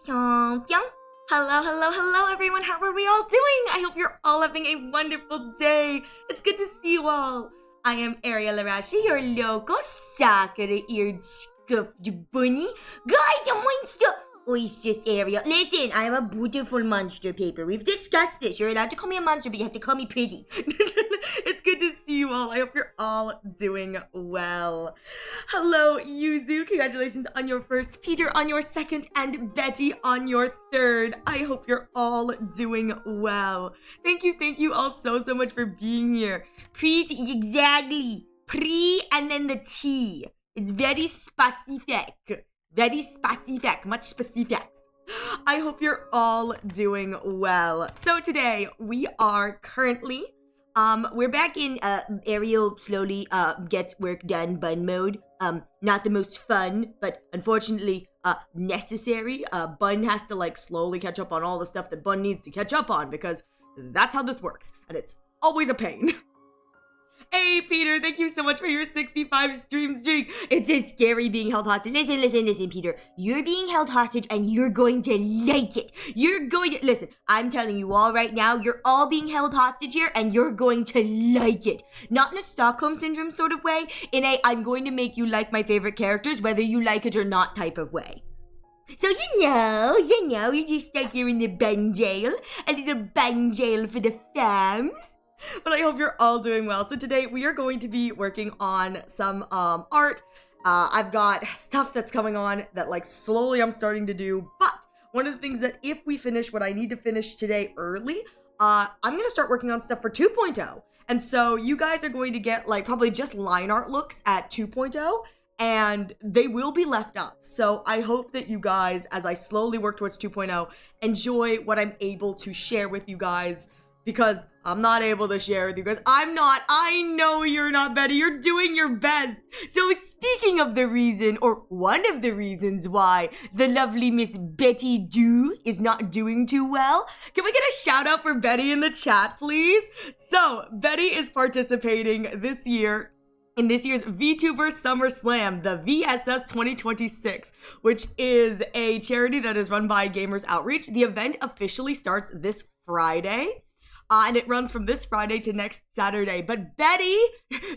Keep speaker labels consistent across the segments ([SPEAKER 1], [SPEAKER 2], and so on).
[SPEAKER 1] Pyong, pyong. Hello, everyone. How are we all doing? I hope you're all having a wonderful day. It's good to see you all. I am Ariel, your local soccer-eared scuffed bunny. Guys, a monster! Oh, it's just Ariel. Listen, I'm a beautiful monster paper. We've discussed this. You're allowed to call me a monster, but you have to call me pretty. It's good to see you all. I hope you're all doing well. Hello, Yuzu. Congratulations on your first, Peter on your second, and Betty on your third. I hope you're all doing well. Thank you all so much for being here. Pretty, exactly. Pre and then the T. It's very specific. Very specific, much specific. I hope you're all doing well. So today we are currently, we're back in Ariel slowly gets work done bun mode. Not the most fun, but unfortunately necessary. Bun has to like slowly catch up on all the stuff that Bun needs to catch up on because that's how this works, and it's always a pain. Hey, Peter, thank you so much for your 65 stream streak. It's just scary being held hostage. Listen, Peter. You're being held hostage and you're going to like it. Listen, I'm telling you all right now, you're all being held hostage here and you're going to like it. Not in a Stockholm Syndrome sort of way, in a I'm going to make you like my favorite characters whether you like it or not type of way. So you know, you're just stuck here in the bun jail. A little bun jail for the fams. But I hope you're all doing well. So today we are going to be working on some art. I've got stuff that's coming on that like slowly I'm starting to do. But one of the things that if we finish what I need to finish today early, I'm going to start working on stuff for 2.0. And so you guys are going to get like probably just line art looks at 2.0. And they will be left up. So I hope that you guys, as I slowly work towards 2.0, enjoy what I'm able to share with you guys. Because I'm not able to share with you guys. I know you're not, Betty. You're doing your best. So speaking of the reason, or one of the reasons why the lovely Miss Betty Doo is not doing too well, can we get a shout out for Betty in the chat, please? So Betty is participating this year in this year's VTuber Summer Slam, the VSS 2026, which is a charity that is run by Gamers Outreach. The event officially starts this Friday. And it runs from this Friday to next Saturday. But Betty,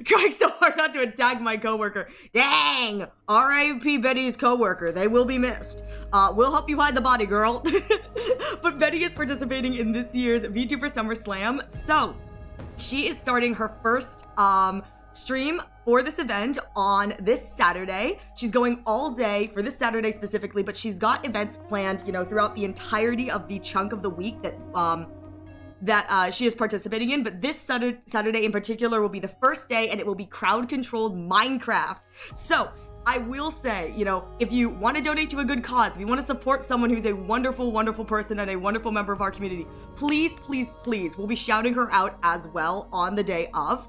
[SPEAKER 1] trying so hard not to attack my coworker. Dang! R.I.P. Betty's coworker. They will be missed. We'll help you hide the body, girl. But Betty is participating in this year's VTuber Summer Slam. So, she is starting her first stream for this event on this Saturday. She's going all day for this Saturday specifically, but she's got events planned, you know, throughout the entirety of the chunk of the week that she is participating in, but this Saturday in particular will be the first day, and it will be crowd-controlled Minecraft. So, I will say, you know, if you want to donate to a good cause, if you want to support someone who's a wonderful, wonderful person and a wonderful member of our community, please, we'll be shouting her out as well on the day of.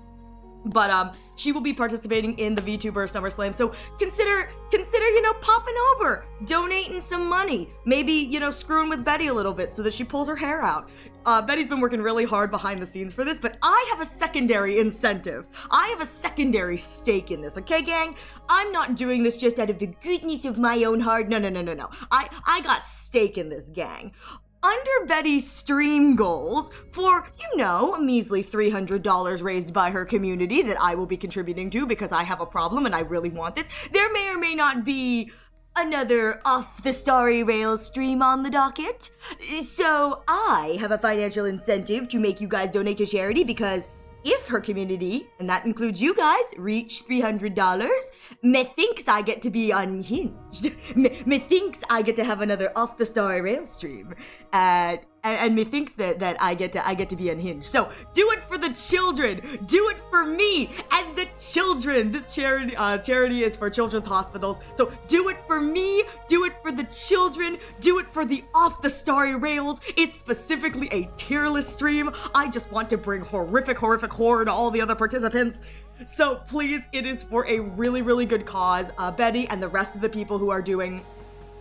[SPEAKER 1] But she will be participating in the VTuber Summer Slam. So consider, you know, popping over, donating some money, maybe, you know, screwing with Betty a little bit so that she pulls her hair out. Betty's been working really hard behind the scenes for this, but I have a secondary incentive. I have a secondary stake in this, okay, gang? I'm not doing this just out of the goodness of my own heart. No. I got stake in this, gang. Under Betty's stream goals for, you know, a measly $300 raised by her community that I will be contributing to because I have a problem and I really want this, there may or may not be another Off the Starry Rails stream on the docket. So I have a financial incentive to make you guys donate to charity because if her community, and that includes you guys, reach $300, methinks I get to be unhinged. Methinks I get to have another Off the Starry Rails stream. And methinks that I get to be unhinged. So do it for the children. Do it for me and the children. This charity is for children's hospitals. So do it for me. Do it for the children. Do it for the Off the Starry Rails. It's specifically a tier list stream. I just want to bring horrific horror to all the other participants. So please, it is for a really, really good cause. Betty and the rest of the people who are doing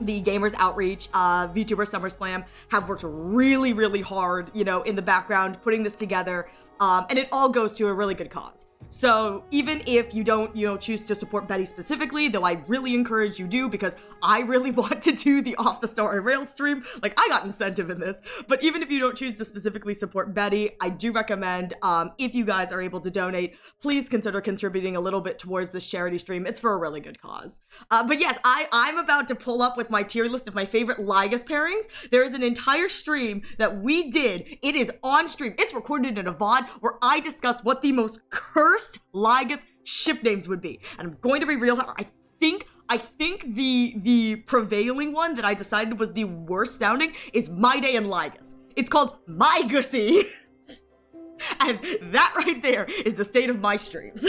[SPEAKER 1] the Gamers Outreach VTuber Summer Slam have worked really, really hard, you know, in the background, putting this together, and it all goes to a really good cause. So even if you don't, choose to support Betty specifically, though I really encourage you do, because I really want to do the Off the Star Ariel stream. Like, I got incentive in this. But even if you don't choose to specifically support Betty, I do recommend, if you guys are able to donate, please consider contributing a little bit towards this charity stream. It's for a really good cause. But yes, I'm about to pull up with my tier list of my favorite Ligas pairings. There is an entire stream that we did. It is on stream. It's recorded in a VOD where I discussed what the most cursed Ligas ship names would be. And I'm going to be real. I think the prevailing one that I decided was the worst sounding is My Day in Ligas. It's called My Gussy. And that right there is the state of my streams.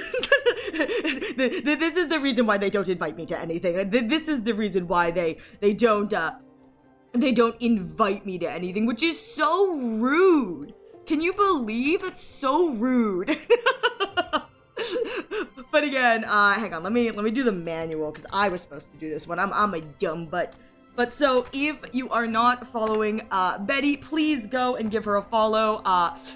[SPEAKER 1] This is the reason why they don't invite me to anything. This is the reason why they don't invite me to anything, which is so rude. Can you believe it's so rude? But again, hang on, let me do the manual, because I was supposed to do this one. I'm a dumb butt. But so if you are not following Betty, please go and give her a follow.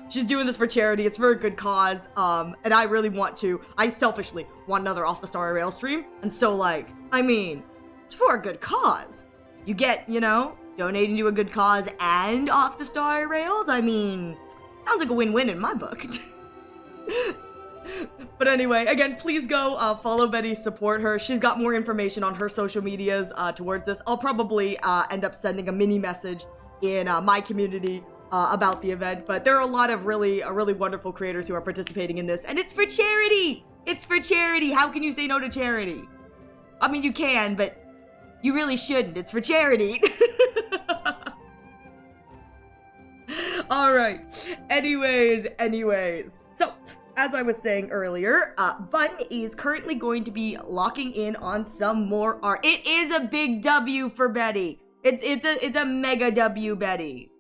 [SPEAKER 1] She's doing this for charity. It's for a good cause. And I selfishly want another Off the Star Rail stream. And so, like, I mean, it's for a good cause. You get, donating to a good cause and Off the Star Rails. I mean, sounds like a win-win in my book. But anyway, again, please go follow Betty, support her. She's got more information on her social medias towards this. I'll probably end up sending a mini message in my community about the event, but there are a lot of really wonderful creators who are participating in this, and it's for charity! It's for charity! How can you say no to charity? I mean, you can, but you really shouldn't. It's for charity. Alright, anyways. So, as I was saying earlier, Bun is currently going to be locking in on some more art. It is a big W for Betty. It's a mega W, Betty.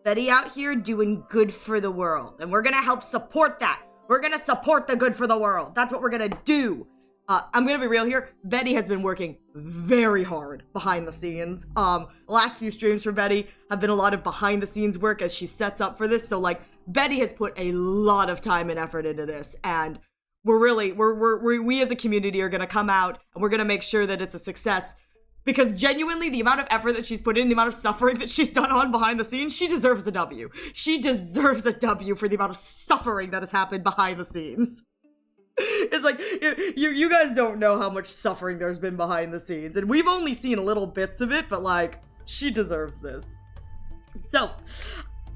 [SPEAKER 1] Betty out here doing good for the world, and we're gonna help support that. We're gonna support the good for the world. That's what we're gonna do. I'm gonna be real here. Betty has been working very hard behind the scenes. Last few streams for Betty have been a lot of behind the scenes work as she sets up for this. So like, Betty has put a lot of time and effort into this, and we as a community are gonna come out and we're gonna make sure that it's a success. Because genuinely, the amount of effort that she's put in, the amount of suffering that she's done on behind the scenes, she deserves a W. She deserves a W for the amount of suffering that has happened behind the scenes. It's like, you guys don't know how much suffering there's been behind the scenes, and we've only seen little bits of it, but like, she deserves this. So,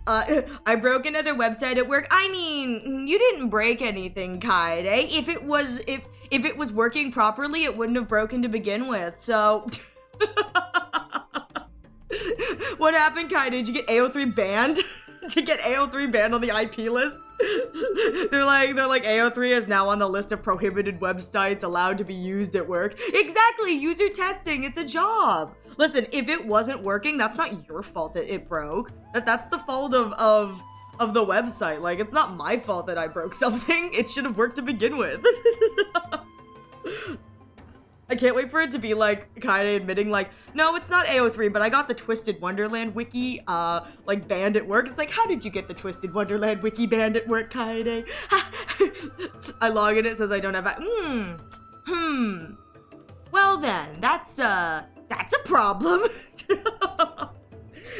[SPEAKER 1] I broke another website at work. I mean, you didn't break anything, Kaede. If it was working properly, it wouldn't have broken to begin with, so... What happened, Kai? Did you get AO3 banned? Did you get AO3 banned on the IP list? They're like AO3 is now on the list of prohibited websites allowed to be used at work. Exactly, user testing, it's a job. Listen, if it wasn't working, that's not your fault that it broke. That's the fault of the website. Like, it's not my fault that I broke something. It should have worked to begin with. I can't wait for it to be like, kinda admitting like, no, it's not AO3, but I got the Twisted Wonderland wiki, like banned at work. It's like, how did you get the Twisted Wonderland wiki banned at work, Kaede? I log in, it says I don't have Well then, that's a problem.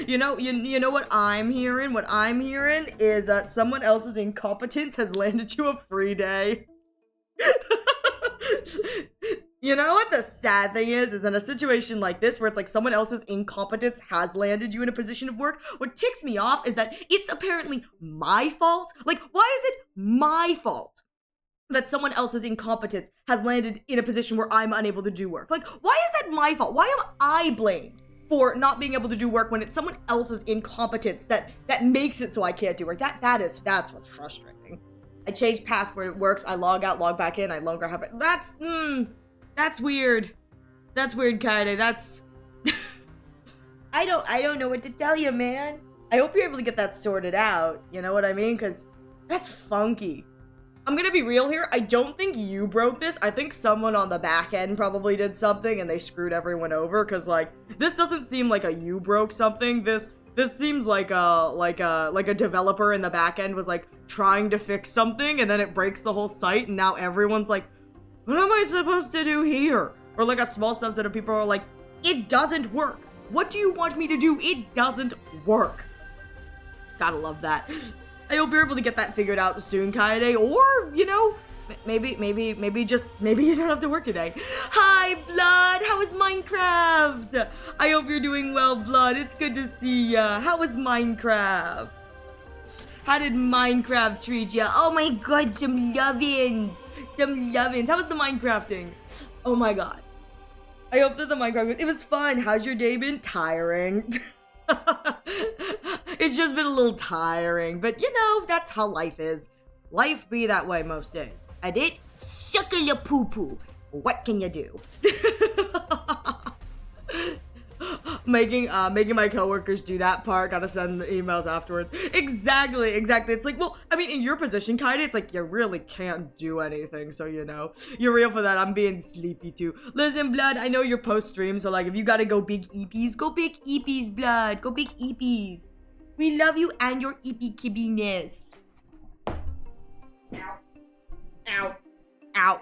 [SPEAKER 1] You know what I'm hearing? What I'm hearing is someone else's incompetence has landed you a free day. You know what the sad thing is in a situation like this where it's like someone else's incompetence has landed you in a position of work, what ticks me off is that it's apparently my fault. Like, why is it my fault that someone else's incompetence has landed in a position where I'm unable to do work? Like, why is that my fault? Why am I blamed for not being able to do work when it's someone else's incompetence that makes it so I can't do work? That's what's frustrating. I changed password, it works, I log out, log back in, I no longer have it. That's weird. That's weird, Kaede. That's... I don't know what to tell you, man. I hope you're able to get that sorted out. You know what I mean? Because that's funky. I'm gonna be real here. I don't think you broke this. I think someone on the back end probably did something and they screwed everyone over. Because, like, this doesn't seem like a you broke something. This
[SPEAKER 2] this seems like a developer in the back end was like trying to fix something and then it breaks the whole site and now everyone's like, what am I supposed to do here? Or like a small subset of people are like, it doesn't work. What do you want me to do? It doesn't work. Gotta love that. I hope you're able to get that figured out soon, Kaede, or, you know, maybe you don't have to work today. Hi, Blood! How was Minecraft? I hope you're doing well, Blood. It's good to see ya. How was Minecraft? How did Minecraft treat ya? Oh my god, some lovin's. Some lovin's. How was the Minecrafting? Oh my god. I hope that the Minecraft, it was fun. How's your day been? Tiring. It's just been a little tiring, but you know, that's how life is. Life be that way most days. I did suck a la poo poo. What can you do? making my coworkers do that part. Gotta send the emails afterwards. Exactly. It's like, well, I mean, in your position, Kaede, it's like you really can't do anything. So you know, you're real for that. I'm being sleepy too. Listen, Blood, I know you're post stream, so like, if you gotta go big EPs, go big EPs, Blood. Go big EPs. We love you and your EP kibbiness. Ow. Ow.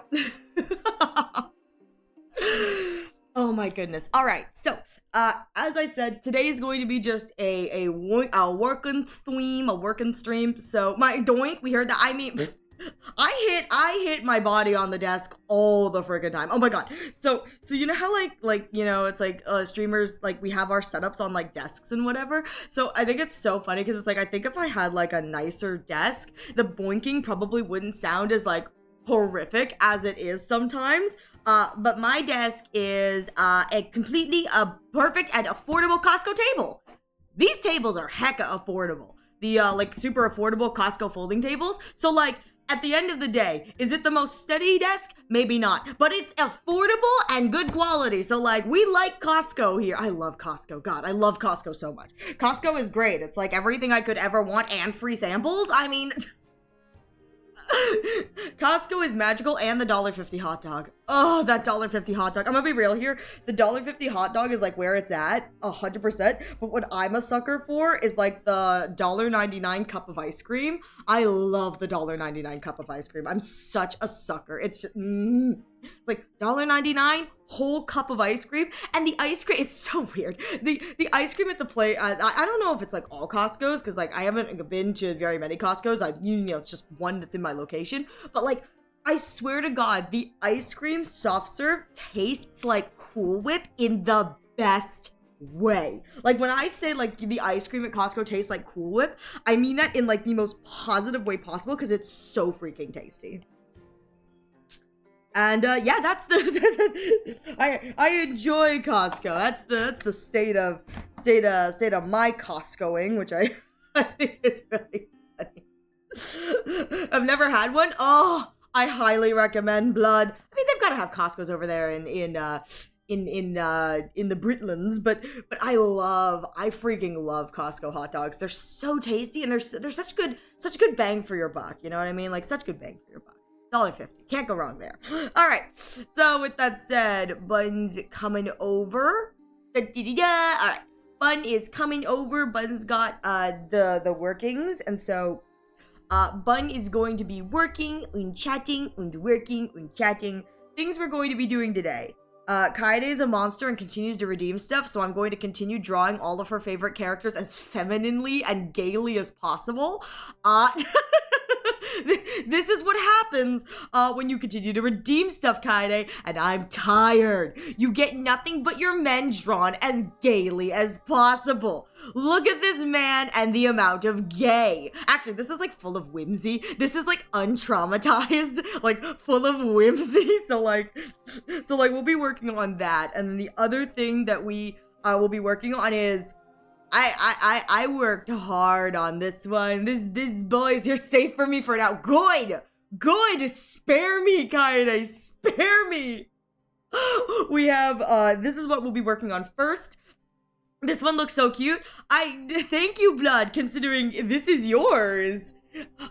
[SPEAKER 2] Oh my goodness. All right. So, as I said, today is going to be just a working stream. So, my doink, we heard that. I mean, I hit my body on the desk all the friggin' time. Oh my god. So you know how like you know, it's like streamers, like we have our setups on like desks and whatever. So I think it's so funny because it's like, I think if I had like a nicer desk, the boinking probably wouldn't sound as like horrific as it is sometimes. But my desk is a completely perfect and affordable Costco table. These tables are hecka affordable. The like super affordable Costco folding tables. So like, at the end of the day, is it the most steady desk? Maybe not, but it's affordable and good quality. So like, we like Costco here. I love Costco. God, I love Costco so much. Costco is great. It's like everything I could ever want and free samples. I mean, Costco is magical, and the $1.50 hot dog. Oh, that $1.50 hot dog. I'm gonna be real here. The $1.50 hot dog is like where it's at, 100%. But what I'm a sucker for is like the $1.99 cup of ice cream. I love the $1.99 cup of ice cream. I'm such a sucker. It's just, it's like $1.99 whole cup of ice cream, and the ice cream, it's so weird. The ice cream at the plate, I don't know if it's like all Costco's, because like I haven't been to very many Costco's. You know, it's just one that's in my location. But like, I swear to God, the ice cream soft serve tastes like Cool Whip in the best way. Like when I say like the ice cream at Costco tastes like Cool Whip, I mean that in like the most positive way possible, because it's so freaking tasty. And yeah, that's the I enjoy Costco. That's the state of my Costcoing, which I think is really funny. I've never had one. Oh, I highly recommend, Blood. I mean, they've got to have Costco's over there in the Britlands, but I freaking love Costco hot dogs. They're so tasty, and they're such good bang for your buck. You know what I mean? Like such good bang for your buck. $1.50. Can't go wrong there. All right. So with that said, Bun's coming over. All right. Bun is coming over. Bun's got the workings, and so Bun is going to be working and chatting and working and chatting. Things we're going to be doing today. Kaede is a monster and continues to redeem stuff, so I'm going to continue drawing all of her favorite characters as femininely and gaily as possible. This is what happens when you continue to redeem stuff, Kaede, and I'm tired. You get nothing but your men drawn as gaily as possible. Look at this man and the amount of gay. Actually, this is like full of whimsy. This is like untraumatized, like full of whimsy. So like we'll be working on that. And then the other thing that we will be working on is I worked hard on this one. This boys, you're safe for me for now. Good. Spare me, Kaede. Spare me. We have this is what we'll be working on first. This one looks so cute. Thank you, Blood, considering this is yours.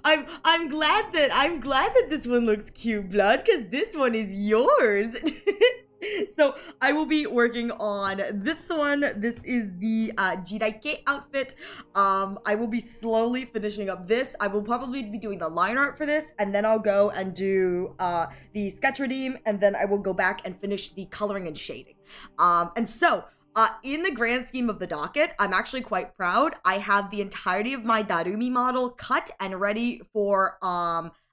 [SPEAKER 2] I'm glad that this one looks cute, Blood, because this one is yours. So I will be working on this one. This is the Jiraike outfit. I will be slowly finishing up this. I will probably be doing the line art for this, and then I'll go and do the sketch redeem, and then I will go back and finish the coloring and shading. In the grand scheme of the docket, I'm actually quite proud. I have the entirety of my Darumi model cut and ready for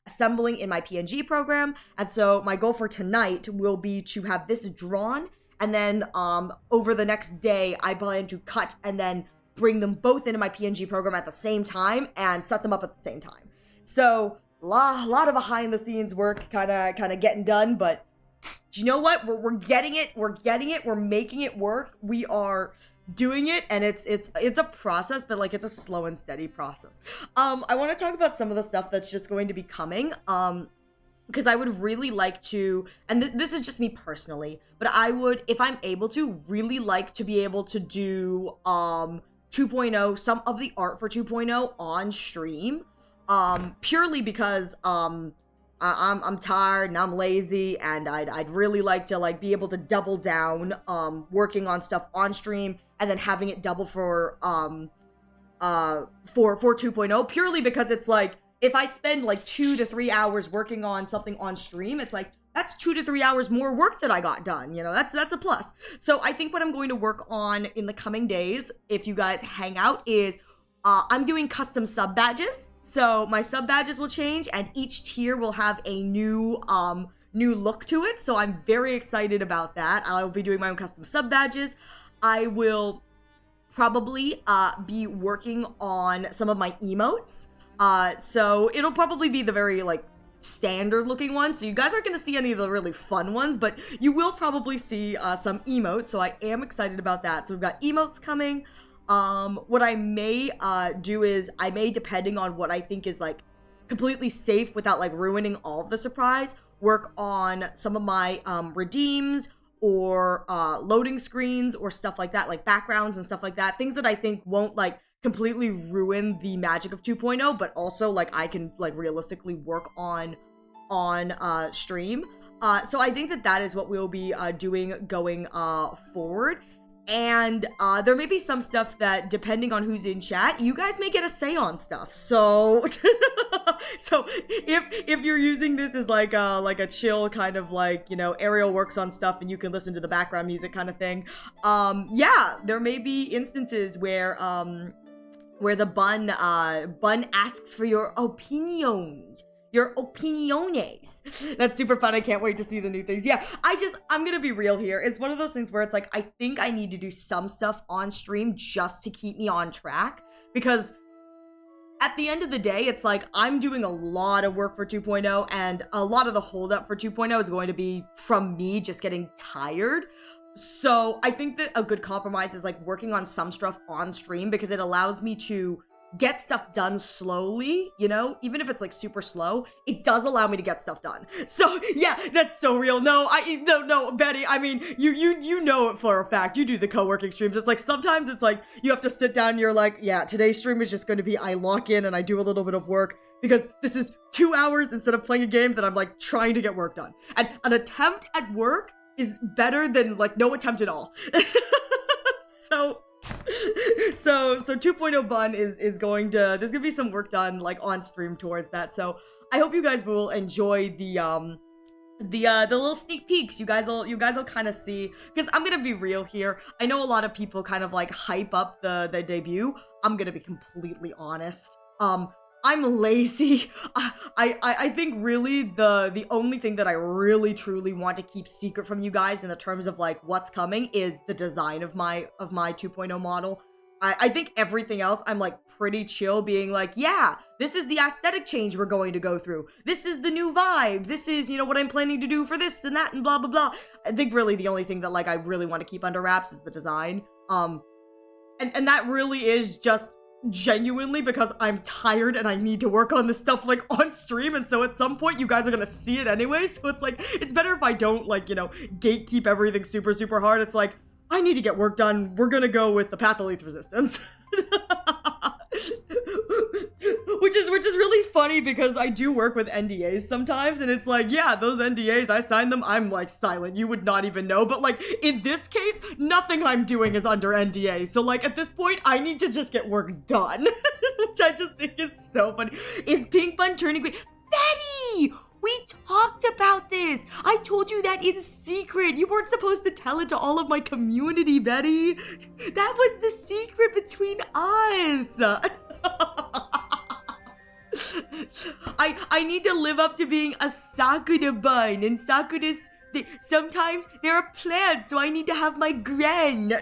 [SPEAKER 2] assembling in my PNG program. And so my goal for tonight will be to have this drawn, and then over the next day, I plan to cut and then bring them both into my PNG program at the same time and set them up at the same time. So a lot of behind the scenes work kind of getting done, but do you know what? We're getting it. We're making it work. We are doing it, and it's a process, but like it's a slow and steady process. I want to talk about some of the stuff that's just going to be coming. Because I would really like to, and this is just me personally, but I would, if I'm able to, really like to be able to do 2.0, some of the art for 2.0 on stream. Purely because I'm tired and I'm lazy, and I'd really like to like be able to double down working on stuff on stream and then having it double for 2.0, purely because it's like if I spend like 2 to 3 hours working on something on stream, it's like that's 2 to 3 hours more work that I got done. You know, that's a plus. So I think what I'm going to work on in the coming days, if you guys hang out, is I'm doing custom sub badges. So my sub badges will change, and each tier will have a new look to it. So I'm very excited about that. I'll be doing my own custom sub badges. I will probably be working on some of my emotes. So it'll probably be the very like standard looking ones. So you guys aren't going to see any of the really fun ones, but you will probably see some emotes. So I am excited about that. So we've got emotes coming. What I may do is I may, depending on what I think is like completely safe without like ruining all of the surprise, work on some of my redeems or loading screens or stuff like that, like backgrounds and stuff like that, things that I think won't like completely ruin the magic of 2.0, but also like I can like realistically work on stream. So I think that is what we'll be doing going forward. And there may be some stuff that, depending on who's in chat, you guys may get a say on stuff. So, so if you're using this as like a chill kind of like, you know, Ariel works on stuff and you can listen to the background music kind of thing. Yeah, there may be instances where the bun asks for your opinions. Your opiniones. That's super fun. I can't wait to see the new things. Yeah, I'm gonna be real here. It's one of those things where it's like, I think I need to do some stuff on stream just to keep me on track, because at the end of the day, it's like I'm doing a lot of work for 2.0, and a lot of the holdup for 2.0 is going to be from me just getting tired. So I think that a good compromise is like working on some stuff on stream, because it allows me to get stuff done slowly, you know, even if it's like super slow, it does allow me to get stuff done. So yeah, that's so real. No, Betty, I mean, you know it for a fact. You do the co-working streams. It's like sometimes it's like you have to sit down and you're like, yeah, today's stream is just going to be I lock in and I do a little bit of work, because this is 2 hours instead of playing a game that I'm like trying to get work done. And an attempt at work is better than like no attempt at all. So 2.0 bun is going to, there's gonna be some work done like on stream towards that. So I hope you guys will enjoy the little sneak peeks. You guys will kind of see, because I'm gonna be real here. I know a lot of people kind of like hype up the debut. I'm gonna be completely honest. I'm lazy. I think really the only thing that I really truly want to keep secret from you guys in the terms of like what's coming is the design of my 2.0 model. I think everything else I'm like pretty chill, being like, yeah, this is the aesthetic change we're going to go through. This is the new vibe. This is, you know, what I'm planning to do for this and that and blah blah blah. I think really the only thing that like I really want to keep under wraps is the design. And that really is just genuinely because I'm tired and I need to work on this stuff like on stream, and so at some point you guys are gonna see it anyway, so it's like it's better if I don't like, you know, gatekeep everything super hard. It's like I need to get work done. We're gonna go with the path of least resistance. which is really funny because I do work with NDAs sometimes, and it's like, yeah, those NDAs, I signed them, I'm like silent, you would not even know, but like in this case, nothing I'm doing is under NDA, so like at this point, I need to just get work done, which I just think is so funny. Is Pink Bun turning green? Betty! We talked about this. I told you that in secret. You weren't supposed to tell it to all of my community, Betty. That was the secret between us. I need to live up to being a Sakura bun, and Sakura's sometimes there are plants, so I need to have my gran.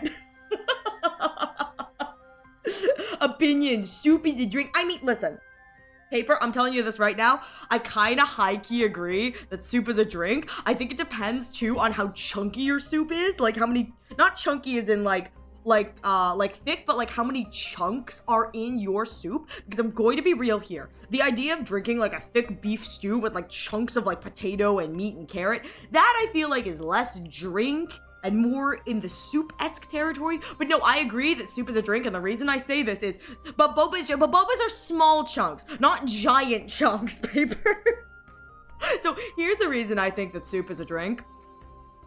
[SPEAKER 2] Opinion, soup is a drink. I mean, listen. Paper, I'm telling you this right now, I kind of high-key agree that soup is a drink. I think it depends, too, on how chunky your soup is. Like, how many, not chunky as in, like thick, but, like, how many chunks are in your soup. Because I'm going to be real here. The idea of drinking, like, a thick beef stew with, like, chunks of, like, potato and meat and carrot, that I feel like is less drink and more in the soup-esque territory. But no, I agree that soup is a drink, and the reason I say this is, but bobas are small chunks, not giant chunks, Paper. So here's the reason I think that soup is a drink.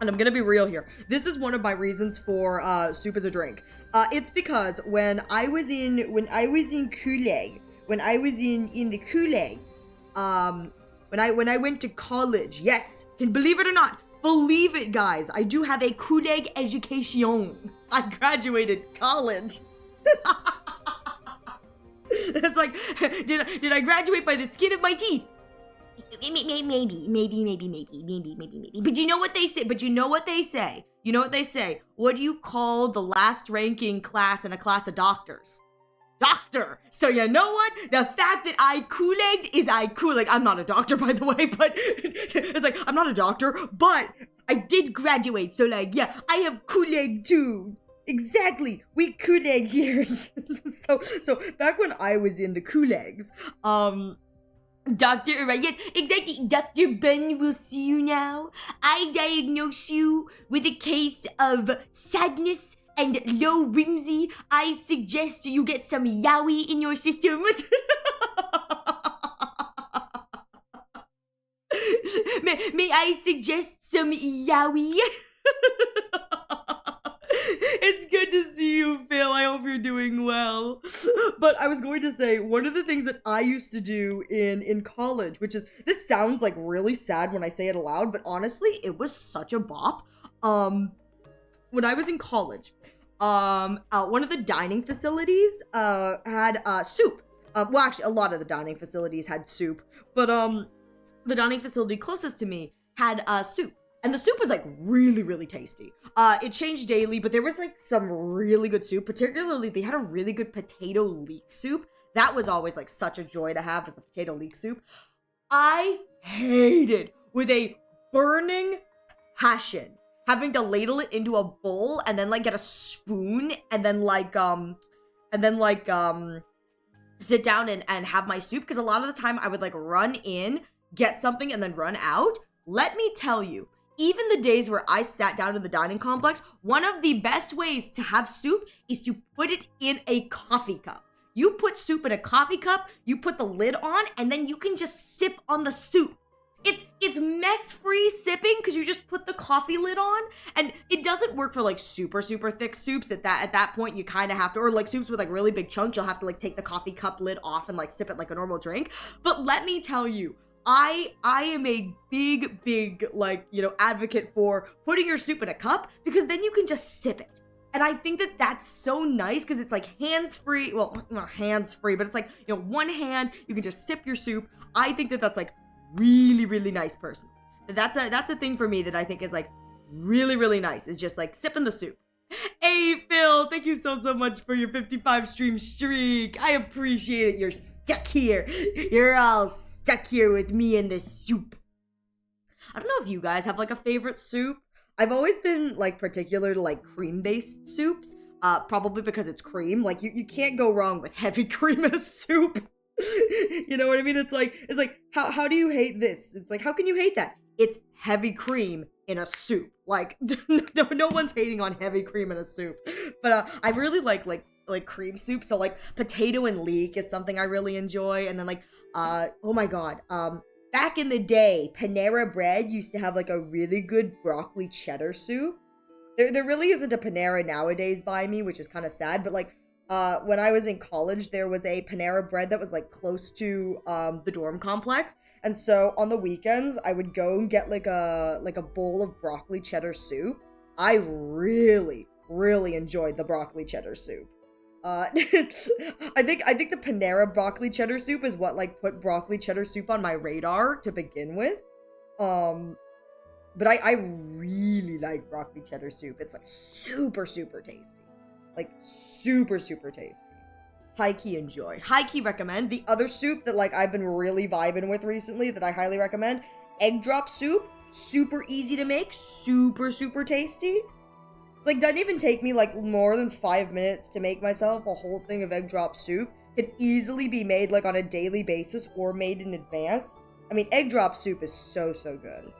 [SPEAKER 2] And I'm gonna be real here. This is one of my reasons for soup as a drink. It's because when I was in Kool-Aid, when I was in the Kool-Aids, when I went to college, yes, can believe it or not, believe it, guys, I do have a Kool-Aid education. I graduated college. It's like, did I graduate by the skin of my teeth? Maybe. But you know what they say? You know what they say? What do you call the last ranking class in a class of doctors? Doctor. So you know what? The fact that I Kool-Aid is I Kool-Aid. I'm not a doctor, by the way, but it's like, I'm not a doctor, but I did graduate. So like, yeah, I have Kool-Aid too. Exactly. We Kool-Aid here. So back when I was in the Kool-Aids, Dr. Ariel, yes, exactly. Dr. Bun will see you now. I diagnose you with a case of sadness and low whimsy. I suggest you get some yaoi in your system. May I suggest some yaoi? It's good to see you, Phil. I hope you're doing well. But I was going to say, one of the things that I used to do in college, which is, this sounds like really sad when I say it aloud, but honestly, it was such a bop. When I was in college, one of the dining facilities had soup. Well, actually, a lot of the dining facilities had soup, but the dining facility closest to me had soup. And the soup was like really, really tasty. It changed daily, but there was like some really good soup. Particularly, they had a really good potato leek soup. That was always like such a joy to have, as the potato leek soup. I hated with a burning passion having to ladle it into a bowl and then like get a spoon and then sit down and have my soup, because a lot of the time I would like run in, get something, and then run out. Let me tell you, even the days where I sat down in the dining complex, one of the best ways to have soup is to put it in a coffee cup. You put soup in a coffee cup, you put the lid on, and then you can just sip on the soup. It's mess-free sipping because you just put the coffee lid on, and it doesn't work for like super thick soups. At that point you kind of have to, or like soups with like really big chunks, you'll have to like take the coffee cup lid off and like sip it like a normal drink. But let me tell you, I am a big like, you know, advocate for putting your soup in a cup, because then you can just sip it. And I think that that's so nice because it's like hands-free. Well, not hands-free, but it's like, you know, one hand, you can just sip your soup. I think that that's like really nice personally. That's a thing for me that I think is like really nice, is just like sipping the soup. Hey Phil, thank you so much for your 55 stream streak. I appreciate it. You're stuck here. You're all stuck here with me in this soup. I don't know if you guys have like a favorite soup. I've always been like particular to like cream-based soups, probably because it's cream. Like you can't go wrong with heavy cream in a soup. You know what I mean? It's like how do you hate this? It's like, how can you hate that? It's heavy cream in a soup. Like no one's hating on heavy cream in a soup. But I really like cream soup. So like potato and leek is something I really enjoy. And then like oh my god, back in the day, Panera Bread used to have like a really good broccoli cheddar soup. There really isn't a Panera nowadays by me, which is kind of sad. But like when I was in college, there was a Panera Bread that was like close to the dorm complex. And so on the weekends, I would go and get like a bowl of broccoli cheddar soup. I really, really enjoyed the broccoli cheddar soup. I think the Panera broccoli cheddar soup is what like put broccoli cheddar soup on my radar to begin with. But I really like broccoli cheddar soup. It's like super, super tasty. Like super, super tasty. High key enjoy. High key recommend. The other soup that like I've been really vibing with recently that I highly recommend, egg drop soup. Super easy to make, super, super tasty. It's like doesn't even take me like more than 5 minutes to make myself a whole thing of egg drop soup. Could easily be made like on a daily basis or made in advance. I mean, egg drop soup is so, so good.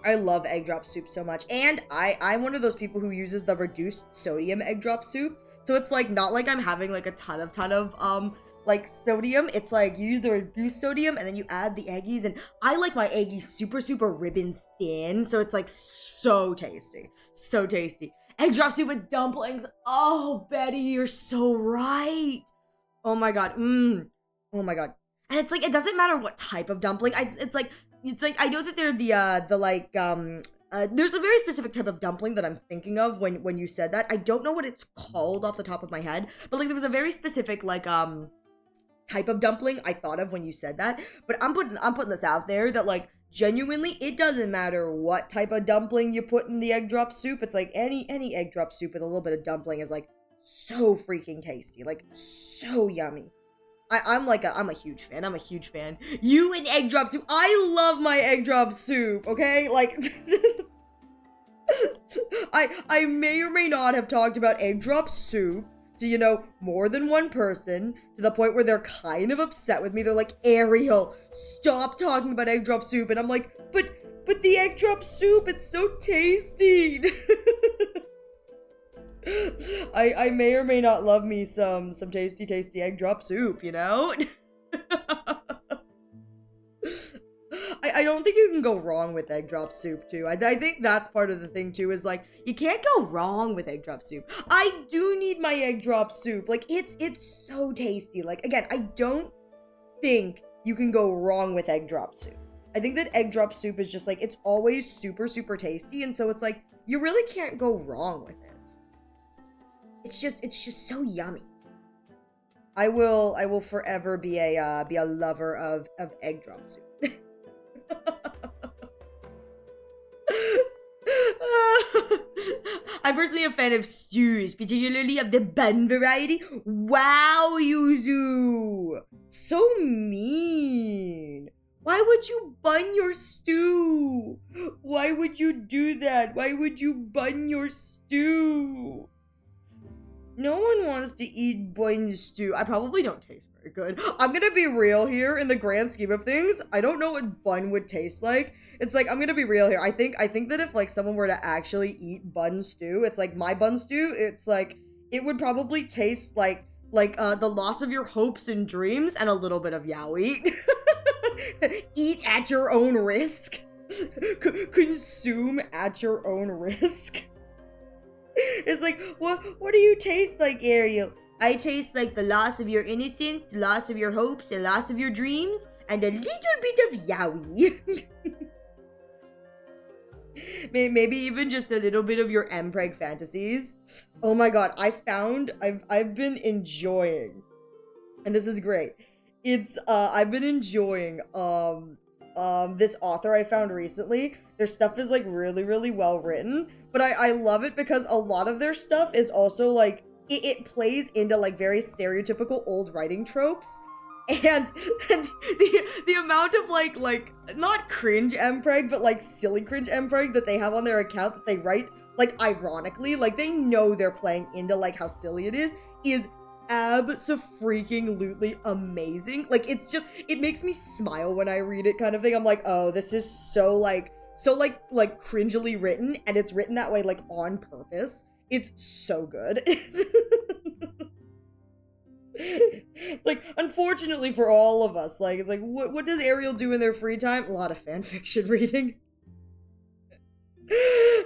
[SPEAKER 2] I love egg drop soup so much. And I'm one of those people who uses the reduced sodium egg drop soup. So it's like not like I'm having like a ton of like sodium. It's like you use the reduced sodium and then you add the eggies, and I like my eggies super, super ribbon thin. So it's like so tasty. So tasty. Egg drop soup with dumplings. Oh, Betty, you're so right. Oh my god. Oh my god. And it's like it doesn't matter what type of dumpling. It's like I know that they're there's a very specific type of dumpling that I'm thinking of when you said that. I don't know what it's called off the top of my head, but like there was a very specific like type of dumpling I thought of when you said that. But I'm putting this out there that like genuinely it doesn't matter what type of dumpling you put in the egg drop soup. It's like any egg drop soup with a little bit of dumpling is like so freaking tasty, like so yummy. I'm a huge fan. I'm a huge fan. You and egg drop soup. I love my egg drop soup, okay? Like, I may or may not have talked about egg drop soup to, you know, more than one person, to the point where they're kind of upset with me. They're like, Ariel, stop talking about egg drop soup. And I'm like, but the egg drop soup, it's so tasty. I may or may not love me some tasty egg drop soup, you know? I don't think you can go wrong with egg drop soup too. I think that's part of the thing too, is like you can't go wrong with egg drop soup. I do need my egg drop soup. Like it's so tasty. Like again, I don't think you can go wrong with egg drop soup. I think that egg drop soup is just like it's always super, super tasty, and so it's like you really can't go wrong with it. It's just so yummy. I will forever be a lover of egg drop soup. I'm personally a fan of stews, particularly of the bun variety. Wow, Yuzu! So mean. Why would you bun your stew? Why would you do that? Why would you bun your stew? No one wants to eat bun stew. I probably don't taste very good. I'm gonna be real here. In the grand scheme of things, I don't know what bun would taste like. It's like, I'm gonna be real here. I think that if like someone were to actually eat bun stew, it's like my bun stew, it's like it would probably taste like the loss of your hopes and dreams and a little bit of yaoi. Eat at your own risk. Consume at your own risk. It's like, what do you taste like, Ariel? I taste like the loss of your innocence, the loss of your hopes, the loss of your dreams, and a little bit of yaoi. Maybe even just a little bit of your mpreg fantasies. Oh my god, I've been enjoying, and this is great. I've been enjoying this author I found recently. Their stuff is like really, really well written, but I love it because a lot of their stuff is also like it plays into like very stereotypical old writing tropes, and the amount of like not cringe mpreg but like silly cringe mpreg that they have on their account that they write like ironically, like they know they're playing into like how silly it is abso-freaking-lutely amazing. Like it's just, it makes me smile when I read it, kind of thing. I'm like, oh, this is so cringily written, and it's written that way like on purpose. It's so good. It's like, unfortunately for all of us, like, it's like, what does Ariel do in their free time? A lot of fan fiction reading.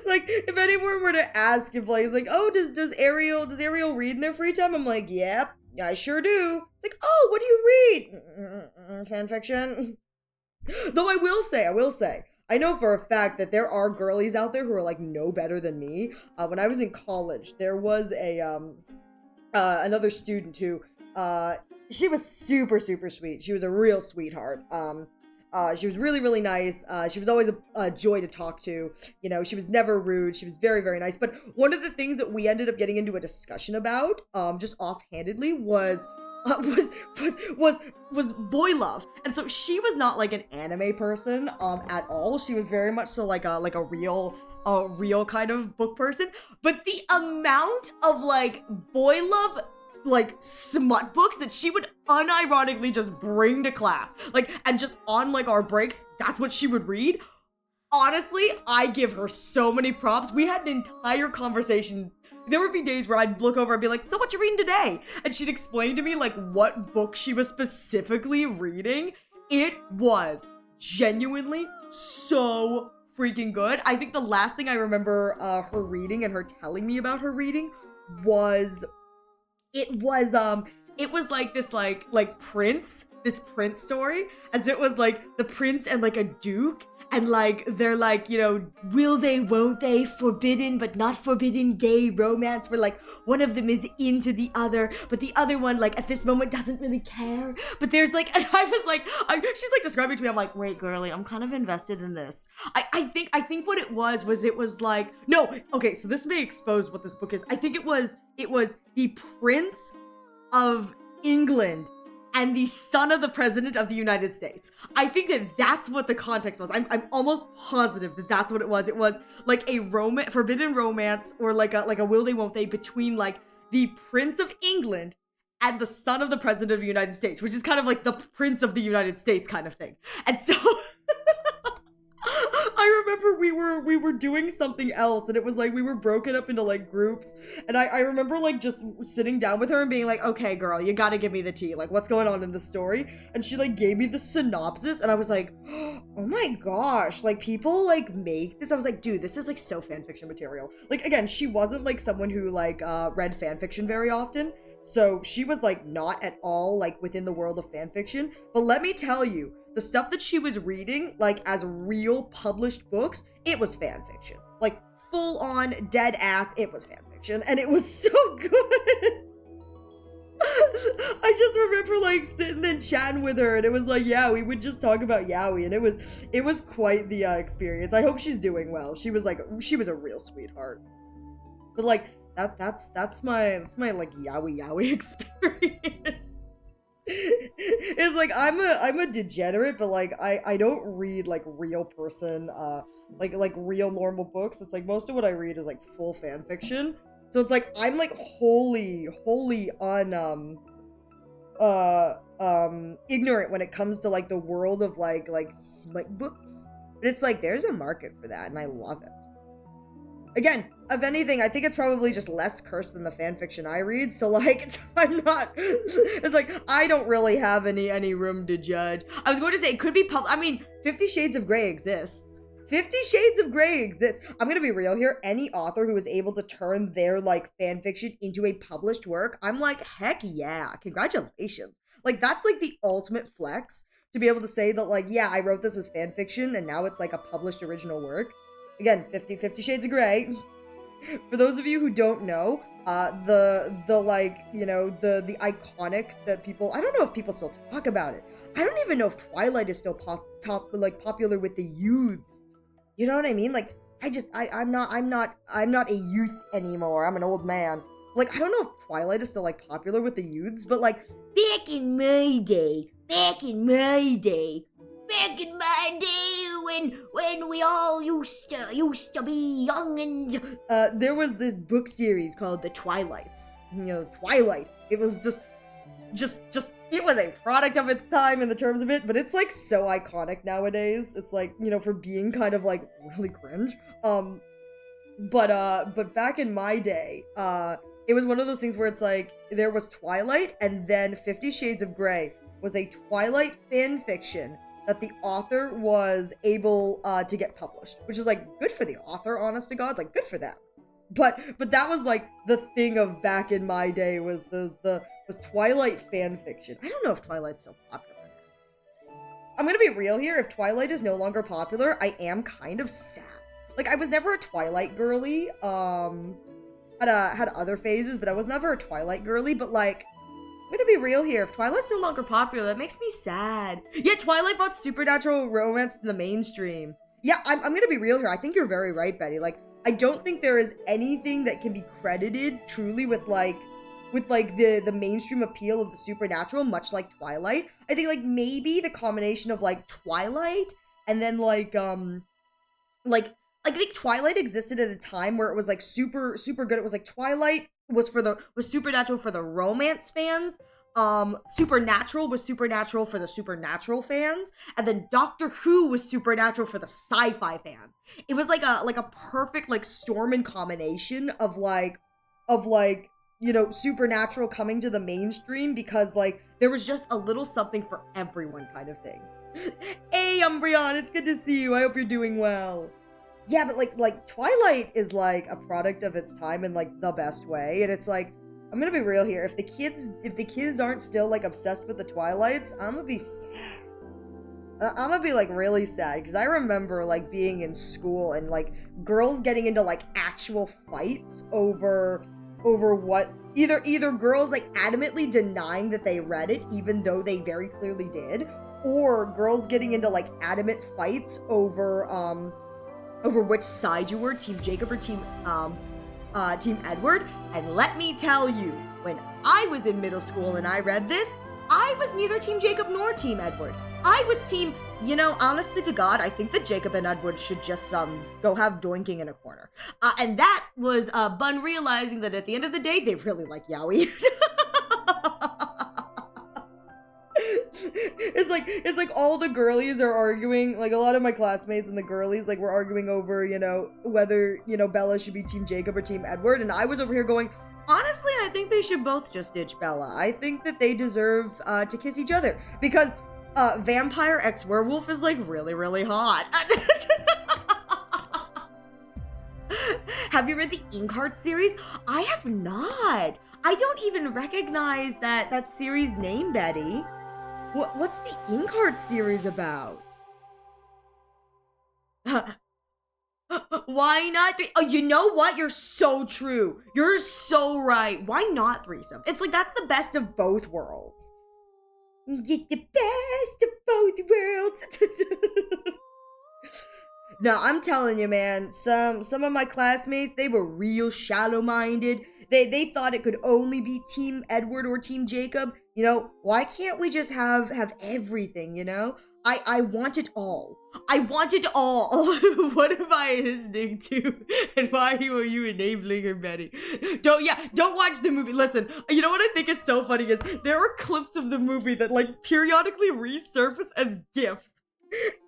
[SPEAKER 2] Like, if anyone were to ask if, like, it's like, oh, does Ariel read in their free time? I'm like, yep, I sure do. It's like, oh, what do you read? Fan fiction. Though I will say, I know for a fact that there are girlies out there who are like no better than me. When I was in college, there was a another student who she was super sweet. She was a real sweetheart. She was really nice. She was always a joy to talk to. You know, she was never rude. She was very nice. But one of the things that we ended up getting into a discussion about, just offhandedly, was boy love. And so she was not like an anime person at all. She was very much so like a real kind of book person. But the amount of like boy love, like smut books that she would unironically just bring to class, like, and just on like our breaks, that's what she would read. Honestly, I give her so many props. We had an entire conversation. There would be days where I'd look over and be like, so what you reading today? And she'd explain to me like what book she was specifically reading. It was genuinely so freaking good. I think the last thing I remember her reading and her telling me about her reading was it was like this like prince story. And so it was like the prince and like a duke, and like they're like, you know, will they, won't they, forbidden but not forbidden gay romance where like one of them is into the other, but the other one like at this moment doesn't really care. But there's like, and I was like, she's like describing to me, I'm like, wait girlie, I'm kind of invested in this. I think what it was like, no, okay, so this may expose what this book is. I think it was the Prince of England and the son of the president of the United States. I think that that's what the context was. I'm almost positive that that's what it was. It was like a forbidden romance, or like a will they won't they between like the Prince of England and the son of the president of the United States, which is kind of like the Prince of the United States kind of thing. And so I remember we were doing something else, and it was like we were broken up into like groups, and I remember like just sitting down with her and being like, okay girl, you gotta give me the tea, like what's going on in the story. And she like gave me the synopsis, and I was like, oh my gosh, like people like make this. I was like, dude, this is like so fanfiction material. Like, again, she wasn't like someone who like read fanfiction very often, so she was like not at all like within the world of fanfiction. But let me tell you, the stuff that she was reading, like as real published books, it was fan fiction. Like full on dead ass, it was fan fiction, and it was so good. I just remember like sitting and chatting with her, and it was like, yeah, we would just talk about yaoi, and it was quite the experience. I hope she's doing well. She was a real sweetheart. But like that's my like yaoi experience. It's like I'm a degenerate, but like I don't read like real person like real normal books. It's like most of what I read is like full fan fiction. So it's like I'm like wholly ignorant when it comes to like the world of like smut books. But it's like there's a market for that, and I love it. Again, if anything, I think it's probably just less cursed than the fanfiction I read, so like, it's like, I don't really have any room to judge. I was going to say, it could be I mean, 50 Shades of Grey exists. 50 Shades of Grey exists. I'm gonna be real here, any author who is able to turn their like fanfiction into a published work, I'm like, heck yeah, congratulations. Like, that's like the ultimate flex, to be able to say that like, yeah, I wrote this as fanfiction, and now it's like a published original work. Again, 50 Shades of Grey. For those of you who don't know, the like, you know, the iconic that people, I don't know if people still talk about it. I don't even know if Twilight is still popular with the youths. You know what I mean? Like, I'm not a youth anymore. I'm an old man. Like, I don't know if Twilight is still like popular with the youths, but like back in my day, when we all used to be young, and there was this book series called The Twilights. You know, Twilight. It was just it was a product of its time in the terms of it, but it's like so iconic nowadays. It's like, you know, for being kind of like really cringe. But back in my day, it was one of those things where it's like there was Twilight, and then 50 Shades of Grey was a Twilight fan fiction that the author was able to get published, which is like good for the author, honest to God, like good for them. But that was like the thing of back in my day was Twilight fan fiction. I don't know if Twilight's still popular now. I'm gonna be real here. If Twilight is no longer popular, I am kind of sad. Like, I was never a Twilight girly. Had other phases, but I was never a Twilight girly. But like, I'm gonna be real here. If Twilight's no longer popular, that makes me sad. Yeah, Twilight brought supernatural romance to the mainstream. Yeah, I'm gonna be real here. I think you're very right, Betty. Like, I don't think there is anything that can be credited truly with the mainstream appeal of the supernatural, much like Twilight. I think like maybe the combination of like Twilight and then I think Twilight existed at a time where it was like super good. It was like Twilight was supernatural for the romance fans. Supernatural was supernatural for the supernatural fans, and then Doctor Who was supernatural for the sci-fi fans. It was like a perfect like storm and combination of supernatural coming to the mainstream because like there was just a little something for everyone kind of thing. Hey Umbreon, it's good to see you. I hope you're doing well. Yeah, but like Twilight is like a product of its time in like the best way, and it's like, I'm gonna be real here. If the kids aren't still like obsessed with the Twilights, I'm gonna be sad. I'm gonna be like really sad because I remember like being in school and like girls getting into like actual fights over what either girls like adamantly denying that they read it even though they very clearly did, or girls getting into like adamant fights over which side you were, Team Jacob or Team Edward. And let me tell you, when I was in middle school and I read this, I was neither Team Jacob nor Team Edward. I was team, honestly to God, I think that Jacob and Edward should just go have doinking in a corner. And that was Bun realizing that at the end of the day, they really like Yowie. It's like all the girlies are arguing, like a lot of my classmates and the girlies like were arguing over, whether, Bella should be Team Jacob or Team Edward, and I was over here going, honestly, I think they should both just ditch Bella. I think that they deserve to kiss each other because Vampire X Werewolf is like really, really hot. Have you read the Inkheart series? I have not. I don't even recognize that series name, Betty. What's the Inkheart series about? Why not Oh, you know what? You're so true. You're so right. Why not threesome? It's like that's the best of both worlds. Get the best of both worlds. No, I'm telling you, man. Some of my classmates, they were real shallow-minded. They thought it could only be Team Edward or Team Jacob. Why can't we just have everything, I want it all. I want it all. What am I listening to? And why were you enabling her, Betty? Don't watch the movie. Listen, you know what I think is so funny is there are clips of the movie that like periodically resurface as GIFs.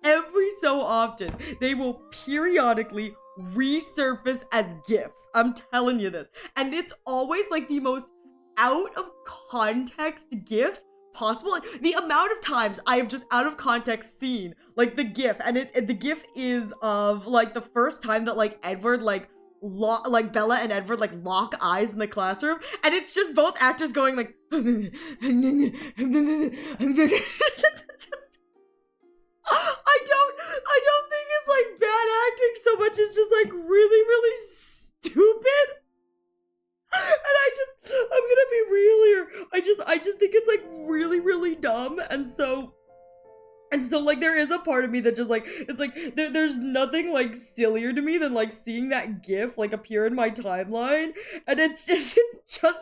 [SPEAKER 2] Every so often, they will periodically resurface as GIFs. I'm telling you this. And it's always like the most out of context GIF possible. Like, the amount of times I have just out of context seen like the GIF, and the GIF is of like the first time that like Edward like Bella and Edward like lock eyes in the classroom, and it's just both actors going like I don't think it's like bad acting so much. It's just like really, really stupid. And I'm gonna be real here. I just think it's like really, really dumb. And so like there is a part of me that just like, it's like there's nothing like sillier to me than like seeing that GIF like appear in my timeline. And it's just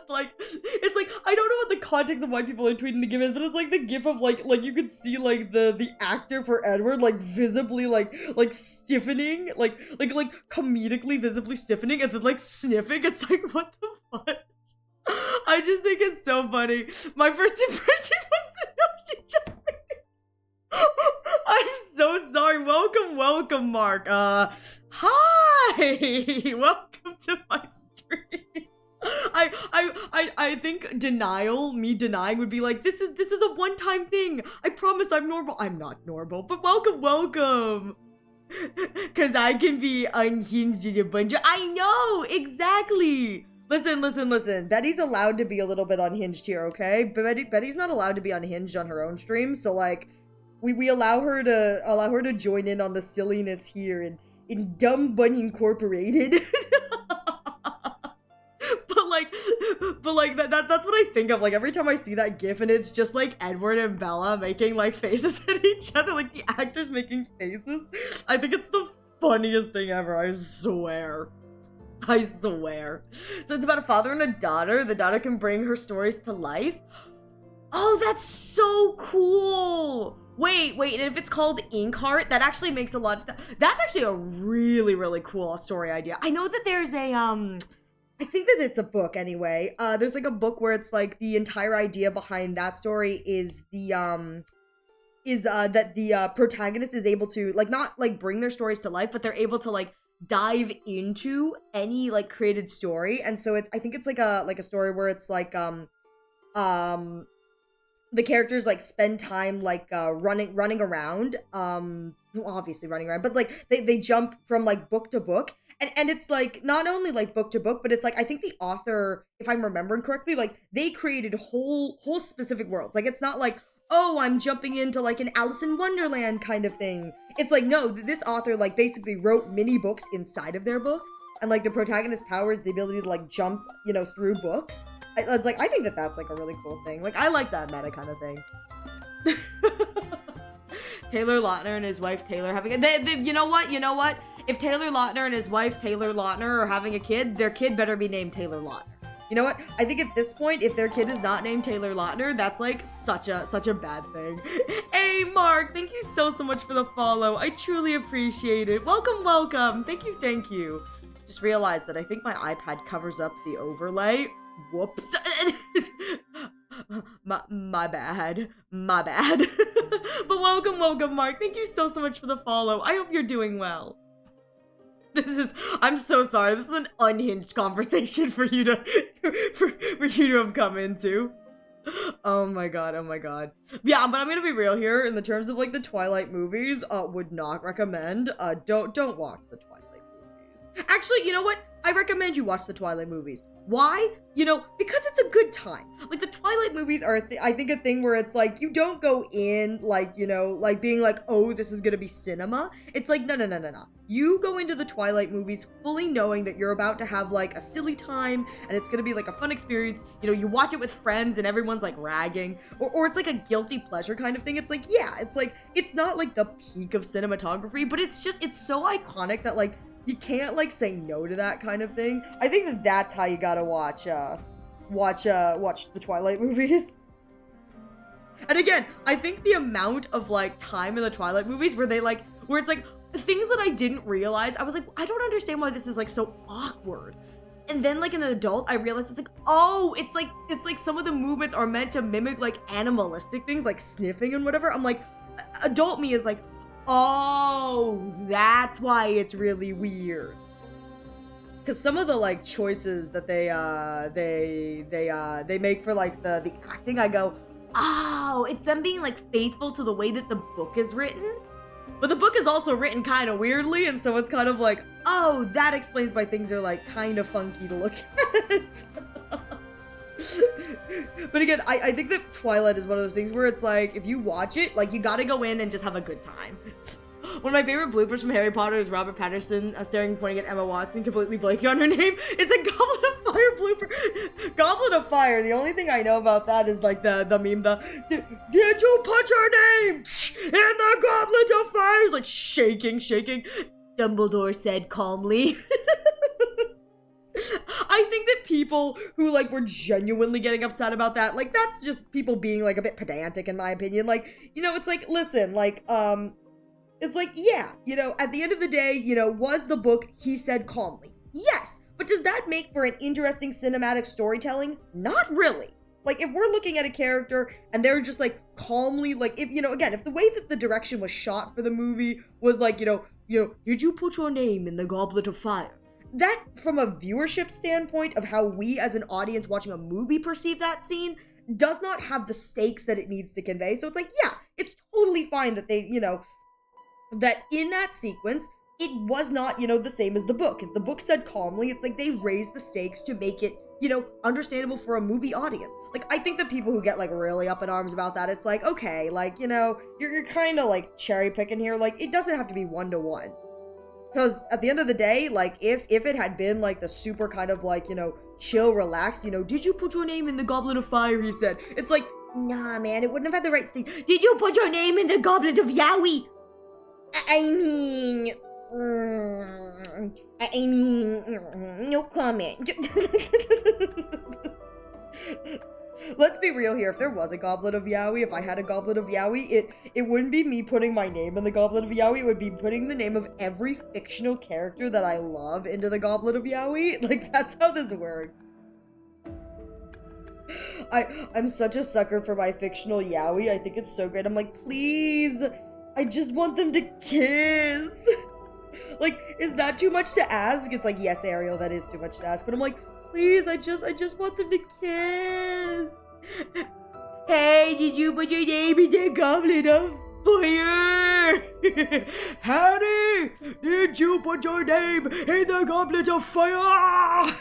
[SPEAKER 2] like, it's like, I don't know what the context of why people are tweeting the GIF is, but it's like the GIF of like you could see like the actor for Edward like visibly like stiffening, like comedically visibly stiffening and then like sniffing. It's like, what the fuck? I just think it's so funny. My first impression was that she just I'm so sorry. Welcome, Mark. Hi. Hey, welcome to my stream. I think me denying would be like, this is a one-time thing. I promise I'm normal. I'm not normal, but welcome. Cause I can be unhinged as a bunch of, I know, exactly. Listen. Betty's allowed to be a little bit unhinged here, okay? But Betty's not allowed to be unhinged on her own stream, so like, we allow her to join in on the silliness here in Dumb Bunny Incorporated. but like that's what I think of, like, every time I see that gif, and it's just like Edward and Bella making like faces at each other, like the actors making faces. I think it's the funniest thing ever, I swear. So it's about a father and a daughter. The daughter can bring her stories to life. Oh, that's so cool. Wait, and if it's called Inkheart, that actually makes a lot of that's actually a really, really cool story idea. I know that there's a I think that it's a book anyway. There's like a book where it's like the entire idea behind that story is that the protagonist is able to like not like bring their stories to life, but they're able to like dive into any like created story. And so I think it's like a story where it's like the characters like spend time like running around, obviously running around, but like they jump from like book to book, and it's like not only like book to book, but it's like I think the author, if I'm remembering correctly, like they created whole specific worlds. Like it's not like, oh, I'm jumping into like an Alice in Wonderland kind of thing. It's like, no, this author like basically wrote mini books inside of their book, and like the protagonist's power is the ability to like jump, you know, through books. It's like, I think that that's like a really cool thing. Like I like that meta kind of thing. Taylor Lautner and his wife Taylor having a you know what? If Taylor Lautner and his wife Taylor Lautner are having a kid, their kid better be named Taylor Lautner. You know what? I think at this point, if their kid is not named Taylor Lautner, that's like such a bad thing. Hey, Mark, thank you so much for the follow. I truly appreciate it. Welcome. Thank you. Just realized that I think my iPad covers up the overlay. Whoops. my bad. But welcome, Mark. Thank you so much for the follow. I hope you're doing well. I'm so sorry. This is an unhinged conversation for you to for you to have come into. Oh my god. Yeah, but I'm gonna be real here. In the terms of like the Twilight movies, would not recommend. Don't watch the Twilight movies. Actually, you know what? I recommend you watch the Twilight movies. Why? You know, because it's a good time. Like, the Twilight movies are, I think, a thing where it's like, you don't go in, like, you know, like, being like, oh, this is gonna be cinema. It's like, no. You go into the Twilight movies fully knowing that you're about to have, like, a silly time, and it's gonna be, like, a fun experience. You know, you watch it with friends, and everyone's, like, ragging. Or it's, like, a guilty pleasure kind of thing. It's like, yeah, it's, like, it's not, like, the peak of cinematography, but it's just, it's so iconic that, like, you can't, like, say no to that kind of thing. I think that that's how you gotta watch the Twilight movies. And again, I think the amount of, like, time in the Twilight movies where it's, like, things that I didn't realize, I was like, I don't understand why this is, like, so awkward. And then, like, in an adult, I realized it's like, oh, it's like some of the movements are meant to mimic, like, animalistic things, like sniffing and whatever. I'm like, adult me is like, oh, that's why it's really weird. Because some of the like choices that they make for like the acting, I go, oh, it's them being like faithful to the way that the book is written. But the book is also written kind of weirdly, and so it's kind of like, oh, that explains why things are like kind of funky to look at. But again, I think that Twilight is one of those things where it's like, if you watch it, like, you gotta go in and just have a good time. One of my favorite bloopers from Harry Potter is Robert Pattinson staring and pointing at Emma Watson, completely blanking on her name. It's a Goblet of Fire blooper. Goblet of Fire, the only thing I know about that is like the meme, did you put your name in the Goblet of Fire? It's like shaking. Dumbledore said calmly. I think that people who like were genuinely getting upset about that, like, that's just people being like a bit pedantic in my opinion. Like, you know, it's like, listen, like, it's like, yeah, you know, at the end of the day, you know, was the book he said calmly? Yes, but does that make for an interesting cinematic storytelling? Not really. Like, if we're looking at a character and they're just like calmly, like, if, you know, again, if the way that the direction was shot for the movie was like, you know, did you put your name in the Goblet of Fire? That, from a viewership standpoint of how we as an audience watching a movie perceive that scene, does not have the stakes that it needs to convey. So it's like, yeah, it's totally fine that they, that in that sequence, it was not, the same as the book. If the book said calmly, it's like they raised the stakes to make it, understandable for a movie audience. Like, I think the people who get, like, really up in arms about that, it's like, okay, like, you're kind of, like, cherry picking here. Like, it doesn't have to be 1-to-1. Because at the end of the day, like, if it had been, like, the super kind of, like, chill, relaxed, did you put your name in the Goblet of Fire, he said. It's like, nah, man, it wouldn't have had the right sting. Did you put your name in the Goblet of Yowie? I mean, no comment. Let's be real here. If there was a Goblet of Yowie, if I had a Goblet of Yowie, it wouldn't be me putting my name in the Goblet of Yowie. It would be putting the name of every fictional character that I love into the Goblet of Yowie. Like, that's how this works. I'm such a sucker for my fictional Yowie. I think it's so great. I'm like, please, I just want them to kiss. Like, is that too much to ask? It's like, yes, Ariel, that is too much to ask. But I'm like, please, I just want them to kiss. Hey, did you put your name in the Goblet of Fire? Harry, did you put your name in the Goblet of Fire?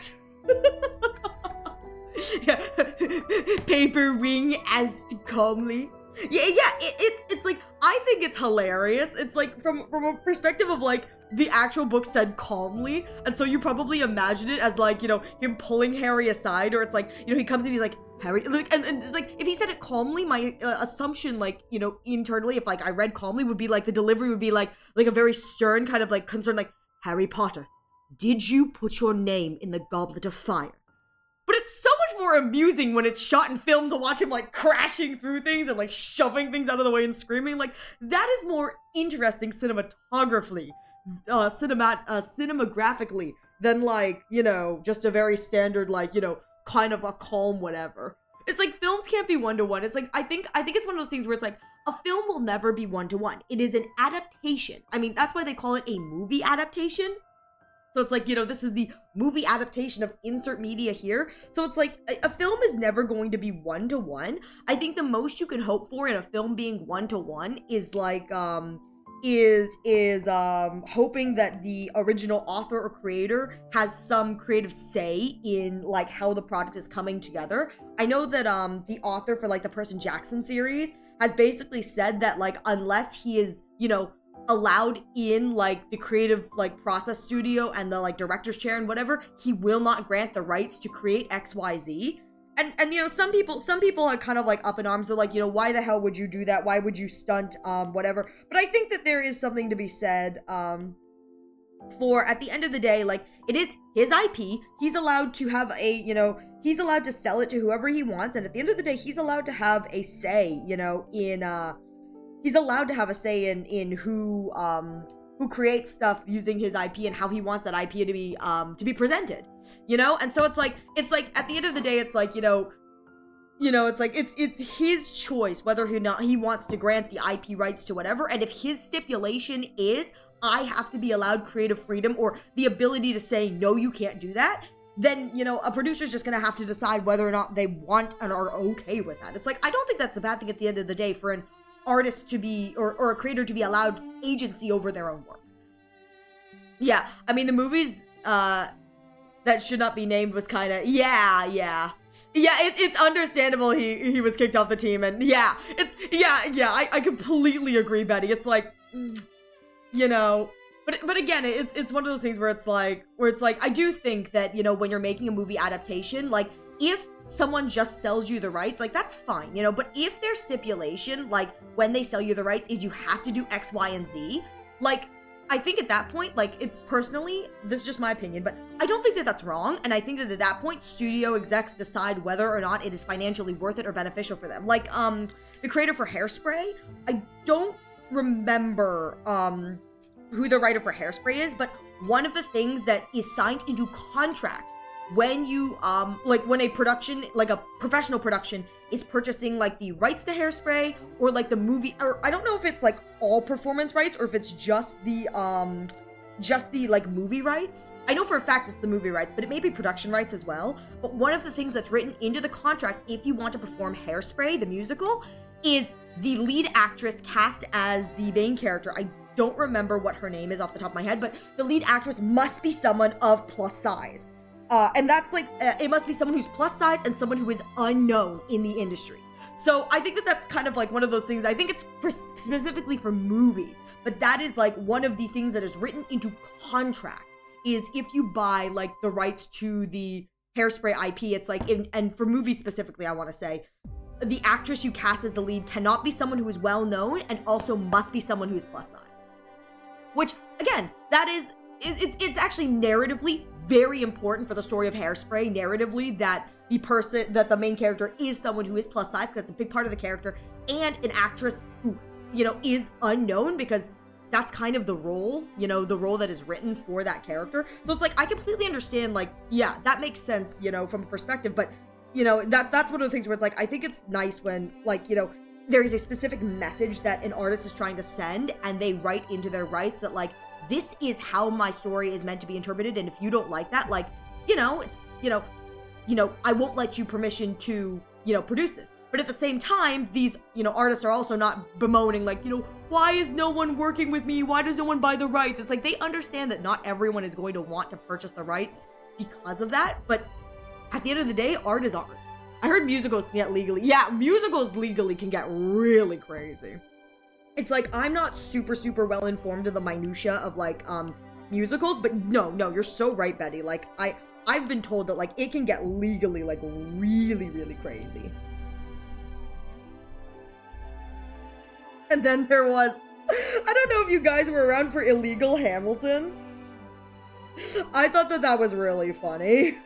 [SPEAKER 2] Yeah. Paper ring as calmly. Yeah, it's like, I think it's hilarious. It's like, from a perspective of, like, the actual book said calmly, and so you probably imagine it as, like, him pulling Harry aside, or it's like, he comes in, he's like, Harry, like, and it's like, if he said it calmly, my assumption, like, internally, if, like, I read calmly, would be, like, the delivery would be, like a very stern kind of, like, concern, like, Harry Potter, did you put your name in the Goblet of Fire? But it's so much more amusing when it's shot and filmed to watch him, like, crashing through things and, like, shoving things out of the way and screaming. Like, that is more interesting cinematographically, cinemagraphically than, like, just a very standard, like, kind of a calm whatever. It's like, films can't be 1-to-1. It's like, I think it's one of those things where it's like, a film will never be 1-to-1. It is an adaptation. I mean, that's why they call it a movie adaptation. So it's like, this is the movie adaptation of insert media here. So it's like, a film is never going to be 1-to-1. I think the most you can hope for in a film being 1-to-1 is like, hoping that the original author or creator has some creative say in, like, how the product is coming together. I know that, the author for, like, the Percy Jackson series has basically said that, like, unless he is, allowed in, like, the creative, like, process studio and the, like, director's chair and whatever, he will not grant the rights to create XYZ. And some people are kind of, like, up in arms. They're like, why the hell would you do that? Why would you stunt, whatever? But I think that there is something to be said, for, at the end of the day, like, it is his IP. He's allowed to have a, he's allowed to sell it to whoever he wants. And at the end of the day, he's allowed to have a say, he's allowed to have a say in who creates stuff using his IP and how he wants that IP to be presented, and so it's like at the end of the day, it's like, it's like it's his choice whether or not he wants to grant the IP rights to whatever. And if his stipulation is, I have to be allowed creative freedom or the ability to say, no, you can't do that, then, a producer's just gonna have to decide whether or not they want and are okay with that. It's like, I don't think that's a bad thing at the end of the day for an artist to be, or a creator to be allowed agency over their own work. Yeah, I mean, the movies that should not be named was kind of, it's understandable he was kicked off the team, and I completely agree, Betty. It's like, but again, it's one of those things where it's like I do think that, when you're making a movie adaptation, like, if someone just sells you the rights, like, that's fine, but if their stipulation, like, when they sell you the rights is you have to do X, Y, and Z, like, I think at that point, like, it's personally, this is just my opinion, but I don't think that that's wrong, and I think that at that point, studio execs decide whether or not it is financially worth it or beneficial for them. Like, the creator for Hairspray, I don't remember, who the writer for Hairspray is, but one of the things that is signed into contract when you like when a production, like a professional production, is purchasing like the rights to Hairspray, or like the movie, or I don't know if it's like all performance rights or if it's just the like movie rights. I know for a fact it's the movie rights, but it may be production rights as well. But one of the things that's written into the contract, if you want to perform Hairspray the musical, is the lead actress cast as the main character. I don't remember what her name is off the top of my head, but the lead actress must be someone of plus size. And that's like, it must be someone who's plus size and someone who is unknown in the industry. So I think that that's kind of like one of those things. I think it's specifically for movies, but that is like one of the things that is written into contract, is if you buy like the rights to the Hairspray IP, it's like, and for movies specifically, I want to say, the actress you cast as the lead cannot be someone who is well known, and also must be someone who is plus size. Which, again, that is, it's actually narratively very important for the story of Hairspray, narratively, that the main character is someone who is plus size, because that's a big part of the character, and an actress who, you know, is unknown, because that's kind of the role, you know, the role that is written for that character. So it's like, I completely understand, like, yeah, that makes sense, you know, from a perspective, but, you know, that's one of the things where it's like, I think it's nice when, like, you know, there is a specific message that an artist is trying to send, and they write into their rights that, like, this is how my story is meant to be interpreted, and if you don't like that, like, you know, it's, you know, I won't let you permission to, you know, produce this. But at the same time, these, you know, artists are also not bemoaning, like, you know, why is no one working with me? Why does no one buy the rights? It's like, they understand that not everyone is going to want to purchase the rights because of that, but at the end of the day, art is art. I heard musicals can get musicals legally can get really crazy. It's like, I'm not super well informed of the minutia of like musicals, but no, you're so right, Betty. Like, I've been told that like it can get legally like really crazy. And then there was, I don't know if you guys were around for Illegal Hamilton. I thought that was really funny.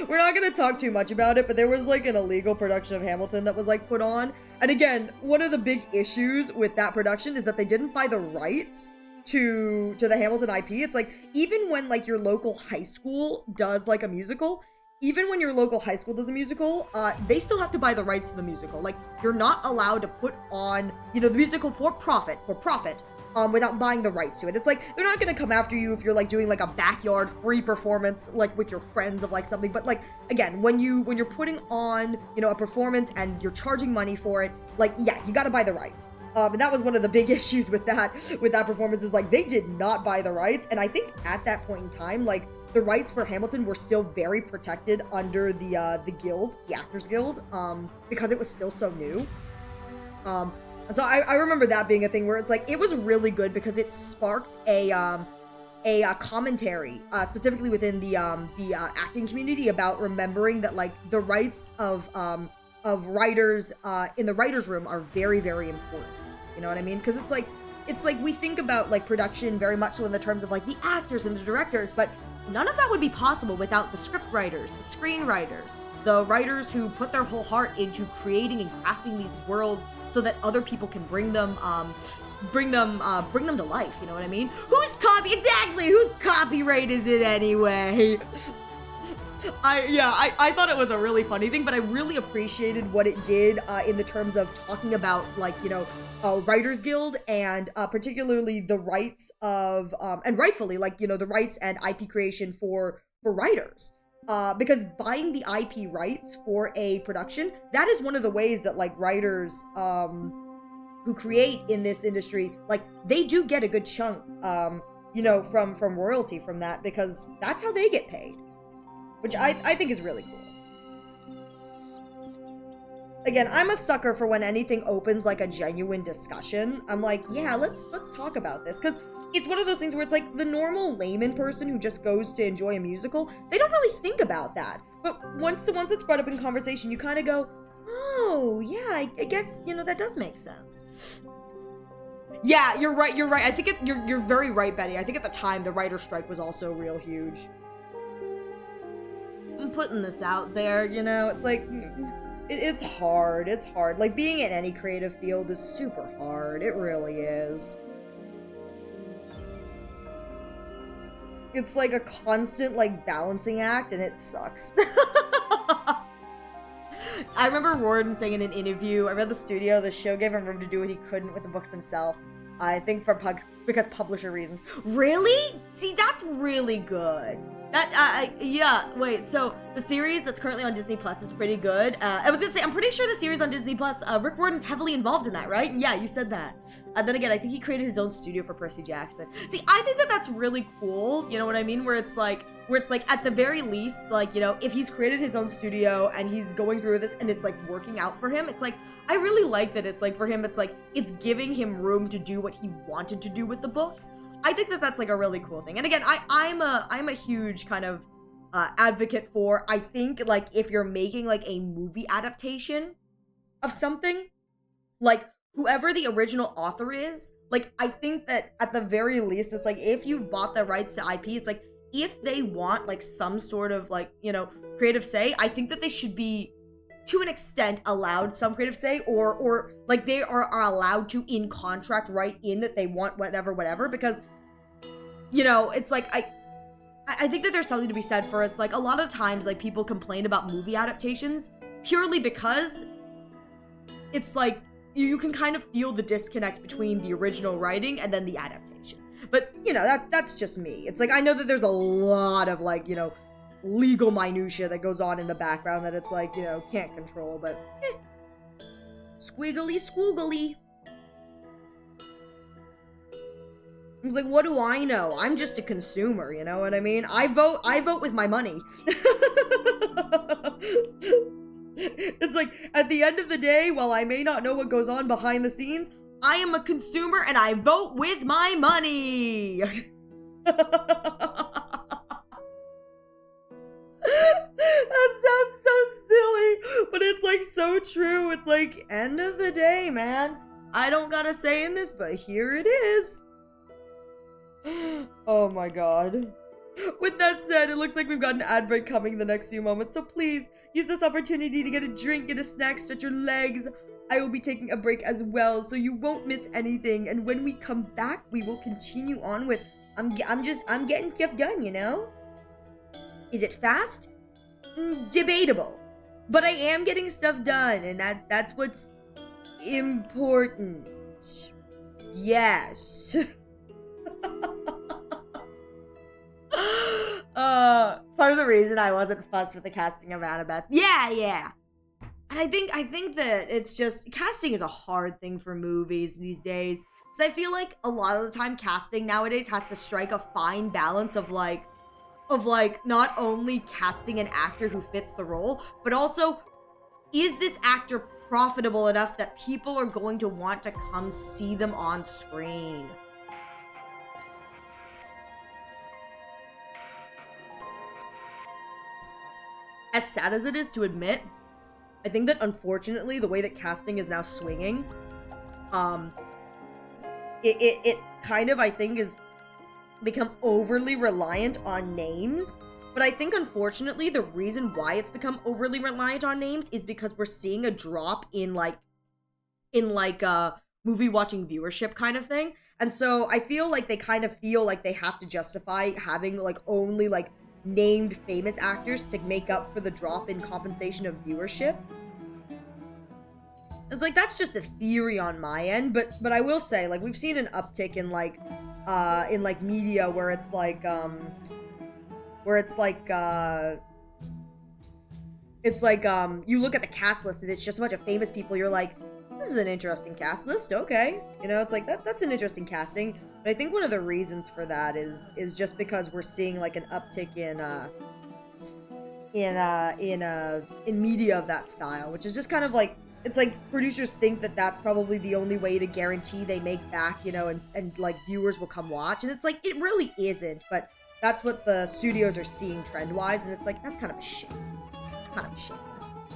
[SPEAKER 2] We're not gonna talk too much about it, but there was like an illegal production of Hamilton that was like put on. And again, one of the big issues with that production is that they didn't buy the rights to the Hamilton IP. It's like, even when like your local high school does like a musical, they still have to buy the rights to the musical. Like, you're not allowed to put on, you know, the musical for profit, without buying the rights to it. It's like, they're not gonna come after you if you're like doing like a backyard free performance, like with your friends of like something. But like, again, when you're putting on, you know, a performance and you're charging money for it, like, yeah, you gotta buy the rights. And that was one of the big issues with that performance, is like, they did not buy the rights. And I think at that point in time, like, the rights for Hamilton were still very protected under the guild, the Actors Guild, because it was still so new. And so I remember that being a thing where it's like, it was really good because it sparked a commentary, specifically within the acting community, about remembering that like the rights of writers in the writer's room are very important. You know what I mean? Because it's like we think about like production very much so in the terms of like the actors and the directors, but none of that would be possible without the script writers, the screenwriters, the writers who put their whole heart into creating and crafting these worlds so that other people can bring them to life. You know what I mean? Whose copyright is it anyway? I thought it was a really funny thing, but I really appreciated what it did in the terms of talking about, like, you know, Writers Guild, and particularly the rights of and rightfully, like, you know, the rights and IP creation for writers. Because buying the IP rights for a production, that is one of the ways that like writers who create in this industry, like, they do get a good chunk, you know, from royalty from that, because that's how they get paid, which I think is really cool. Again, I'm a sucker for when anything opens like a genuine discussion. I'm like, yeah, let's talk about this, because it's one of those things where it's like the normal layman person who just goes to enjoy a musical, they don't really think about that. But once it's brought up in conversation, you kind of go, oh, yeah, I guess, you know, that does make sense. Yeah, you're right. I think you're very right, Betty. I think at the time, the writer's strike was also real huge. I'm putting this out there, you know, it's like, it's hard. It's hard. Like, being in any creative field is super hard. It really is. like a constant like balancing act, and it sucks. I remember Warden saying in an interview, I read the studio, the show gave him room to do what he couldn't with the books himself. I think because publisher reasons. Really? See, that's really good. Yeah, wait, so the series that's currently on Disney Plus is pretty good. I was gonna say, I'm pretty sure the series on Disney Plus, Rick Warden's heavily involved in that, right? Yeah, you said that. Then again, I think he created his own studio for Percy Jackson. See, I think that that's really cool, you know what I mean? Where it's like, at the very least, like, you know, if he's created his own studio and he's going through this and it's like working out for him, it's like, I really like that it's like, for him, it's like, it's giving him room to do what he wanted to do with the books. I think that that's like a really cool thing. And again, I'm a huge kind of advocate for, I think like if you're making like a movie adaptation of something, like whoever the original author is, like I think that at the very least, it's like if you've bought the rights to IP, it's like if they want like some sort of like, you know, creative say, I think that they should be to an extent allowed some creative say, or like they are allowed to in contract write in that they want whatever, because, you know, it's like I think that there's something to be said for, it's like a lot of times like people complain about movie adaptations purely because it's like you can kind of feel the disconnect between the original writing and then the adaptation. But, you know, that's just me. It's like I know that there's a lot of like, you know, legal minutia that goes on in the background that it's like, you know, can't control, but squiggly squoogly. I was like, what do I know? I'm just a consumer, you know what I mean? I vote with my money. It's like, at the end of the day, while I may not know what goes on behind the scenes, I am a consumer and I vote with my money. That sounds so silly, but it's like so true. It's like, end of the day, man. I don't got a say in this, but here it is. Oh my god. With that said, it looks like we've got an ad break coming in the next few moments, so please use this opportunity to get a drink, get a snack, stretch your legs. I will be taking a break as well, so you won't miss anything. And when we come back, we will continue on with I'm getting stuff done, you know? Is it fast? Debatable. But I am getting stuff done, and that's what's important. Yes. Part of the reason I wasn't fussed with the casting of Annabeth. Yeah. And I think that it's just, casting is a hard thing for movies these days. Because I feel like a lot of the time casting nowadays has to strike a fine balance of like not only casting an actor who fits the role, but also, is this actor profitable enough that people are going to want to come see them on screen? As sad as it is to admit, I think that unfortunately the way that casting is now swinging, it kind of, I think, is become overly reliant on names. But I think unfortunately the reason why it's become overly reliant on names is because we're seeing a drop in movie watching viewership kind of thing. And so I feel like they kind of feel like they have to justify having like only like named famous actors to make up for the drop in compensation of viewership. It's like, that's just a theory on my end, but I will say, like, we've seen an uptick in media where it's like you look at the cast list and it's just a bunch of famous people. You're like, this is an interesting cast list, okay. You know, it's like, that's an interesting casting. But I think one of the reasons for that is just because we're seeing like an uptick in media of that style, which is just kind of like, it's like producers think that that's probably the only way to guarantee they make back, you know, and like viewers will come watch. And it's like, it really isn't, but that's what the studios are seeing trend-wise, and it's like, that's kind of a shame.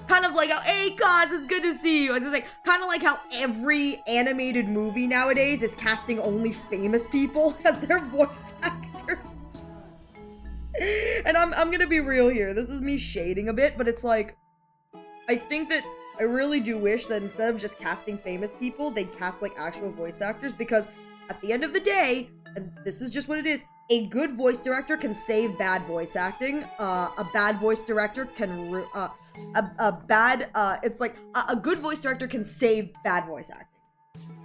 [SPEAKER 2] Kind of like how, hey, Cos, it's good to see you. It's just like, kind of like how every animated movie nowadays is casting only famous people as their voice actors. And I'm gonna be real here. This is me shading a bit, but it's like, I think that I really do wish that instead of just casting famous people, they'd cast like actual voice actors, because at the end of the day, and this is just what it is, a good voice director can save bad voice acting. A bad voice director can a good voice director can save bad voice acting.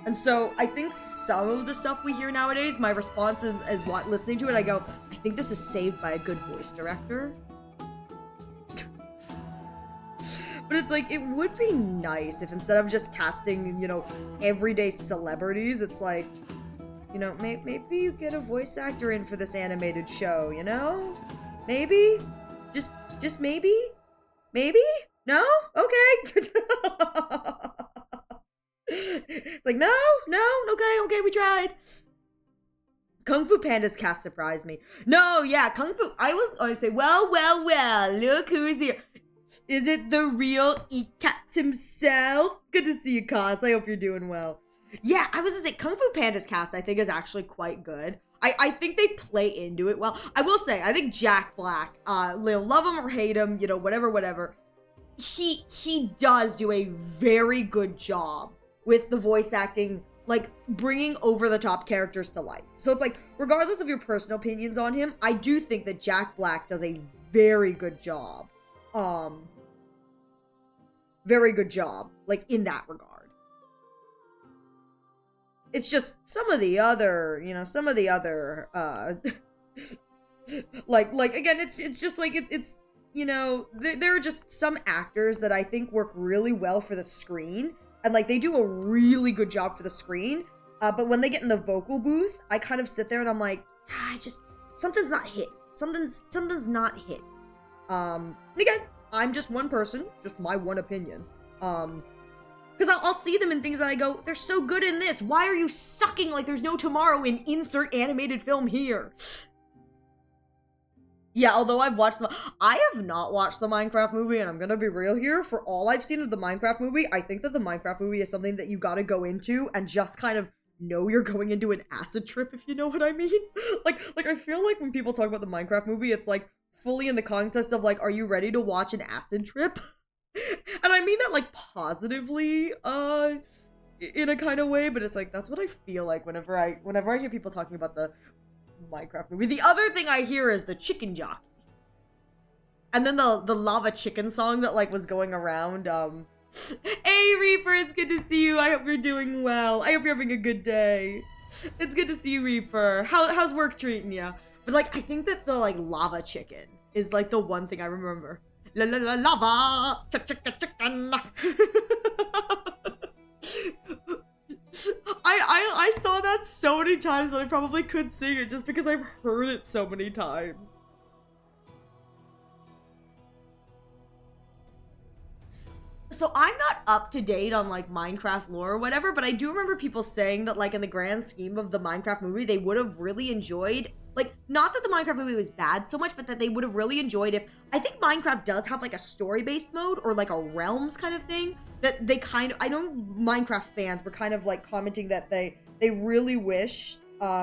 [SPEAKER 2] And so I think some of the stuff we hear nowadays, my response is what listening to it, I go, I think this is saved by a good voice director. But it's like, it would be nice if instead of just casting, you know, everyday celebrities, it's like, you know, maybe you get a voice actor in for this animated show, you know? Maybe? Just maybe? Maybe? No? Okay. It's like, no, okay, we tried. Kung Fu Panda's cast surprised me. No, yeah, Kung Fu, I say, well, look who's here. Is it the real Ikats himself? Good to see you, Kaz. I hope you're doing well. Yeah, I was gonna say, Kung Fu Panda's cast, I think, is actually quite good. I think they play into it well. I will say, I think Jack Black, love him or hate him, you know, whatever. He does do a very good job with the voice acting, like, bringing over-the-top characters to life. So it's like, regardless of your personal opinions on him, I do think that Jack Black does a very good job. Very good job, like, in that regard. It's just some of the other, like, again, it's just like, it's you know, there are just some actors that I think work really well for the screen, and, like, they do a really good job for the screen, but when they get in the vocal booth, I kind of sit there and I'm like, something's not hit. Something's not hit. Again, I'm just one person, just my one opinion. Because I'll see them in things that I go, they're so good in this. Why are you sucking like there's no tomorrow in insert animated film here? Yeah, although I have not watched the Minecraft movie, and I'm gonna be real here. For all I've seen of the Minecraft movie, I think that the Minecraft movie is something that you gotta go into and just kind of know you're going into an acid trip, if you know what I mean. Like I feel like when people talk about the Minecraft movie, it's like fully in the context of like, are you ready to watch an acid trip? And I mean that like positively, in a kind of way, but it's like, that's what I feel like whenever I hear people talking about the Minecraft movie. The other thing I hear is the chicken jockey. And then the lava chicken song that like was going around, Hey Reaper, it's good to see you. I hope you're doing well. I hope you're having a good day. It's good to see you, Reaper. How's work treating you? But like, I think that the like lava chicken is like the one thing I remember. La la la lava chicken. I saw that so many times that I probably could sing it just because I've heard it so many times. So I'm not up to date on like Minecraft lore or whatever, but I do remember people saying that like in the grand scheme of the Minecraft movie, they would have really enjoyed, like, not that the Minecraft movie was bad so much, but that they would have really enjoyed if, I think Minecraft does have like a story-based mode or like a realms kind of thing that they kind of, I know Minecraft fans were kind of like commenting that they really wished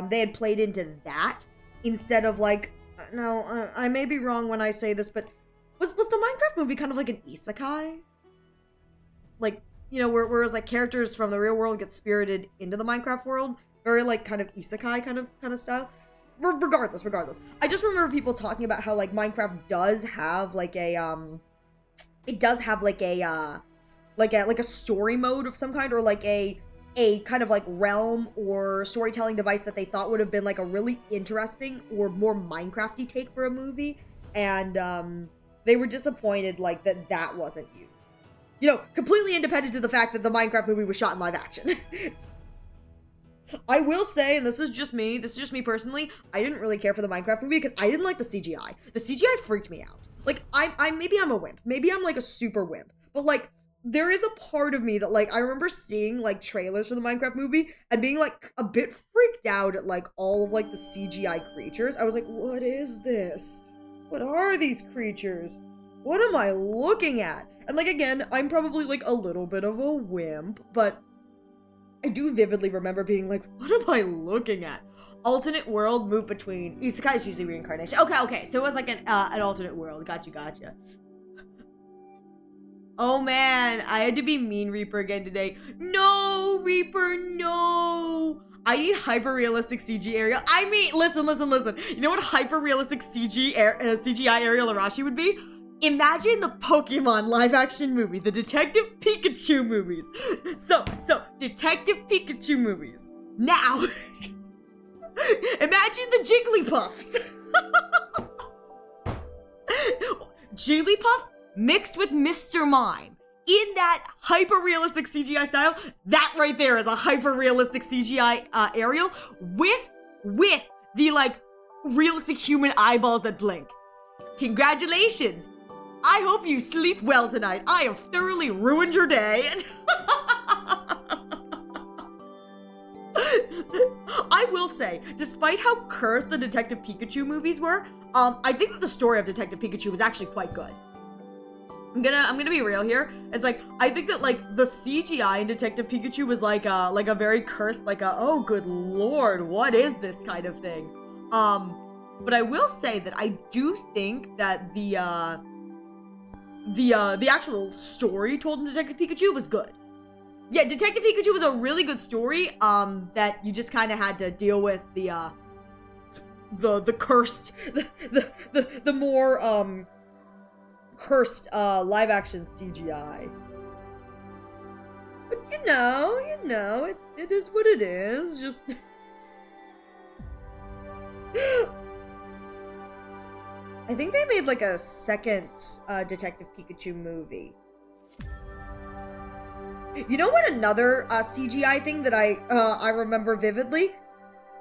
[SPEAKER 2] they had played into that instead of like, no, I may be wrong when I say this, but was the Minecraft movie kind of like an isekai? Like, you know, whereas like characters from the real world get spirited into the Minecraft world, very like kind of isekai kind of style. Regardless, I just remember people talking about how like Minecraft does have like a a story mode of some kind, or like a kind of like realm or storytelling device that they thought would have been like a really interesting or more Minecrafty take for a movie, and they were disappointed like that wasn't used. You know, completely independent of the fact that the Minecraft movie was shot in live action. I will say, and this is just me personally, I didn't really care for the Minecraft movie because I didn't like the CGI. The CGI freaked me out. Like, maybe I'm a wimp. Maybe I'm like a super wimp. But like, there is a part of me that like, I remember seeing like trailers for the Minecraft movie and being like a bit freaked out at like all of like the CGI creatures. I was like, what is this? What are these creatures? What am I looking at? And like, again, I'm probably like a little bit of a wimp, but I do vividly remember being like, what am I looking at? Alternate world, move between. Isekai is usually reincarnation. Okay, so it was like an alternate world. Gotcha. Oh man, I had to be mean Reaper again today. No, Reaper, no. I need hyper-realistic CG Ariel. I mean, listen. You know what hyper-realistic CGI Ariel Arashi would be? Imagine the Pokemon live-action movie, the Detective Pikachu movies. So, Detective Pikachu movies. Now, imagine the Jigglypuffs. Jigglypuff mixed with Mr. Mime in that hyper-realistic CGI style. That right there is a hyper-realistic CGI Ariel with the like realistic human eyeballs that blink. Congratulations! I hope you sleep well tonight. I have thoroughly ruined your day. I will say, despite how cursed the Detective Pikachu movies were, I think that the story of Detective Pikachu was actually quite good. I'm gonna be real here. It's like, I think that like the CGI in Detective Pikachu was like a very cursed, like a, oh good lord, what is this kind of thing? But I will say that I do think that the actual story told in Detective Pikachu was good. Yeah, Detective Pikachu was a really good story, that you just kind of had to deal with the cursed, the more, cursed, live-action CGI. But you know, it is what it is, just... I think they made, like, a second, Detective Pikachu movie. You know what another CGI thing that I remember vividly?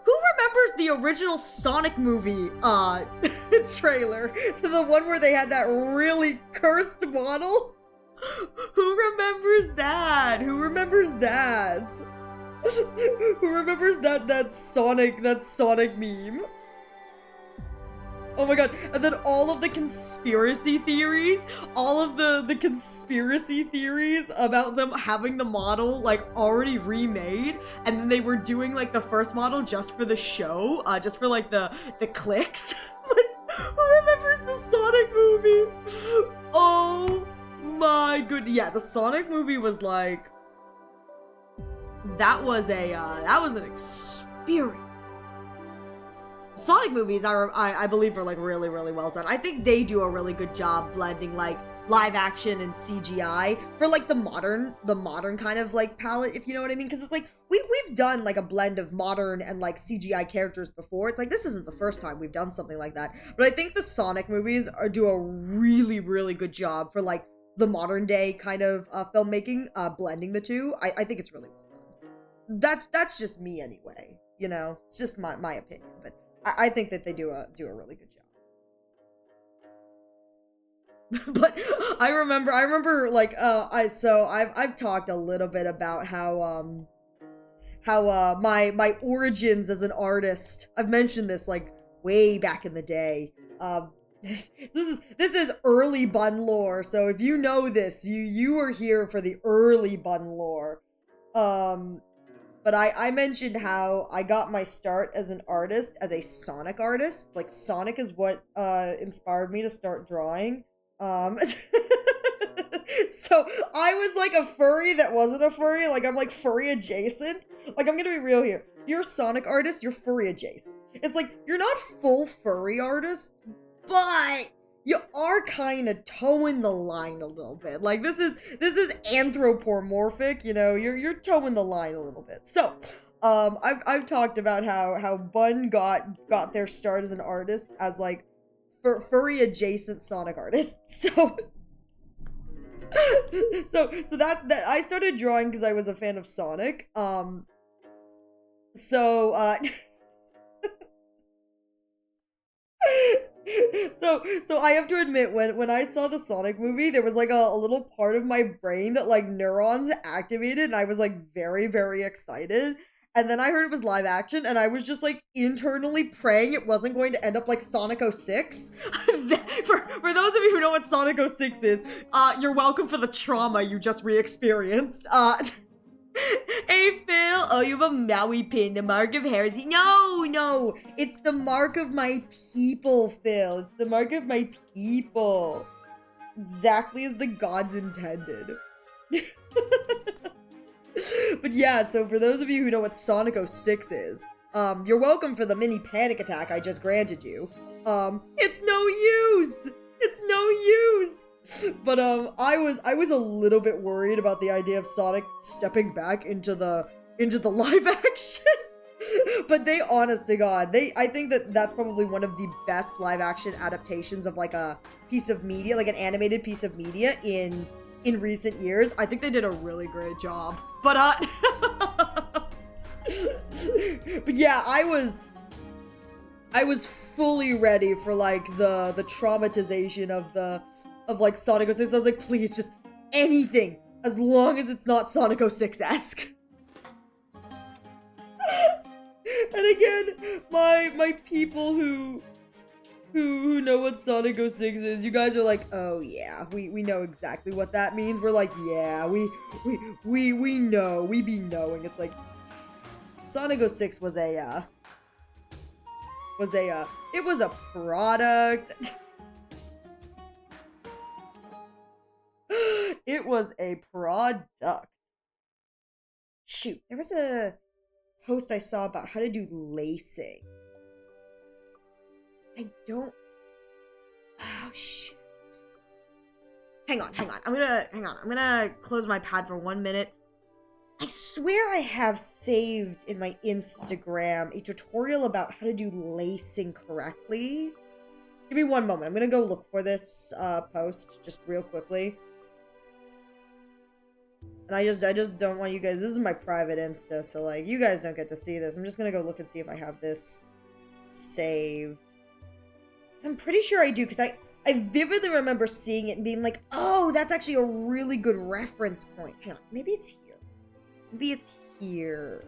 [SPEAKER 2] Who remembers the original Sonic movie trailer? The one where they had that really cursed model? Who remembers that? Who remembers that? Who remembers that Sonic meme? Oh my god, and then all of the conspiracy theories, about them having the model, like, already remade, and then they were doing, like, the first model just for the show, just for, like, the clicks. Who remembers the Sonic movie? Oh my goodness. Yeah, the Sonic movie was, like, that was an experience. Sonic movies, I believe, are like really, really well done. I think they do a really good job blending like live action and CGI for like the modern kind of like palette, if you know what I mean. Because it's like we've done like a blend of modern and like CGI characters before. It's like this isn't the first time we've done something like that. But I think the Sonic movies do a really, really good job for like the modern day kind of filmmaking, blending the two. I think it's really well done. That's just me anyway. You know, it's just my opinion, but. I think that they do a really good job. But I remember like I've talked a little bit about how my origins as an artist. I've mentioned this like way back in the day. This is early bun lore. So if you know this, you are here for the early bun lore. But I mentioned how I got my start as an artist, as a Sonic artist. Like, Sonic is what inspired me to start drawing. So I was like a furry that wasn't a furry. Like, I'm like furry adjacent. Like, I'm gonna be real here. You're a Sonic artist, you're furry adjacent. It's like, you're not full furry artist, but you are kind of towing the line a little bit. Like, this is anthropomorphic, you know, you're towing the line a little bit. So, I've talked about how Bun got their start as an artist as like furry adjacent Sonic artist. So that I started drawing because I was a fan of Sonic. So I have to admit, when I saw the Sonic movie, there was like a little part of my brain that like neurons activated, and I was like very, very excited. And then I heard it was live action, and I was just like internally praying it wasn't going to end up like Sonic 06. For those of you who know what Sonic 06 is, you're welcome for the trauma you just re-experienced. Hey Phil, oh, you have a Maui pin, the mark of heresy. No, it's the mark of my people, Phil. It's the mark of my people. exactly as the gods intended. But yeah, so for those of you who know what Sonic 06 is, you're welcome for the mini panic attack I just granted you. It's no use! It's no use! But, I was a little bit worried about the idea of Sonic stepping back into the live action. But they, honest to God, I think that that's probably one of the best live action adaptations of like a piece of media, like an animated piece of media in recent years. I think they did a really great job. But but yeah, I was fully ready for like the traumatization of like Sonic 06. I was like, please, just anything, as long as it's not Sonic 06-esque. And again, my people who know what Sonic 06 is, you guys are like, oh yeah, we know exactly what that means. We're like, yeah, we know, we be knowing. It's like, Sonic 06 was a product. It was a product. Shoot, there was a post I saw about how to do lacing. I don't... Oh, shoot. Hang on. I'm gonna close my pad for 1 minute. I swear I have saved in my Instagram a tutorial about how to do lacing correctly. Give me 1 moment. I'm gonna go look for this post just real quickly. And I just don't want you guys... This is my private Insta, so like, you guys don't get to see this. I'm just gonna go look and see if I have this saved. I'm pretty sure I do, because I vividly remember seeing it and being like, oh, that's actually a really good reference point. Hang on, maybe it's here. Maybe it's here.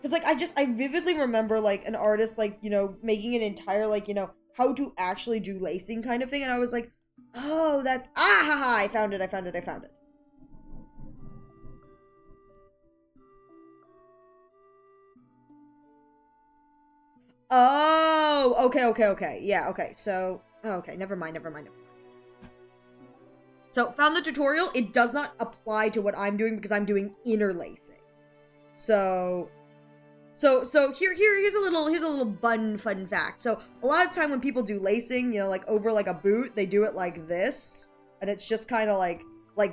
[SPEAKER 2] Because, like, I vividly remember, like, an artist, like, you know, making an entire, like, you know, how to actually do lacing kind of thing, and I was like, oh, that's... Ah, haha, I found it. Oh, okay. Yeah, okay. So, okay, never mind. So, found the tutorial. It does not apply to what I'm doing because I'm doing interlacing. So here's a little fun fact. So, a lot of time when people do lacing, you know, like over like a boot, they do it like this, and it's just kind of like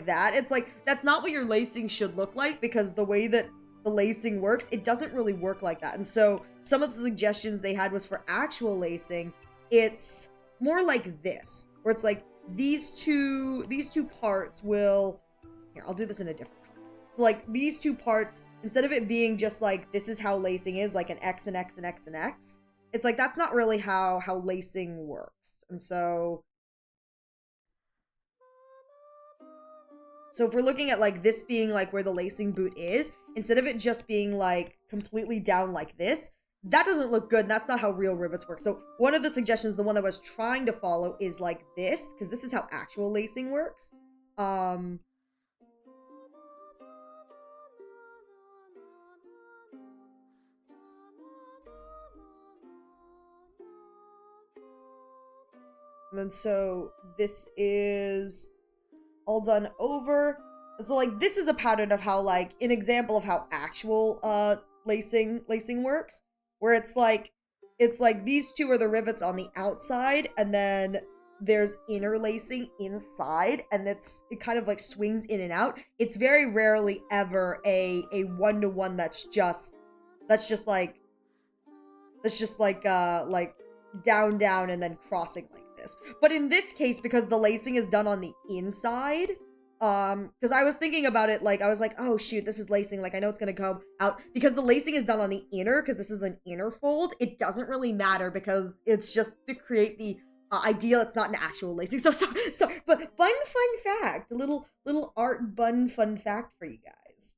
[SPEAKER 2] that. It's like, that's not what your lacing should look like, because the way that the lacing works, it doesn't really work like that. And so some of the suggestions they had was for actual lacing, it's more like this, where it's like these two parts will... Here, I'll do this in a different color. So like these two parts, instead of it being just like, this is how lacing is, like an X and X and X and X, it's like, that's not really how lacing works. And so if we're looking at like this being like where the lacing boot is, instead of it just being like completely down like this, that doesn't look good, and that's not how real rivets work. So one of the suggestions, the one that I was trying to follow, is like this, because this is how actual lacing works. And then so this is all done over. So like, this is a pattern of how, like, an example of how actual lacing works, where it's like these two are the rivets on the outside, and then there's interlacing inside, and it kind of like swings in and out. It's very rarely ever a one-to-one that's just like down and then crossing like this. But in this case, because the lacing is done on the inside, because I was thinking about it, like, I was like, oh shoot, this is lacing, like, I know it's gonna come out, because the lacing is done on the inner, because this is an inner fold, it doesn't really matter, because it's just to create the ideal, it's not an actual lacing. So, but fun fact, a little art bun fun fact for you guys.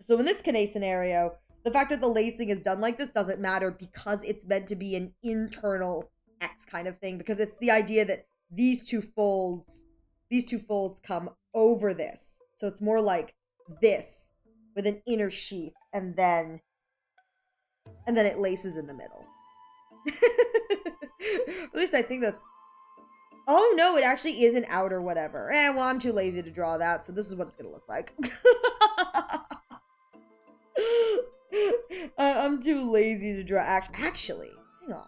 [SPEAKER 2] So in this Kane scenario, the fact that the lacing is done like this doesn't matter, because it's meant to be an internal X kind of thing, because it's the idea that these two folds come over this. So it's more like this with an inner sheath, and then it laces in the middle. At least I think that's Oh, no, it actually is an out or whatever. Well, I'm too lazy to draw that, so this is what it's gonna look like. I'm too lazy to draw. Actually, hang on.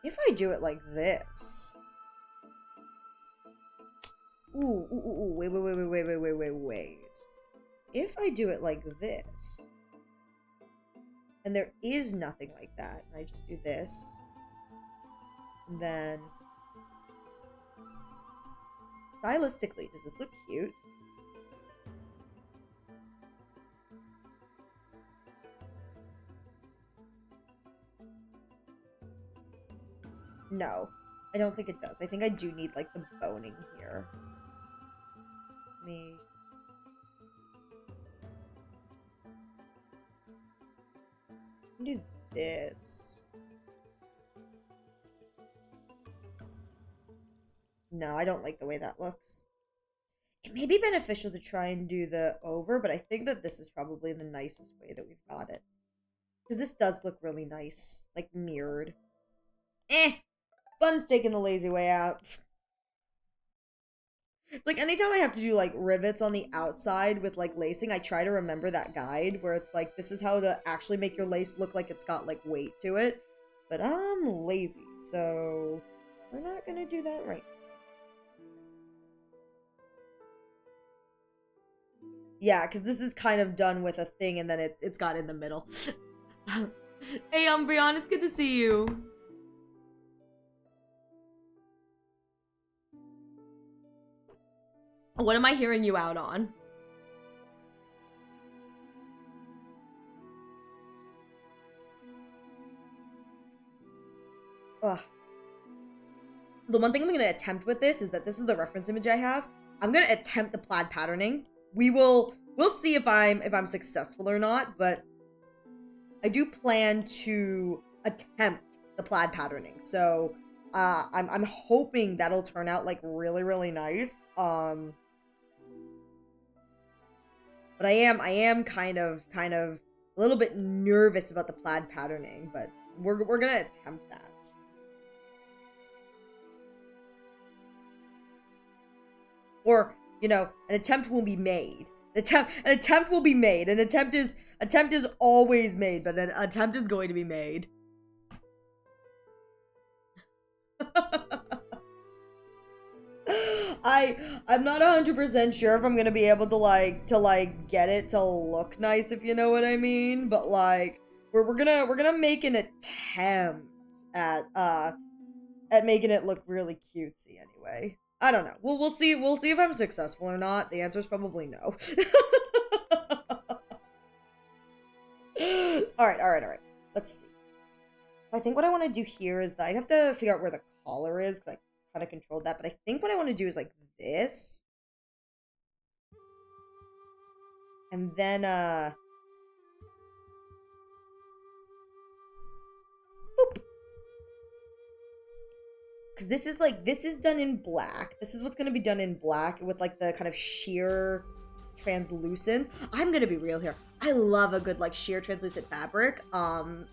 [SPEAKER 2] If I do it like this. Ooh, wait. If I do it like this, and there is nothing like that, and I just do this, and then stylistically, does this look cute? No, I don't think it does. I think I do need, like, the boning here. Let me... do this. No, I don't like the way that looks. It may be beneficial to try and do the over, but I think that this is probably the nicest way that we've got it. Because this does look really nice. Like, mirrored. Fun's taking the lazy way out. It's like anytime I have to do like rivets on the outside with like lacing, I try to remember that guide where it's like, this is how to actually make your lace look like it's got like weight to it. But I'm lazy, so we're not gonna do that right now. Yeah, because this is kind of done with a thing and then it's got in the middle. Hey, Umbreon, it's good to see you. What am I hearing you out on? Ugh. The one thing I'm going to attempt with this is that this is the reference image I have. I'm going to attempt the plaid patterning. We'll see if I'm successful or not, but I do plan to attempt the plaid patterning. So, I'm hoping that'll turn out like really, really nice. But I am kind of a little bit nervous about the plaid patterning, but we're gonna attempt that. Or, you know, an attempt will be made. An attempt will be made. An attempt is always made, but an attempt is going to be made. I'm not 100% sure if I'm gonna be able to get it to look nice, if you know what I mean. But like we're gonna make an attempt at making it look really cutesy anyway. I don't know. We'll see if I'm successful or not. The answer is probably no. Alright. Let's see. I think what I want to do here is that I have to figure out where the collar is, because I kind of controlled that, but I think what I want to do is like this. And then, boop. Because this is done in black. This is what's going to be done in black with like the kind of sheer translucence. I'm going to be real here. I love a good like sheer translucent fabric. I'm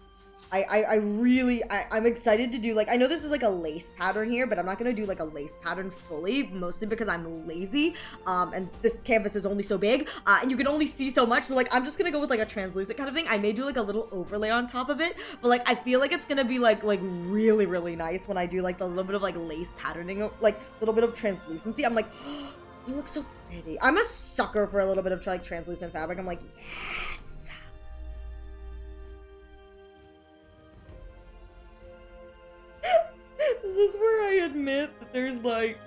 [SPEAKER 2] excited to do, like, I know this is like a lace pattern here, but I'm not gonna do like a lace pattern fully, mostly because I'm lazy, and this canvas is only so big, and you can only see so much, so like, I'm just gonna go with like a translucent kind of thing. I may do like a little overlay on top of it, but like, I feel like it's gonna be like really, really nice when I do like the little bit of like lace patterning, like a little bit of translucency. I'm like, oh, you look so pretty. I'm a sucker for a little bit of like translucent fabric. I'm like, yes. This is where I admit that there's like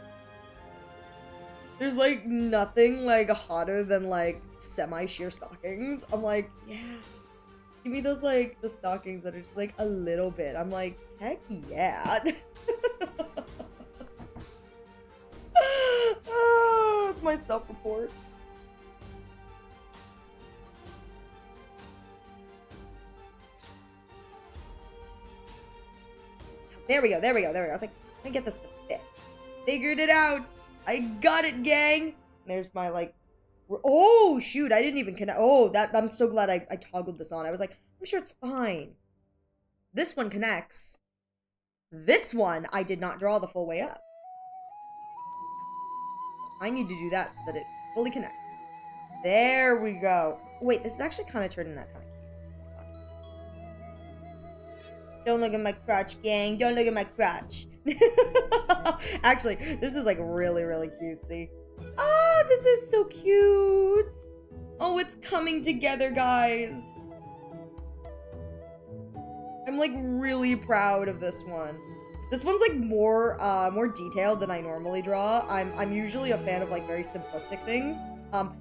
[SPEAKER 2] nothing like hotter than like semi-sheer stockings. I'm like, yeah, just give me those like the stockings that are just like a little bit. I'm like, heck yeah. Oh, it's my self-report. There we go. I was like, I get this to fit. Figured it out. I got it, gang. There's my like, oh shoot, I didn't even connect. Oh, I'm so glad I toggled this on. I was like, I'm sure it's fine. This one connects. This one, I did not draw the full way up. I need to do that so that it fully connects. There we go. Wait, this is actually kind of turning out kind of cute. Don't look at my crotch, gang. Don't look at my crotch. Actually, this is like really, really cutesy. Ah, this is so cute. Oh, it's coming together, guys. I'm like really proud of this one. This one's like more detailed than I normally draw. I'm usually a fan of like very simplistic things.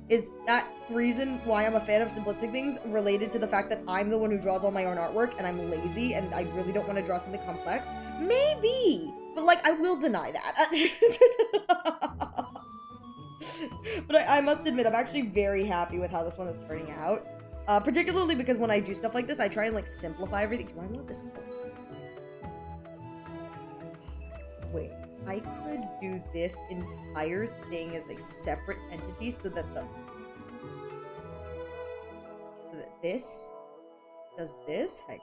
[SPEAKER 2] Is that reason why I'm a fan of simplistic things related to the fact that I'm the one who draws all my own artwork and I'm lazy and I really don't want to draw something complex? Maybe, but like I will deny that. But I must admit, I'm actually very happy with how this one is turning out. Particularly because when I do stuff like this, I try and like simplify everything. Do I want this close? Wait, I could do this entire thing as a separate entity so that this does this. Heck.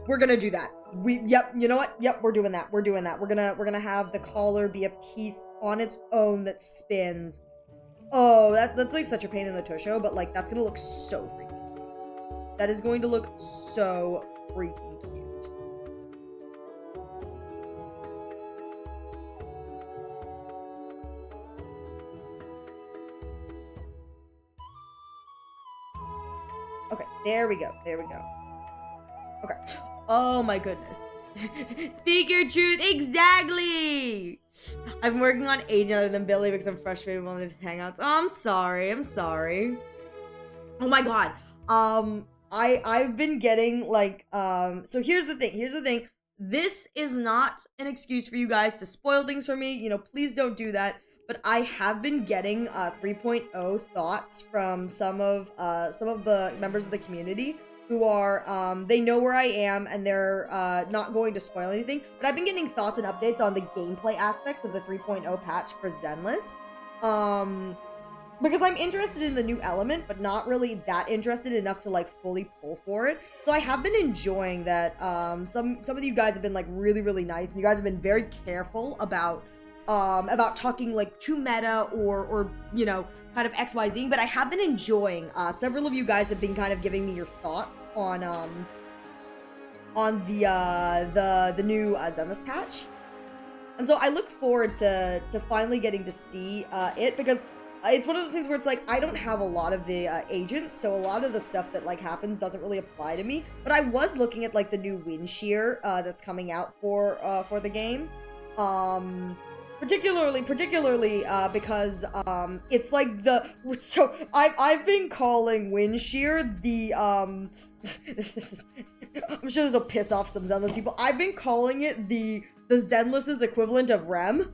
[SPEAKER 2] We're gonna do that. Yep, you know what? Yep, we're doing that. We're doing that. We're gonna have the collar be a piece on its own that spins. Oh, that's like such a pain in the tusho, but like that's gonna look so freaking cute. That is going to look so freaking cute. Okay, there we go. There we go. Okay. Oh my goodness. Speak your truth. Exactly. I've been working on aging other than Billy because I'm frustrated with one of his hangouts. Oh, I'm sorry. I'm sorry. Oh my god. I've been getting like so here's the thing. This is not an excuse for you guys to spoil things for me. You know, please don't do that. But I have been getting 3.0 thoughts from some of the members of the community who are, they know where I am and they're not going to spoil anything. But I've been getting thoughts and updates on the gameplay aspects of the 3.0 patch for Zenless. Because I'm interested in the new element, but not really that interested enough to like fully pull for it. So I have been enjoying that some of you guys have been like really, really nice. And you guys have been very careful about talking like too meta or you know, kind of XYZ, but I have been enjoying, several of you guys have been kind of giving me your thoughts on the new Zenless patch. And so I look forward to finally getting to see it, because it's one of those things where it's like, I don't have a lot of the agents, so a lot of the stuff that like happens doesn't really apply to me. But I was looking at like the new wind shear that's coming out for the game. Particularly because it's like so I've been calling wind shear the I'm sure this will piss off some Zenless people. I've been calling it the Zenless's equivalent of REM.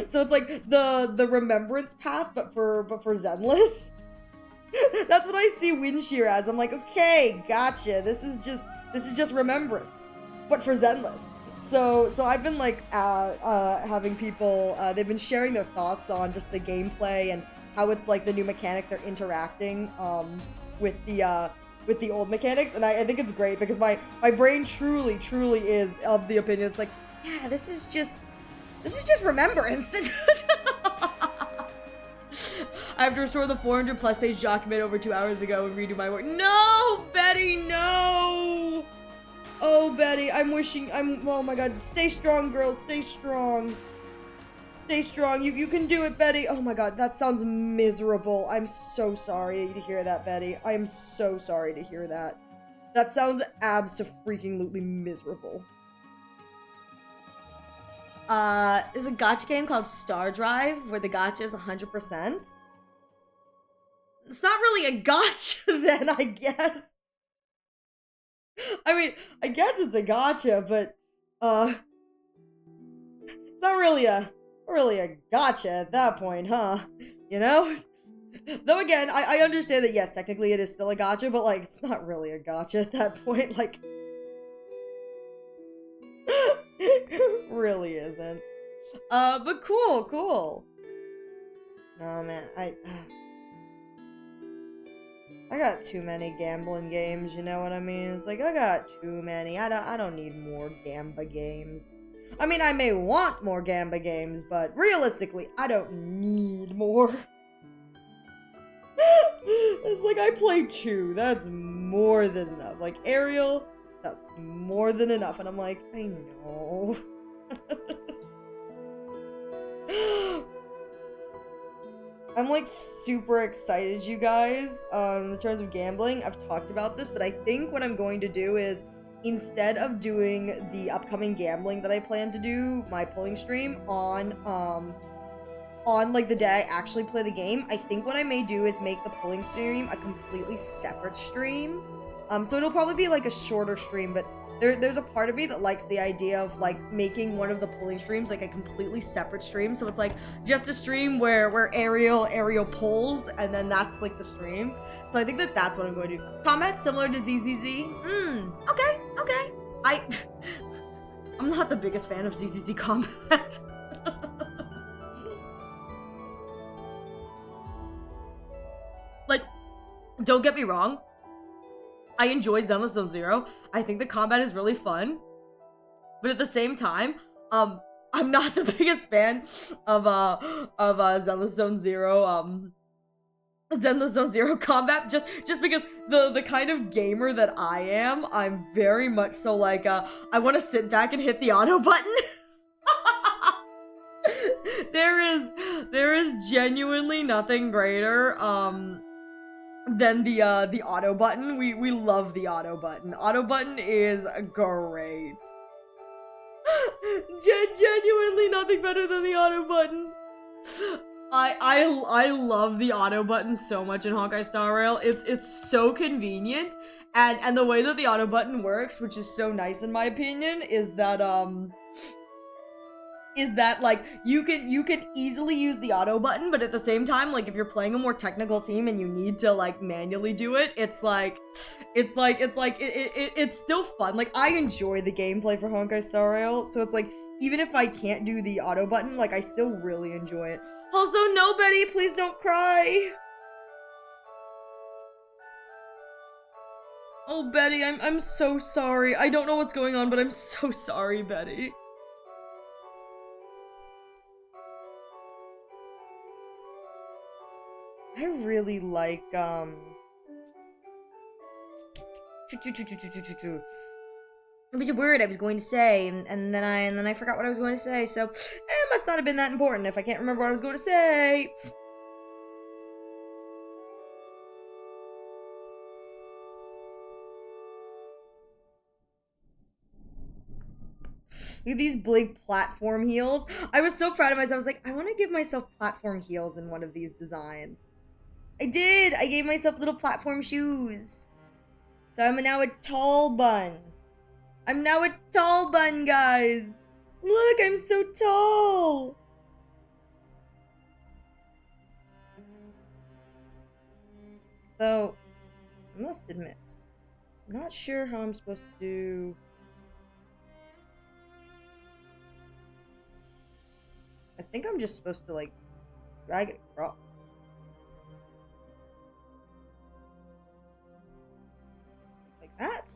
[SPEAKER 2] So it's like the remembrance path, but for Zenless. That's what I see wind shear as. I'm like, okay, gotcha. This is just remembrance, but for Zenless. So I've been like having people they've been sharing their thoughts on just the gameplay and how it's like the new mechanics are interacting with the old mechanics, and I think it's great because my brain truly is of the opinion it's like, yeah, this is just remembrance. I have to restore the 400 plus page document over 2 hours ago and redo my work. No, Betty, no. Oh, Betty, oh my god, stay strong, girl, stay strong. Stay strong, you can do it, Betty. Oh my god, that sounds miserable. I'm so sorry to hear that, Betty. I am so sorry to hear that. That sounds abso-freaking-lutely miserable. There's a gacha game called Star Drive where the gacha is 100%. It's not really a gacha then, I guess. I mean, I guess it's a gacha, but it's not really a gacha at that point, huh? You know? Though again, I understand that yes, technically it is still a gacha, but like it's not really a gacha at that point, like really isn't. But cool. Oh man, I I got too many gambling games, you know what I mean? It's like, I got too many. I don't need more Gamba games. I mean, I may want more Gamba games, but realistically, I don't need more. It's like, I play 2. That's more than enough. Like, Ariel, that's more than enough. And I'm like, I know. I'm like super excited, you guys, in terms of gambling. I've talked about this, but I think what I'm going to do is, instead of doing the upcoming gambling that I plan to do, my pulling stream on like the day I actually play the game, I think what I may do is make the pulling stream a completely separate stream. So it'll probably be like a shorter stream, but there's a part of me that likes the idea of like making one of the pulling streams like a completely separate stream. So it's like just a stream where Ariel pulls, and then that's like the stream. So I think that's what I'm going to do. Combat similar to ZZZ. Okay. I'm not the biggest fan of ZZZ combat. Like, don't get me wrong. I enjoy Zenless Zone Zero. I think the combat is really fun. But at the same time, I'm not the biggest fan of Zenless Zone Zero, Zenless Zone Zero combat, just because the kind of gamer that I am, I'm very much so like, I want to sit back and hit the auto button. There is genuinely nothing greater, than the auto button. We love the auto button. Auto button is great. Genuinely nothing better than the auto button. I love the auto button so much in Honkai Star Rail. It's so convenient, and the way that the auto button works, which is so nice in my opinion, is that like you can easily use the auto button, but at the same time, like if you're playing a more technical team and you need to like manually do it, it's still fun. Like, I enjoy the gameplay for Honkai Star Rail, so it's like, even if I can't do the auto button, like I still really enjoy it. Also, no, Betty, please don't cry. Oh, Betty, I'm so sorry. I don't know what's going on, but I'm so sorry, Betty. I really like, I was a word I was going to say, and then I forgot what I was going to say, so it must not have been that important if I can't remember what I was going to say. Look at these big platform heels. I was so proud of myself. I was like, I want to give myself platform heels in one of these designs. I did! I gave myself little platform shoes. So I'm now a tall bun. I'm now a tall bun, guys. Look, I'm so tall. Though, I must admit, I'm not sure how I'm supposed to do... I think I'm just supposed to, like, drag it across. Like that?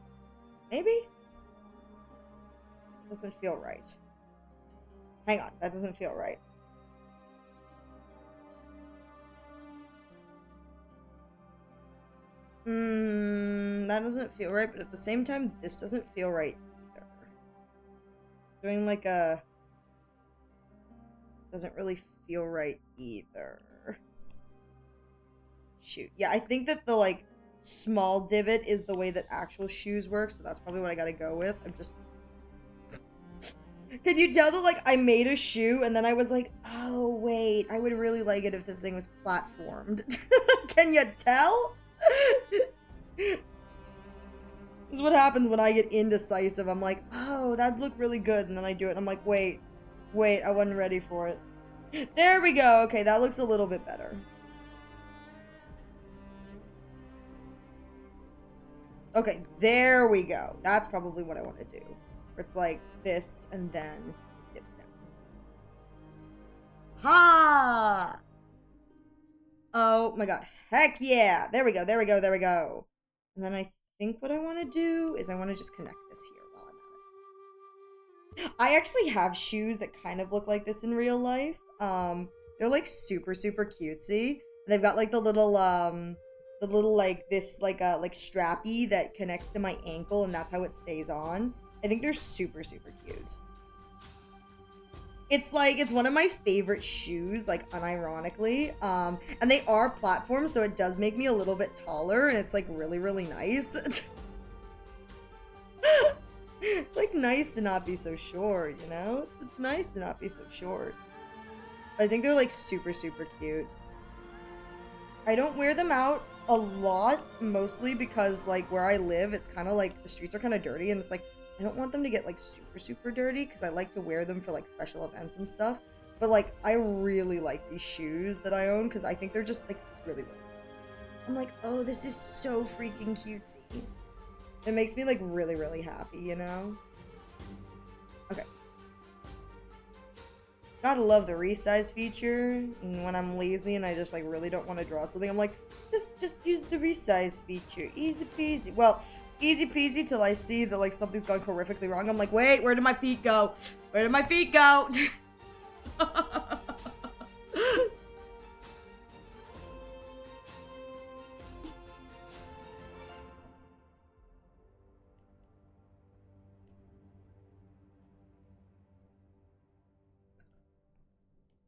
[SPEAKER 2] Maybe? Doesn't feel right. Hang on, that doesn't feel right. That doesn't feel right, but at the same time, this doesn't feel right either. Doing like a... doesn't really feel right either. Shoot. Yeah, I think that the, like, small divot is the way that actual shoes work, so that's probably what I gotta go with. I'm just... Can you tell that, like, I made a shoe, and then I was like, oh, wait, I would really like it if this thing was platformed. Can you tell? This is what happens when I get indecisive. I'm like, oh, that'd look really good, and then I do it, and I'm like, wait, I wasn't ready for it. There we go. Okay, that looks a little bit better. Okay, there we go. That's probably what I want to do. Where it's like this, and then it dips down. Ha! Oh my god. Heck yeah. There we go. There we go. There we go. And then I think what I want to do is I want to just connect this here while I'm at it. I actually have shoes that kind of look like this in real life. They're like super cutesy. They've got like the little like this like strappy that connects to my ankle, and that's how it stays on. I think they're super cute. It's like, it's one of my favorite shoes, like, unironically. And they are platforms, so it does make me a little bit taller, and it's like really nice. It's like nice to not be so short, you know? It's nice to not be so short. I think they're like super cute. I don't wear them out a lot, mostly because like where I live, it's kind of like the streets are kind of dirty, and it's like I don't want them to get like super dirty because I like to wear them for like special events and stuff. But like I really like these shoes that I own because I think they're just like really I'm like, oh, this is so freaking cutesy. It makes me like really happy, you know? Okay. Gotta love the resize feature. And when I'm lazy and I just like really don't want to draw something, I'm like, just use the resize feature. Easy peasy. Well, easy peasy till I see that like something's gone horrifically wrong. I'm like, wait, where did my feet go? Where did my feet go?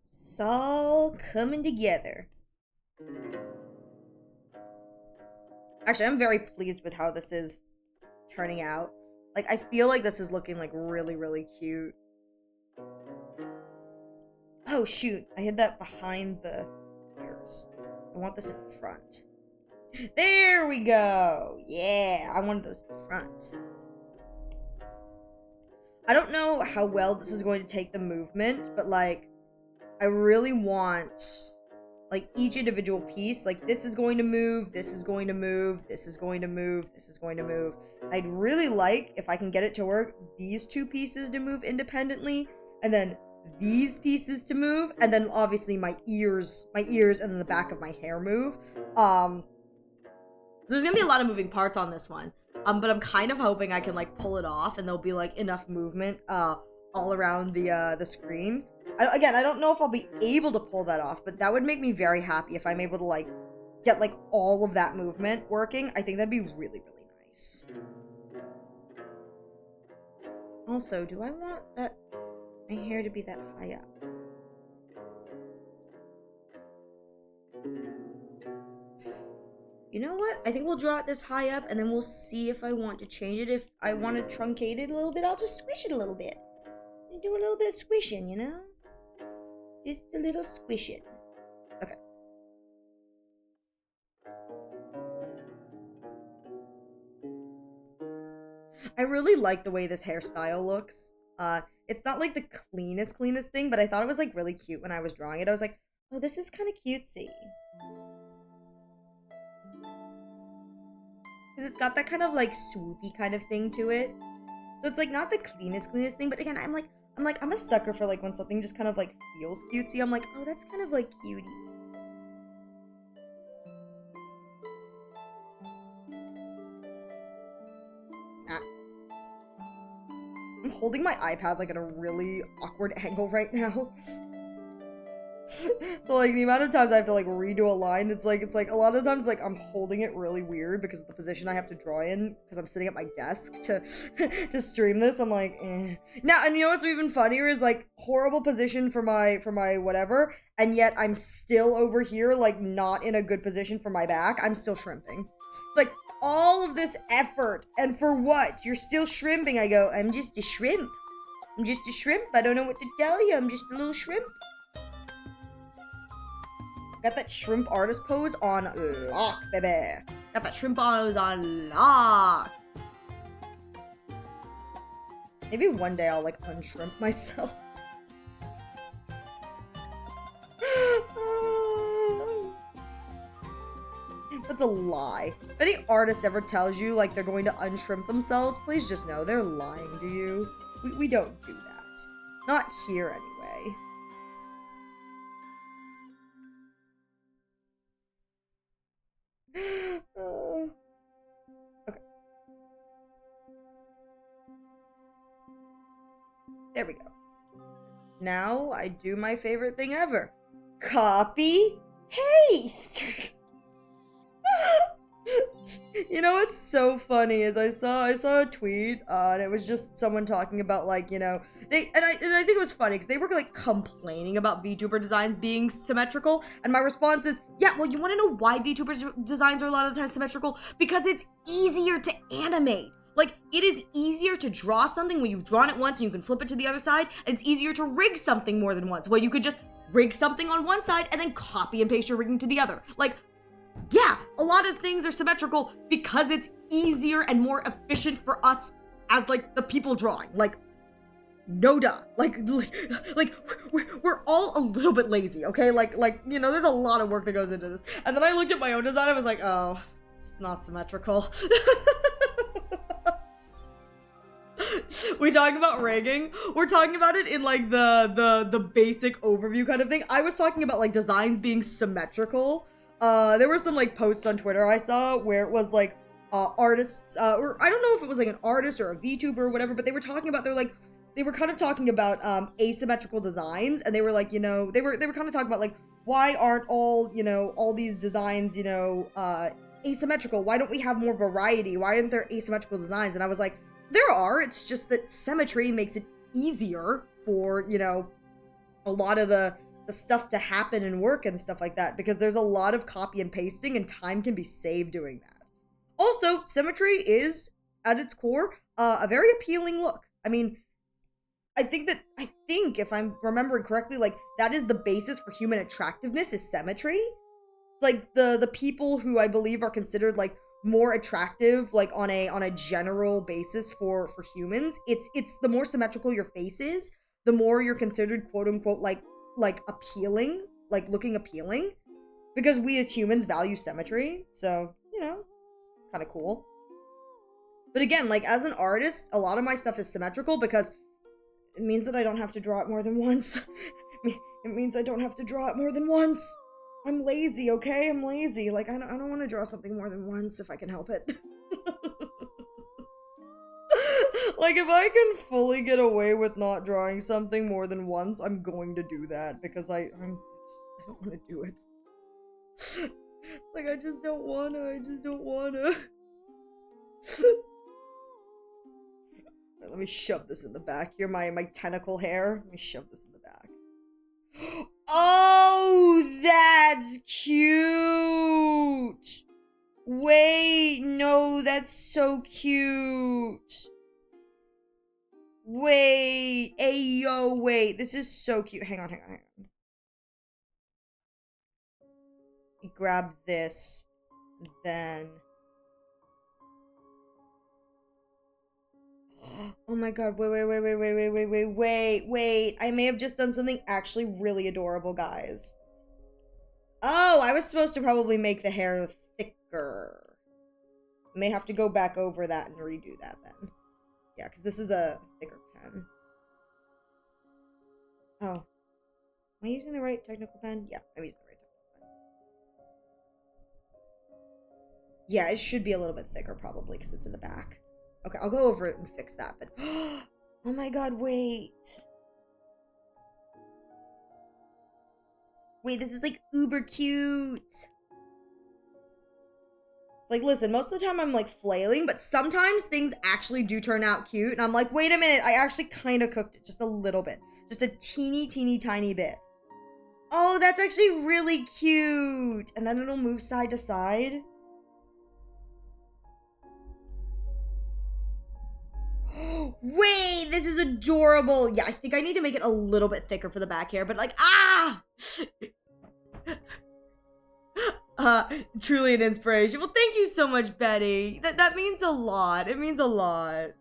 [SPEAKER 2] It's all coming together. Actually, I'm very pleased with how this is turning out. Like, I feel like this is looking like really cute. Oh shoot, I hid that behind the ears. I want this in front. There we go! Yeah, I wanted those in front. I don't know how well this is going to take the movement, but like, I really want like each individual piece, like this is going to move, this is going to move, this is going to move, this is going to move. I'd really like, if I can get it to work, these two pieces to move independently, and then these pieces to move, and then obviously my ears, and then the back of my hair move. So there's gonna be a lot of moving parts on this one. But I'm kind of hoping I can like pull it off and there'll be like enough movement all around the screen. Again, I don't know if I'll be able to pull that off, but that would make me very happy if I'm able to like get like all of that movement working. I think that'd be really nice. Also, do I want that my hair to be that high up? You know what? I think we'll draw it this high up, and then we'll see if I want to change it. If I want to truncate it a little bit, I'll just squish it a little bit. Do a little bit of squishing, you know? Just a little squishing. Okay. I really like the way this hairstyle looks. It's not like the cleanest thing, but I thought it was like really cute when I was drawing it. I was like, oh, this is kind of cutesy. Because it's got that kind of like swoopy kind of thing to it. So it's like not the cleanest thing, but again, I'm a sucker for like when something just kind of like feels cutesy. I'm like, oh, that's kind of like cutie. Ah. I'm holding my iPad like at a really awkward angle right now. So like the amount of times I have to like redo a line, it's like a lot of times like I'm holding it really weird because of the position I have to draw in because I'm sitting at my desk to to stream this. I'm like, eh. Now, and you know what's even funnier is like horrible position for my whatever, and yet I'm still over here like not in a good position for my back. I'm still shrimping. Like all of this effort, and for what? You're still shrimping. I go, I'm just a shrimp. I'm just a shrimp. I don't know what to tell you. I'm just a little shrimp. Got that shrimp artist pose on lock, baby. Got that shrimp pose on lock. Maybe one day I'll like unshrimp myself. That's a lie. If any artist ever tells you like they're going to unshrimp themselves, please just know they're lying to you. We don't do that. Not here anyway. now I do my favorite thing ever. Copy, paste. You know what's so funny is I saw a tweet and it was just someone talking about like, you know, I think it was funny because they were like complaining about VTuber designs being symmetrical, and my response is, yeah, well, you want to know why VTuber designs are a lot of the time symmetrical? Because it's easier to animate. Like, it is easier to draw something when you've drawn it once and you can flip it to the other side, and it's easier to rig something more than once. Well, you could just rig something on one side and then copy and paste your rigging to the other. Like, yeah, a lot of things are symmetrical because it's easier and more efficient for us as, like, the people drawing. Like, no duh. Like we're all a little bit lazy, okay? Like, you know, there's a lot of work that goes into this. And then I looked at my own design, I was like, oh, it's not symmetrical. We talking about rigging? We're talking about it in like the basic overview kind of thing. I was talking about like designs being symmetrical. There were some like posts on Twitter I saw where it was like artists, or I don't know if it was like an artist or a VTuber or whatever, but they were talking about, they were kind of talking about asymmetrical designs, and they were like, you know, they were kind of talking about like, why aren't all, you know, all these designs, you know, asymmetrical? Why don't we have more variety? Why aren't there asymmetrical designs? And I was like, there are, it's just that symmetry makes it easier for, you know, a lot of the stuff to happen and work and stuff like that, because there's a lot of copy and pasting and time can be saved doing that. Also, symmetry is, at its core, a very appealing look. I mean, I think if I'm remembering correctly, like, that is the basis for human attractiveness, is symmetry. Like, the people who I believe are considered, like, more attractive, like, on a general basis for humans, it's the more symmetrical your face is, the more you're considered, quote-unquote, like appealing, like looking appealing, because we as humans value symmetry. So, you know, it's kind of cool. But again, like, as an artist, a lot of my stuff is symmetrical because it means that I don't have to draw it more than once. It means I don't have to draw it more than once. I'm lazy, okay? I'm lazy. Like, I don't want to draw something more than once if I can help it. Like, if I can fully get away with not drawing something more than once, I'm going to do that, because I don't want to do it. Like, I just don't wanna. Let me shove this in the back. Here, my tentacle hair. Let me shove this in the back. Oh, that's cute! Wait, no, that's so cute. Wait, ayo, wait, this is so cute. Hang on. Grab this, then... Oh my god, wait. I may have just done something actually really adorable, guys. Oh, I was supposed to probably make the hair thicker. May have to go back over that and redo that then. Yeah, because this is a thicker pen. Oh. Am I using the right technical pen? Yeah, I'm using the right technical pen. Yeah, it should be a little bit thicker probably because it's in the back. Okay, I'll go over it and fix that, but... Oh my god, wait. Wait, this is, like, uber cute. It's like, listen, most of the time I'm, like, flailing, but sometimes things actually do turn out cute, and I'm like, wait a minute, I actually kind of cooked it just a little bit. Just a teeny tiny bit. Oh, that's actually really cute. And then it'll move side to side. Wait, this is adorable. Yeah, I think I need to make it a little bit thicker for the back hair, but like, truly an inspiration. Well, thank you so much, Betty. That means a lot. It means a lot.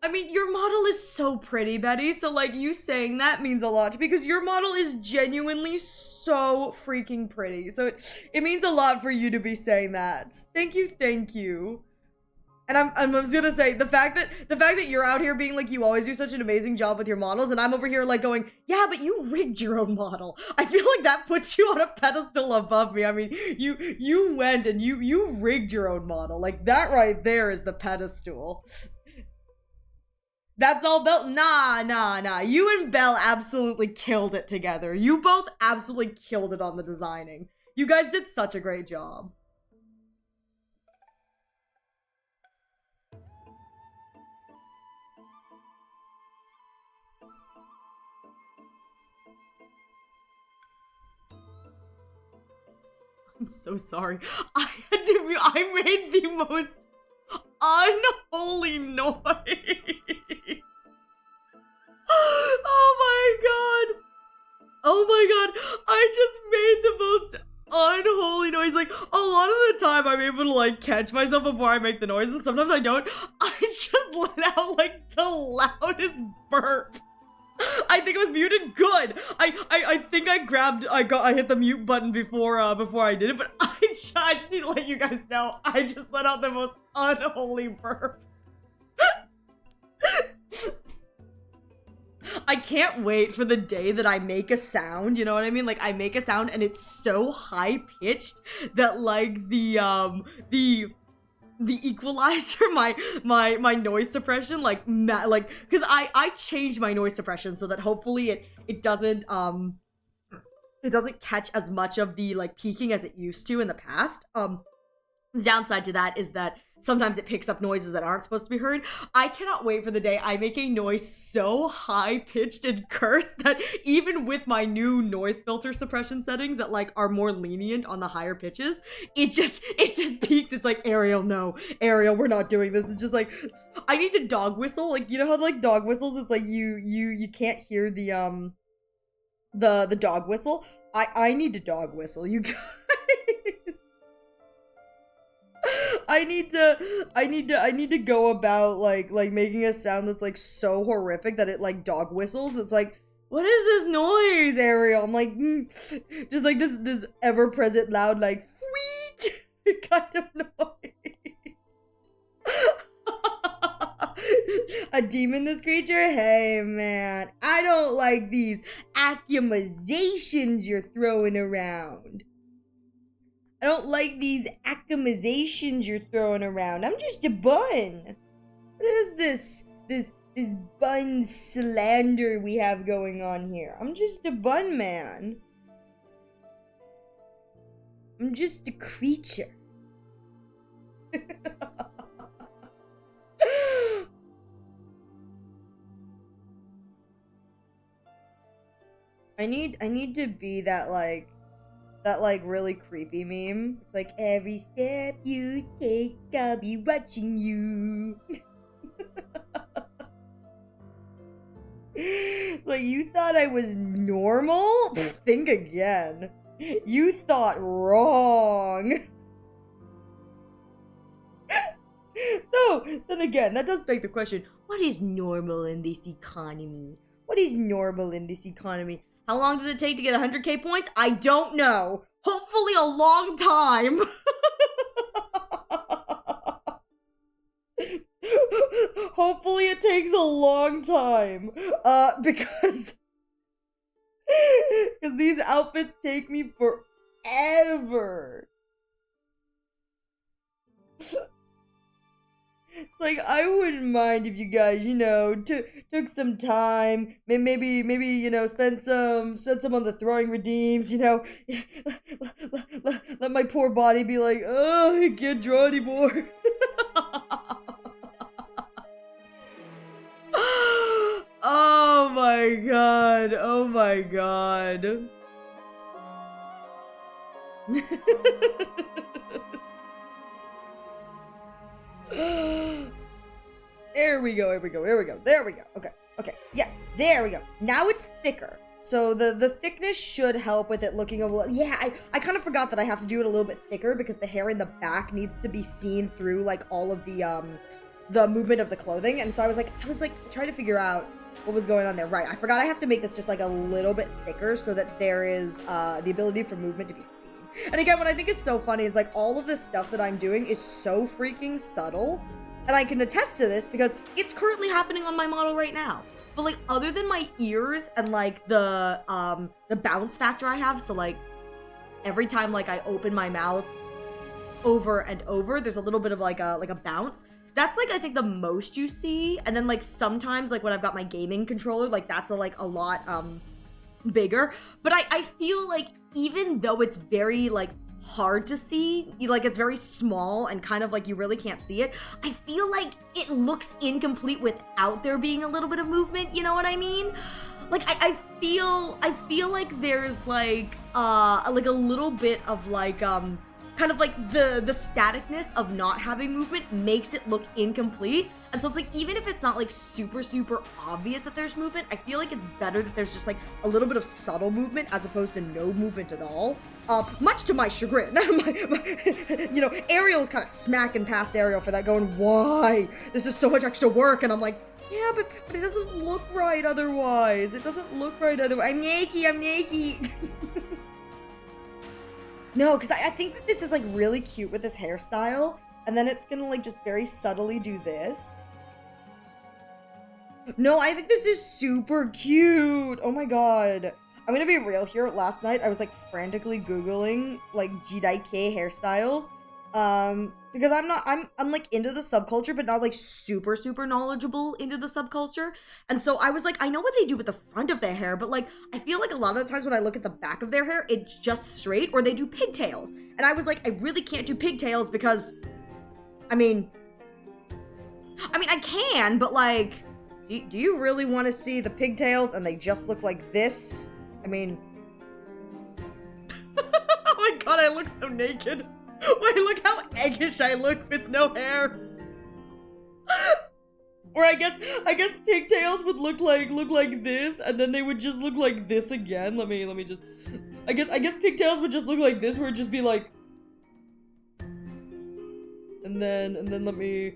[SPEAKER 2] I mean, your model is so pretty, Betty, so, like, you saying that means a lot, because your model is genuinely so freaking pretty, so it means a lot for you to be saying that. Thank you, thank you. And I'm just gonna say the fact that you're out here being like you always do such an amazing job with your models, and I'm over here like going, yeah, but you rigged your own model. I feel like that puts you on a pedestal above me. I mean, you went and you rigged your own model. Like that right there is the pedestal. That's all Belle. Nah. You and Belle absolutely killed it together. You both absolutely killed it on the designing. You guys did such a great job. I'm so sorry. I made the most unholy noise. Oh my god. I just made the most unholy noise. Like, a lot of the time I'm able to like catch myself before I make the noises. Sometimes I don't. I just let out like the loudest burp. I think it was muted. Good. I think I hit the mute button before I did it, but I just need to let you guys know I just let out the most unholy burp. I can't wait for the day that I make a sound, you know what I mean? Like I make a sound and it's so high pitched that like the equalizer, my noise suppression, like because I changed my noise suppression so that hopefully it doesn't catch as much of the like peaking as it used to in the past. The downside to that is that sometimes it picks up noises that aren't supposed to be heard. I cannot wait for the day I make a noise so high-pitched and cursed that even with my new noise filter suppression settings that like are more lenient on the higher pitches, it just peaks. It's like, Ariel, no. Ariel, we're not doing this. It's just like, I need to dog whistle. Like, you know how like dog whistles, it's like you can't hear the dog whistle? I need to dog whistle, you guys. I need to go about like making a sound that's like so horrific that it like dog whistles. It's like, what is this noise, Ariel? I'm like, just like this ever-present loud like sweet kind of noise. A demon, this creature? Hey man, I don't like these accusations you're throwing around. I don't like these accusations you're throwing around. I'm just a bun. What is this bun slander we have going on here? I'm just a bun man. I'm just a creature. I need to be that like really creepy meme. It's like, every step you take, I'll be watching you. Like, you thought I was normal? Think again. You thought wrong. No, then again, that does beg the question, what is normal in this economy? What is normal in this economy? How long does it take to get 100k points? I don't know. Hopefully a long time. Hopefully it takes a long time. Because these outfits take me forever. Like, I wouldn't mind if you guys, you know, took some time, maybe, you know, spend some on the throwing redeems, you know, let my poor body be like, oh, I can't draw anymore. Oh my god, oh my god. There we go. Okay, yeah, there we go. Now it's thicker. So the thickness should help with it looking a little, yeah, I kind of forgot that I have to do it a little bit thicker because the hair in the back needs to be seen through like all of the movement of the clothing. And so I was like trying to figure out what was going on there. Right, I forgot I have to make this just like a little bit thicker so that there is the ability for movement to be seen. And again, what I think is so funny is like all of this stuff that I'm doing is so freaking subtle and I can attest to this because it's currently happening on my model right now. But like other than my ears and like the bounce factor I have, so like every time like I open my mouth over and over, there's a little bit of like a bounce. That's like I think the most you see. And then like sometimes like when I've got my gaming controller, like that's a lot bigger. But I feel like even though it's very like hard to see, like it's very small and kind of like you really can't see it, I feel like it looks incomplete without there being a little bit of movement, you know what I mean? Like I feel like there's like a little bit of like kind of like the staticness of not having movement makes it look incomplete. And so it's like even if it's not like super obvious that there's movement, I feel like it's better that there's just like a little bit of subtle movement as opposed to no movement at all. Much to my chagrin. You know, Ariel's kind of smacking past Ariel for that, going, why? This is so much extra work. And I'm like, yeah, but it doesn't look right otherwise. It doesn't look right otherwise. I'm naked. No, because I think that this is like really cute with this hairstyle. And then it's gonna like just very subtly do this. No, I think this is super cute. Oh my god. I'm gonna be real here. Last night I was like frantically Googling like Jidaike hairstyles. Because I'm like into the subculture, but not like super knowledgeable into the subculture. And so I was like, I know what they do with the front of their hair, but like, I feel like a lot of the times when I look at the back of their hair, it's just straight or they do pigtails. And I was like, I really can't do pigtails because, I mean, I can, but like, do you really want to see the pigtails and they just look like this? I mean, oh my god, I look so naked. Wait, look how eggish I look with no hair. Or I guess pigtails would look like this, and then they would just look like this again. Let me just. I guess pigtails would just look like this, where it'd just be like. And then let me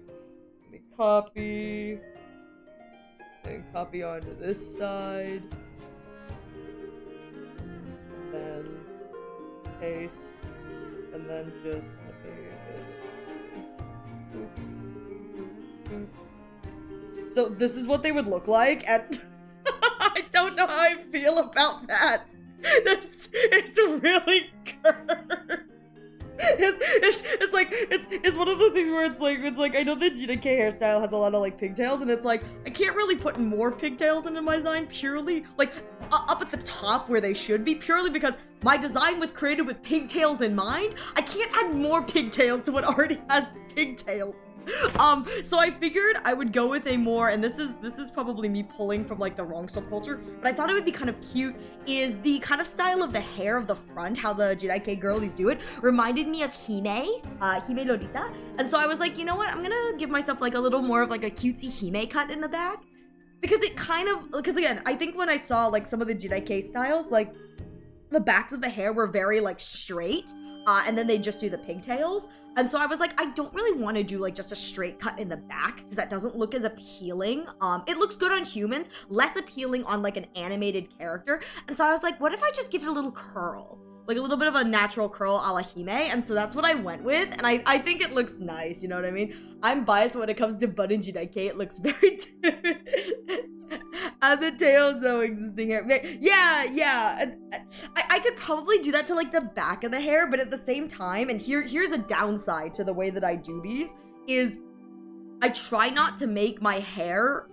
[SPEAKER 2] copy. And copy onto this side. And then paste. And then just so this is what they would look like, and I don't know how I feel about that. It's really cursed. It's one of those things where it's like I know the GDK hairstyle has a lot of like pigtails, and it's like I can't really put more pigtails into my design purely like up at the top where they should be, purely because my design was created with pigtails in mind. I can't add more pigtails to what already has pigtails. So I figured I would go with a more, and this is probably me pulling from like the wrong subculture, but I thought it would be kind of cute, is the kind of style of the hair of the front, how the Jidaike girlies do it, reminded me of Hime Lolita. And so I was like, you know what, I'm gonna give myself like a little more of like a cutesy Hime cut in the back. Because it kind of, because again, I think when I saw like some of the Jidaike styles, like the backs of the hair were very like straight, and then they just do the pigtails. And so I was like, I don't really want to do like just a straight cut in the back because that doesn't look as appealing. It looks good on humans, less appealing on like an animated character. And so I was like, what if I just give it a little curl? Like a little bit of a natural curl a la Hime. And so that's what I went with. And I think it looks nice, you know what I mean? I'm biased when it comes to button Jidaike. It looks very and the tail so existing hair. Yeah. I could probably do that to like the back of the hair, but at the same time, and here's a downside to the way that I do these, is I try not to make my hair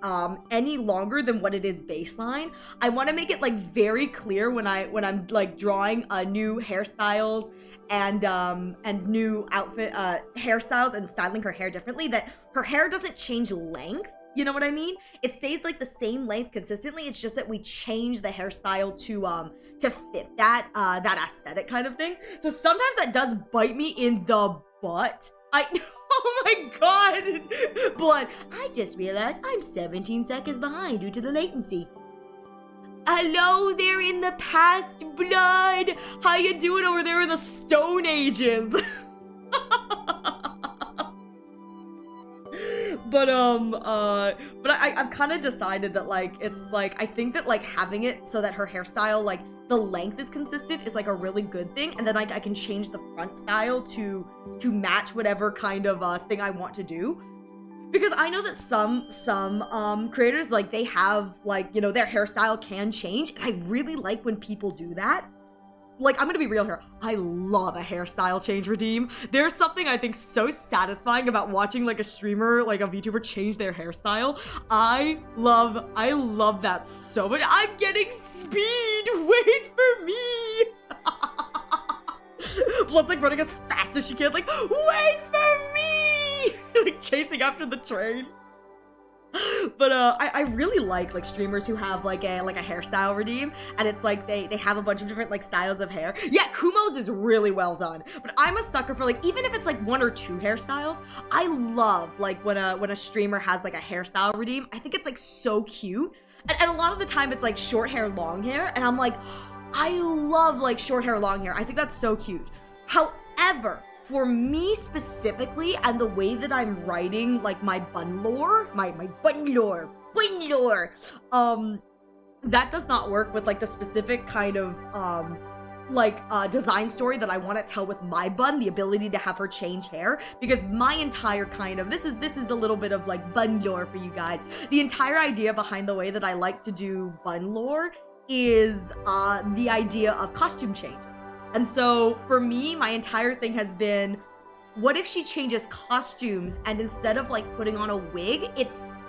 [SPEAKER 2] any longer than what it is baseline. I want to make it like very clear when I'm like drawing new hairstyles and new outfit hairstyles and styling her hair differently, that her hair doesn't change length. You know what I mean? It stays like the same length consistently. It's just that we change the hairstyle to fit that aesthetic kind of thing. So sometimes that does bite me in the butt. Oh my god! Blood. I just realized I'm 17 seconds behind due to the latency. Hello there in the past, Blood! How you doing over there in the Stone Ages? But I've kind of decided that like it's like I think that like having it so that her hairstyle like the length is consistent is like a really good thing, and then like I can change the front style to match whatever kind of thing I want to do. because I know that some creators, like, they have, like, you know, their hairstyle can change, and I really like when people do that. Like, I'm gonna be real here. I love a hairstyle change redeem. There's something I think so satisfying about watching like a streamer, like a VTuber, change their hairstyle. I love that so much. I'm getting speed. Wait for me. Blood's like running as fast as she can. Like, wait for me. Like chasing after the train. But I really like streamers who have like a hairstyle redeem, and it's like they have a bunch of different like styles of hair. Yeah, Kumo's is really well done, but I'm a sucker for like, even if it's like 1 or 2 hairstyles, I love like when a streamer has like a hairstyle redeem. I think it's like so cute, and a lot of the time it's like short hair, long hair, and I'm like, I love like short hair, long hair. I think that's so cute. However, for me specifically, and the way that I'm writing like my bun lore, my bun lore, that does not work with like the specific kind of design story that I want to tell with my bun, the ability to have her change hair, because my entire kind of, this is a little bit of like bun lore for you guys. The entire idea behind the way that I like to do bun lore is the idea of costume changes. And so for me, my entire thing has been, what if she changes costumes, and instead of like putting on a wig,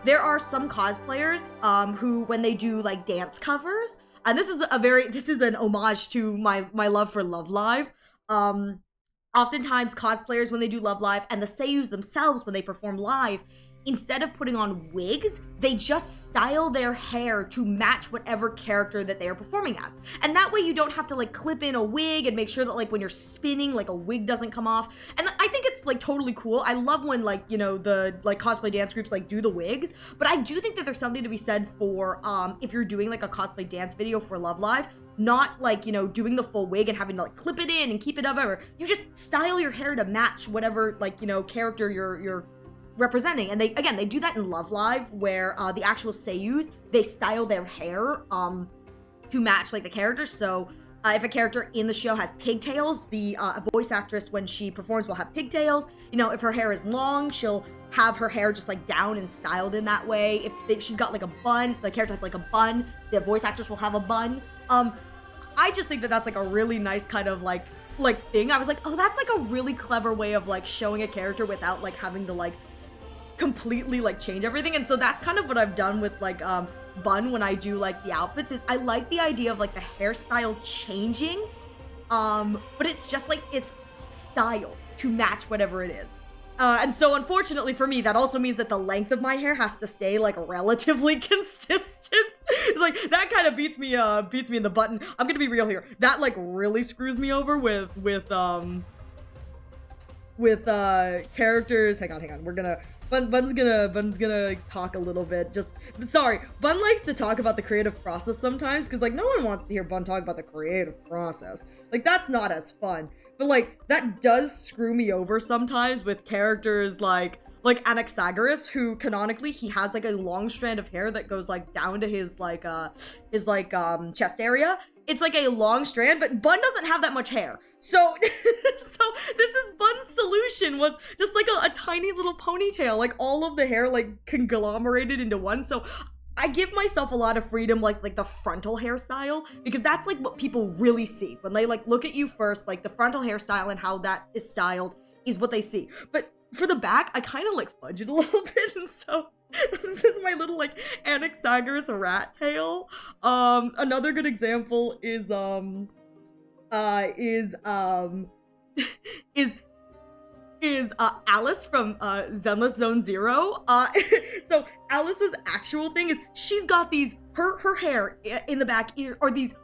[SPEAKER 2] there are some cosplayers who, when they do like dance covers, and this is an homage to my love for Love Live. Oftentimes cosplayers, when they do Love Live, and the seiyus themselves, when they perform live, instead of putting on wigs, they just style their hair to match whatever character that they are performing as. And that way you don't have to like clip in a wig and make sure that like when you're spinning, like a wig doesn't come off. And I think it's like totally cool. I love when like, you know, the like cosplay dance groups like do the wigs, but I do think that there's something to be said for if you're doing like a cosplay dance video for Love Live, not like, you know, doing the full wig and having to like clip it in and keep it up, whatever. You just style your hair to match whatever like, you know, character you're representing. And they do that in Love Live, where the actual seiyus, they style their hair to match like the characters. So if a character in the show has pigtails, the voice actress, when she performs, will have pigtails. You know, if her hair is long, she'll have her hair just like down and styled in that way. If she's got like a bun, the character has like a bun, the voice actress will have a bun. I just think that that's like a really nice kind of like thing. I was like, oh, that's like a really clever way of like showing a character without like having to like completely like change everything. And so that's kind of what I've done with like bun when I do like the outfits, is I like the idea of like the hairstyle changing, but it's just like it's style to match whatever it is. And so unfortunately for me, that also means that the length of my hair has to stay like relatively consistent. It's like that kind of beats me in the button. I'm gonna be real here. That like really screws me over with characters. Hang on. Bun's gonna talk a little bit. Sorry, Bun likes to talk about the creative process sometimes, because like no one wants to hear Bun talk about the creative process. Like that's not as fun. But like that does screw me over sometimes with characters like Anaxagoras, who canonically he has like a long strand of hair that goes like down to his chest area. It's like a long strand, but Bun doesn't have that much hair. So this is Bun's solution, was just like a tiny little ponytail, like all of the hair like conglomerated into one. So I give myself a lot of freedom, like the frontal hairstyle, because that's like what people really see when they like look at you first. Like the frontal hairstyle and how that is styled is what they see. But for the back, I kind of like fudge it a little bit, and so this is my little like Anaxagoras rat tail. Another good example is Alice from Zenless Zone Zero. So Alice's actual thing is she's got these, her hair in the back ear are these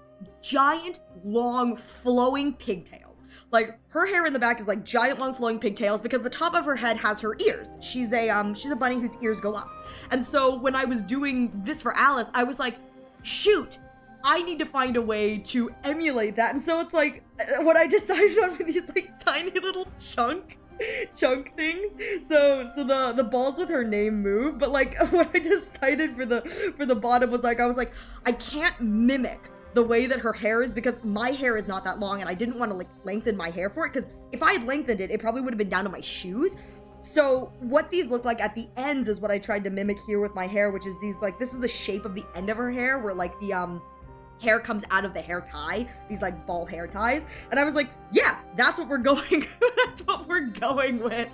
[SPEAKER 2] giant, long, flowing pigtails. Like her hair in the back is like giant, long, flowing pigtails because the top of her head has her ears. She's a bunny whose ears go up. And so when I was doing this for Alice, I was like, shoot, I need to find a way to emulate that. And so it's like what I decided on were these like tiny little chunk things. So the balls with her name move, but like what I decided for the bottom was like, I was like, I can't mimic the way that her hair is, because my hair is not that long and I didn't want to like lengthen my hair for it, because if I had lengthened it, it probably would have been down to my shoes. So what these look like at the ends is what I tried to mimic here with my hair, which is these, like, this is the shape of the end of her hair, where like the hair comes out of the hair tie, these like ball hair ties. And I was like, yeah, that's what we're going, that's what we're going with.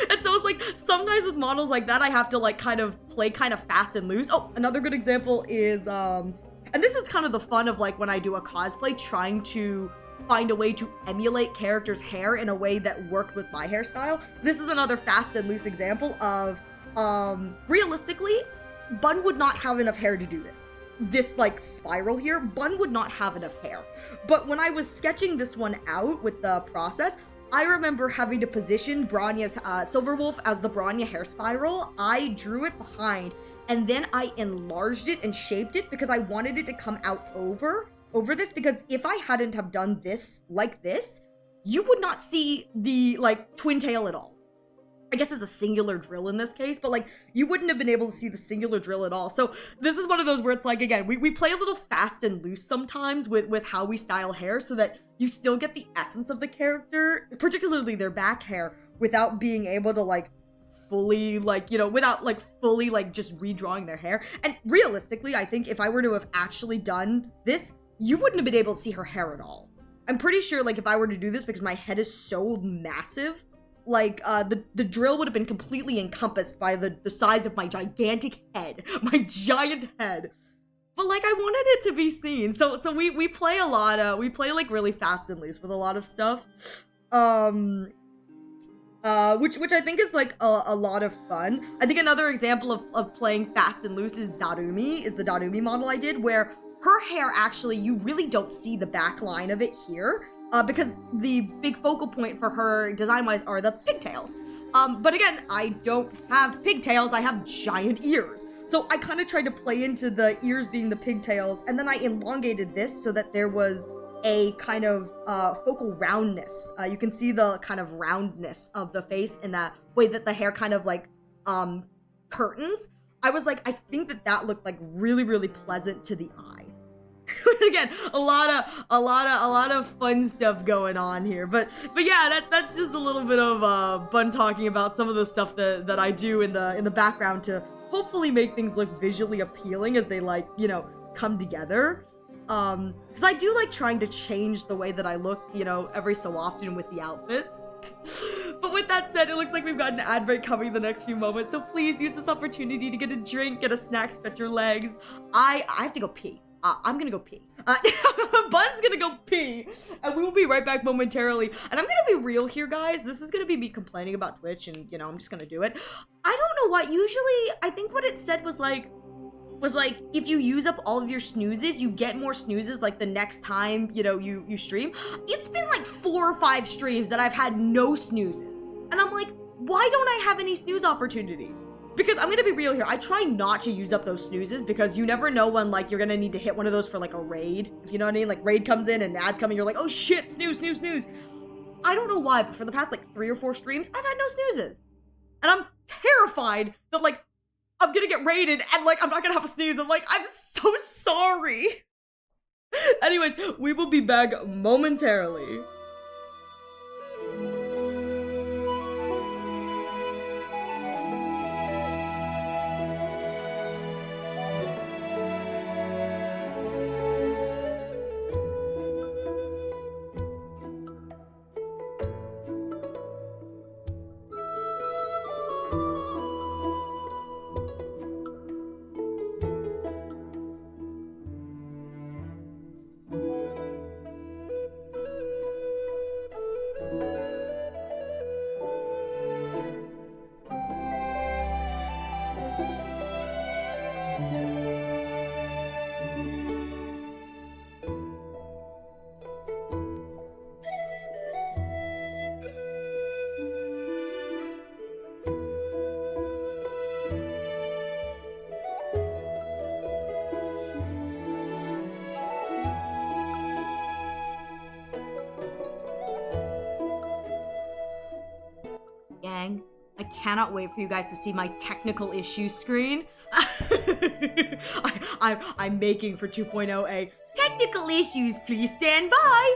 [SPEAKER 2] And so it's like, sometimes with models like that, I have to like kind of play kind of fast and loose. Oh, another good example is, and this is kind of the fun of like when I do a cosplay, trying to find a way to emulate characters' hair in a way that worked with my hairstyle. This is another fast and loose example of, realistically, Bun would not have enough hair to do this. This like spiral here, Bun would not have enough hair. But when I was sketching this one out with the process, I remember having to position Bronya's Silverwolf as the Bronya hair spiral. I drew it behind and then I enlarged it and shaped it because I wanted it to come out over this, because if I hadn't have done this like this, you would not see the like twin tail at all. I guess it's a singular drill in this case, but like you wouldn't have been able to see the singular drill at all. So this is one of those where it's like, again, we play a little fast and loose sometimes with how we style hair so that you still get the essence of the character, particularly their back hair, without being able to like fully like, you know, without like fully like just redrawing their hair. And realistically, I think if I were to have actually done this, you wouldn't have been able to see her hair at all. I'm pretty sure like if I were to do this, because my head is so massive, like the drill would have been completely encompassed by the size of my gigantic head, my giant head. But like I wanted it to be seen. So we play a lot, we play like really fast and loose with a lot of stuff. Which I think is like a lot of fun. I think another example of playing fast and loose is Darumi, is the Darumi model I did, where her hair actually, you really don't see the back line of it here, because the big focal point for her design-wise are the pigtails. But again, I don't have pigtails, I have giant ears. So I kind of tried to play into the ears being the pigtails, and then I elongated this so that there was a kind of focal roundness. You can see the kind of roundness of the face in that way that the hair kind of like curtains. I was like, I think that looked like really, really pleasant to the eye. Again, a lot of fun stuff going on here, but yeah, that's just a little bit of fun talking about some of the stuff that I do in the background to hopefully make things look visually appealing as they like, you know, come together. Because I do like trying to change the way that I look, you know, every so often with the outfits. But with that said, it looks like we've got an ad break coming in the next few moments, so please use this opportunity to get a drink, get a snack, stretch your legs. I have to go pee. I'm gonna go pee. Bun's gonna go pee, and we will be right back momentarily. And I'm gonna be real here, guys. This is gonna be me complaining about Twitch, and you know, I'm just gonna do it. I don't know why. Usually, I think what it said was like, if you use up all of your snoozes, you get more snoozes like the next time, you know, you stream. It's been like 4 or 5 streams that I've had no snoozes, and I'm like, why don't I have any snooze opportunities? Because I'm gonna be real here, I try not to use up those snoozes because you never know when like you're gonna need to hit one of those for like a raid, if you know what I mean. Like raid comes in and ads coming, you're like, oh shit, snooze, snooze, snooze. I don't know why, but for the past like 3 or 4 streams, I've had no snoozes. And I'm terrified that like I'm gonna get raided and like I'm not gonna have a snooze. I'm like, I'm so sorry. Anyways, we will be back momentarily. Gang, I cannot wait for you guys to see my technical issues screen. I'm making for 2.0 a technical issues, please stand by.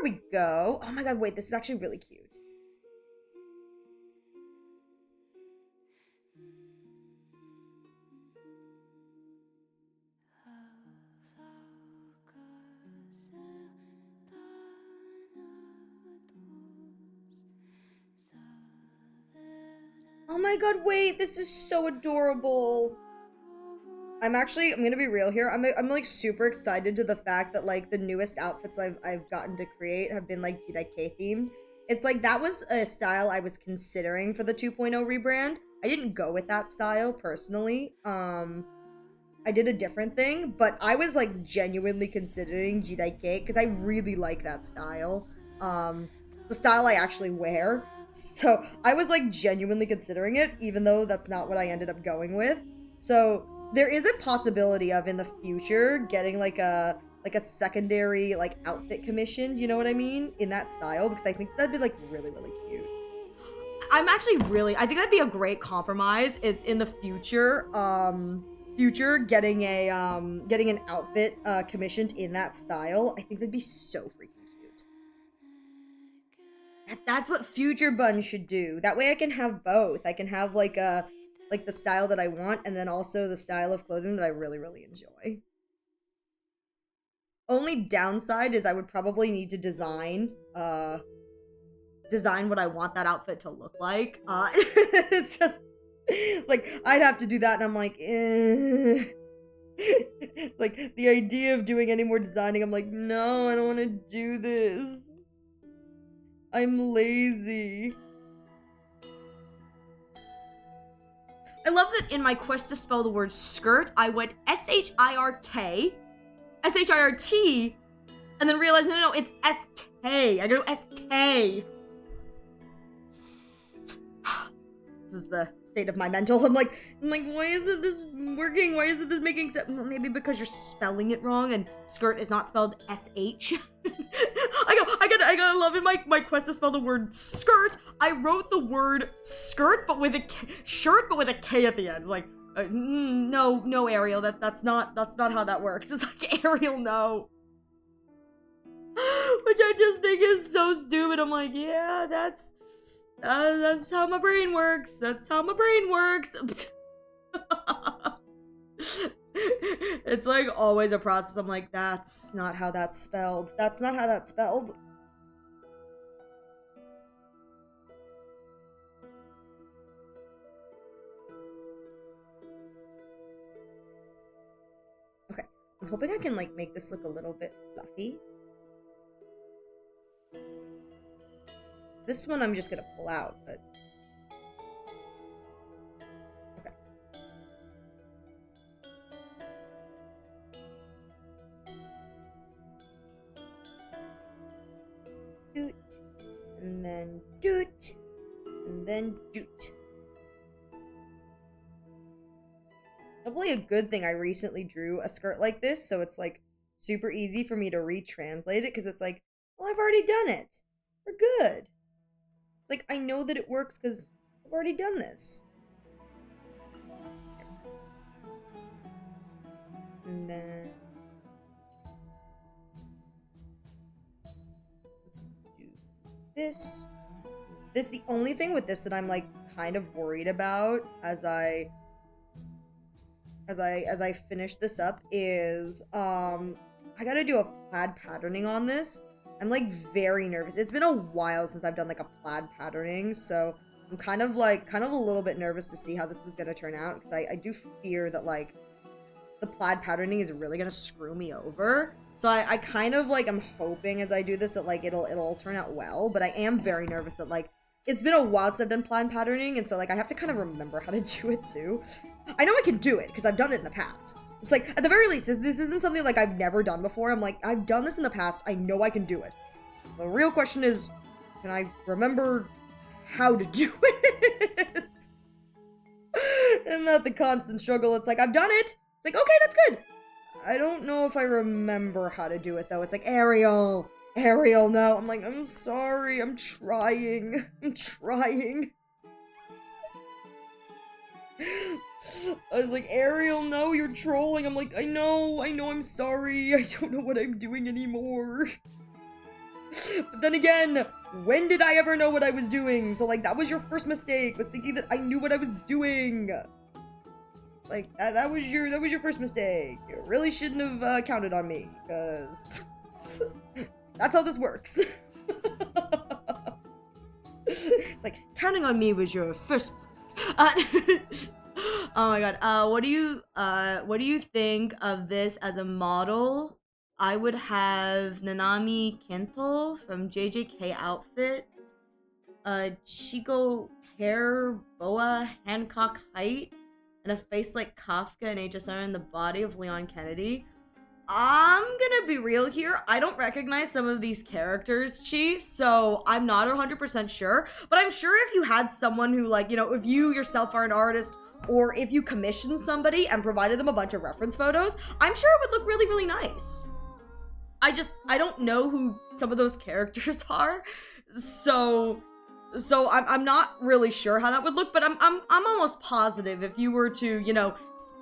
[SPEAKER 2] There we go. Oh my god, wait, this is actually really cute. Oh my god, wait, this is so adorable. I'm gonna be real here. I'm like super excited to the fact that like the newest outfits I've gotten to create have been like JK themed. It's like that was a style I was considering for the 2.0 rebrand. I didn't go with that style personally. I did a different thing, but I was like genuinely considering JK because I really like that style. The style I actually wear. So I was like genuinely considering it, even though that's not what I ended up going with. So there is a possibility of in the future getting like a secondary like outfit commissioned, you know what I mean, in that style, because I think that'd be like really cute. I think that'd be a great compromise. It's in the future getting an outfit commissioned in that style. I think that'd be so freaking cute. That's what future buns should do. That way I can have both. I can have like the style that I want, and then also the style of clothing that I really enjoy. Only downside is I would probably need to design what I want that outfit to look like. It's just like I'd have to do that, and I'm like, like the idea of doing any more designing, I'm like, no, I don't want to do this. I'm lazy. I love that in my quest to spell the word skirt, I went S-H-I-R-K, S-H-I-R-T, and then realized, no, it's S-K. I go S-K. This is the state of my mental. I'm like, why isn't this working? Why isn't this making sense? Maybe because you're spelling it wrong, and skirt is not spelled S-H. I gotta love in my quest to spell the word skirt. I wrote the word skirt, but with a shirt, but with a K at the end. It's like, no, Ariel, that's not how that works. It's like, Ariel, no. Which I just think is so stupid. I'm like, yeah, that's how my brain works. That's how my brain works. It's like always a process. I'm like, that's not how that's spelled. That's not how that's spelled. Okay, I'm hoping I can like make this look a little bit fluffy. This one I'm just gonna pull out, but okay. Doot, and then doot, and then doot. Probably a good thing I recently drew a skirt like this, so it's like super easy for me to retranslate it, because it's like, well, I've already done it. We're good. Like, I know that it works because I've already done this. And then let's do this. The only thing with this that I'm like kind of worried about as I finish this up is I gotta do a plaid patterning on this. I'm like very nervous. It's been a while since I've done like a plaid patterning, so I'm kind of a little bit nervous to see how this is gonna turn out, because I do fear that like the plaid patterning is really gonna screw me over. So I kind of like I'm hoping as I do this that like it'll turn out well, but I am very nervous that like it's been a while since I've done plaid patterning, and so like I have to kind of remember how to do it too. I know I can do it because I've done it in the past. It's like, at the very least, this isn't something like I've never done before. I'm like, I've done this in the past. I know I can do it. The real question is, can I remember how to do it? And not the constant struggle. It's like, I've done it. It's like, okay, that's good. I don't know if I remember how to do it, though. It's like, Ariel, no. I'm like, I'm sorry. I'm trying. I was like, Ariel, no, you're trolling. I'm like, I know, I'm sorry. I don't know what I'm doing anymore. But then again, when did I ever know what I was doing? So like, that was your first mistake, was thinking that I knew what I was doing. Like, that was your first mistake. You really shouldn't have counted on me, because that's how this works. Like, counting on me was your first mistake. Oh my god. What do you think of this as a model? I would have Nanami Kento from JJK outfit, Chico hair, boa, Hancock height, and a face like Kafka and HSR in the body of Leon Kennedy. I'm gonna be real here. I don't recognize some of these characters, Chief, so I'm not 100% sure. But I'm sure if you had someone who, like, you know, if you yourself are an artist, or if you commissioned somebody and provided them a bunch of reference photos, I'm sure it would look really, really nice. I don't know who some of those characters are, so I'm not really sure how that would look, but I'm almost positive if you were to, you know,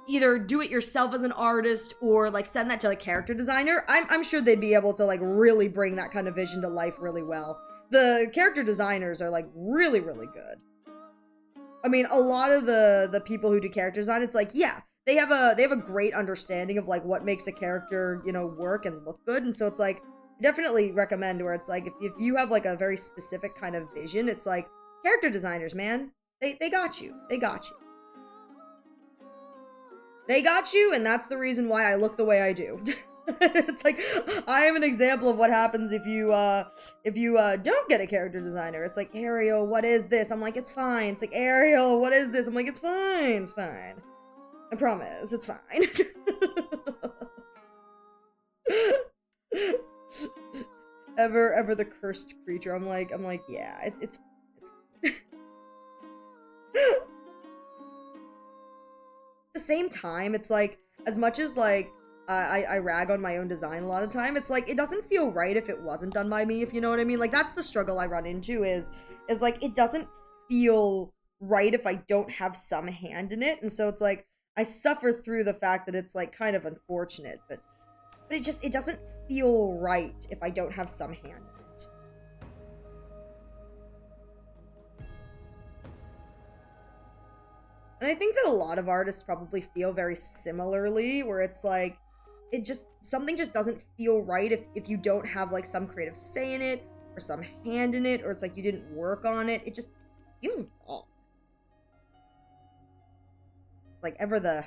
[SPEAKER 2] either do it yourself as an artist or like send that to a character designer, I'm sure they'd be able to like really bring that kind of vision to life really well. The character designers are like really, really good. I mean, a lot of the people who do character design, it's like, yeah, they have a great understanding of like what makes a character, you know, work and look good, and so it's like, definitely recommend where it's like, if you have like a very specific kind of vision, it's like, character designers, man, they got you. They got you. They got you, and that's the reason why I look the way I do. It's like, I am an example of what happens if you don't get a character designer. It's like, Ariel, what is this? I'm like, it's fine. It's like, Ariel, what is this? I'm like, it's fine. It's fine. I promise, it's fine. Ever the cursed creature. I'm like, yeah, it's At the same time, it's like, as much as like I rag on my own design a lot of time, it's like, it doesn't feel right if it wasn't done by me, if you know what I mean. Like, that's the struggle I run into, is like, it doesn't feel right if I don't have some hand in it, and so it's like, I suffer through the fact that it's like kind of unfortunate, but it doesn't feel right if I don't have some hand in it. And I think that a lot of artists probably feel very similarly, where it's like, something just doesn't feel right if you don't have like some creative say in it, or some hand in it, or it's like you didn't work on it. It just feels wrong. It's like ever the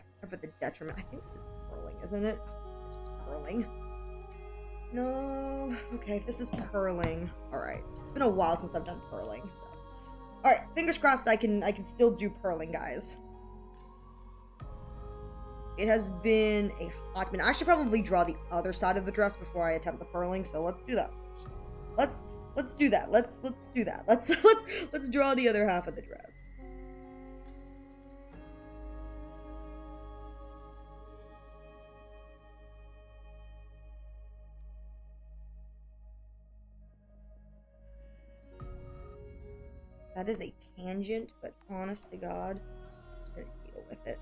[SPEAKER 2] detriment. I think this is purling, isn't it? It's just purling. No. Okay, if this is purling. Alright. It's been a while since I've done purling, so. Alright, fingers crossed I can still do purling, guys. It has been a hot minute. I should probably draw the other side of the dress before I attempt the purling, so let's do that first. Let's do that. Let's do that. Let's draw the other half of the dress. That is a tangent, but honest to God, I'm just gonna deal with it.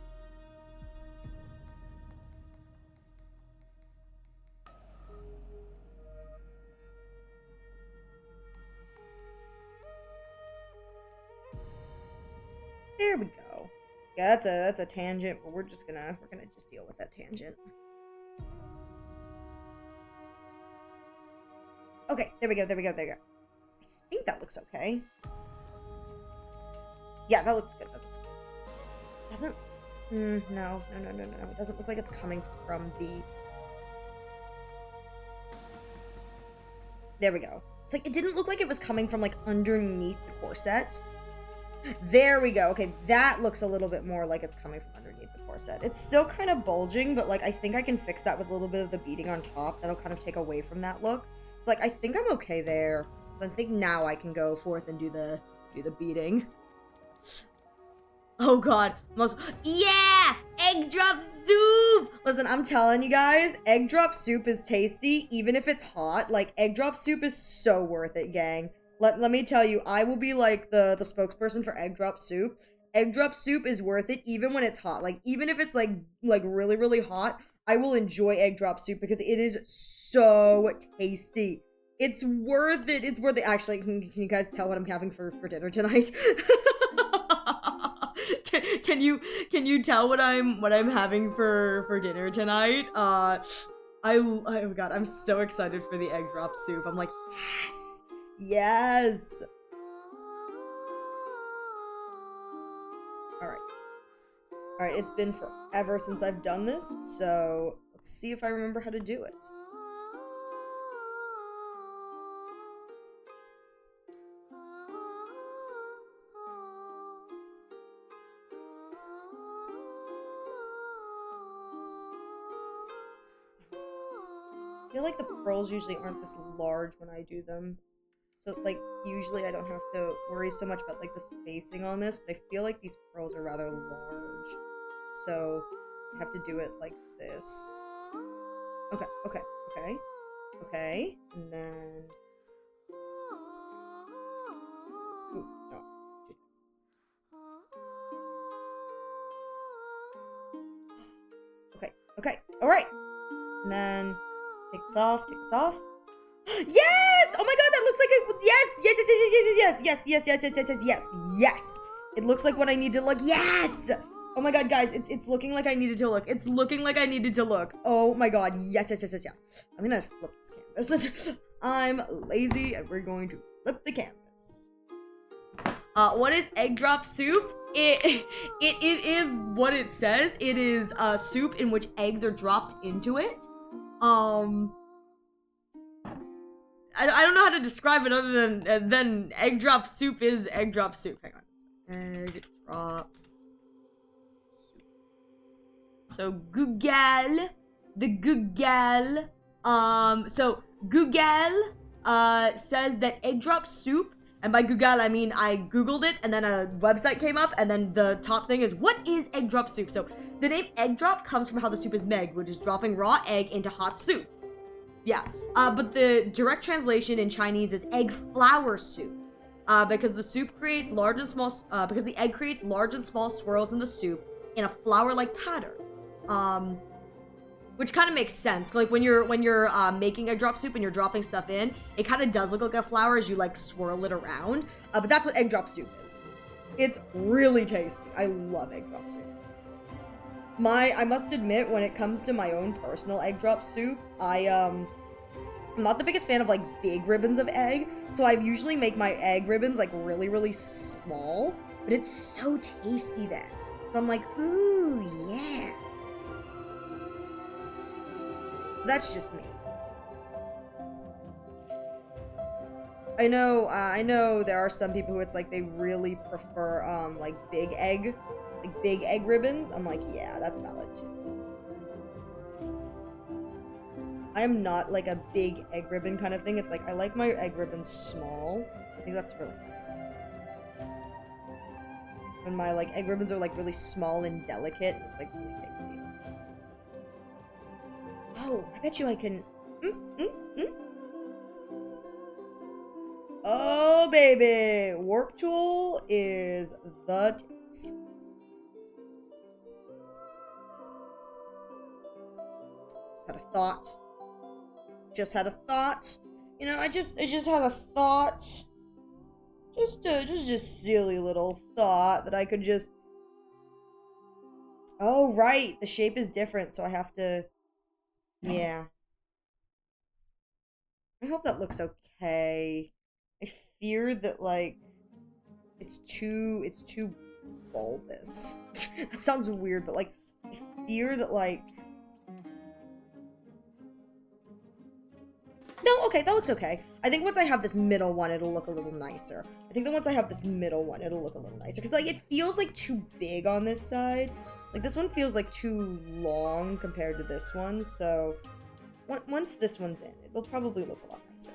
[SPEAKER 2] There we go. Yeah, that's a tangent, but we're gonna just deal with that tangent. Okay, there we go. I think that looks okay. Yeah, that looks good. Doesn't... no. It doesn't look like it's coming from the... There we go. It's like, it didn't look like it was coming from, like, underneath the corset. There we go. Okay, that looks a little bit more like it's coming from underneath the corset. It's still kind of bulging, but, like, I think I can fix that with a little bit of the beading on top. That'll kind of take away from that look. So, like, I think I'm okay there. So I think now I can go forth and do the beading. Oh god, yeah! Egg drop soup! Listen, I'm telling you guys, egg drop soup is tasty, even if it's hot. Like, egg drop soup is so worth it, gang. Let me tell you, I will be like the spokesperson for egg drop soup. Egg drop soup is worth it even when it's hot. Like, even if it's like really, really hot, I will enjoy egg drop soup because it is so tasty. It's worth it. It's worth it. Actually, can you guys tell what I'm having for dinner tonight? can you tell what I'm having for dinner tonight? Oh god, I'm so excited for the egg drop soup. I'm like, yes, yes. All right. It's been forever since I've done this, so let's see if I remember how to do it. I feel like the pearls usually aren't this large when I do them. So, like, usually I don't have to worry so much about, like, the spacing on this, but I feel like these pearls are rather large. So, I have to do it like this. Okay. And then... Ooh, no. Okay. Alright. And then... Take this off. Yes! Oh my god, that looks like it. Yes. It looks like what I need to look. Yes! Oh my god, guys, it's looking like I needed to look. It's looking like I needed to look. Oh my god, yes. I'm gonna flip this canvas. I'm lazy and we're going to flip the canvas. What is egg drop soup? It is what it says. It is soup in which eggs are dropped into it. I don't know how to describe it other than egg drop soup is egg drop soup. Hang on. Egg drop soup. So Google. So Google says that egg drop soup, and by Google I mean I googled it and then a website came up and then the top thing is what is egg drop soup? So the name egg drop comes from how the soup is made, which is dropping raw egg into hot soup. Yeah, but the direct translation in Chinese is egg flour soup, because the soup creates large and small, because the egg creates large and small swirls in the soup in a flour-like pattern, which kind of makes sense. Like when you're making egg drop soup and you're dropping stuff in, it kind of does look like a flour as you like swirl it around. But that's what egg drop soup is. It's really tasty. I love egg drop soup. I must admit, when it comes to my own personal egg drop soup, I'm not the biggest fan of like big ribbons of egg, so I usually make my egg ribbons like really, really small, but it's so tasty then. So I'm like, ooh, yeah. That's just me. I know there are some people who it's like they really prefer like big egg ribbons. I'm like, yeah, that's valid too. I am not like a big egg ribbon kind of thing. It's like I like my egg ribbons small. I think that's really nice. When my like egg ribbons are like really small and delicate, it's like really tasty. Oh, I bet you I can. Oh baby, warp tool is the tits. Just had a thought. You know, I just had a thought. Just a silly little thought that I could just... Oh, right. The shape is different, so I have to... Yeah. I hope that looks okay. I fear that, like, it's too bulbous. That sounds weird, but, like, I fear that, like... No, okay, that looks okay. I think once I have this middle one, it'll look a little nicer. Because, like, it feels, like, too big on this side. Like, this one feels, like, too long compared to this one, so... Once this one's in, it'll probably look a lot nicer.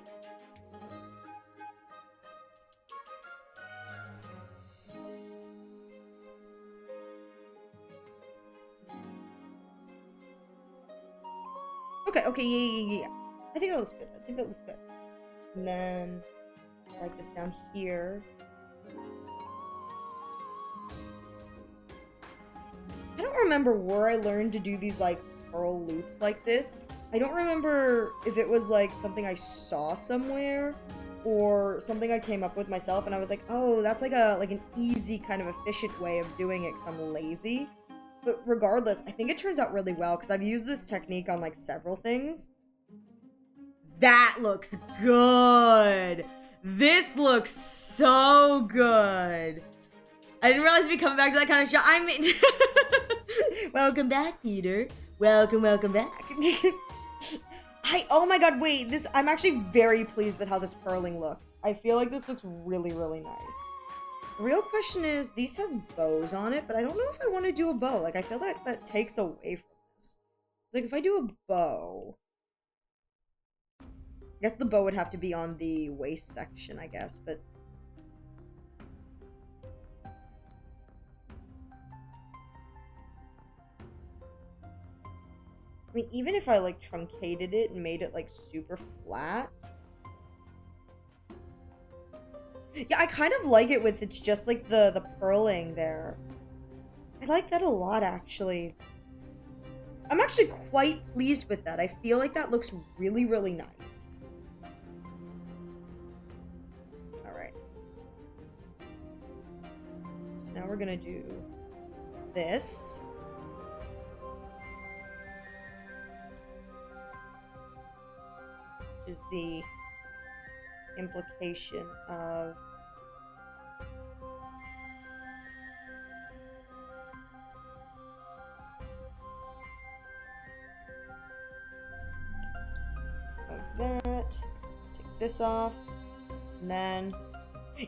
[SPEAKER 2] Okay, yeah. I think that looks good. And then, write this down here. I don't remember where I learned to do these, like, pearl loops like this. I don't remember if it was like something I saw somewhere or something I came up with myself, and I was like, oh, that's like an easy kind of efficient way of doing it because I'm lazy. But regardless, I think it turns out really well because I've used this technique on like several things. That looks good. This looks so good. I didn't realize we'd be coming back to that kind of shot. I mean, welcome back, Peter. Welcome back. Oh my god, wait, I'm actually very pleased with how this purling looks. I feel like this looks really, really nice. The real question is, these has bows on it, but I don't know if I want to do a bow. Like, I feel like that takes away from this. Like, if I do a bow, I guess the bow would have to be on the waist section, I guess, but I mean, even if I, like, truncated it and made it, like, super flat. Yeah, I kind of like it with it's just, like, the purling there. I like that a lot, actually. I'm actually quite pleased with that. I feel like that looks really, really nice. Alright. So now we're gonna do this. Is the implication of that. Take this off, and then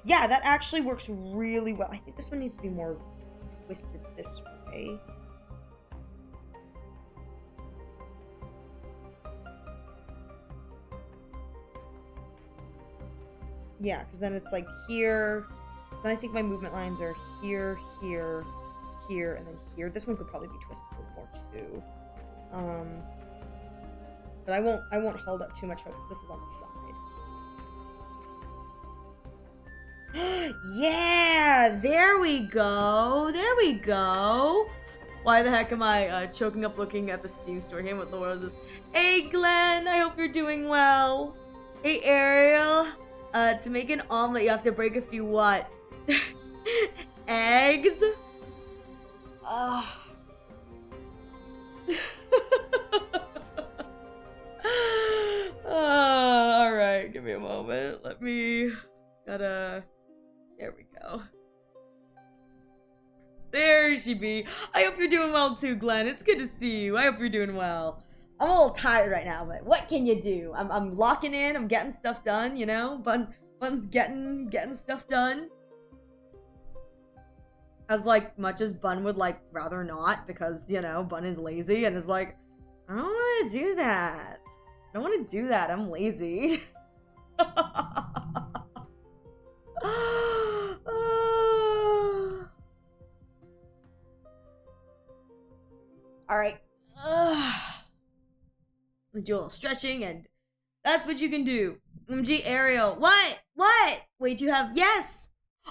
[SPEAKER 2] yeah, that actually works really well. I think this one needs to be more twisted this way. Yeah, because then it's like here. Then I think my movement lines are here, here, here, and then here. This one could probably be twisted a little more too. But I won't hold up too much hope because this is on the side. Yeah, there we go. There we go. Why the heck am I choking up looking at the Steam store? Hey, what the world is this? Hey, Glenn, I hope you're doing well. Hey, Ariel. To make an omelet, you have to break a few what? Eggs? Alright, give me a moment. There we go. There she be. I hope you're doing well too, Glenn. It's good to see you. I hope you're doing well. I'm a little tired right now, but what can you do? I'm locking in. I'm getting stuff done, you know? Bun's getting stuff done. As like much as Bun would like rather not, because you know Bun is lazy and is like, I don't want to do that. I don't want to do that. I'm lazy. All right. Do a little stretching, and that's what you can do. MG Ariel. What? Wait, you have yes.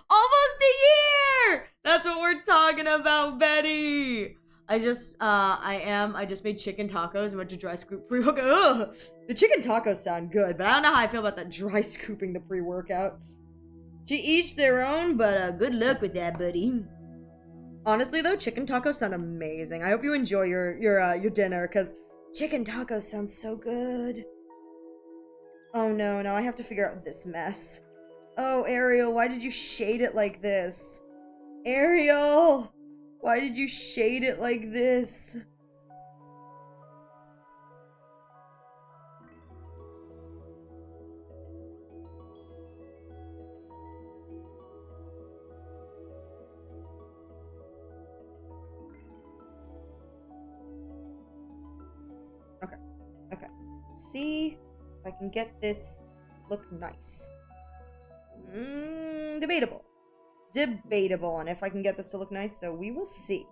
[SPEAKER 2] Almost a year! That's what we're talking about, Betty! I just made chicken tacos and went to dry scoop pre-workout. Ugh! The chicken tacos sound good, but I don't know how I feel about that dry scooping the pre-workout. To each their own, but good luck with that, buddy. Honestly, though, chicken tacos sound amazing. I hope you enjoy your dinner, because chicken tacos sound so good. Oh no, now I have to figure out this mess. Oh, Ariel, why did you shade it like this? Ariel! Why did you shade it like this? Okay. See if I can get this look nice. Debatable on if I can get this to look nice, so we will see.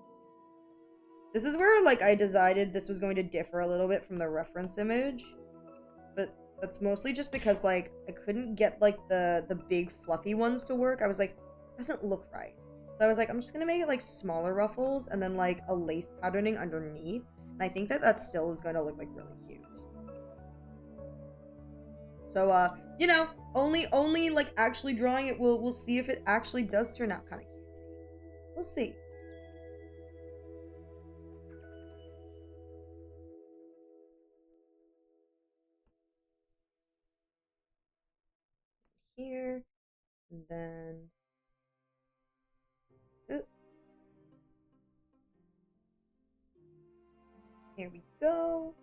[SPEAKER 2] This is where, like, I decided this was going to differ a little bit from the reference image. But that's mostly just because, like, I couldn't get, like, the big fluffy ones to work. I was like, this doesn't look right. So I was like, I'm just gonna make it, like, smaller ruffles and then, like, a lace patterning underneath. And I think that still is going to look, like, really cute. So, you know, only like actually drawing it, we'll see if it actually does turn out kind of cutesy. We'll see. Here, and then, oop. Here we go.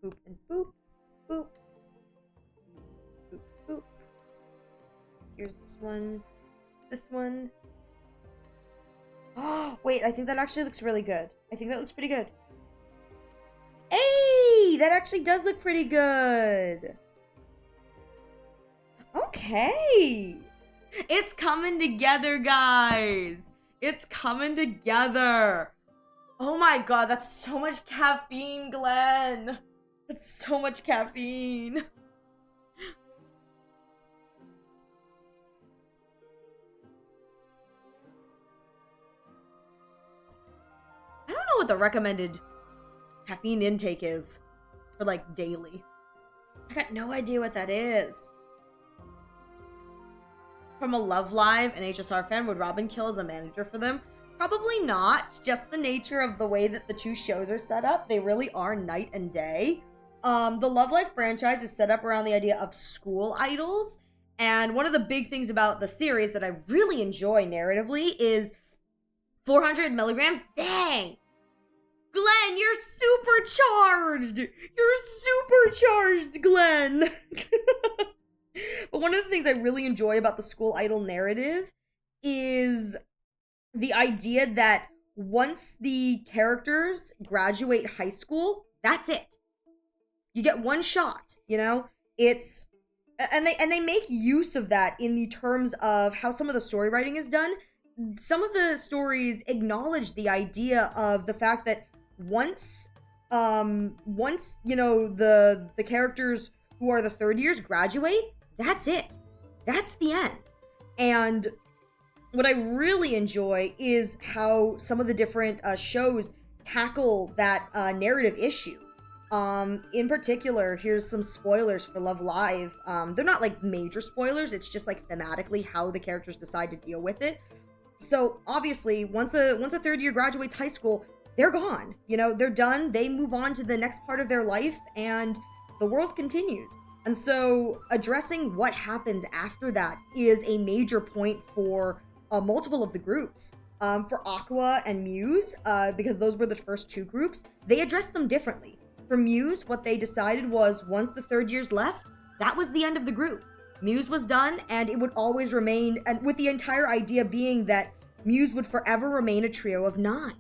[SPEAKER 2] Boop and boop, boop, boop, boop. Here's this one, this one. Oh, wait, I think that actually looks really good. I think that looks pretty good. Hey, that actually does look pretty good. Okay. It's coming together, guys. It's coming together. Oh my god, that's so much caffeine, Glenn. That's so much caffeine. I don't know what the recommended caffeine intake is for like daily. I got no idea what that is. From a Love Live and HSR fan, would Robin kill as a manager for them? Probably not. Just the nature of the way that the two shows are set up. They really are night and day. The Love Live franchise is set up around the idea of school idols. And one of the big things about the series that I really enjoy narratively is 400 milligrams. Dang! Glenn, you're supercharged! You're supercharged, Glenn! But one of the things I really enjoy about the school idol narrative is the idea that once the characters graduate high school, that's it. You get one shot, you know? It's and they make use of that in the terms of how some of the story writing is done. Some of the stories acknowledge the idea of the fact that once you know the characters who are the third years graduate, that's it. That's the end. And what I really enjoy is how some of the different shows tackle that narrative issue. In particular, here's some spoilers for Love Live. They're not like major spoilers, it's just like thematically how the characters decide to deal with it. So obviously, once a third year graduates high school, they're gone. You know, they're done, they move on to the next part of their life, and the world continues. And so addressing what happens after that is a major point for multiple of the groups. For Aqua and Muse, because those were the first two groups, they addressed them differently. For Muse, what they decided was once the third years left, that was the end of the group. Muse was done, and it would always remain, and with the entire idea being that Muse would forever remain a trio of 9.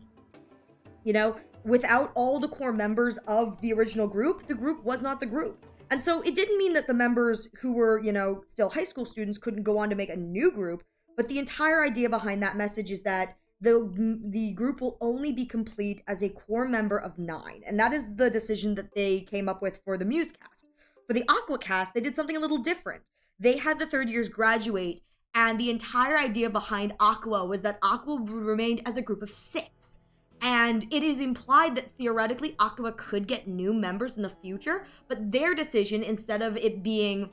[SPEAKER 2] You know, without all the core members of the original group, the group was not the group. And so it didn't mean that the members who were, you know, still high school students couldn't go on to make a new group, but the entire idea behind that message is that the group will only be complete as a core member of 9. And that is the decision that they came up with for the Muse cast. For the Aqua cast, they did something a little different. They had the third years graduate, and the entire idea behind Aqua was that Aqua remained as a group of 6. And it is implied that theoretically Aqua could get new members in the future, but their decision, instead of it being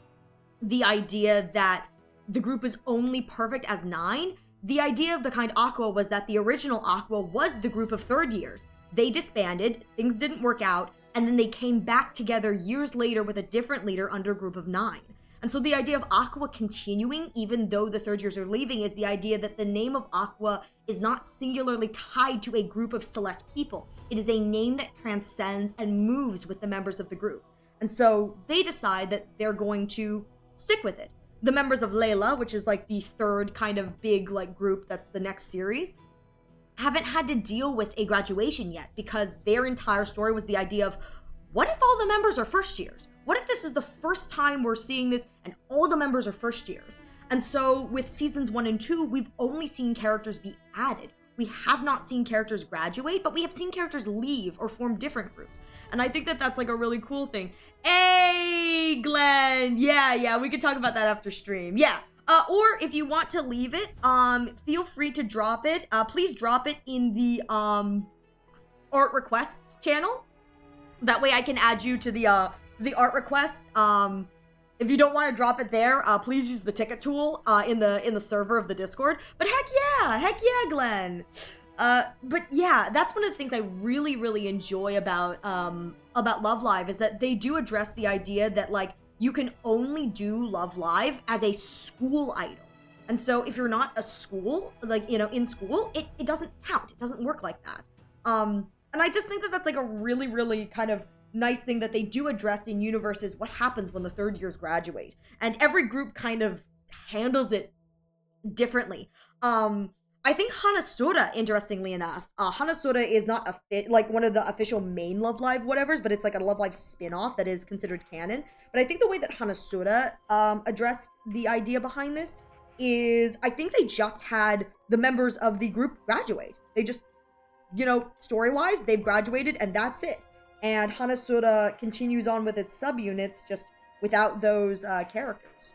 [SPEAKER 2] the idea that the group is only perfect as 9, the idea behind Aqua was that the original Aqua was the group of third years. They disbanded, things didn't work out, and then they came back together years later with a different leader under a group of 9. And so the idea of Aqua continuing, even though the third years are leaving, is the idea that the name of Aqua is not singularly tied to a group of select people. It is a name that transcends and moves with the members of the group. And so they decide that they're going to stick with it. The members of Layla, which is like the third kind of big like group that's the next series, haven't had to deal with a graduation yet because their entire story was the idea of, what if all the members are first years? What if this is the first time we're seeing this and all the members are first years? And so with seasons 1 and 2, we've only seen characters be added. We have not seen characters graduate, but we have seen characters leave or form different groups. And I think that that's like a really cool thing. Hey, Glenn. Yeah, we could talk about that after stream. Yeah. Or if you want to leave it, feel free to drop it. Please drop it in the art requests channel. That way I can add you to the art request. If you don't want to drop it there, please use the ticket tool in the server of the Discord. But heck yeah, Glenn. But yeah, that's one of the things I really enjoy about Love Live is that they do address the idea that like you can only do Love Live as a school idol. And so if you're not a school, like, you know, in school, it doesn't count. It doesn't work like that. And I just think that that's like a really kind of nice thing that they do address in universes what happens when the third years graduate. And every group kind of handles it differently. I think Hanasura, interestingly enough, Hanasura is not like one of the official main Love Live whatevers, but it's like a Love Live spin-off that is considered canon. But I think the way that Hanasura addressed the idea behind this is I think they just had the members of the group graduate. They just, you know, story-wise, they've graduated and that's it. And Hanasura continues on with its subunits just without those characters.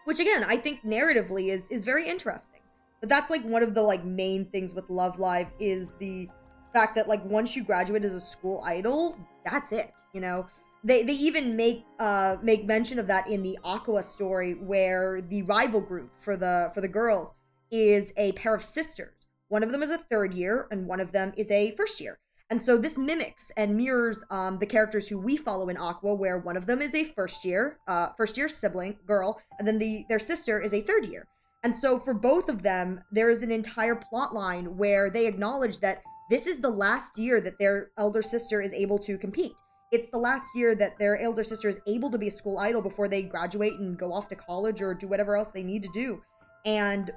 [SPEAKER 2] Which again, I think narratively is very interesting. But that's like one of the like main things with Love Live is the fact that like once you graduate as a school idol, that's it, you know? They even make mention of that in the Aqua story where the rival group for the girls is a pair of sisters. One of them is a third year and one of them is a first year. And so this mimics and mirrors the characters who we follow in Aqua, where one of them is a first year sibling girl, and then their sister is a third year. And so for both of them, there is an entire plot line where they acknowledge that this is the last year that their elder sister is able to compete. It's the last year that their elder sister is able to be a school idol before they graduate and go off to college or do whatever else they need to do. And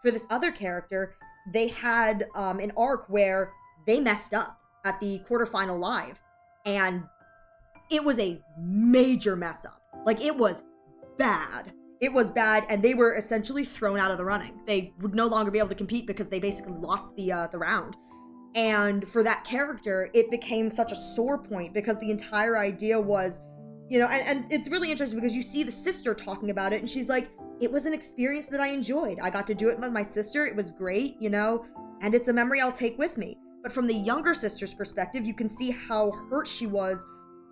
[SPEAKER 2] for this other character, they had an arc where they messed up at the quarterfinal live, and it was a major mess up. Like, it was bad. It was bad, and they were essentially thrown out of the running. They would no longer be able to compete because they basically lost the round. And for that character, it became such a sore point because the entire idea was, you know, and it's really interesting because you see the sister talking about it, and she's like, it was an experience that I enjoyed. I got to do it with my sister. It was great, you know, and it's a memory I'll take with me. But from the younger sister's perspective, you can see how hurt she was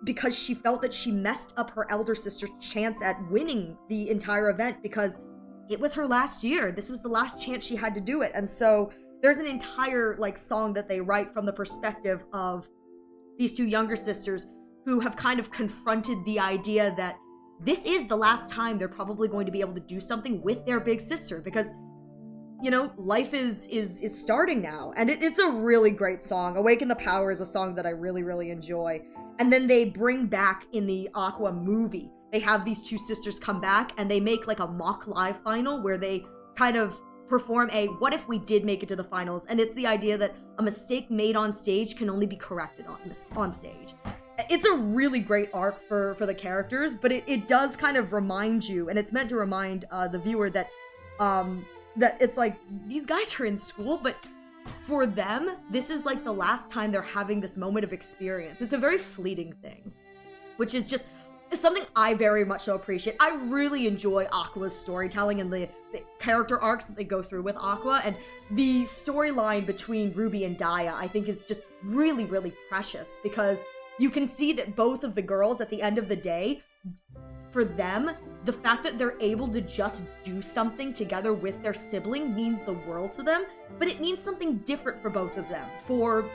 [SPEAKER 2] because she felt that she messed up her elder sister's chance at winning the entire event because it was her last year. This was the last chance she had to do it. And so there's an entire like song that they write from the perspective of these two younger sisters who have kind of confronted the idea that this is the last time they're probably going to be able to do something with their big sister because, you know, life is starting now. And it's a really great song. Awaken the Power is a song that I really enjoy. And then they bring back in the Aqua movie, they have these two sisters come back and they make like a mock live final where they kind of perform a what if we did make it to the finals. And it's the idea that a mistake made on stage can only be corrected on stage. It's a really great arc for the characters, but it does kind of remind you, and it's meant to remind the viewer that that it's like, these guys are in school, but for them, this is like the last time they're having this moment of experience. It's a very fleeting thing, which is just something I very much so appreciate. I really enjoy Aqua's storytelling and the character arcs that they go through with Aqua, and the storyline between Ruby and Daya, I think is just really precious because you can see that both of the girls at the end of the day, for them, the fact that they're able to just do something together with their sibling means the world to them, but it means something different for both of them. For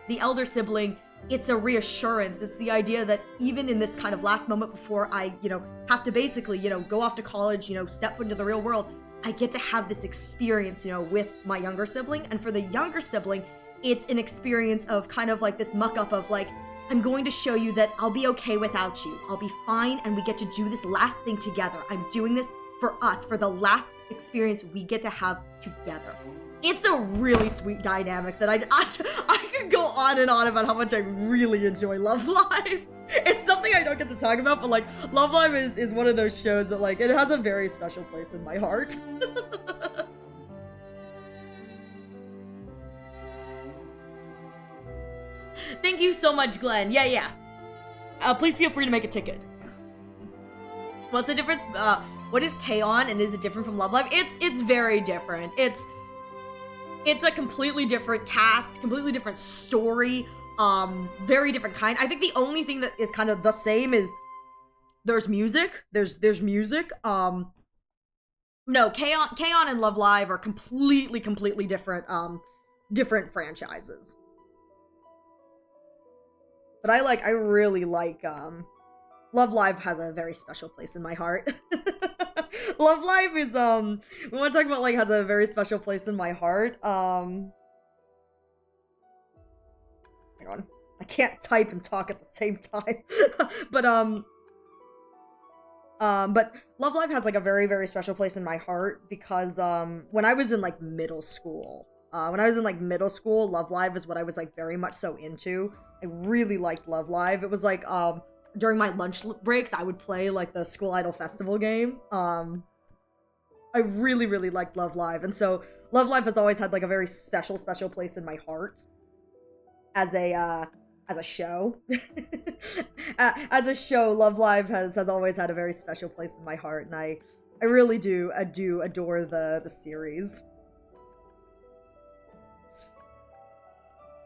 [SPEAKER 2] the elder sibling, it's a reassurance. It's the idea that even in this kind of last moment before I, you know, have to basically, you know, go off to college, you know, step foot into the real world, I get to have this experience, you know, with my younger sibling. And for the younger sibling, it's an experience of kind of like this muck up of like, I'm going to show you that I'll be okay without you. I'll be fine, and we get to do this last thing together. I'm doing this for us, for the last experience we get to have together. It's a really sweet dynamic that I could go on and on about how much I really enjoy Love Live. It's something I don't get to talk about, but like Love Live is one of those shows that like, it has a very special place in my heart. Thank you so much, Glenn. Yeah. Please feel free to make a ticket. What's the difference? What is K-On! And is it different from Love Live? It's very different. It's a completely different cast, completely different story, very different kind. I think the only thing that is kind of the same is there's music. There's music. No, K-On! And Love Live are completely different, different franchises. But I really like, Love Live has a very special place in my heart. Love Live is, we want to talk about, like, has a very special place in my heart. Hang on. I can't type and talk at the same time. But Love Live has, like, a very special place in my heart because, when I was in, like, middle school, Love Live is what I was, like, very much so into. I really liked Love Live. It was, like, during my lunch breaks, I would play, like, the School Idol Festival game. I really liked Love Live. And so, Love Live has always had, like, a very special place in my heart. As a show. As a show, Love Live has always had a very special place in my heart. And I really do adore the series.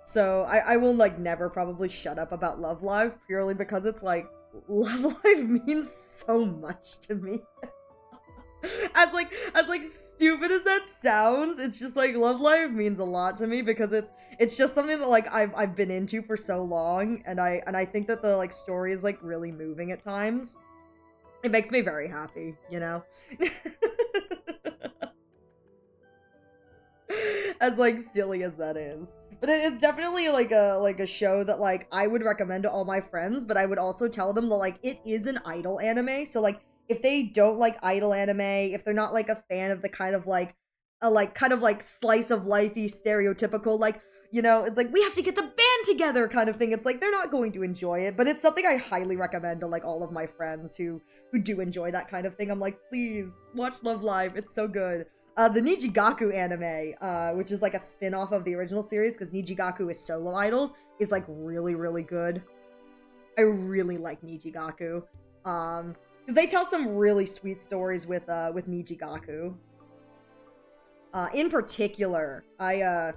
[SPEAKER 2] So I will, like, never probably shut up about Love Live purely because it's like Love Live means so much to me. as stupid as that sounds, it's just like Love Live means a lot to me because it's just something that, like, I've been into for so long, and I think that the, like, story is, like, really moving at times. It makes me very happy, you know? As, like, silly as that is. But it's definitely, like a show that, like, I would recommend to all my friends, but I would also tell them that, like, it is an idol anime, so, like, if they don't like idol anime, if they're not, like, a fan of the kind of, like, kind of, like, slice of life-y, stereotypical, like, you know, it's like, we have to get the band together kind of thing, it's like, they're not going to enjoy it, but it's something I highly recommend to, like, all of my friends who do enjoy that kind of thing. I'm like, please, watch Love Live, it's so good. The Nijigaku anime, which is, like, a spin-off of the original series, because Nijigaku is solo idols, is, like, really good. I really like Nijigaku. Because they tell some really sweet stories with Nijigaku. In particular, I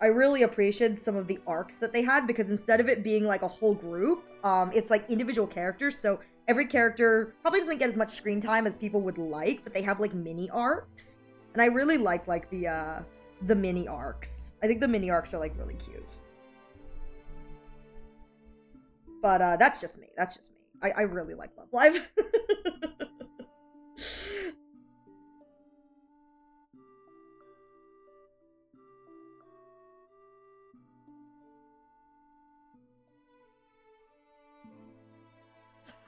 [SPEAKER 2] really appreciated some of the arcs that they had, because instead of it being, like, a whole group, it's, like, individual characters, so every character probably doesn't get as much screen time as people would like, but they have, like, mini arcs. And I really like, the mini arcs. I think the mini arcs are, like, really cute. But, that's just me. I really like Love Live.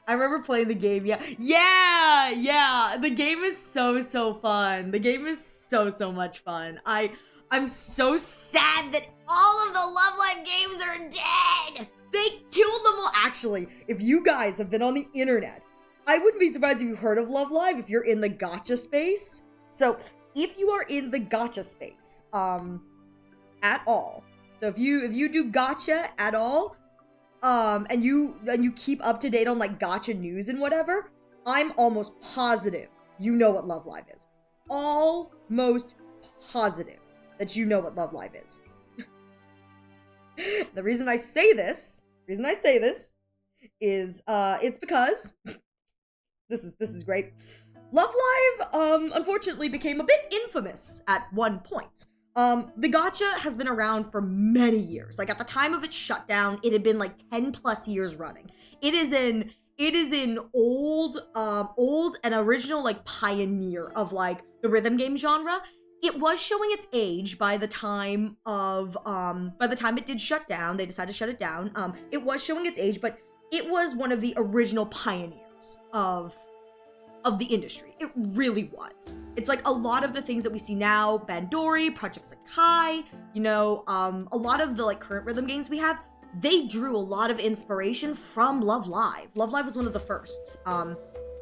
[SPEAKER 2] I remember playing the game, yeah. The game is so fun. The game is so much fun. I'm so sad that all of the Love Live games are dead. They killed them all. Actually, if you guys have been on the internet, I wouldn't be surprised if you heard of Love Live if you're in the gacha space. So if you are in the gacha space, at all. So if you do gacha at all, and you keep up to date on, like, gacha news and whatever, I'm almost positive you know what Love Live is. Almost positive that you know what Love Live is. The reason I say this is it's because this is great. Love Live unfortunately became a bit infamous at one point. The gacha has been around for many years. Like, at the time of its shutdown, it had been, like, 10 plus years running. It is an old and original, like, pioneer of, like, the rhythm game genre. It was showing its age by the time it did shut down. They decided to shut it down. It was showing its age, but it was one of the original pioneers of the industry. It really was. It's like a lot of the things that we see now, Bandori, Project Sakai, you know, a lot of the, like, current rhythm games we have, they drew a lot of inspiration from Love Live. Love Live was one of the firsts. And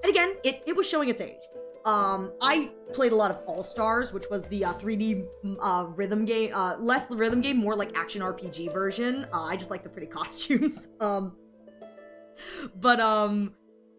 [SPEAKER 2] again, it was showing its age. I played a lot of All Stars, which was the 3D rhythm game, less the rhythm game, more like action RPG version. I just like the pretty costumes. But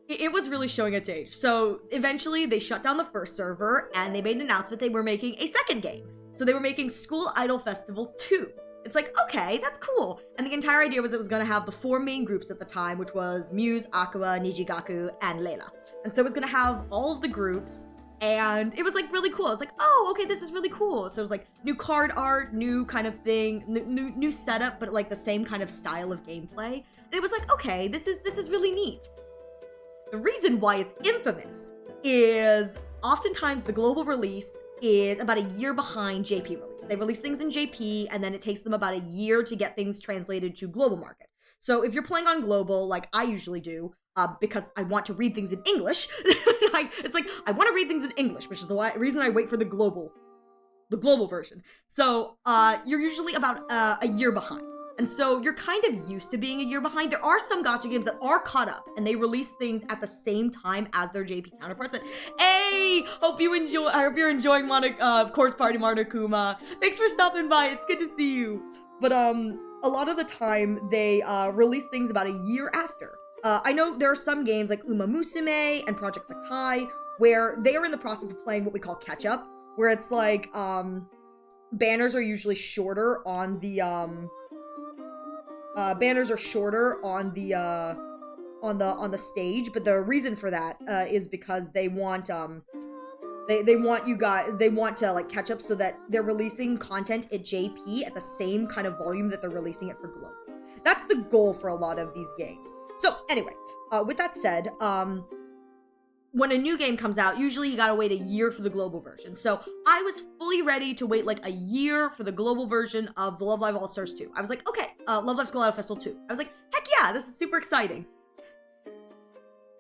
[SPEAKER 2] it was really showing its age. So eventually they shut down the first server and they made an announcement they were making a second game. So they were making School Idol Festival 2. It's like, okay, that's cool. And the entire idea was it was going to have the 4 main groups at the time, which was Muse, Aqua, Nijigaku, and Layla. And so it was going to have all of the groups, and it was like really cool. I was like, oh, okay, this is really cool. So it was like new card art, new kind of thing, new setup, but like the same kind of style of gameplay. And it was like, okay, this is really neat. The reason why it's infamous is oftentimes the global release is about a year behind JP release. They release things in JP and then it takes them about a year to get things translated to global market. So if you're playing on global, like I usually do, because I want to read things in English, it's like I want to read things in English, which is the reason I wait for the global version. So you're usually about a year behind. And so you're kind of used to being a year behind. There are some gacha games that are caught up and they release things at the same time as their JP counterparts. And hey, I hope you're enjoying Course Party Monokuma. Thanks for stopping by. It's good to see you. But a lot of the time they release things about a year after. I know there are some games like Uma Musume and Project Sakai where they are in the process of playing what we call catch up, where it's like banners are usually shorter on the on the stage, but the reason for that is because they want they want to like catch up so that they're releasing content at JP at the same kind of volume that they're releasing it for global. That's the goal for a lot of these games. So anyway, with that said, when a new game comes out, usually you gotta wait a year for the global version. So I was fully ready to wait like a year for the global version of the Love Live All-Stars 2. I was like, okay, Love Live School Idol Festival 2. I was like, heck yeah, this is super exciting.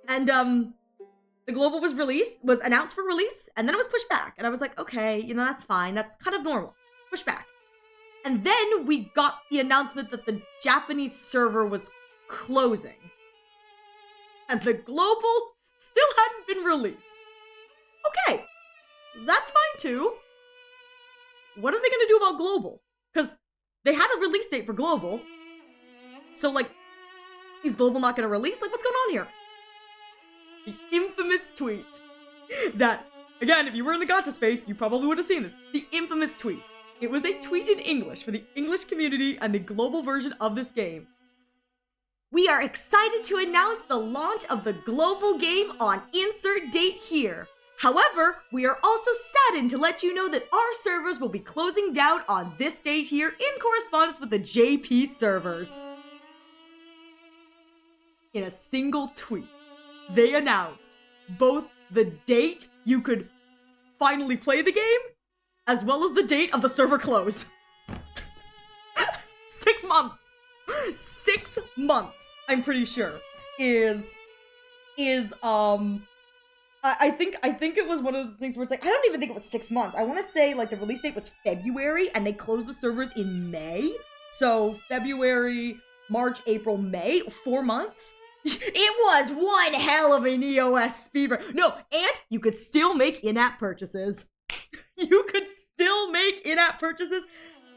[SPEAKER 2] And the global was announced for release, and then it was pushed back. And I was like, okay, that's fine. That's kind of normal. Push back. And then we got the announcement that the Japanese server was closing. And the global still hadn't been released. Okay, that's fine too. What are they gonna do about global? Because they had a release date for global. So like, is global not gonna release? Like, what's going on here? The infamous tweet that, again, if you were in the gacha space, you probably would have seen this. The infamous tweet. It was a tweet in English for the English community and the global version of this game. We are excited to announce the launch of the global game on insert date here. However, we are also saddened to let you know that our servers will be closing down on this date here in correspondence with the JP servers. In a single tweet, they announced both the date you could finally play the game, as well as the date of the server close. 6 months. 6 months. I'm pretty sure I think it was one of those things where it's like, I don't even think it was 6 months. I want to say like the release date was February and they closed the servers in May. So February, March, April, May, 4 months. It was one hell of an EOS speedrun. No, and you could still make in-app purchases. You could still make in-app purchases.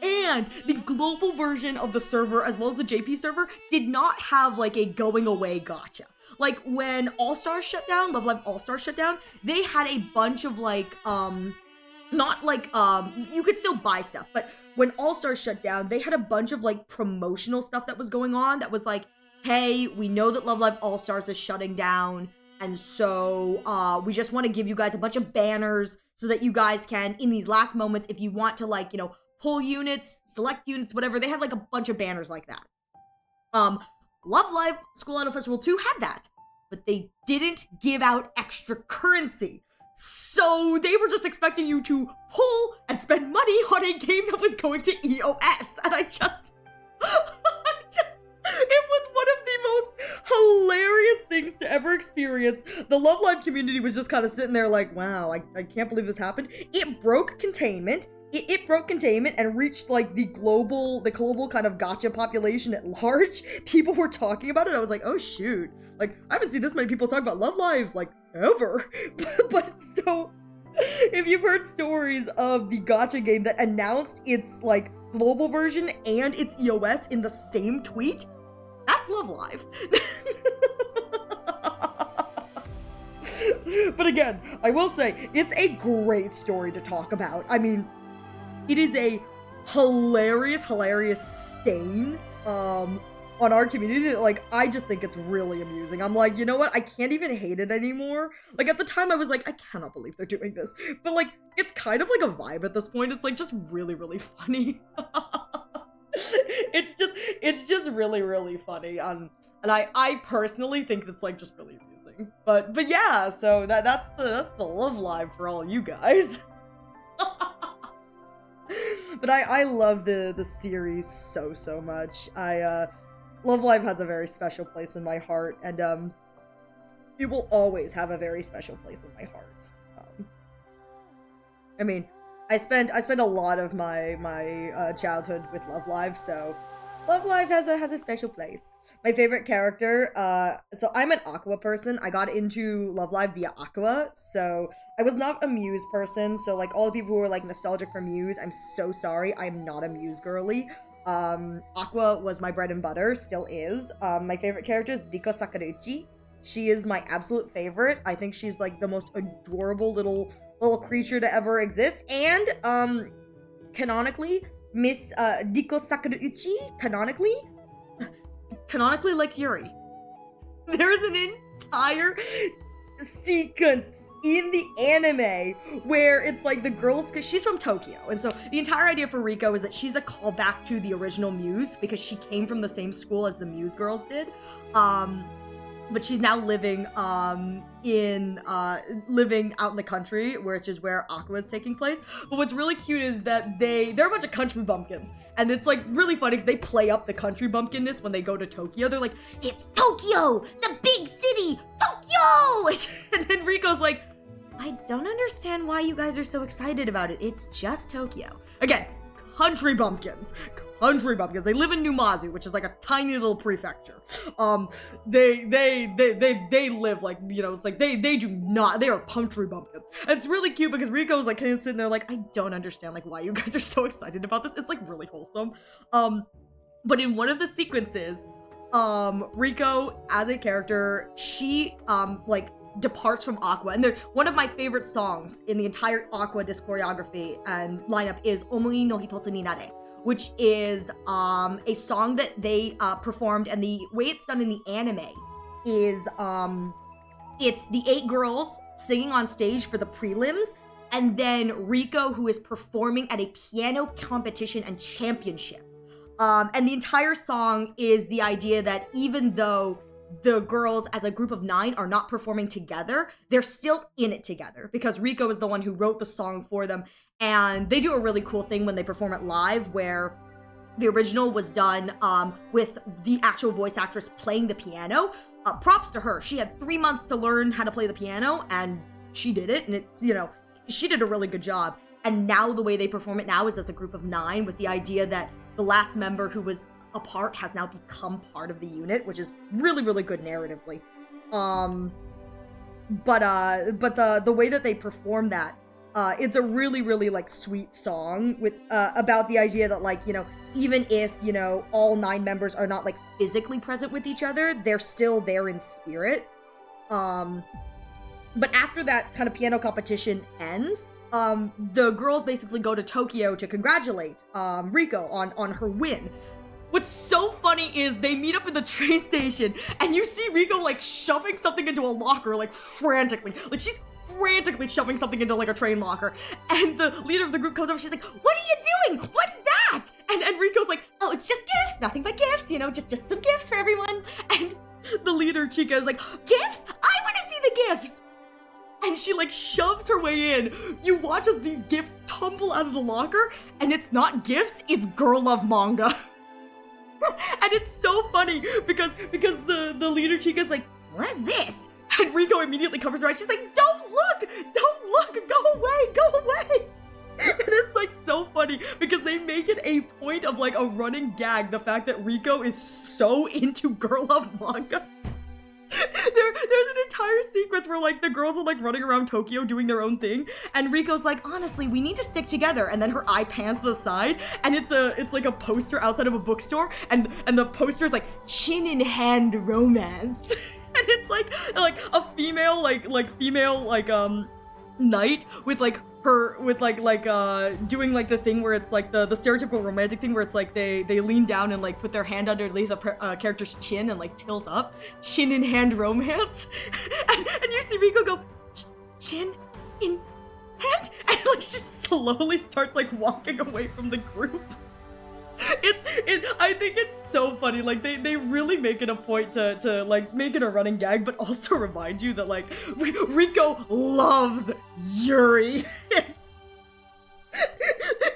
[SPEAKER 2] And the global version of the server, as well as the JP server, did not have like a going away gacha. Like when All-Stars shut down, Love Live All-Stars shut down, they had a bunch of like, not like, you could still buy stuff, but when All-Stars shut down, they had a bunch of like promotional stuff that was going on that was like, hey, we know that Love Live All-Stars is shutting down, and so we just want to give you guys a bunch of banners so that you guys can, in these last moments, if you want to like, pull units, select units, whatever. They had like a bunch of banners like that. Love Live School Idol Festival 2 had that, but they didn't give out extra currency. So they were just expecting you to pull and spend money on a game that was going to EOS. And it was one of the most hilarious things to ever experience. The Love Live community was just kind of sitting there like, wow, I can't believe this happened. It broke containment. It broke containment and reached like the global kind of gacha population at large. People were talking about it. I was like, oh shoot. Like, I haven't seen this many people talk about Love Live like ever. But so, if you've heard stories of the gacha game that announced its like global version and its EOS in the same tweet, that's Love Live. But again, I will say, it's a great story to talk about. I mean, it is a hilarious stain on our community. Like, I just think it's really amusing. I'm like, you know what? I can't even hate it anymore. Like, at the time I was like, I cannot believe they're doing this. But like, it's kind of like a vibe at this point. It's like just really funny. It's just really funny. And I personally think it's like just really amusing. But yeah, so that's the love live for all you guys. But I love the series so much. Love Live has a very special place in my heart, and it will always have a very special place in my heart. I mean, I spent a lot of my childhood with Love Live, so Love Live has a special place. My favorite character, so I'm an Aqua person. I got into Love Live via Aqua, so I was not a Muse person. So like all the people who are like nostalgic for Muse, I'm so sorry. I'm not a Muse girly. Aqua was my bread and butter, still is. My favorite character is Riko Sakaguchi. She is my absolute favorite. I think she's like the most adorable little creature to ever exist. And canonically, Miss Riko Sakaguchi canonically likes Yuri. There's an entire sequence in the anime where it's like the girls, because she's from Tokyo, and so the entire idea for Riko is that she's a callback to the original Muse because she came from the same school as the Muse girls did. But she's now living living out in the country, which is where Aqua is taking place. But what's really cute is that they're a bunch of country bumpkins, and it's like really funny because they play up the country bumpkinness when they go to Tokyo. They're like, "It's Tokyo, the big city, Tokyo!" And then Riko's like, "I don't understand why you guys are so excited about it. It's just Tokyo." Again, country bumpkins. They live in Numazu, which is like a tiny little prefecture. They live like, you know, it's like they are country bumpkins. And it's really cute because Riko's like kind of sitting there like, I don't understand like why you guys are so excited about this. It's like really wholesome. But in one of the sequences, Riko as a character, she like departs from Aqua, and they're one of my favorite songs in the entire Aqua disc choreography and lineup is Omui no Hitotsu ni Nare, which is a song that they performed, and the way it's done in the anime is it's the 8 girls singing on stage for the prelims, and then Riko, who is performing at a piano competition and championship. And the entire song is the idea that even though the girls as a group of 9 are not performing together, they're still in it together because Riko is the one who wrote the song for them. And they do a really cool thing when they perform it live where the original was done with the actual voice actress playing the piano. Props to her. She had 3 months to learn how to play the piano, and she did it. And it, you know, she did a really good job. And now the way they perform it now is as a group of 9 with the idea that the last member who was apart has now become part of the unit, which is really good narratively. But the way that they perform that, it's a really like sweet song with about the idea that, like, you know, even if, you know, all 9 members are not like physically present with each other, they're still there in spirit. But after that kind of piano competition ends, the girls basically go to Tokyo to congratulate Riko on her win. What's so funny is they meet up in the train station, and you see Riko like shoving something into a locker, like frantically. Like she's frantically shoving something into like a train locker. And the leader of the group comes over, she's like, "What are you doing? What's that?" And Riko's like, "Oh, it's just gifts, nothing but gifts, you know, just some gifts for everyone." And the leader, Chica, is like, "Gifts? I want to see the gifts." And she like shoves her way in. You watch as these gifts tumble out of the locker, and it's not gifts, it's girl love manga. And it's so funny because the leader Chica's like, "What's this?" And Riko immediately covers her eyes. She's like, don't look, go away. And it's like so funny because they make it a point of like a running gag, the fact that Riko is so into girl love manga. There's an entire sequence where like the girls are like running around Tokyo doing their own thing, and Riko's like, "Honestly, we need to stick together." And then her eye pans to the side, and it's like a poster outside of a bookstore, and the poster's like chin in hand romance. And it's like a female female knight with like her with doing like the thing where it's like the stereotypical romantic thing where it's like they lean down and like put their hand underneath a character's chin and like tilt up, chin in hand romance. and you see Rico go chin in hand, and like she slowly starts like walking away from the group. I think it's so funny. Like they really make it a point to like make it a running gag, but also remind you that like Rico loves Yuri.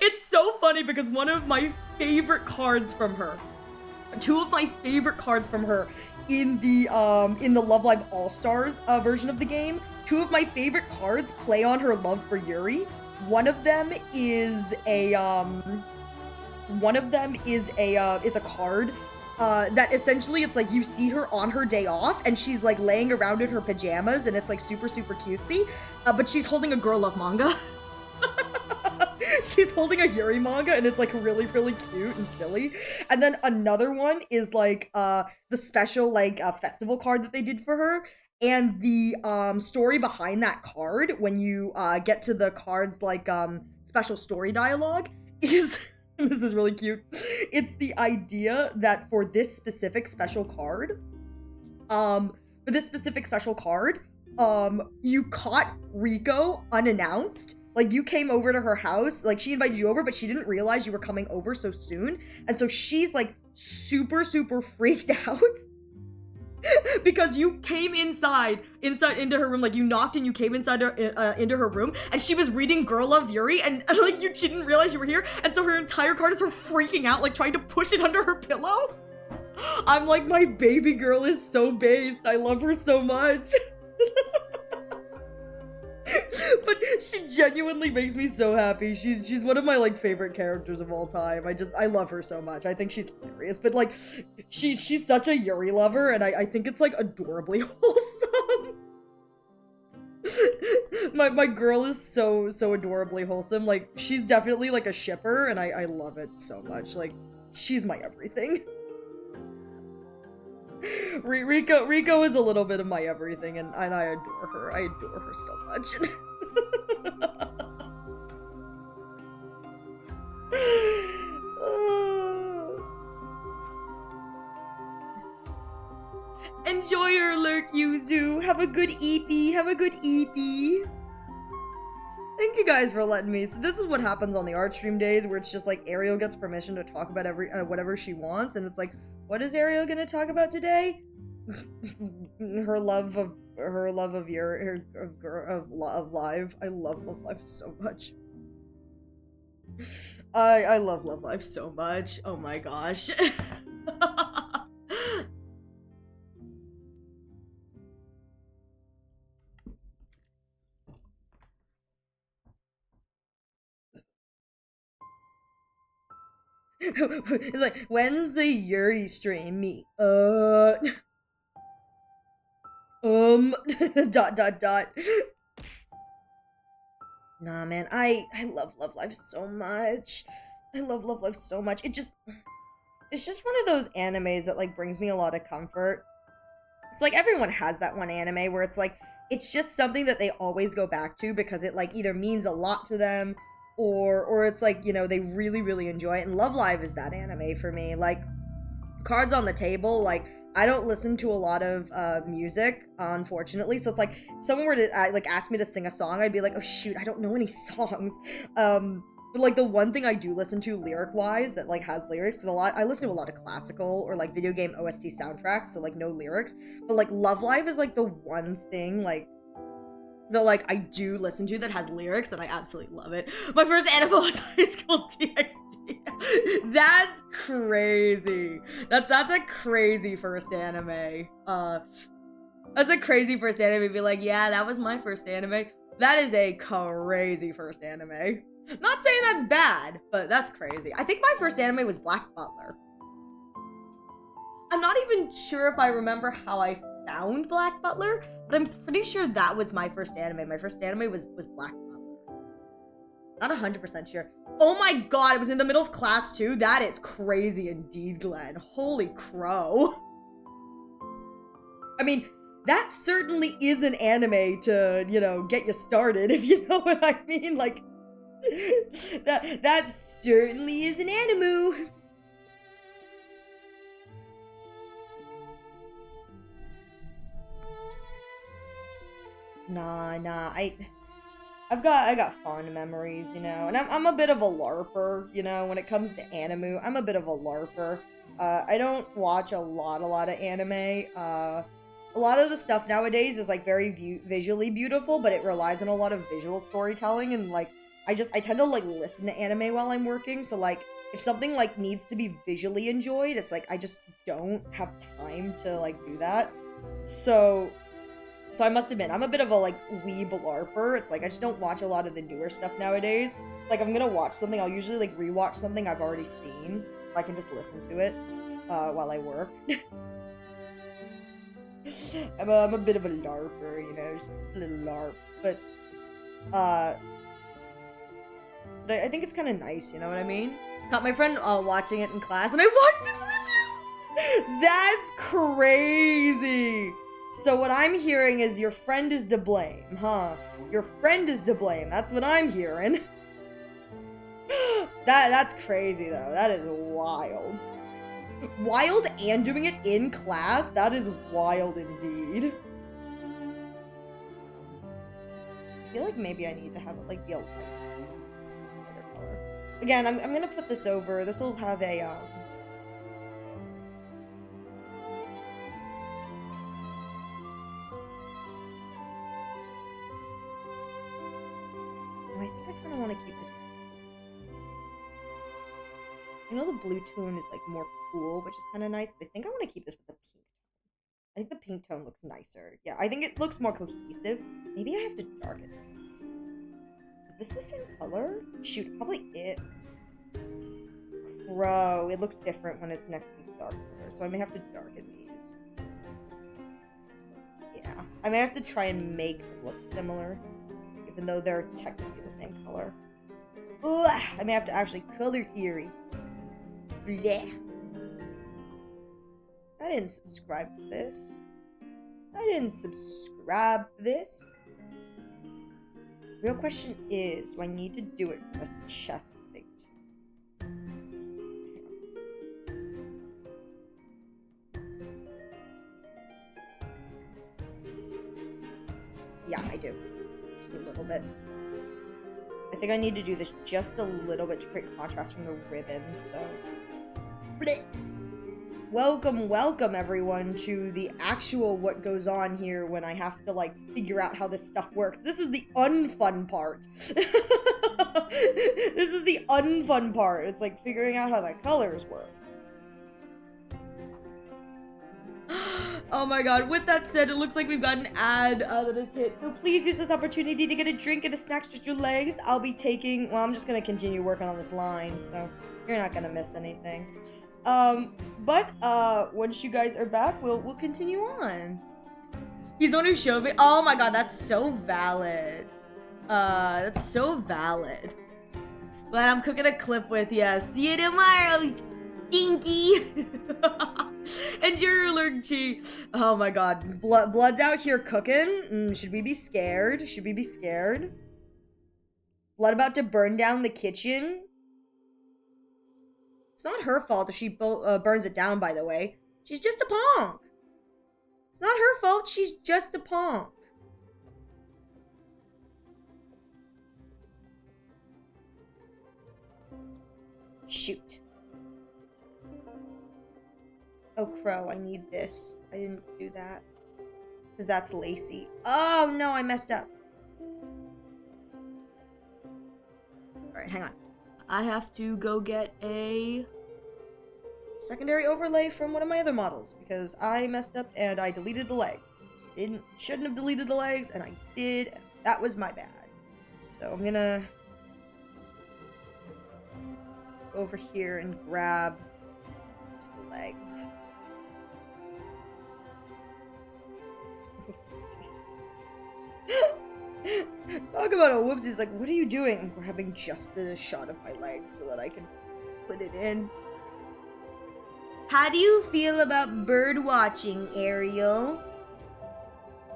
[SPEAKER 2] It's so funny because one of my favorite cards from her, two of my favorite cards from her in the Love Live All Stars version of the game, two of my favorite cards play on her love for Yuri. One of them is a card that essentially it's like you see her on her day off and she's like laying around in her pajamas and it's like super cutesy, but she's holding a girl love manga. She's holding a Yuri manga and it's like really cute and silly. And then another one is like the special like festival card that they did for her. And the story behind that card, when you get to the card's like special story dialogue, is this is really cute. It's the idea that for this specific special card, you caught Rico unannounced. Like you came over to her house, like she invited you over, but she didn't realize you were coming over so soon. And so she's like super freaked out. Because you came inside into her room, like you knocked and you came inside her, into her room, and she was reading Girl Love Yuri, and like she didn't realize you were here, and so her entire card is her freaking out, like trying to push it under her pillow. I'm like, my baby girl is so based. I love her so much. But she genuinely makes me so happy. She's one of my like favorite characters of all time. I love her so much. I think she's hilarious. But like she's such a Yuri lover, and I think it's like adorably wholesome. my girl is so adorably wholesome. Like she's definitely like a shipper, and I love it so much. Like she's my everything. Rico is a little bit of my everything, and I adore her. I adore her so much. Enjoy your lurk, Yuzu. Have a good EP. Have a good EP. Thank you guys for letting me. So this is what happens on the art stream days, where it's just like Ariel gets permission to talk about whatever she wants, and it's like, what is Ariel gonna talk about today? her love of Live. I love Love Live so much. I love Love Live so much. Oh my gosh. It's like, when's the Yuri stream? Me. Dot. Nah, man, I love Love Live so much. I love Love Live so much. It's just one of those animes that like brings me a lot of comfort. It's like everyone has that one anime where it's like, it's just something that they always go back to because it like either means a lot to them or it's like, you know, they really enjoy it. And Love Live is that anime for me. Like, cards on the table, like, I don't listen to a lot of music, unfortunately. So it's like, if someone were to like ask me to sing a song, I'd be like, oh shoot, I don't know any songs. But like the one thing I do listen to lyric-wise that like has lyrics, because I listen to a lot of classical or like video game OST soundtracks, so like no lyrics. But like Love Live is like the one thing like that like I do listen to that has lyrics, and I absolutely love it. My first anime was High School DxD. That's crazy. That's a crazy first anime. That's a crazy first anime to be like, yeah, that was my first anime. That is a crazy first anime. Not saying that's bad, but that's crazy. I think my first anime was Black Butler. I'm not even sure if I remember how I found Black Butler, but I'm pretty sure that was my first anime. My first anime was Black Butler. Not 100% sure. Oh my god, it was in the middle of class too? That is crazy indeed, Glenn. Holy crow. I mean, that certainly is an anime to, you know, get you started, if you know what I mean. Like, that certainly is an anime. Nah, I got fond memories, you know, and I'm a bit of a LARPer, you know, when it comes to anime. I'm a bit of a LARPer. I don't watch a lot of anime. A lot of the stuff nowadays is like very visually beautiful, but it relies on a lot of visual storytelling, and like I tend to like listen to anime while I'm working. So like if something like needs to be visually enjoyed, it's like I just don't have time to like do that. So I must admit, I'm a bit of a, like, weeb LARPer. It's like, I just don't watch a lot of the newer stuff nowadays. Like, I'm gonna watch something, I'll usually, like, rewatch something I've already seen. I can just listen to it, while I work. I'm a bit of a LARPer, you know, just a little LARP. But I think it's kind of nice, you know what I mean? Caught my friend watching it in class, and I watched it with him! That's crazy! So what I'm hearing is your friend is to blame, huh? Your friend is to blame. That's what I'm hearing. That's crazy though. That is wild. Wild and doing it in class? That is wild indeed. I feel like maybe I need to have it like be a lighter color. Again, I'm gonna put this over. This will have a I think I kind of want to keep this. I know the blue tone is like more cool, which is kind of nice, but I think I want to keep this with the pink tone. I think the pink tone looks nicer. Yeah, I think it looks more cohesive. Maybe I have to darken these. Is this the same color? Shoot, it probably is. Crow. It looks different when it's next to the dark color, so I may have to darken these. Yeah, I may have to try and make them look similar, even though they're technically the same color. Ugh, I may have to actually color theory. Blech. I didn't subscribe for this. I didn't subscribe for this. Real question is, do I need to do it for the chest thing? Yeah, I do. Just a little bit. I think I need to do this just a little bit to create contrast from the ribbon, so... Blech. Welcome everyone to the actual what goes on here when I have to like figure out how this stuff works. This is the unfun part. This is the unfun part. It's like figuring out how the colors work. Oh my god, with that said, it looks like we've got an ad that has hit. So please use this opportunity to get a drink and a snack, stretch your legs. I'll be taking, well, I'm just gonna continue working on this line, so you're not gonna miss anything. But once you guys are back, we'll continue on. He's the one who showed me. Oh my god, that's so valid. That's so valid. But I'm cooking a clip with ya. See you tomorrow, stinky. And you're allergic. Oh my god, blood's out here cooking. Should we be scared? Should we be scared? Blood about to burn down the kitchen. It's not her fault if she burns it down, by the way. She's just a punk. It's not her fault, she's just a punk. Shoot. Oh, Crow, I need this. I didn't do that. Because that's Lacey. Oh, no, I messed up. Alright, hang on. I have to go get a secondary overlay from one of my other models because I messed up and I deleted the legs. Shouldn't have deleted the legs, and I did. And that was my bad. So I'm gonna go over here and grab just the legs. Talk about a whoopsies, like, what are you doing? I'm grabbing just the shot of my legs so that I can put it in. How do you feel about bird watching, Ariel?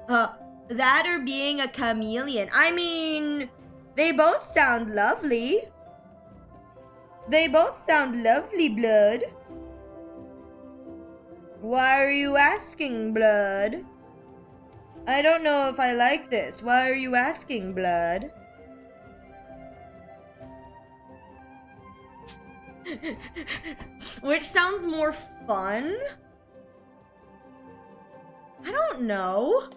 [SPEAKER 2] That or being a chameleon. I mean, they both sound lovely. They both sound lovely, Blood. Why are you asking, Blood? I don't know if I like this. Why are you asking, Blood? Which sounds more fun? I don't know.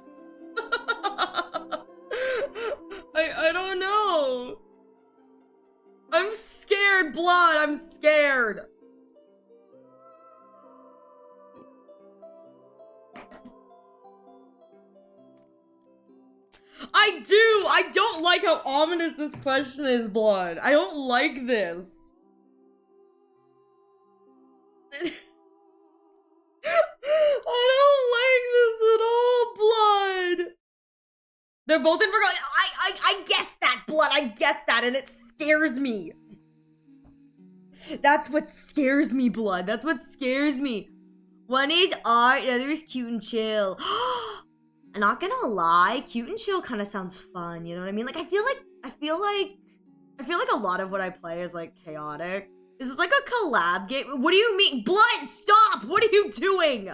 [SPEAKER 2] I don't know. I'm scared, Blood. I'm scared. I don't like how ominous this question is, Blood. I don't like this. I don't like this at all, Blood. They're both in forgotten. I guessed that, Blood. I guessed that, and it scares me. That's what scares me, Blood. That's what scares me. One is art, the other is cute and chill. I'm not gonna lie, cute and chill kind of sounds fun. You know what I mean? Like I feel like a lot of what I play is like chaotic. This is like a collab game. What do you mean? Blood, stop! What are you doing?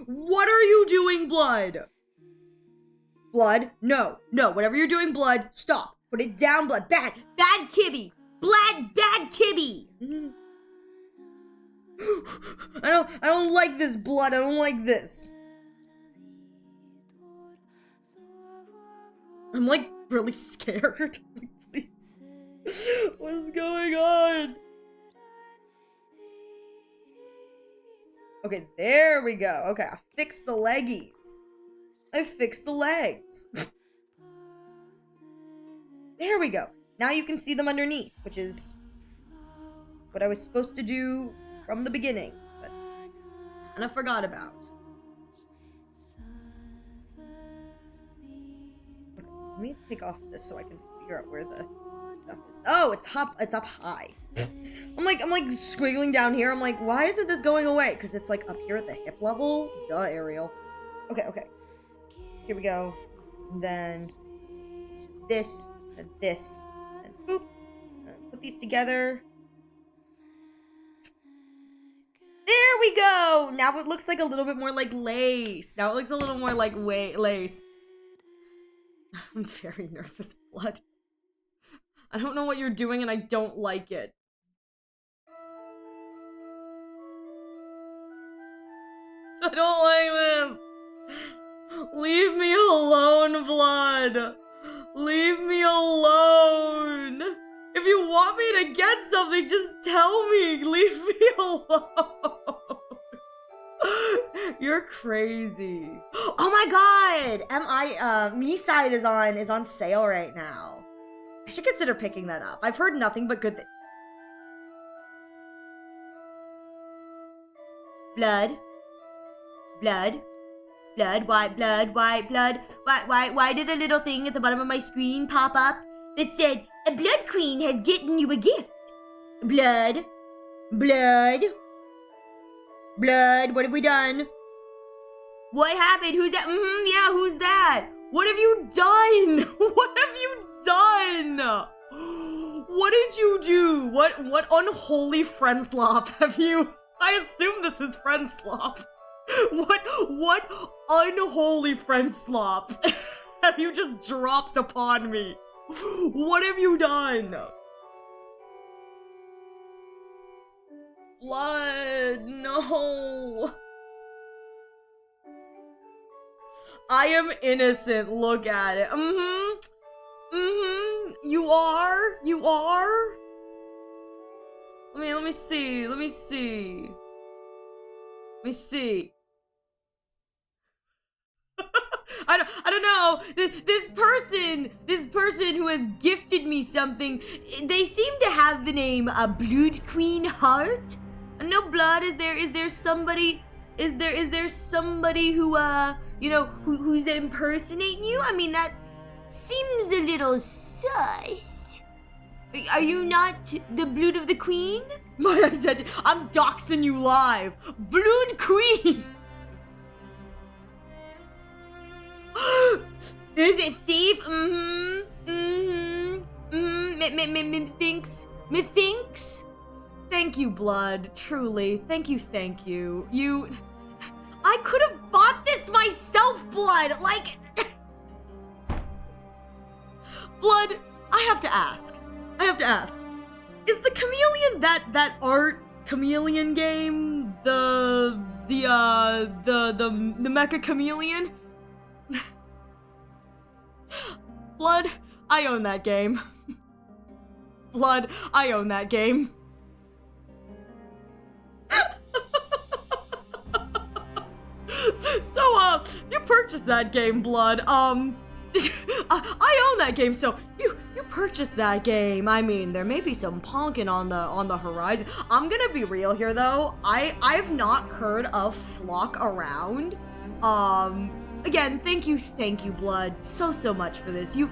[SPEAKER 2] What are you doing, Blood? Blood, no. Whatever you're doing, Blood, stop. Put it down, Blood. Bad Kibby. Blood, bad Kibby. I don't like this, Blood. I don't like this. I'm like really scared. Please. What's going on? Okay, there we go. Okay, I fixed the leggies. I fixed the legs. There we go. Now you can see them underneath, which is what I was supposed to do from the beginning, but kind of forgot about. Okay, let me take off this so I can figure out where the stuff is. Oh, it's up high. I'm like squiggling down here. I'm like, why isn't this going away? Because it's like up here at the hip level. Duh, Ariel. Okay. Here we go. And then this and this and boop. And put these together. There we go! Now it looks like a little bit more like lace. Now it looks a little more like lace. I'm very nervous, Blood. I don't know what you're doing and I don't like it. I don't like this. Leave me alone, Blood. Leave me alone. If you want me to get something, just tell me. Leave me alone. You're crazy. Oh my god! Me side is on sale right now. I should consider picking that up. I've heard nothing but good things. Blood, white blood. Why did the little thing at the bottom of my screen pop up that said, "A blood queen has gotten you a gift"? Blood, what have we done? What happened? Who's that? Yeah, who's that? What have you done? What have you done? What did you do? What unholy friend slop have you? I assume this is friend slop. What unholy friend slop have you just dropped upon me? What have you done? Blood, no. I am innocent, look at it. You are? Let me see. I don't know. This person who has gifted me something, they seem to have the name Blood Queen Heart. No, Blood, is there somebody who who's impersonating you? I mean, that seems a little sus. Are you not the Blood of the Queen? My identity. I'm doxing you live. Blood Queen. There's a thief? Methinks. Thank you, Blood. Truly. Thank you. I could have bought this myself, Blood! Like... Blood, I have to ask. Is the chameleon that art chameleon game the mecha chameleon? Blood, I own that game. Blood, I own that game. So, you purchased that game, Blood. I own that game, so you purchased that game. I mean, there may be some ponking on the horizon. I'm gonna be real here, though. I've not heard of Flock around. Again, thank you, Blood, so much for this. You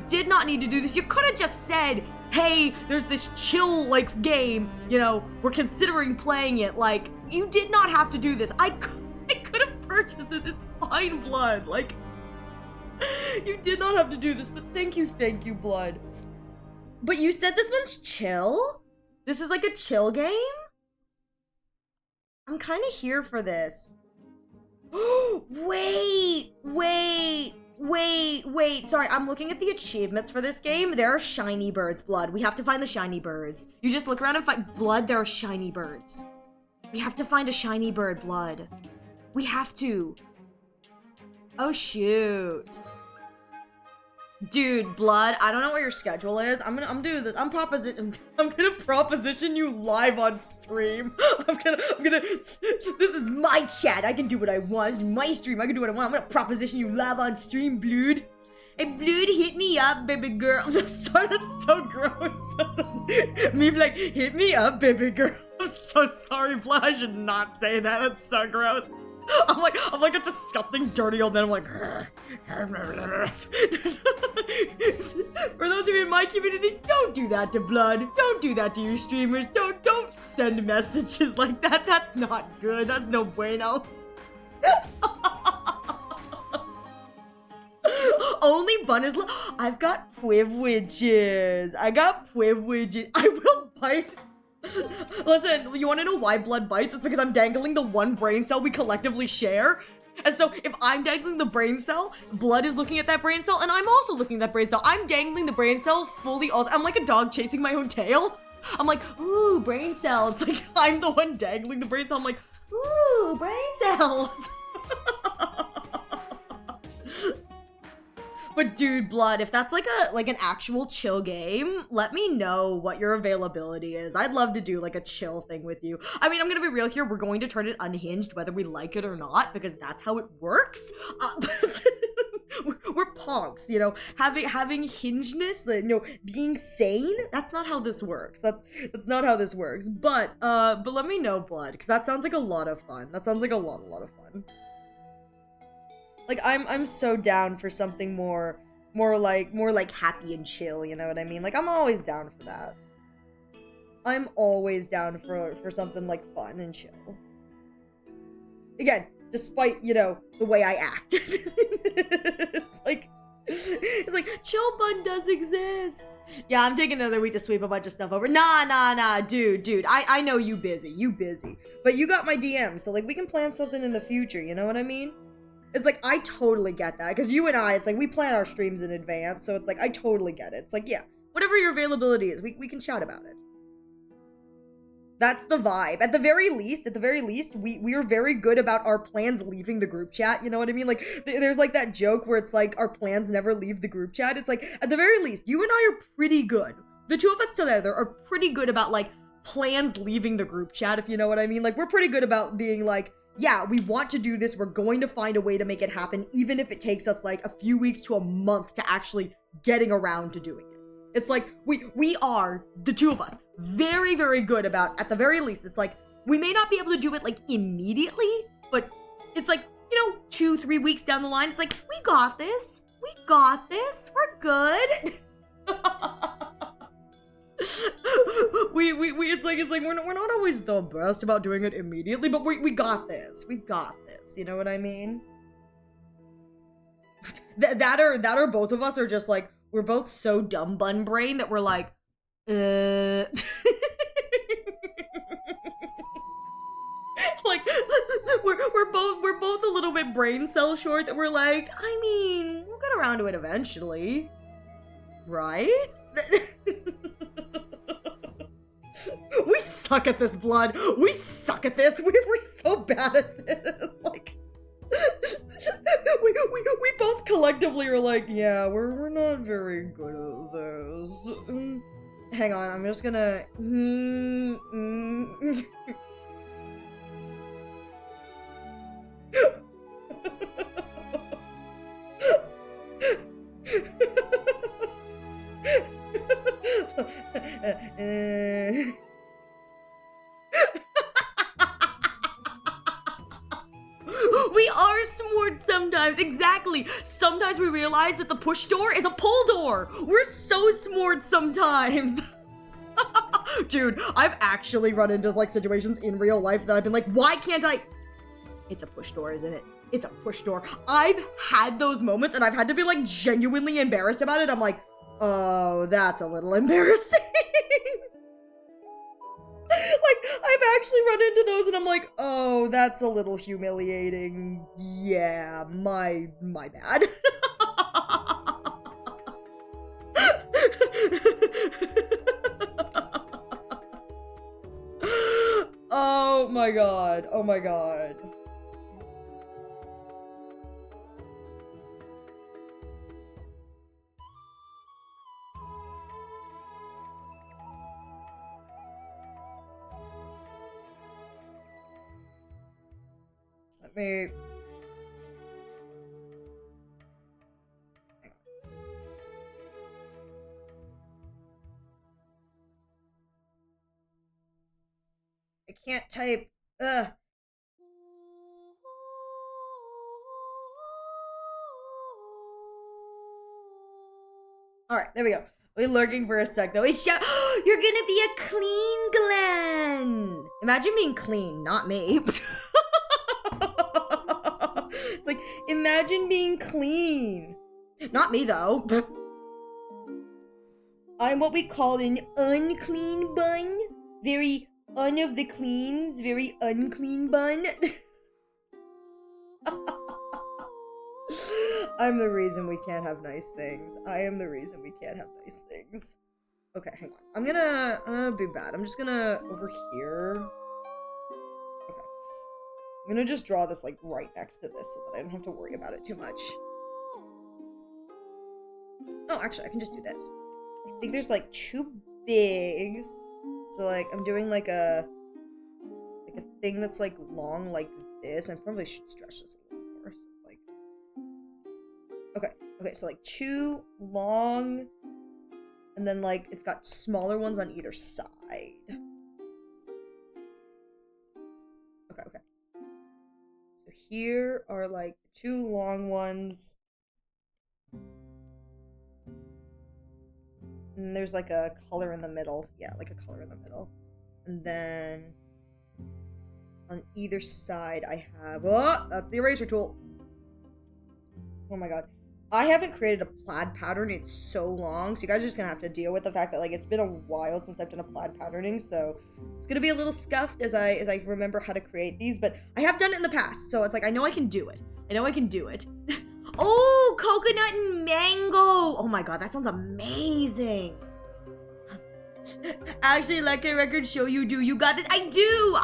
[SPEAKER 2] did not need to do this. You could have just said, hey, there's this chill, like, game, you know, we're considering playing it. Like, you did not have to do this. I could have purchased this. It's fine, Blood. Like, you did not have to do this, but thank you, Blood. But you said this one's chill? This is like a chill game? I'm kind of here for this. Wait. Sorry, I'm looking at the achievements for this game. There are shiny birds, Blood. We have to find the shiny birds. You just look around and find... Blood, there are shiny birds. We have to find a shiny bird, Blood. We have to. Oh, shoot. Dude, Blood, I don't know what your schedule is. I'm gonna proposition you live on stream. This is my chat. I can do what I want. This is my stream. I can do what I want. I'm gonna proposition you live on stream, Blood. Hey, Blood, hit me up, baby girl. I'm sorry, that's so gross. Me be like, hit me up, baby girl. I'm so sorry, Blood. I should not say that. That's so gross. I'm like a disgusting, dirty old man. I'm like, for those of you in my community, don't do that to Blood. Don't do that to your streamers. Don't send messages like that. That's not good. That's no bueno. Only bun is I've got privileges. I will bite. Listen, you want to know why Blood bites? It's because I'm dangling the one brain cell we collectively share. And so if I'm dangling the brain cell, Blood is looking at that brain cell, and I'm also looking at that brain cell. I'm dangling the brain cell fully also. I'm like a dog chasing my own tail. I'm like, ooh, brain cell. It's like I'm the one dangling the brain cell. I'm like, ooh, brain cell. But dude, Blood, if that's like an actual chill game, let me know what your availability is. I'd love to do like a chill thing with you. I mean, I'm gonna be real here. We're going to turn it unhinged whether we like it or not, because that's how it works. We're punks, you know, having hingedness, you know, being sane. That's not how this works. That's not how this works. But let me know, Blood, because that sounds like a lot of fun. That sounds like a lot of fun. Like, I'm so down for something more like happy and chill, you know what I mean? Like, I'm always down for that. I'm always down for something, like, fun and chill. Again, despite, you know, the way I act. It's like, chill bun does exist. Yeah, I'm taking another week to sweep a bunch of stuff over. Nah, dude, I know you busy. But you got my DM, so, like, we can plan something in the future, you know what I mean? It's like, I totally get that, because you and I, it's like, we plan our streams in advance, so it's like, I totally get it. It's like, yeah, whatever your availability is, we can chat about it. That's the vibe. At the very least, we are very good about our plans leaving the group chat, you know what I mean? Like, there's like that joke where it's like, our plans never leave the group chat. It's like, at the very least, you and I are pretty good. The two of us together are pretty good about, like, plans leaving the group chat, if you know what I mean. Like, we're pretty good about being like, yeah, we want to do this. We're going to find a way to make it happen, even if it takes us like a few weeks to a month to actually getting around to doing it. It's like, we are, the two of us, very, very good about, at the very least, it's like, we may not be able to do it like immediately, but it's like, you know, 2-3 weeks down the line, it's like, we got this, we're good. It's like we're not always the best about doing it immediately, but we got this, you know what I mean? that or both of us are just like, we're both so dumb bun brain that we're like, like we're both a little bit brain cell short that we're like, I mean, we'll get around to it eventually, right? We suck at this, blood. We suck at this. We're so bad at this. Like, we both collectively are like, yeah, we're not very good at this. Hang on, I'm just gonna. We are smart sometimes, exactly. Sometimes we realize that the push door is a pull door. We're so smart sometimes. Dude, I've actually run into like situations in real life that I've been like, why can't I? It's a push door, isn't it? It's a push door. I've had those moments and I've had to be like genuinely embarrassed about it. I'm like, oh, that's a little embarrassing. Like, I've actually run into those and I'm like, oh, that's a little humiliating. Yeah, my bad. Oh my god. Oh my god. Let me... I can't type. Ugh. Alright, there we go. We're lurking for a sec though. You're gonna be a clean Glenn! Imagine being clean, not me. It's like, imagine being clean. Not me though. I'm what we call an unclean bun. Very un of the cleans, very unclean bun. I'm the reason we can't have nice things. I am the reason we can't have nice things. Okay, hang on. I'm gonna be bad. I'm just gonna over here. Okay. I'm gonna just draw this like right next to this so that I don't have to worry about it too much. Oh, actually, I can just do this. I think there's like two bigs. So like I'm doing like a thing that's like long like this. I probably should stretch this a little more. So it's like okay, so like two long, and then like it's got smaller ones on either side. Okay. So here are like two long ones. And there's like a color in the middle. Yeah, like a color in the middle. And then on either side I have... Oh, that's the eraser tool. Oh my god. I haven't created a plaid pattern in so long, so you guys are just gonna have to deal with the fact that like it's been a while since I've done a plaid patterning, so it's gonna be a little scuffed as I remember how to create these, but I have done it in the past, so it's like I know I can do it. Oh, coconut and mango! Oh my god, that sounds amazing. Actually, let a record show you do. You got this. I do.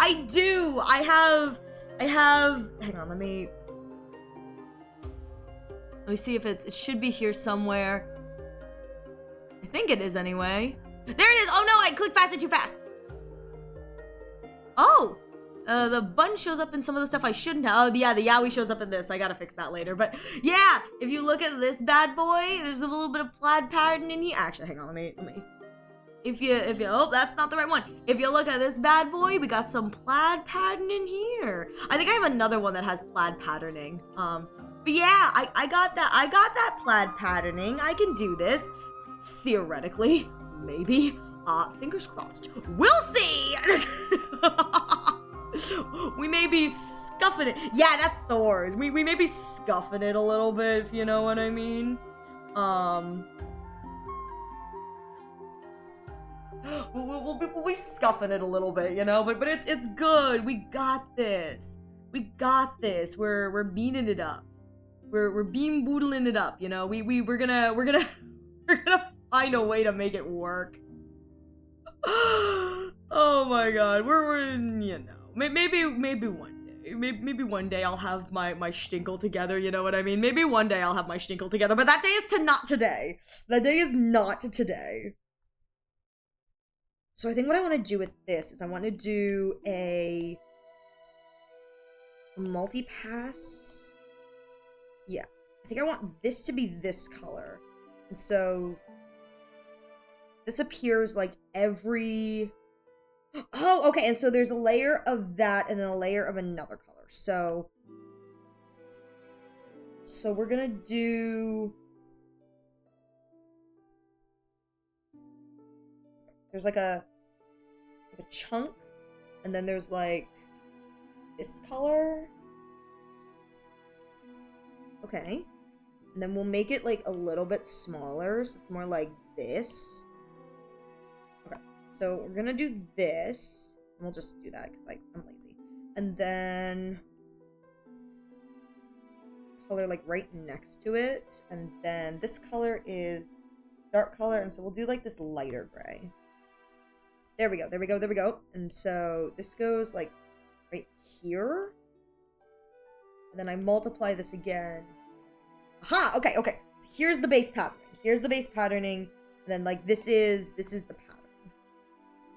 [SPEAKER 2] I have. Hang on, let me see if it should be here somewhere. I think it is anyway. There it is. Oh no, I clicked fast and too fast. Oh. The bun shows up in some of the stuff I shouldn't have. Oh, yeah, the yaoi shows up in this. I gotta fix that later. But yeah, if you look at this bad boy, there's a little bit of plaid pattern in here. Actually, hang on, let me. If you, oh, that's not the right one. If you look at this bad boy, we got some plaid pattern in here. I think I have another one that has plaid patterning. But yeah, I got that plaid patterning. I can do this. Theoretically, maybe. Fingers crossed. We'll see! We may be scuffing it. Yeah, that's Thor's. We may be scuffing it a little bit, if you know what I mean. We'll be scuffing it a little bit, you know, but it's good. We got this. We got this. We're beaning it up. We're beam boodling it up, you know. We're gonna we're gonna find a way to make it work. Oh my god, we're you know, maybe one day, maybe one day I'll have my shtinkle together, you know what I mean? Maybe one day I'll have my shtinkle together, but that day is not today. That day is not today. So I think what I want to do with this is I want to do a multi-pass. Yeah, I think I want this to be this color. And so this appears like every... Oh, okay, and so there's a layer of that and then a layer of another color. So we're gonna do... There's like a chunk, and then there's like this color. Okay. And then we'll make it like a little bit smaller, so it's more like this. Okay. So we're gonna do this. And we'll just do that because I'm lazy. And then color like right next to it. And then this color is dark color, and so we'll do like this lighter gray. There we go, there we go, there we go. And so this goes like right here. And then I multiply this again. Aha! Okay, okay. So here's the base patterning. Here's the base patterning. And then like this is the pattern.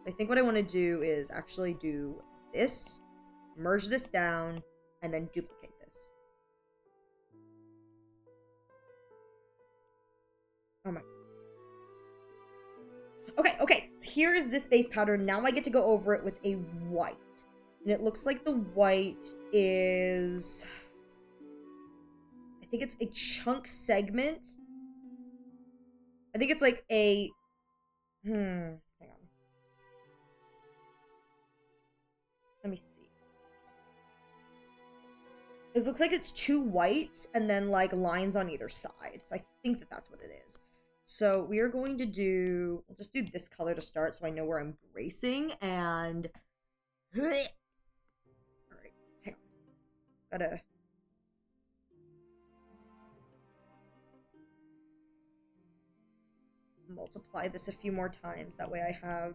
[SPEAKER 2] I think what I want to do is actually do this, merge this down, and then duplicate this. Oh my. Okay, okay. So here is this base pattern. Now I get to go over it with a white. And it looks like the white is... I think it's a chunk segment. I think it's like a... hang on. Let me see. It looks like it's two whites and then like lines on either side. So I think that that's what it is. So we are going to do... We'll just do this color to start so I know where I'm bracing. And... Alright, hang on. Gotta... multiply this a few more times. That way I have...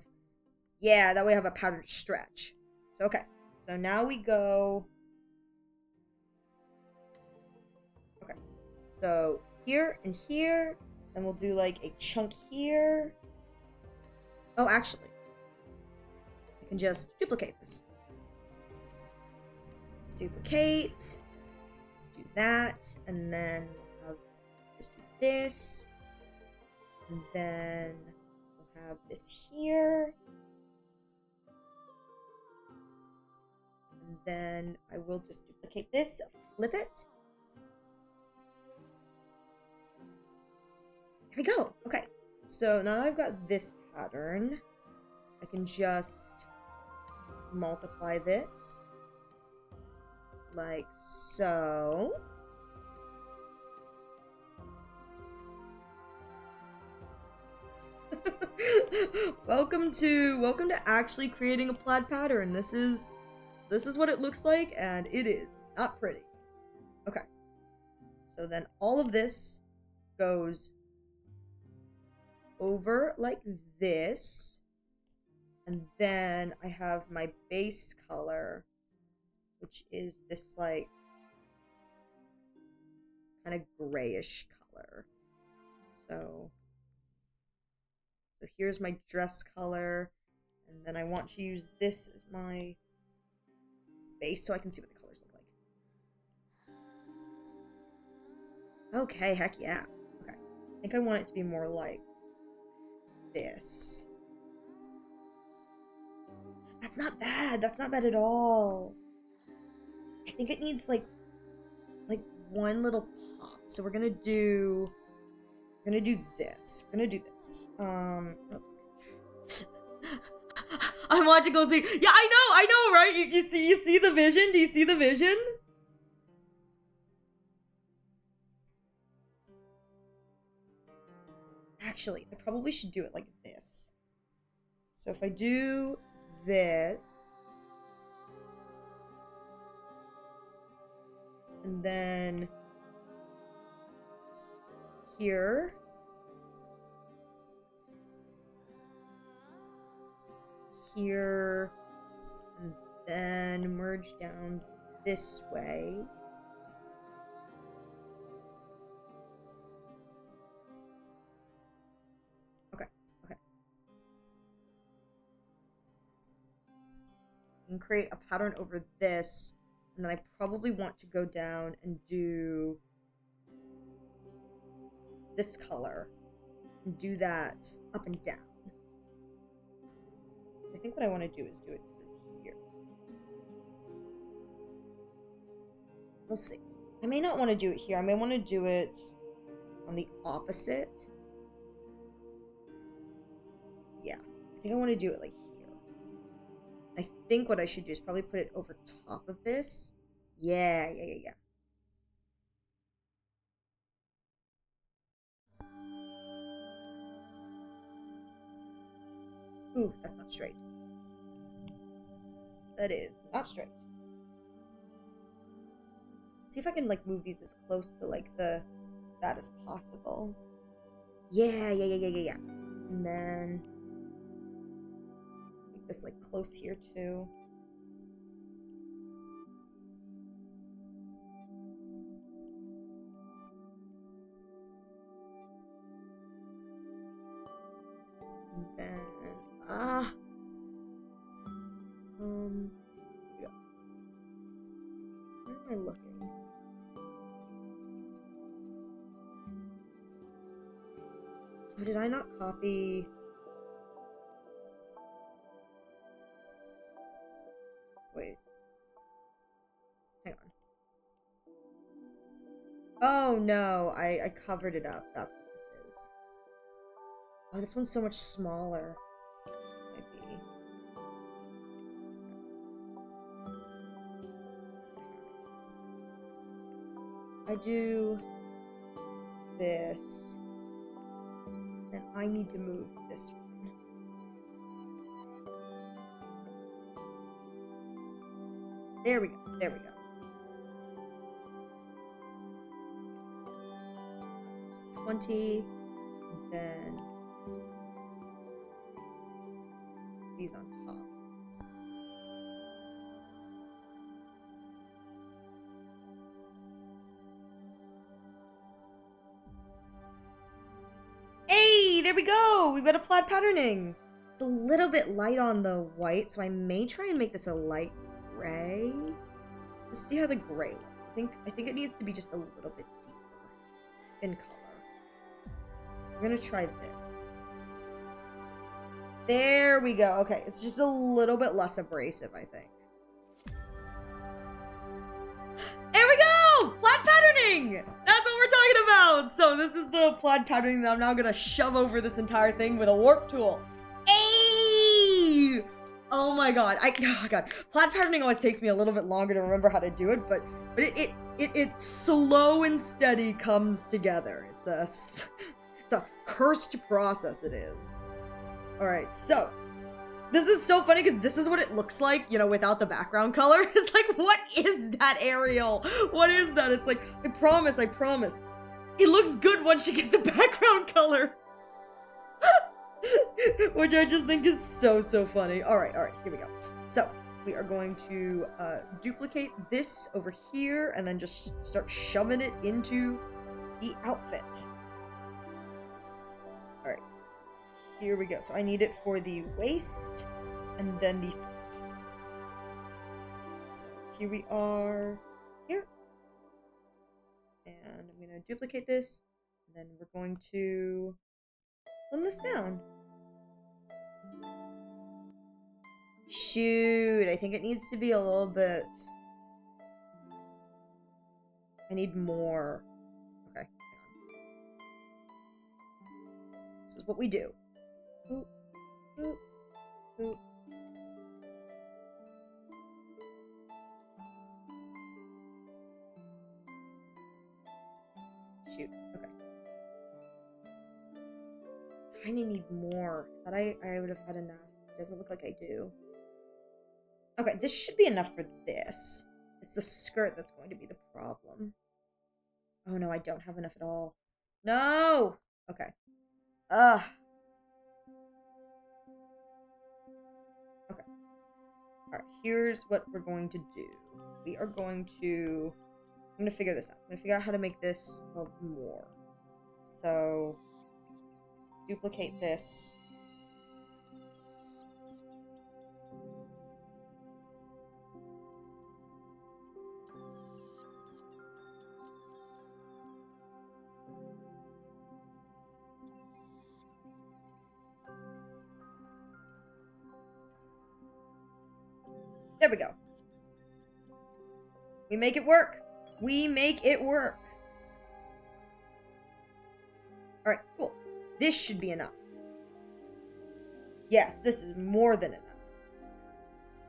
[SPEAKER 2] Yeah, that way I have a pattern stretch. So, okay. So now we go... Okay. So here and here. Then we'll do like a chunk here. Oh, actually. I can just duplicate this. Duplicate. Do that. And then we'll have just do this. And then we'll have this here. And then I will just duplicate this, flip it. There we go. Okay. So now I've got this pattern. I can just multiply this. Like so. Welcome to actually creating a plaid pattern. This is what it looks like, and it is not pretty. Okay. So then all of this goes over like this, and then I have my base color, which is this like kind of grayish color. So here's my dress color, and then I want to use this as my base so I can see what the colors look like. Okay, heck yeah. Okay, I think I want it to be more like this. That's not bad. That's not bad at all. I think it needs like one little pop. So we're gonna do this. We're gonna do this. I'm watching closely. Yeah, I know, right? You see the vision? Do you see the vision? Actually, I probably should do it like this. So if I do this, and then here, here, and then merge down this way. Okay. And create a pattern over this, and then I probably want to go down and do this color and do that up and down. I think what I want to do is do it through here. We'll see. I may not want to do it here. I may want to do it on the opposite. Yeah, I think I want to do it like here. I think what I should do is probably put it over top of this. Yeah. Ooh, that's not straight. That is not straight. See if I can like move these as close to like that as possible. Yeah. And then make this like close here too. And then yeah. Where am I looking? Oh, did I not copy? Wait. Hang on. Oh no, I covered it up. That's what this is. Oh, this one's so much smaller. Maybe. I do this. And I need to move this one. There we go. 20, and then these on top. Hey, there we go! We've got a plaid patterning! It's a little bit light on the white, so I may try and make this a light gray. Let's see how the gray looks. I think it needs to be just a little bit deeper in color. So I'm gonna try this. There we go. Okay, it's just a little bit less abrasive, I think. There we go! Plaid patterning! That's what we're talking about! So this is the plaid patterning that I'm now gonna shove over this entire thing with a warp tool. Hey! Oh my god. Oh my god. Plaid patterning always takes me a little bit longer to remember how to do it, but it slow and steady comes together. It's a cursed process, it is. Alright, so this is so funny because this is what it looks like, you know, without the background color. It's like, what is that, Ariel? What is that? It's like, I promise. It looks good once you get the background color. Which I just think is so funny. Alright, here we go. So, we are going to duplicate this over here and then just start shoving it into the outfit. Alright. Here we go. So I need it for the waist and then the skirt. So here we are here. And I'm going to duplicate this. And then we're going to slim this down. Shoot, I think it needs to be a little bit... I need more. Okay, hang on. This is what we do. Boop, boop, boop, kind of need more. I thought I would have had enough. It doesn't look like I do. Okay, this should be enough for this. It's the skirt that's going to be the problem. Oh no, I don't have enough at all. No! Okay. Ugh. Okay. Alright, here's what we're going to do. We are going to... I'm gonna figure this out. I'm gonna figure out how to make this more. So... duplicate this. There we go. We make it work. We make it work. Alright, cool. This should be enough. Yes, this is more than enough.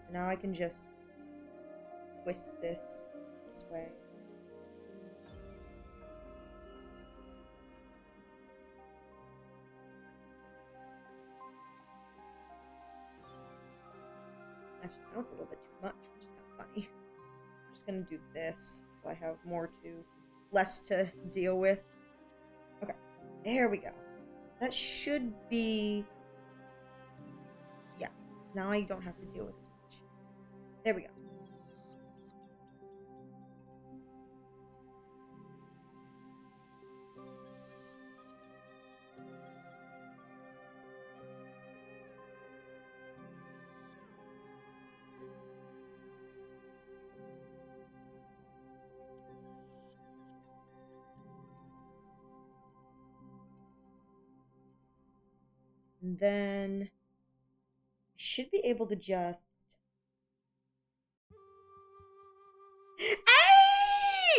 [SPEAKER 2] So now I can just twist this way. Actually, now it's a little bit too much, which is kind of funny. I'm just gonna do this so I have less to deal with. Okay, there we go. That should be... yeah, now I don't have to deal with as much. There we go. And then I should be able to just... Hey!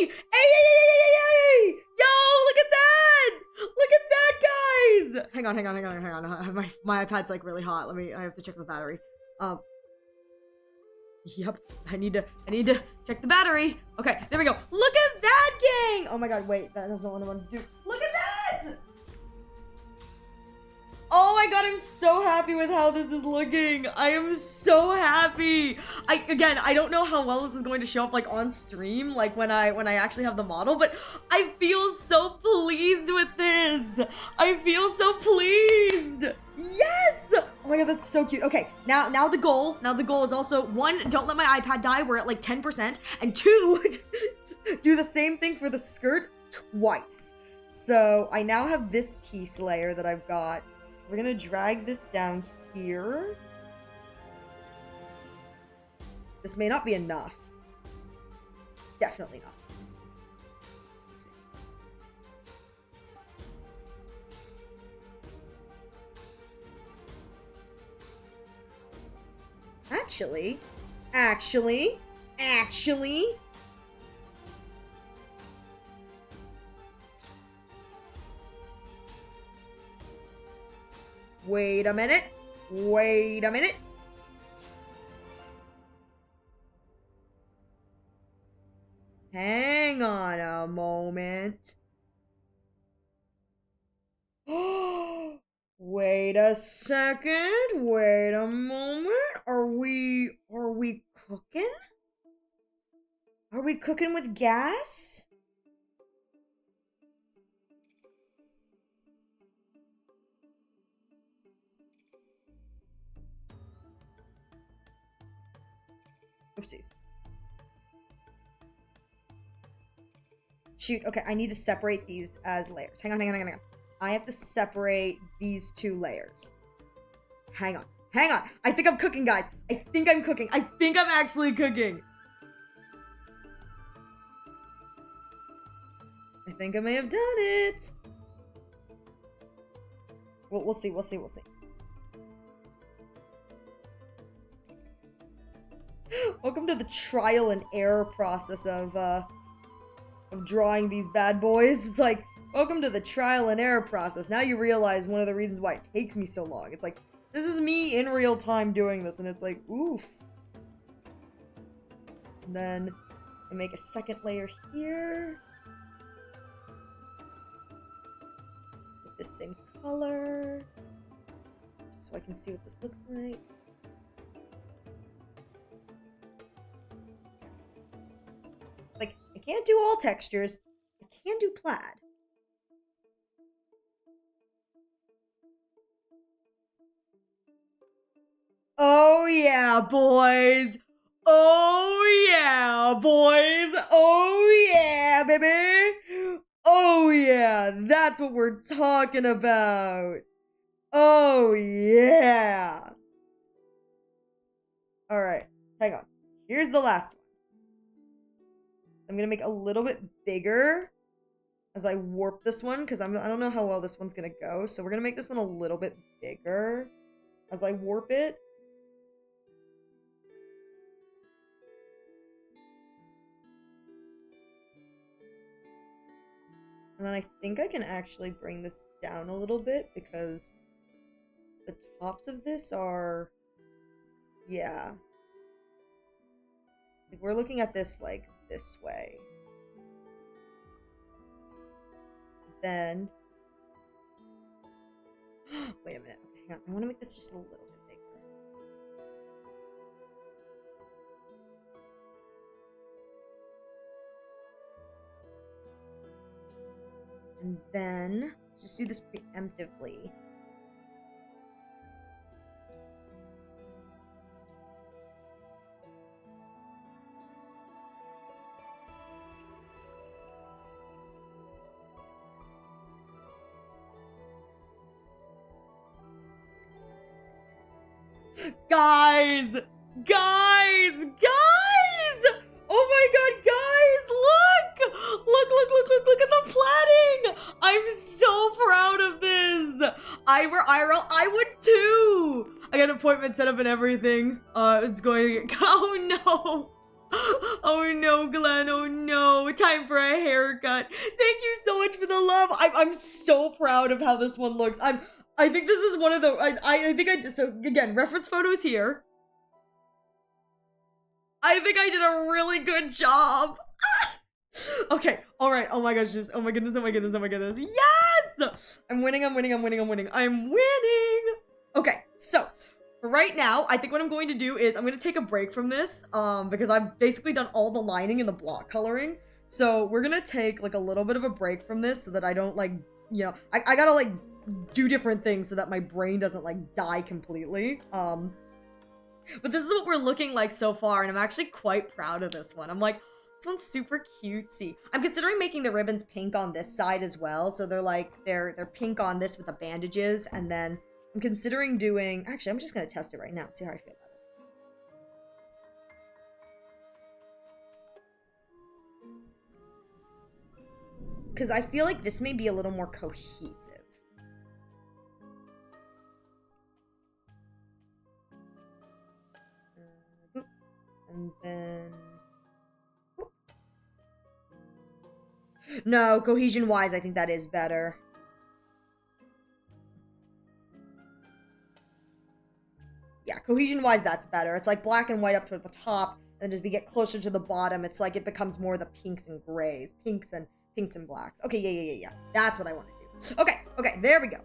[SPEAKER 2] Hey, hey, hey, hey, hey! Yo, look at that! Look at that, guys! Hang on. My iPad's like really hot. I have to check the battery. Yep. I need to check the battery. Okay, there we go. Look at that, gang! Oh my god, wait, that isn't what I want to do. Look at that! Oh my god, I'm so happy with how this is looking. I am so happy. I don't know how well this is going to show up like on stream, like when I actually have the model, but I feel so pleased with this. I feel so pleased. Yes! Oh my god, that's so cute. Okay, now the goal is also 1, don't let my iPad die. We're at like 10%, and 2, do the same thing for the skirt twice. So I now have this piece layer that I've got. We're gonna drag this down here. This may not be enough. Definitely not. Let's see. Actually. Wait a minute. Hang on a moment. Wait a second. Wait a moment. Are we cooking? Are we cooking with gas? Oopsies. Shoot, okay, I need to separate these as layers. Hang on. I have to separate these 2 layers. Hang on. I think I'm cooking, guys. I think I'm cooking. I think I'm actually cooking. I think I may have done it. We'll see. Welcome to the trial and error process of drawing these bad boys. It's like, welcome to the trial and error process. Now you realize one of the reasons why it takes me so long. It's like, this is me in real time doing this, and it's like, oof. And then I make a second layer here. With the same color. So I can see what this looks like. Like, I can't do all textures. I can do plaid. Oh yeah, boys. Oh yeah, boys. Oh yeah, baby. Oh yeah, that's what we're talking about. Oh yeah. All right, hang on. Here's the last one. I'm gonna make a little bit bigger as I warp this one because I don't know how well this one's gonna go. So we're gonna make this one a little bit bigger as I warp it. And then I think I can actually bring this down a little bit because the tops of this are, yeah. Like we're looking at this like this way. Then, wait a minute. Okay, hang on. I want to make this just a little bit bigger. And then, let's just do this preemptively. Guys! Guys! Guys! Oh my god, guys! Look! Look at the planning! I'm so proud of this! Ariel, I would too! I got an appointment set up and everything. It's going to get... Oh no! Oh no, Glenn, oh no. Time for a haircut. Thank you so much for the love. I'm so proud of how this one looks. I think this is one of the, I think I did, so again, reference photos here. I think I did a really good job. Okay, all right, oh my gosh, oh my goodness, oh my goodness, oh my goodness. Yes! I'm winning. Okay, so for right now, I think what I'm going to do is I'm going to take a break from this because I've basically done all the lining and the block coloring. So we're going to take like a little bit of a break from this so that I don't like, you know, I gotta like do different things so that my brain doesn't like die completely. But this is what we're looking like so far, and I'm actually quite proud of this one. I'm like, this one's super cutesy. I'm considering making the ribbons pink on this side as well, so they're like they're pink on this with the bandages, and then I'm considering doing, actually I'm just gonna test it right now, see how I feel about it. Because I feel like this may be a little more cohesive. And then... No, cohesion-wise, I think that is better. Yeah, cohesion-wise, that's better. It's like black and white up toward the top, and as we get closer to the bottom, it's like it becomes more the pinks and grays. Pinks and blacks. Okay, yeah. That's what I want to do. Okay, there we go.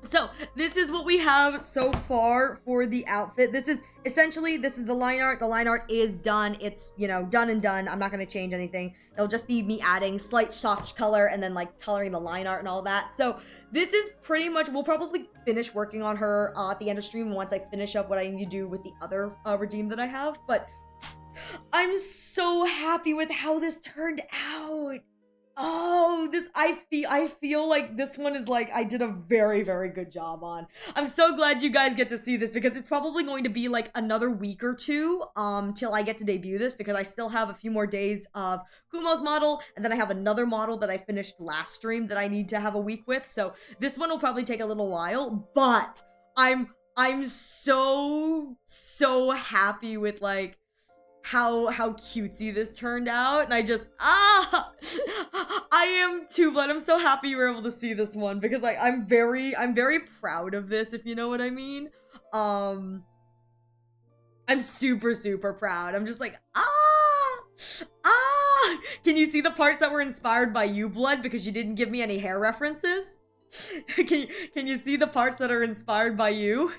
[SPEAKER 2] So, this is what we have so far for the outfit. This is the line art. The line art is done. It's, you know, done and done. I'm not going to change anything. It'll just be me adding slight soft color and then, like, coloring the line art and all that. So, this is pretty much, we'll probably finish working on her at the end of stream once I finish up what I need to do with the other redeem that I have. But I'm so happy with how this turned out. Oh, I feel like this one is like I did a very, very good job on. I'm so glad you guys get to see this because it's probably going to be like another week or two till I get to debut this because I still have a few more days of Kumo's model and then I have another model that I finished last stream that I need to have a week with. So this one will probably take a little while, but I'm so happy with like how cutesy this turned out, and I am too, but I'm so happy you were able to see this one because I'm very proud of this, if you know what I mean. I'm super proud. I'm just like can you see the parts that were inspired by you, Blood, because you didn't give me any hair references? Can you see the parts that are inspired by you?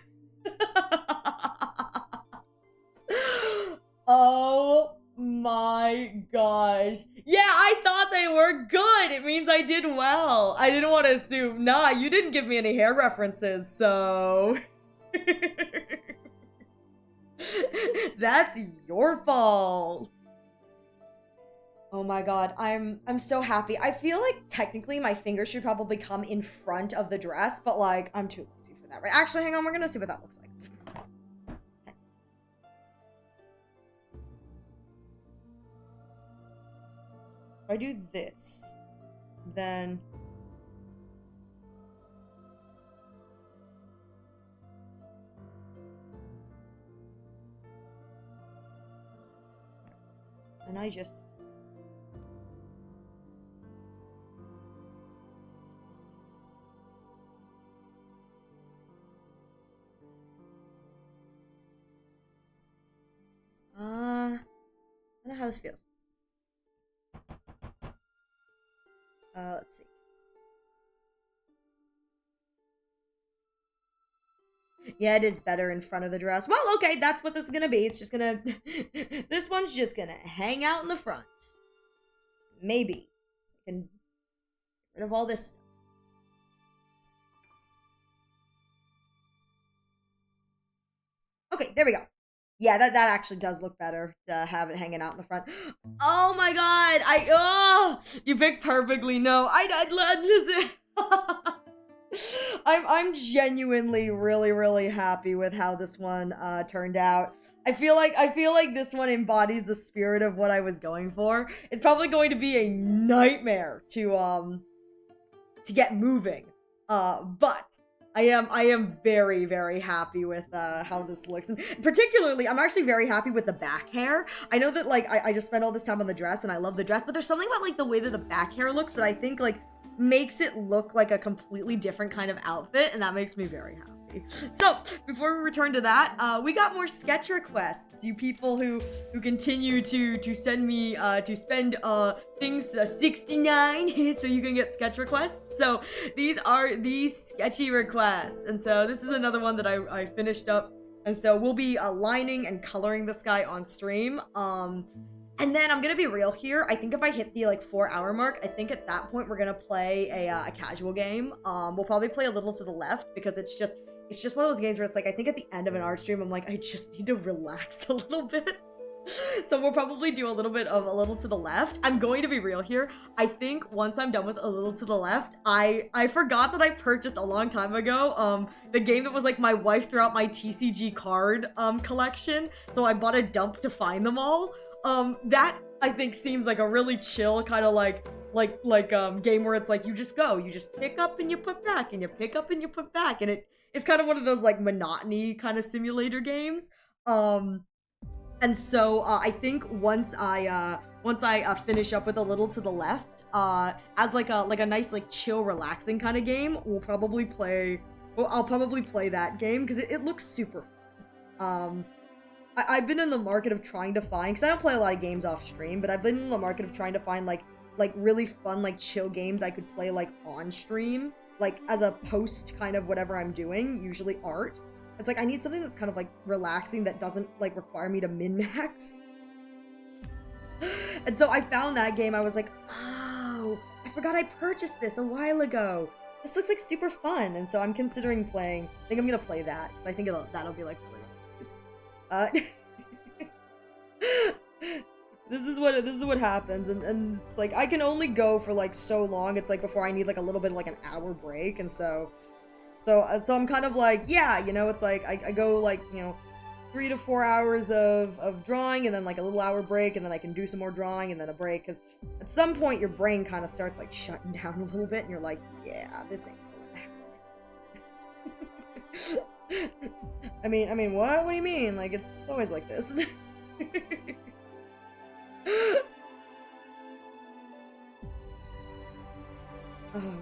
[SPEAKER 2] Oh my gosh. Yeah, I thought they were good. It means I did well. I didn't want to assume. Nah, you didn't give me any hair references, so... That's your fault. Oh my god, I'm so happy. I feel like technically my fingers should probably come in front of the dress, but like I'm too lazy for that, right? Actually, hang on, we're gonna see what that looks like. If I do this, then and I just I don't know how this feels. Let's see. Yeah, it is better in front of the dress. Well, okay, that's what this is gonna be. It's just gonna... This one's just gonna hang out in the front. Maybe. So I can get rid of all this stuff. Okay, there we go. Yeah, that actually does look better to have it hanging out in the front. Oh my god! You picked perfectly. No, listen. I'm genuinely really happy with how this one turned out. I feel like this one embodies the spirit of what I was going for. It's probably going to be a nightmare to get moving. But I am very happy with how this looks, and particularly I'm actually very happy with the back hair. I know that like I just spent all this time on the dress and I love the dress, but there's something about like the way that the back hair looks that I think like makes it look like a completely different kind of outfit, and that makes me very happy. So before we return to that, we got more sketch requests. You people who continue to send me to spend things 69 so you can get sketch requests. So these are the sketchy requests, and so this is another one that I finished up, and so we'll be lining and coloring this guy on stream. And then I'm gonna be real here. I think if I hit the like 4-hour mark, I think at that point we're gonna play a casual game. We'll probably play a little to the left because it's just one of those games where it's like I think at the end of an art stream I'm like I just need to relax a little bit. So we'll probably do a little bit of a little to the left. I'm going to be real here. I think once I'm done with a little to the left, I forgot that I purchased a long time ago the game that was like my wife threw out my TCG card collection. So I bought a dump to find them all. That I think seems like a really chill kind of like game where it's like you just pick up and you put back and you pick up and you put back, and it's kind of one of those like monotony kind of simulator games. And so I think once I finish up with a little to the left, as like a nice like chill relaxing kind of game, I'll probably play that game because it looks super fun. I've been in the market of trying to find, because I don't play a lot of games off stream, but I've been in the market of trying to find like really fun like chill games I could play like on stream, like as a post kind of whatever I'm doing, usually art. It's like I need something that's kind of like relaxing that doesn't like require me to min-max. And so I found that game. I was like, oh, I forgot I purchased this a while ago. This looks like super fun, and so I'm considering playing. I think I'm gonna play that because I think that'll be like really nice. This is what happens, and it's like I can only go for like so long. It's like before I need like a little bit of like an hour break, and so I'm kind of like, yeah, you know, it's like I go like, you know, 3 to 4 hours of drawing, and then like a little hour break, and then I can do some more drawing, and then a break, because at some point your brain kind of starts like shutting down a little bit, and you're like, yeah, this ain't gonna happen. I mean, what? What do you mean? Like, it's always like this. Oh.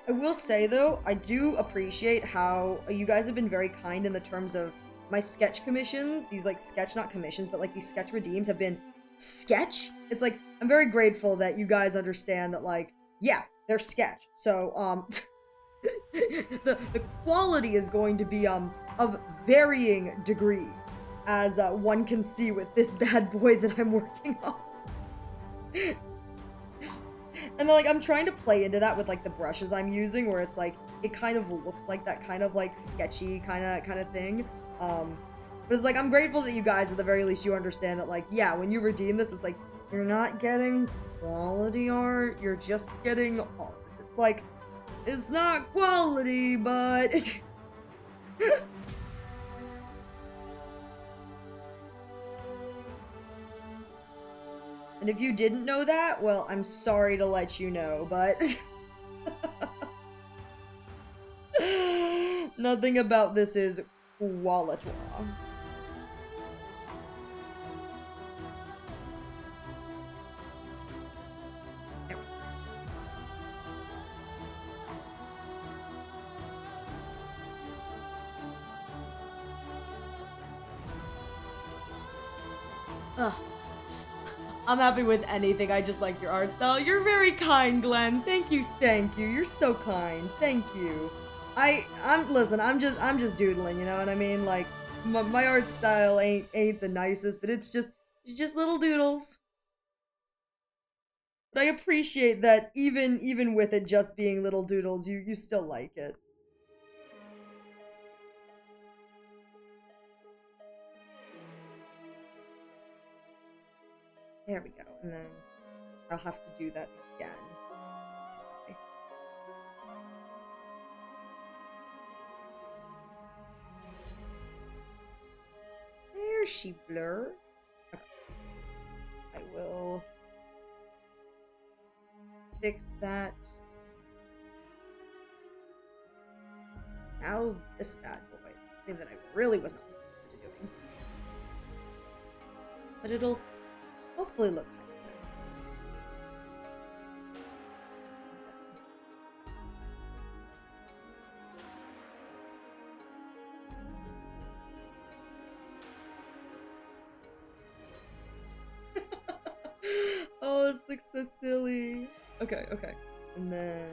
[SPEAKER 2] I will say though, I do appreciate how you guys have been very kind in the terms of my sketch commissions. These like sketch, not commissions, but like these sketch redeems have been sketch. It's like I'm very grateful that you guys understand that, like, yeah, they're sketch. So, the quality is going to be, of varying degrees, as, one can see with this bad boy that I'm working on. And, like, I'm trying to play into that with, like, the brushes I'm using, where it's, like, it kind of looks like that kind of, like, sketchy kind of thing. But it's, like, I'm grateful that you guys, at the very least, you understand that, like, yeah, when you redeem this, it's, like, you're not getting quality art, you're just getting art. It's, like, it's not quality, but... And if you didn't know that, well, I'm sorry to let you know, but... Nothing about this is quality. Ugh. I'm happy with anything. I just like your art style. You're very kind, Glenn. Thank you. You're so kind. Thank you. Listen, I'm just doodling, you know what I mean? Like, my art style ain't the nicest, but it's just little doodles. But I appreciate that even with it just being little doodles, you still like it. There we go, and then I'll have to do that again. Sorry. There she blur. Okay. I will fix that. Now this bad boy, thing that I really was not looking forward to doing. But it'll hopefully look kind of nice. Oh, this looks so silly. Okay. And then...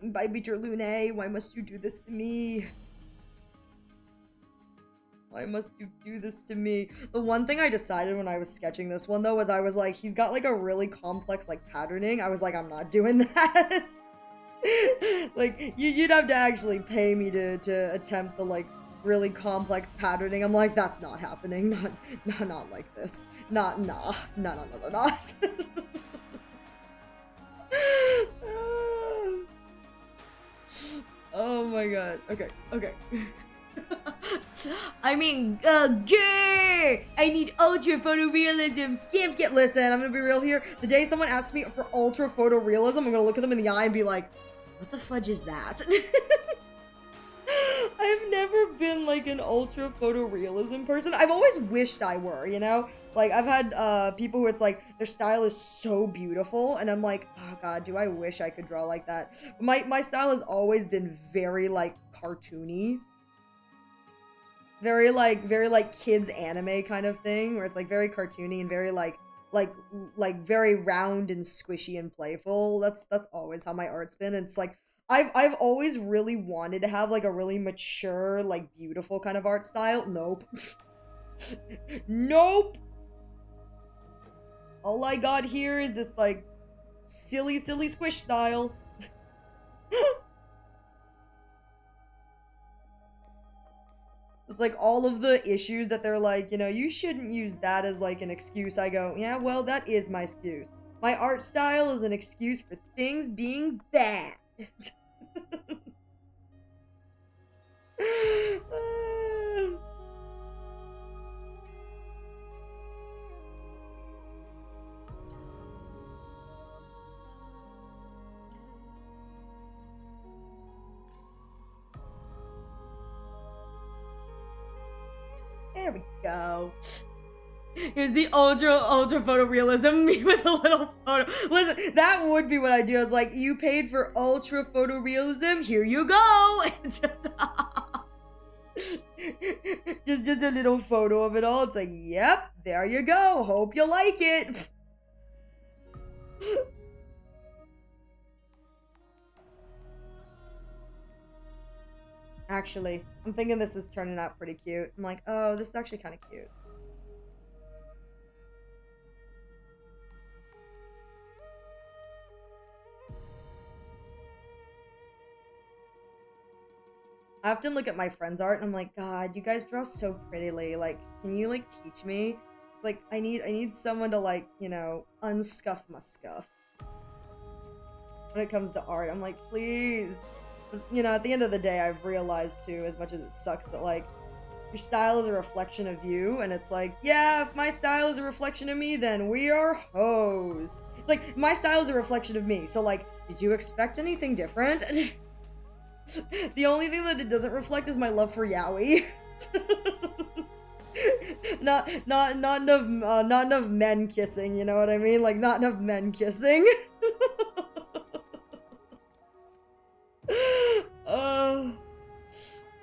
[SPEAKER 2] Bybeater Lune, why must you do this to me? Why must you do this to me? The one thing I decided when I was sketching this one, though, was I was like, he's got, like, a really complex, like, patterning. I was like, I'm not doing that. Like, you'd have to actually pay me to attempt the, like, really complex patterning. I'm like, that's not happening. Not like this. Nah. Oh my god. Okay. I mean, gay! I need ultra photorealism. Skip. Listen, I'm gonna be real here. The day someone asks me for ultra photorealism, I'm gonna look at them in the eye and be like, what the fudge is that? I've never been like an ultra photorealism person. I've always wished I were, you know? Like, I've had people who it's like, their style is so beautiful, and I'm like, oh god, do I wish I could draw like that. My style has always been very, like, cartoony. Very like kids anime kind of thing, where it's like very cartoony and very like very round and squishy and playful. That's always how my art's been. It's like I've always really wanted to have like a really mature, like beautiful kind of art style. Nope. Nope. All I got here is this like silly squish style. It's like all of the issues that they're like, you know, you shouldn't use that as like an excuse. I go, yeah, well, that is my excuse. My art style is an excuse for things being bad. There we go. Here's the ultra photorealism, me with a little photo. Listen, that would be what I do. It's like, you paid for ultra photorealism, here you go. just a little photo of it all. It's like, yep, there you go. Hope you like it. Actually, I'm thinking this is turning out pretty cute. I'm like, oh, this is actually kind of cute. I often look at my friends' art and I'm like, God, you guys draw so prettily. Like, can you like teach me? It's like I need someone to like, you know, unscuff my scuff. When it comes to art, I'm like, please. But, you know, at the end of the day, I've realized too, as much as it sucks, that like your style is a reflection of you, and it's like, yeah, if my style is a reflection of me, then we are hoes. It's like my style is a reflection of me, so like, did you expect anything different? The only thing that it doesn't reflect is my love for yaoi. not enough men kissing, you know what I mean? Like, not enough men kissing.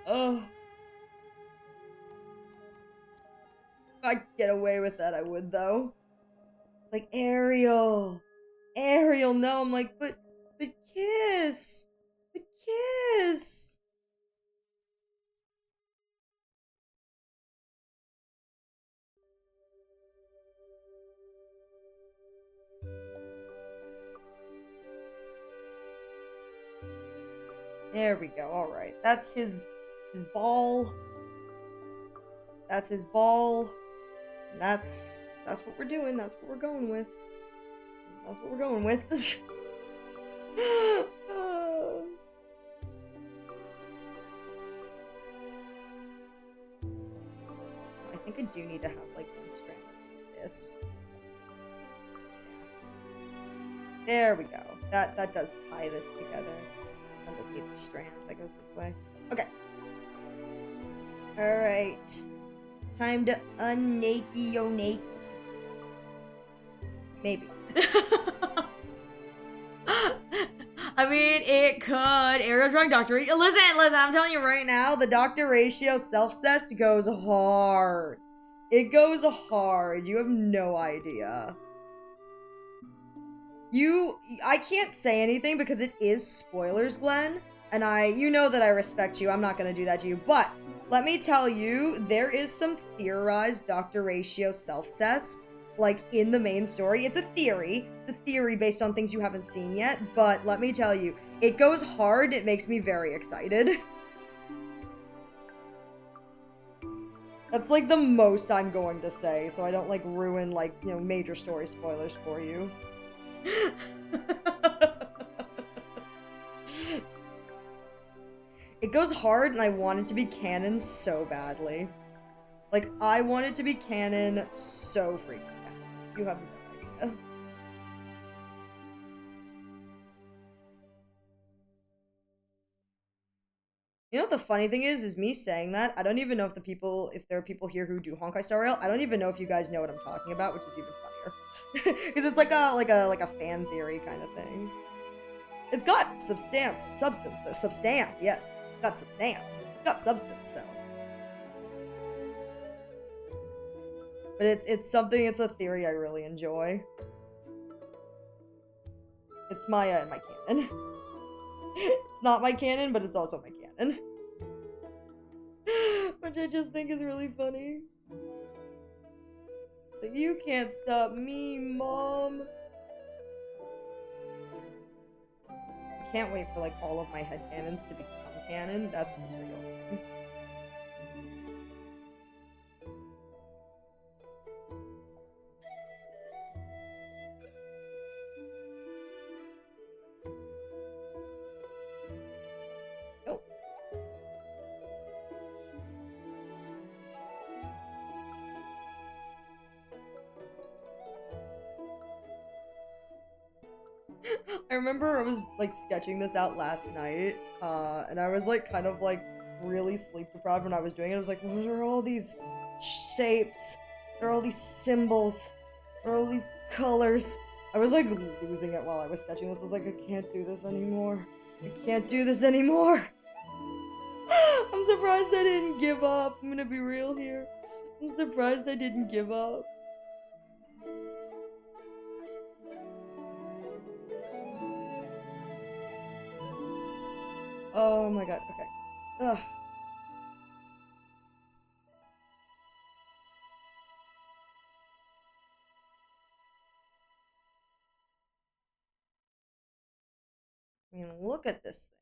[SPEAKER 2] Oh. If I could get away with that, I would, though. It's like, Ariel, no. I'm like, but kiss. Kiss. There we go. All right. That's his ball. That's his ball. That's what we're doing. That's what we're going with. That's what we're going with. I think I do need to have like one strand like this. Yeah. There we go. That does tie this together. I just need a strand that goes this way. Okay. Alright. Time to unnakey yo nakey. Maybe. I mean, it could. Ariel drawing Dr. Ratio. Listen, I'm telling you right now, the Dr. Ratio self-cest goes hard. It goes hard. You have no idea. I can't say anything because it is spoilers, Glenn. And you know that I respect you. I'm not gonna do that to you. But let me tell you, there is some theorized Dr. Ratio self-cest, like, in the main story. It's a theory. It's a theory based on things you haven't seen yet. But let me tell you, it goes hard. It makes me very excited. That's, like, the most I'm going to say, so I don't, like, ruin, like, you know, major story spoilers for you. It goes hard, and I want it to be canon so badly. Like, I want it to be canon so freaking bad. You have no idea. You know what the funny thing is me saying that, I don't even know if there are people here who do Honkai Star Rail. I don't even know if you guys know what I'm talking about, which is even funnier. Because it's like a fan theory kind of thing. It's got substance, yes. It's got substance. It's got substance, so. But it's a theory I really enjoy. It's my canon. It's not my canon, but it's also my canon. Which I just think is really funny. Like, you can't stop me, Mom. I can't wait for, like, all of my headcanons to become canon. That's the real thing. Oh. I remember I was, like, sketching this out last night, and I was, like, kind of, like, really sleep deprived when I was doing it. I was like, what are all these shapes? What are all these symbols? What are all these colors? I was, like, losing it while I was sketching this. I was like, I can't do this anymore. I can't do this anymore. I'm I'm surprised I didn't give up. I'm gonna be real here. I'm surprised I didn't give up. Oh my god, okay. Ugh. I mean, look at this thing.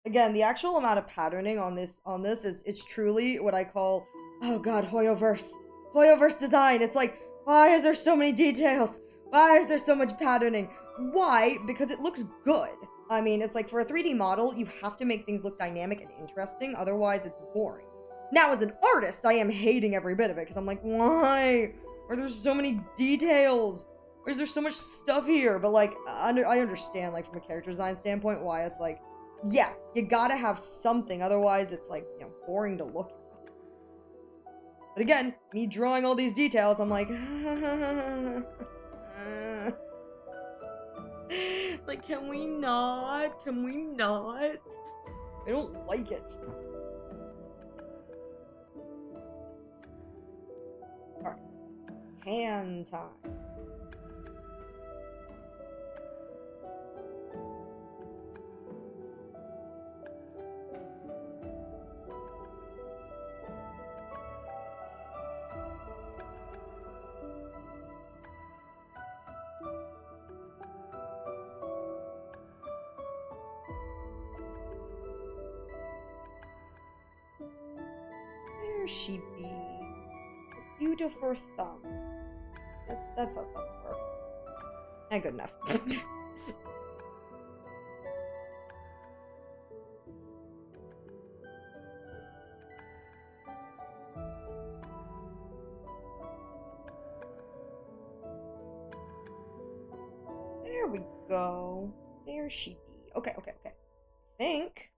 [SPEAKER 2] Again, the actual amount of patterning on this is it's truly what I call, oh god, Hoyoverse. Hoyoverse design. It's like, why is there so many details? Why is there so much patterning? Why? Because it looks good. I mean, it's like for a 3D model, you have to make things look dynamic and interesting, otherwise it's boring. Now, as an artist, I am hating every bit of it, because I'm like, why are there so many details? Why is there so much stuff here? But, like, I understand, like, from a character design standpoint, why it's like, yeah, you gotta have something, otherwise it's, like, you know, boring to look at. But again, me drawing all these details, I'm like, it's like, can we not? Can we not? I don't like it. Alright. Hand time. There she be. A beautiful thumb. That's how thumbs work. And good enough. There we go. There she be. Okay. I think.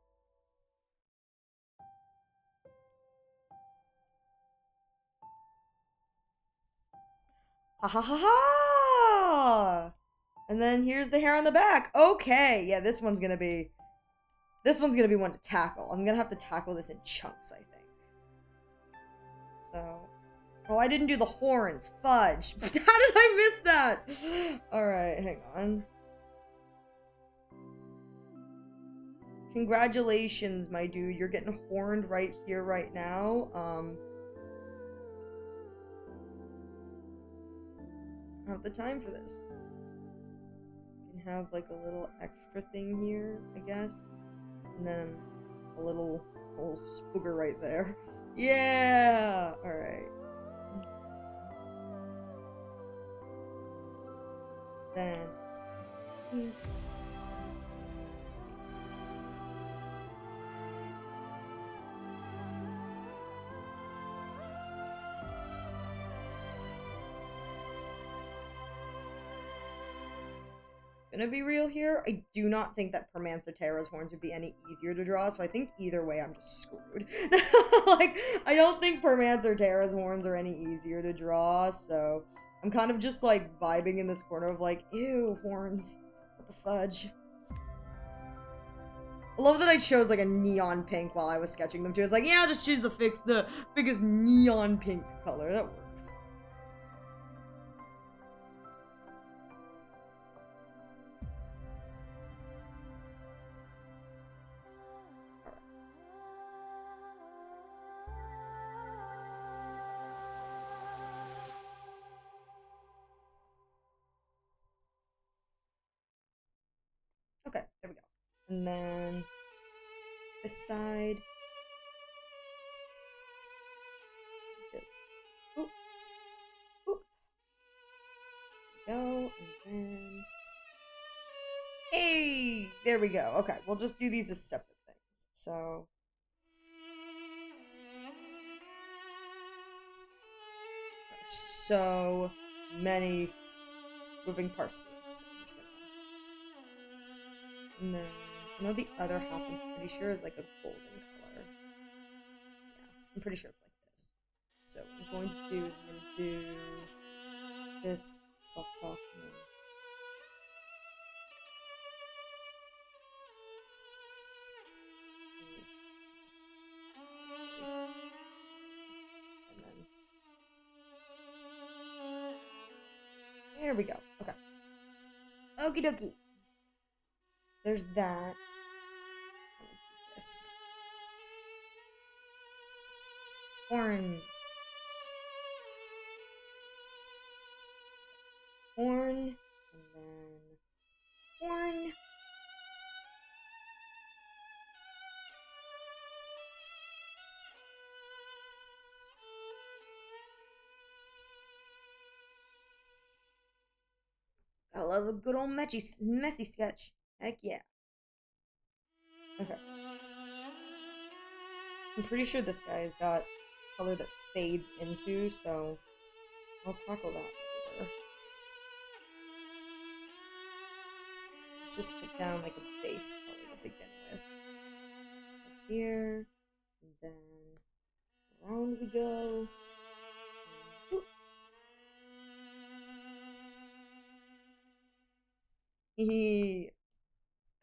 [SPEAKER 2] Ha ha ha ha! And then here's the hair on the back. Okay, yeah, this one's gonna be one to tackle. I'm gonna have to tackle this in chunks, I think. So, oh, I didn't do the horns. Fudge. How did I miss that? All right, hang on. Congratulations, my dude. You're getting horned right here, right now. I don't have the time for this. You can have like a little extra thing here, I guess. And then a little spooger right there. Yeah! Alright. Then... Gonna be real here, I do not think that Permancetera's horns would be any easier to draw, so I think either way I'm just screwed. Like, I don't think Permancetera's horns are any easier to draw, so I'm kind of just like vibing in this corner of like, ew, horns. What the fudge? I love that I chose like a neon pink while I was sketching them too. It's like, yeah, I'll just choose the biggest neon pink color. That works. Okay, there we go. And then this side. Just oop, oop. There we go, and then hey, there we go. Okay, we'll just do these as separate things. So many moving parts to this. So I'm just gonna... And then I know the other half I'm pretty sure is like a golden color. Yeah, I'm pretty sure it's like this. So I'm going to do this soft talk and then There we go. Okay. Okie dokie. There's that. This. Horns. Horn. And then horn. I love a good old messy sketch. Heck yeah. Okay. I'm pretty sure this guy's got color that fades into, so I'll tackle that later. Let's just put down like a base color to begin with. So here, and then around we go.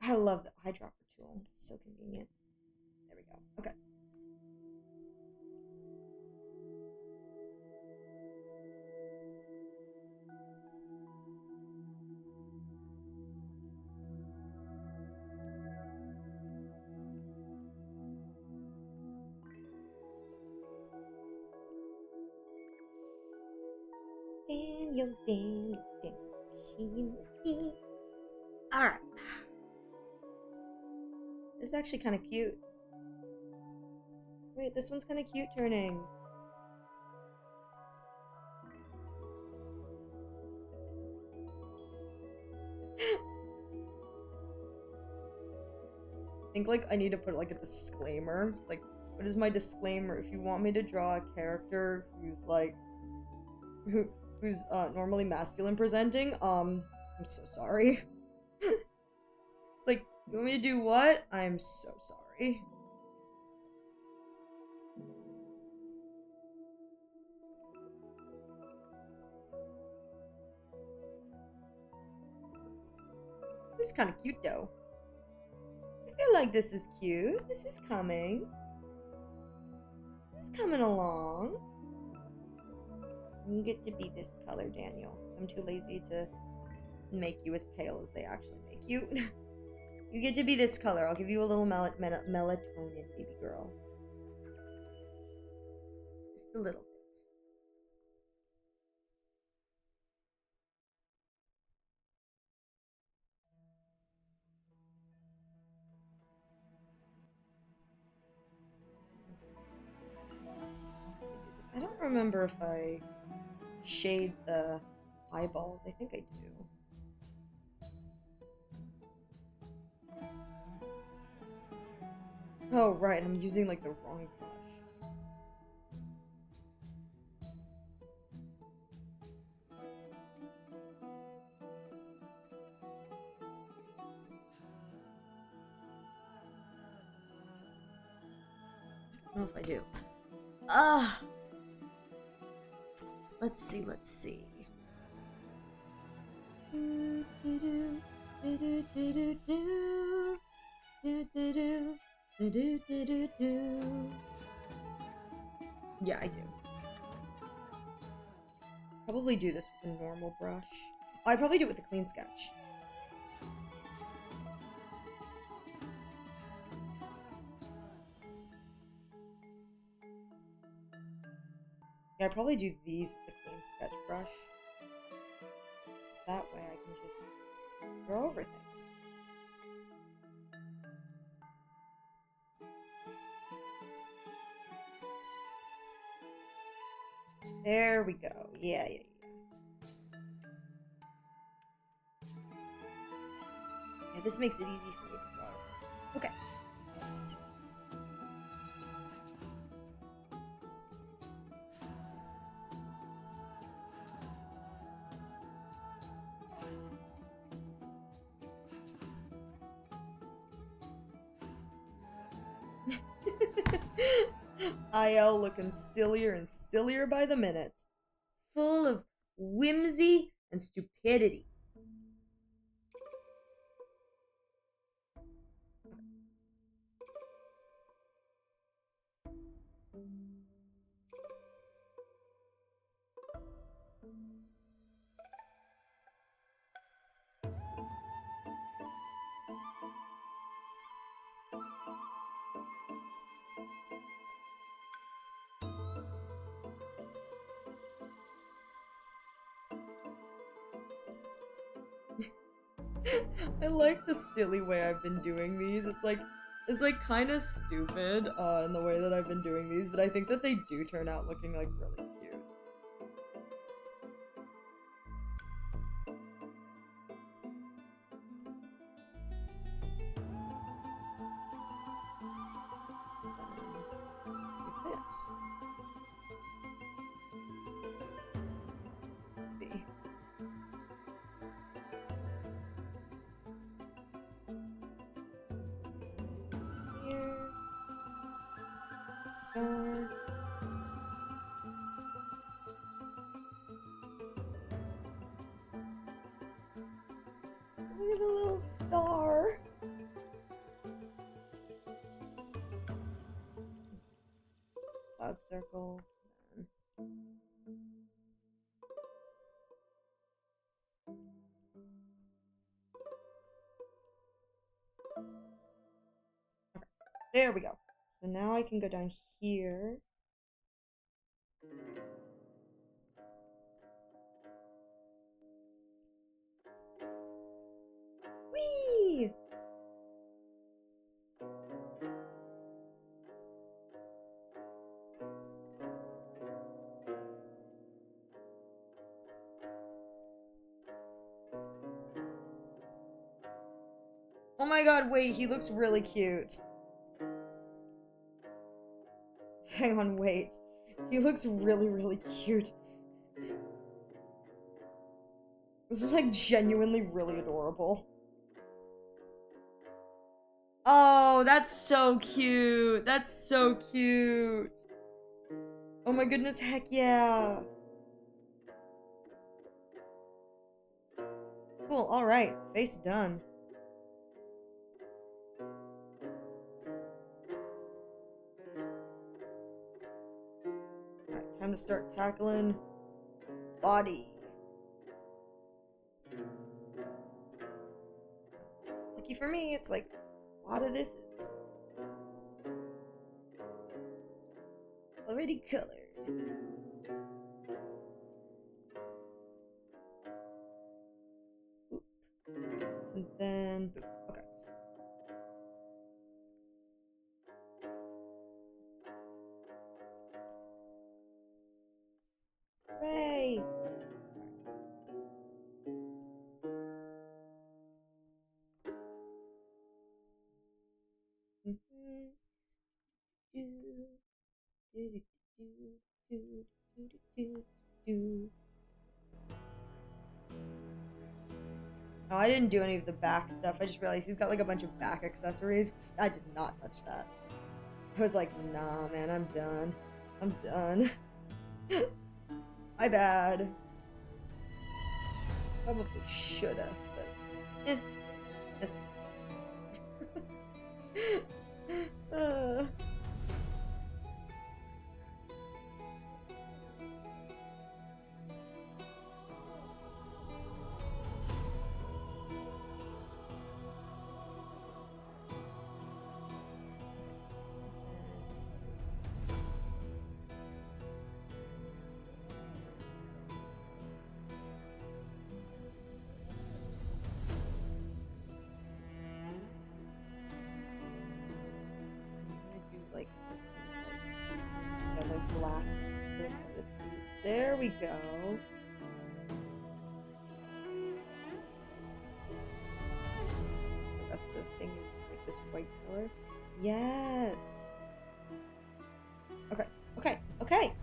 [SPEAKER 2] I love the eyedropper tool. It's so convenient. There we go. Okay. Daniel, see. Alright. This is actually kind of cute. Wait, this one's kind of cute turning. I think like I need to put like a disclaimer. It's like, what is my disclaimer? If you want me to draw a character who's like who's normally masculine presenting, I'm so sorry. It's like, you want me to do what? I'm so sorry. This is kind of cute though. I feel like this is cute. This is coming. This is coming along. You get to be this color, Daniel. I'm too lazy to make you as pale as they actually make you. You get to be this color. I'll give you a little melatonin, baby girl. Just a little bit. I don't remember if I shade the eyeballs. I think I do. Oh, right. I'm using like the wrong brush. I don't know if I do. Let's see. Yeah, I do. Probably do this with a normal brush. Oh, I probably do it with a clean sketch. Yeah, I probably do these with a clean sketch brush. That way I can just draw over things. There we go. Yeah. Yeah, this makes it easy for me to draw. Okay. IL looking sillier and sillier by the minute. Full of whimsy and stupidity. I like the silly way I've been doing these. It's like kind of stupid in the way that I've been doing these, but I think that they do turn out looking like really cute. Like this. This needs to be. Here. Star. Look at the little star. Cloud circle. Okay, there we go. So now I can go down here. Whee! Oh my god, wait, he looks really cute. Hang on, wait. He looks really, really cute. This is like genuinely really adorable. Oh, that's so cute. That's so cute. Oh my goodness, heck yeah. Cool, alright. Face done. Alright, time to start tackling body. Lucky for me, it's like a lot of this is already colored. Boop. And then boop. Okay. Hooray! Oh, I didn't do any of the back stuff. I just realized he's got like a bunch of back accessories. I did not touch that. I was like, nah, man, I'm done. I'm done. My bad. Probably shoulda, but This. Glass. There we go. The rest of the thing is like this white color. Yes. Okay. Okay. Okay.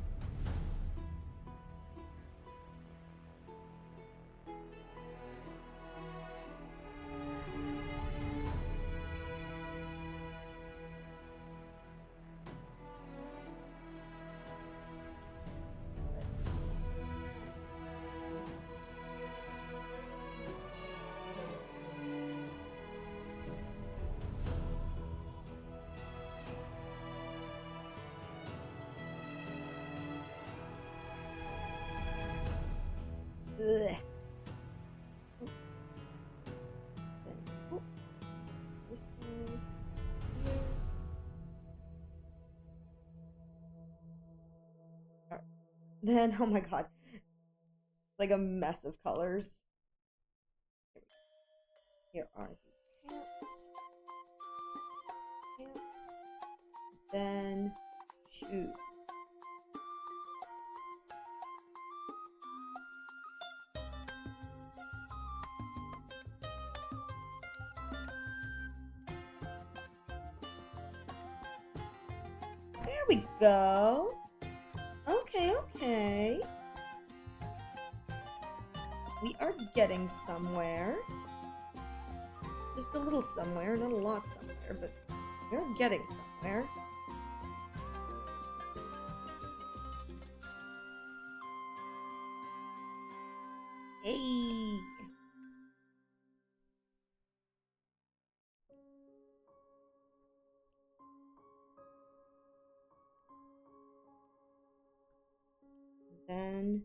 [SPEAKER 2] Ugh. This one here. Right. Then, oh my god, like a mess of colors. Here are the pants. Pants. Then shoes. There we go. Okay, okay. We are getting somewhere. Just a little somewhere, not a lot somewhere, but we're getting somewhere. Hey! Then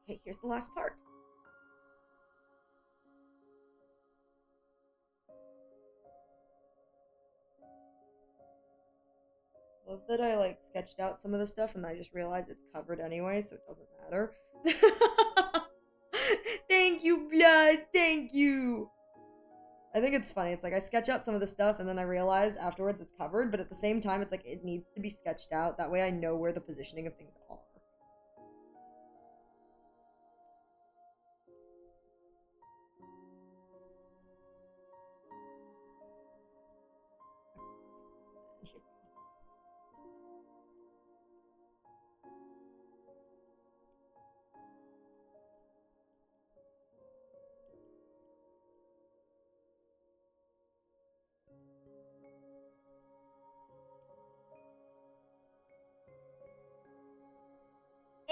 [SPEAKER 2] okay, here's the last part. Love that I like sketched out some of the stuff and I just realized it's covered anyway, so it doesn't matter. Thank you, Blood. Thank you. I think it's funny. It's like I sketch out some of the stuff and then I realize afterwards it's covered, but at the same time it's like it needs to be sketched out. That way I know where the positioning of things are.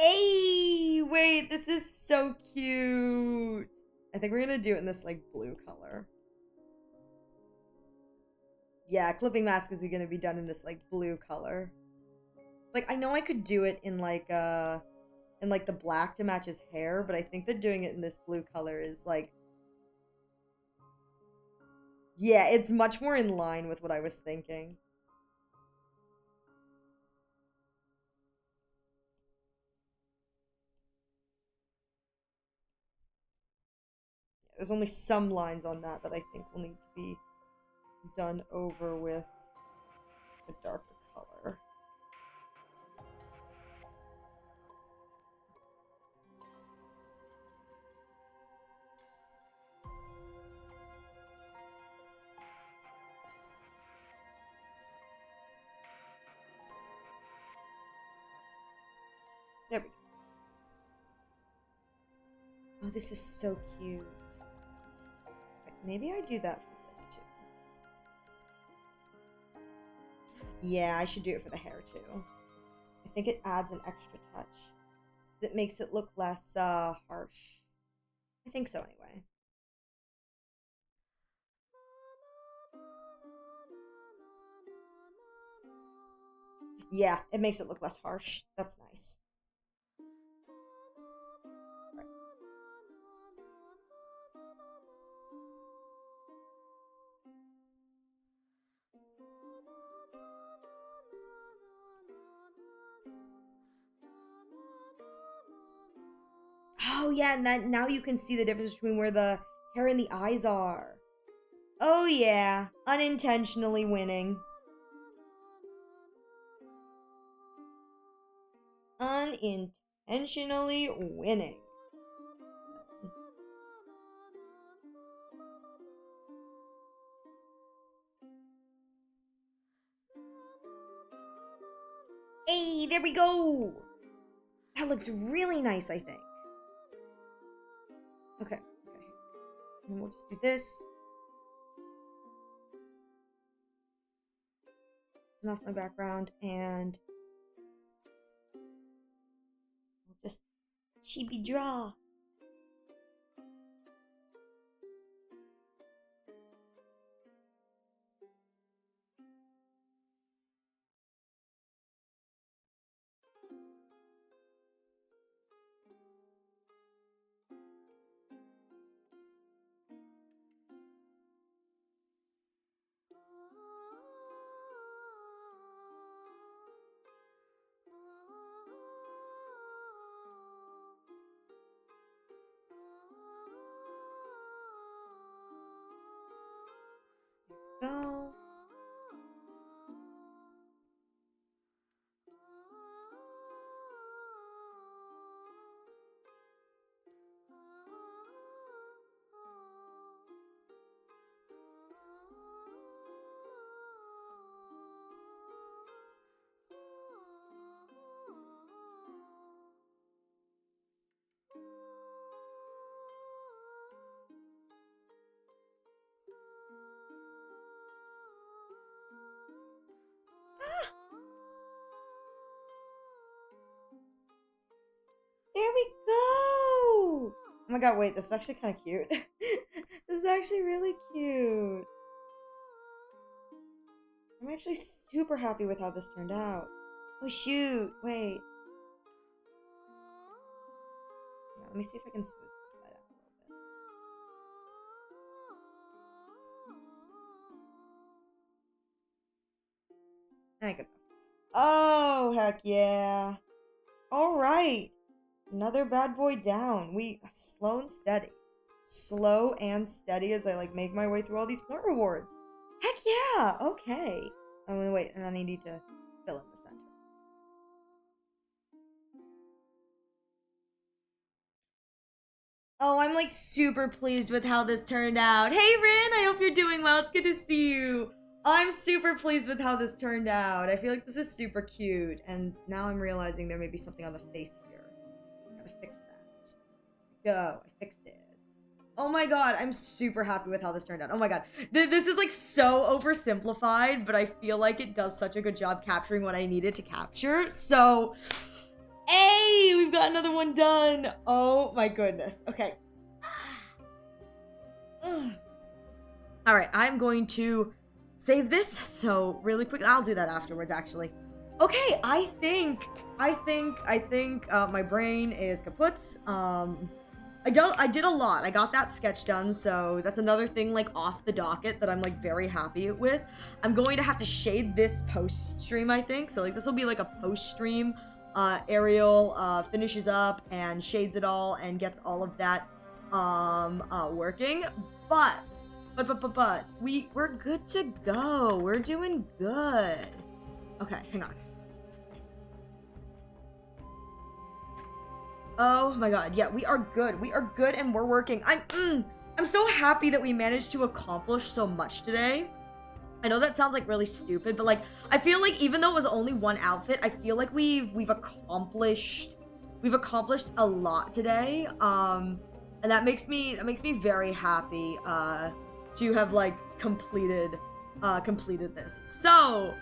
[SPEAKER 2] Hey, wait, this is so cute. I think we're gonna do it in this like blue color. Yeah, clipping mask is gonna be done in this like blue color. Like I know I could do it in like the black to match his hair, but I think that doing it in this blue color is like, yeah, it's much more in line with what I was thinking. There's only some lines on that I think will need to be done over with a darker color. There we go. Oh, this is so cute. Maybe I do that for this too. Yeah, I should do it for the hair too. I think it adds an extra touch. It makes it look less harsh. I think so anyway. Yeah, it makes it look less harsh. That's nice. Right. Oh yeah, and that now you can see the difference between where the hair and the eyes are. Oh yeah, unintentionally winning. Unintentionally winning. Hey, there we go! That looks really nice, I think. Okay. And we'll just do this. Turn off my background and we'll just chibi draw. Oh my god, wait, this is actually kind of cute. This is actually really cute. I'm actually super happy with how this turned out. Oh shoot, wait. Yeah, let me see if I can smooth this side out a little bit. There you go. Oh, heck yeah. Alright. Another bad boy down. Slow and steady. Slow and steady as I like make my way through all these point rewards. Heck yeah, okay. Oh wait, and then I need to fill in the center. Oh, I'm like super pleased with how this turned out. Hey Rin, I hope you're doing well. It's good to see you. I'm super pleased with how this turned out. I feel like this is super cute. And now I'm realizing there may be something on the face here. I gotta fix that. Go, I fixed it. Oh my god, I'm super happy with how this turned out. Oh my god. This is like so oversimplified, but I feel like it does such a good job capturing what I needed to capture. So, hey, we've got another one done. Oh my goodness. Okay. All right, I'm going to save this. So really quick, I'll do that afterwards actually. Okay, I think my brain is kaput. I did a lot. I got that sketch done, so that's another thing like off the docket that I'm like very happy with. I'm going to have to shade this post stream, I think. So like this will be like a post stream. Ariel finishes up and shades it all and gets all of that working. But we're good to go. We're doing good. Okay, hang on. Oh my god, yeah, we are good. We are good and we're working. I'm so happy that we managed to accomplish so much today. I know that sounds like really stupid, but like I feel like even though it was only one outfit, I feel like we've accomplished a lot today. And that makes me very happy to have like completed this. So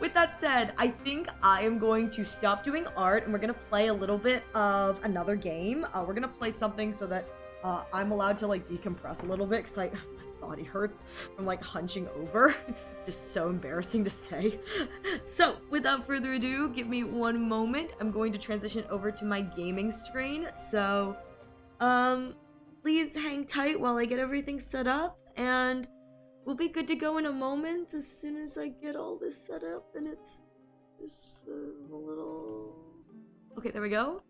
[SPEAKER 2] with that said, I think I am going to stop doing art and we're going to play a little bit of another game. We're going to play something so that I'm allowed to like decompress a little bit because my body hurts from like hunching over. Just so embarrassing to say. So without further ado, give me one moment. I'm going to transition over to my gaming screen. So please hang tight while I get everything set up and we'll be good to go in a moment as soon as I get all this set up and it's a little... Okay, there we go.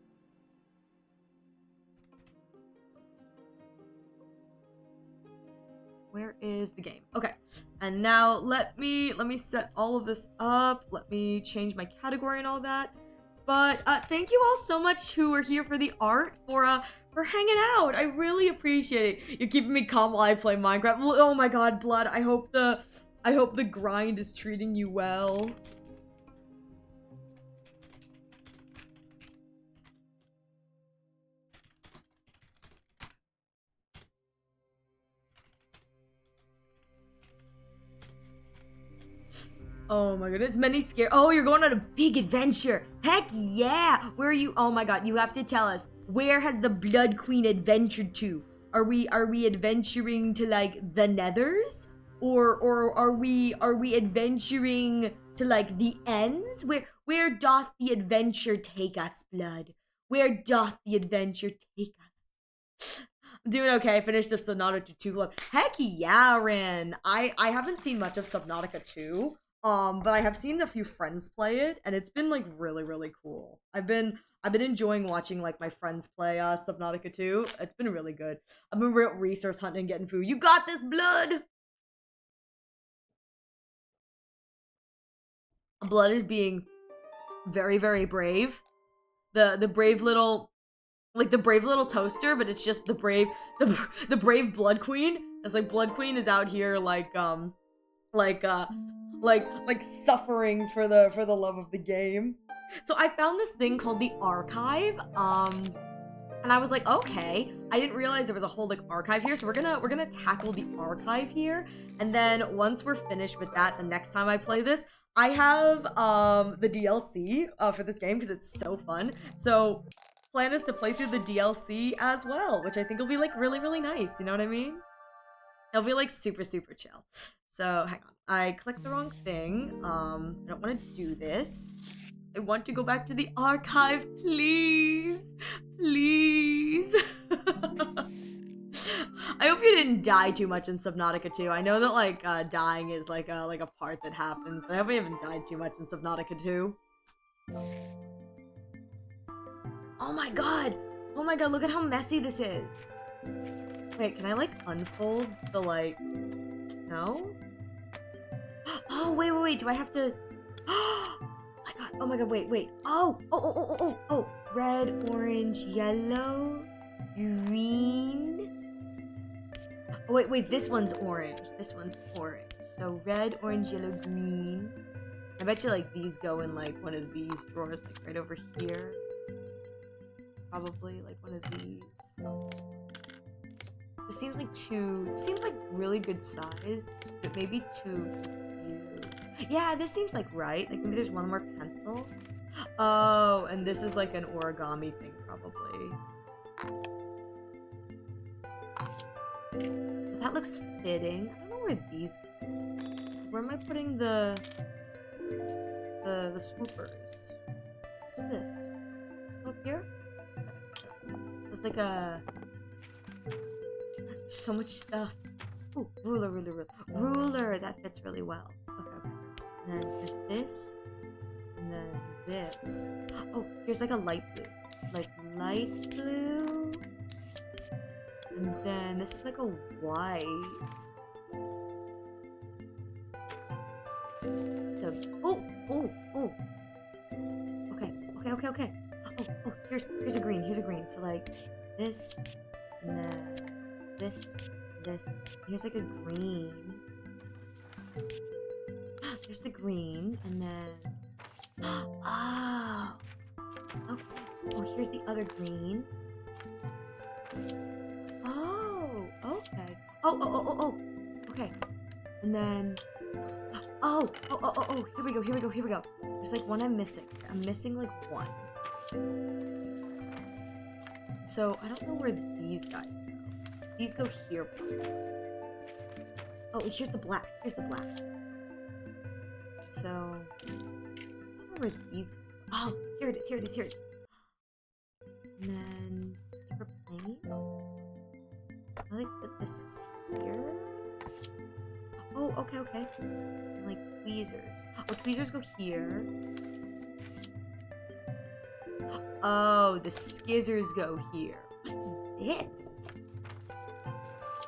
[SPEAKER 2] Where is the game? Okay, and now let me set all of this up. Let me change my category and all that. But thank you all so much who are here for the art, for hanging out. I really appreciate it. You're keeping me calm while I play Minecraft. Oh my god, Blood. I hope the grind is treating you well. Oh my goodness, many scare. Oh, you're going on a big adventure. Heck yeah. Where are you? Oh my god, you have to tell us. Where has the Blood Queen adventured to? Are we adventuring to like the Nethers? Or are we adventuring to like the ends? Where doth the adventure take us, Blood? Where doth the adventure take us? I'm doing okay. I finished the Subnautica 2 club. Heck yeah, Rin. I haven't seen much of Subnautica 2. But I have seen a few friends play it, and it's been like really, really cool. I've been enjoying watching like my friends play Subnautica 2. It's been really good. I've been resource hunting, getting food. You got this, Blood. Blood is being very, very brave. The brave little, like the brave little toaster, but it's just the brave Blood Queen. It's like Blood Queen is out here like suffering for the love of the game. So I found this thing called the archive, and I was like, okay, I didn't realize there was a whole like archive here. So we're gonna tackle the archive here, and then once we're finished with that, the next time I play this, I have the DLC for this game because it's so fun. So plan is to play through the DLC as well, which I think will be like really, really nice. You know what I mean? It'll be like super, super chill. So hang on, I clicked the wrong thing. I don't want to do this. I want to go back to the archive, please, please. I hope you didn't die too much in Subnautica 2. I know that like dying is like a part that happens, but I hope you haven't died too much in Subnautica 2. Oh my god! Oh my god, look at how messy this is! Wait, can I like unfold the like... No? Oh, wait, do I have to... Oh my god, wait. Oh! Red, orange, yellow, green... Oh, wait, this one's orange. This one's orange. So red, orange, yellow, green. I bet you like these go in like one of these drawers, like right over here. Probably like one of these. This seems like really good size, but maybe too few. Yeah, this seems like right. Like maybe there's one more pencil. Oh, and this is like an origami thing, probably. That looks fitting. I don't know where these go. Where am I putting the swoopers? What's this? Let's go up here. This is like a... There's so much stuff. Ooh, ruler. Ruler! That fits really well. Okay. And then there's this. And then this. Oh, here's like a light blue. Like light blue. And then this is like a white. Oh. Okay. Oh, here's a green. So like this, and then this. Here's like a green. There's the green, and then oh, okay. Oh, here's the other green. Oh, okay. Oh, okay. And then, oh, here we go. There's like one I'm missing. I'm missing like one. So I don't know where these guys go. These go here probably. Oh, here's the black. So, I don't know where these guys go. Oh, here it is. And then, paper plane. I like put this here. Oh, okay. And like tweezers. Oh, tweezers go here. Oh, the skizzers go here. What is this?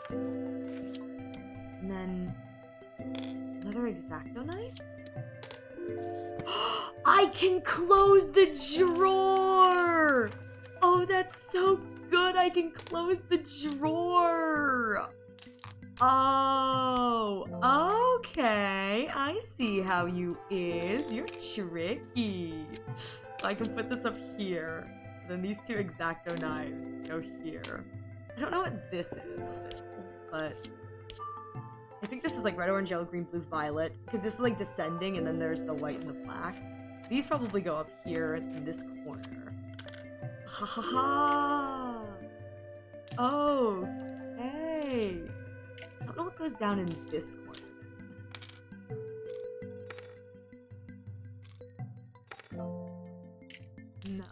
[SPEAKER 2] And then another X-Acto knife. I can close the drawer. Oh, that's so good. I can close the drawer. Oh, okay. I see how you is. You're tricky. So I can put this up here. Then these two X-Acto knives go here. I don't know what this is still, but I think this is like red, orange, yellow, green, blue, violet. Because this is like descending, and then there's the white and the black. These probably go up here in this corner. Ha ha ha! Oh, hey! I don't know what goes down in this corner. No.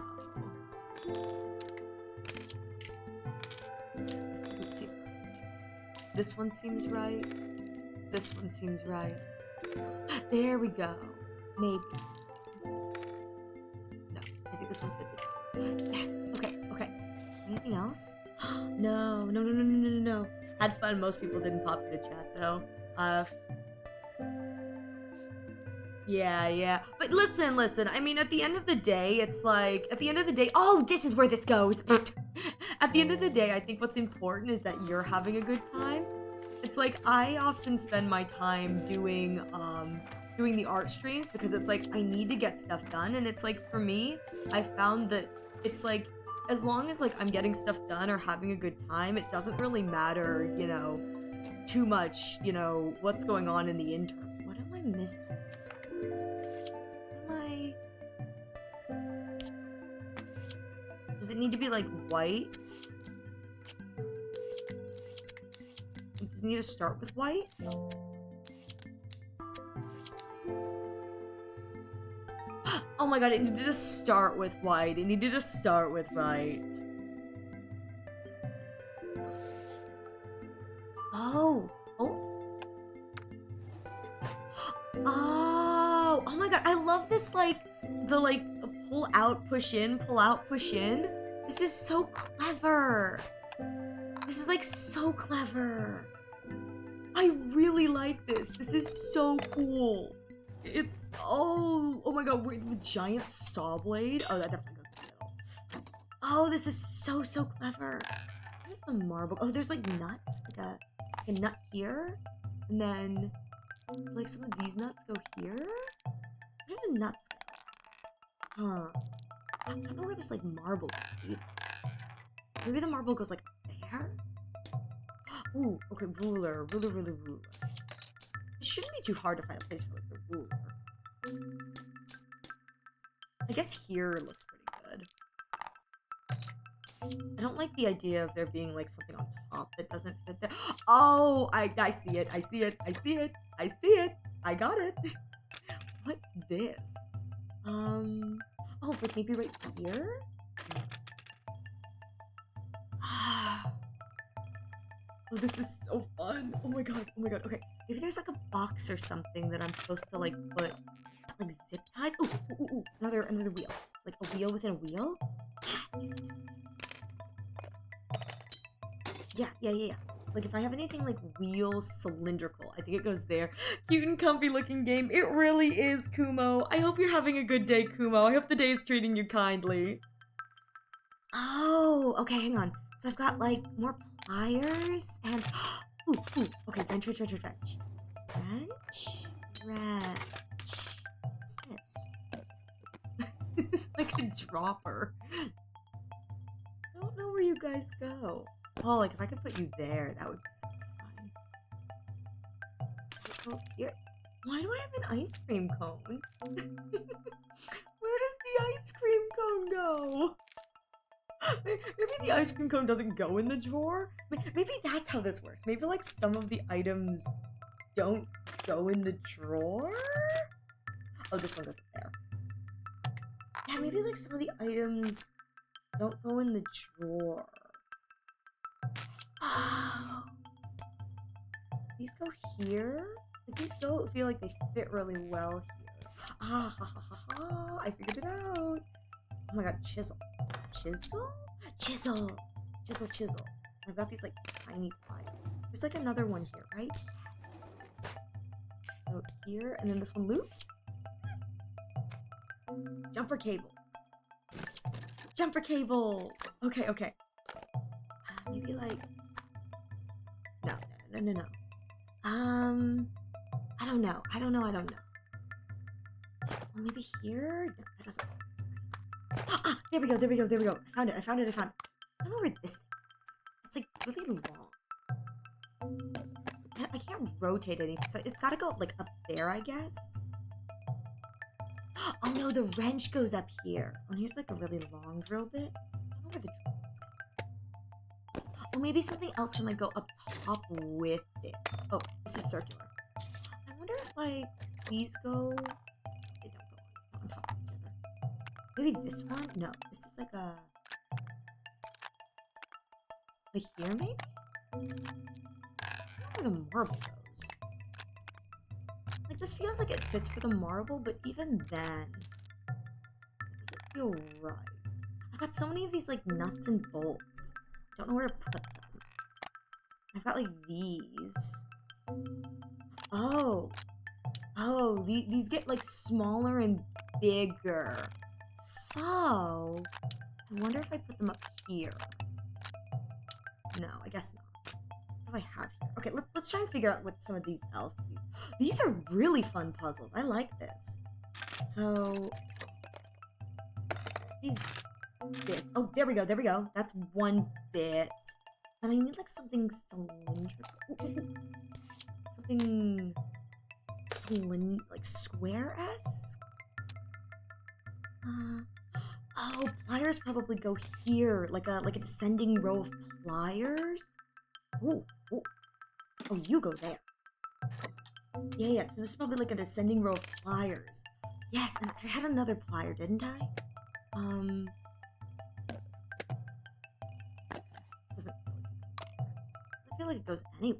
[SPEAKER 2] This doesn't seem right. This one seems right. This one seems right. There we go. Maybe. No, I think this one fits it. Yes! Okay. Anything else? No. Had fun. Most people didn't pop into chat though. Yeah. But listen. I mean, at the end of the day, it's like, oh, this is where this goes. At the end of the day, I think what's important is that you're having a good time. It's like, I often spend my time doing the art streams because it's like, I need to get stuff done. And it's like, for me, I found that it's like, as long as like I'm getting stuff done or having a good time, it doesn't really matter, you know, too much, you know, what's going on in the interim. What am I missing? Does Does it need to be like white? Does it need to start with white? Oh my god, it needed to start with white. It needed to start with white. Oh. Oh. Oh. Oh my god, I love this, like, the, like, pull out, push in, pull out, push in. This is so clever. This is, like, so clever. I really like this. This is so cool. It's, oh my god, wait, the giant saw blade? Oh, that definitely goes in the middle. Oh, this is so clever. Where's the marble? Oh, there's like nuts, like a nut here, and then like some of these nuts go here. Where do the nuts go? Huh. I don't know where this like marble goes either. Maybe the marble goes like there? Ooh, okay, ruler. It shouldn't be too hard to find a place for like the ruler. I guess here looks pretty good. I don't like the idea of there being like something on top that doesn't fit there. Oh, I see it. I see it. I got it. What's this? Oh, but maybe right here? Oh, this is so fun. Oh my god. Okay, maybe there's like a box or something that I'm supposed to like put like zip ties. Ooh, another wheel. Like a wheel within a wheel. Yes. Yeah. It's like if I have anything like wheel cylindrical, I think it goes there. Cute and comfy looking game. It really is, Kumo. I hope you're having a good day, Kumo. I hope the day is treating you kindly. Oh, okay, hang on. So I've got like more pliers and ooh, okay, wrench. Wrench. What's this? It's like a dropper. I don't know where you guys go. Oh, like if I could put you there, that would be satisfying. Oh, here. Why do I have an ice cream cone? Where does the ice cream cone go? Maybe the ice cream cone doesn't go in the drawer? Maybe that's how this works. Maybe like some of the items don't go in the drawer? Oh, this one goes up there. Yeah, maybe like some of the items don't go in the drawer. Oh. These go here? Like these feel like they fit really well here. I figured it out. Oh my god, chisel. Chisel. I've got these like tiny pliers. There's like another one here, right? So here, and then this one loops. Jumper cable. Okay. Maybe like no. I don't know. Well, maybe here? No, that doesn't. Ah, there we go. I found it. I don't know where this thing is. It's like really long. I can't rotate anything, so it's gotta go like up there, I guess. Oh no, the wrench goes up here. Oh, here's like a really long drill bit. I don't know where the drill is. Oh, maybe something else can like go up top with it. Oh, this is circular. I wonder if like these go. They don't go on top of each other. Maybe this one? No, this is like a. Like here, maybe? I don't know where the marble goes. Like, this feels like it fits for the marble, but even then, does it feel right? I've got so many of these, like, nuts and bolts. I don't know where to put them. I've got, like, these. Oh, these get, like, smaller and bigger. So, I wonder if I put them up here. No, I guess not. What do I have here? Okay, let's try and figure out what some of these else. These are really fun puzzles. I like this. So these bits. Oh, there we go. That's one bit. And I need like something cylindrical. Something like square-esque. Oh, pliers probably go here, like a descending row of pliers. Ooh, ooh. Oh, you go there. Yeah. So this is probably like a descending row of pliers. Yes, and I had another plier, didn't I? Doesn't feel like it goes anywhere.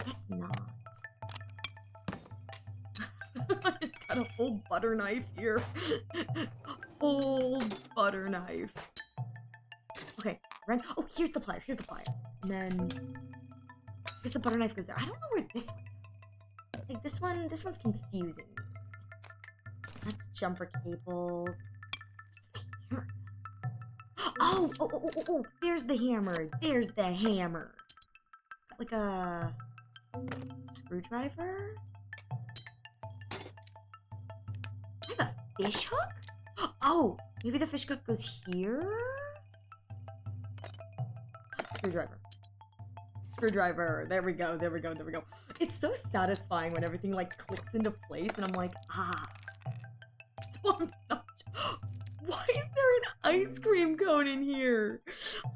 [SPEAKER 2] Guess not. I just got a whole butter knife here. Whole butter knife. Okay, right. Oh, here's the plier. And then here's the butter knife goes there. I don't know where this one goes. Like this one's confusing me. That's jumper cables. Oh, there's the hammer. Like a screwdriver? I have a fish hook? Oh, maybe the fish hook goes here? Screwdriver. There we go. It's so satisfying when everything like clicks into place and I'm like, ah. Oh my gosh. Why is there an ice cream cone in here?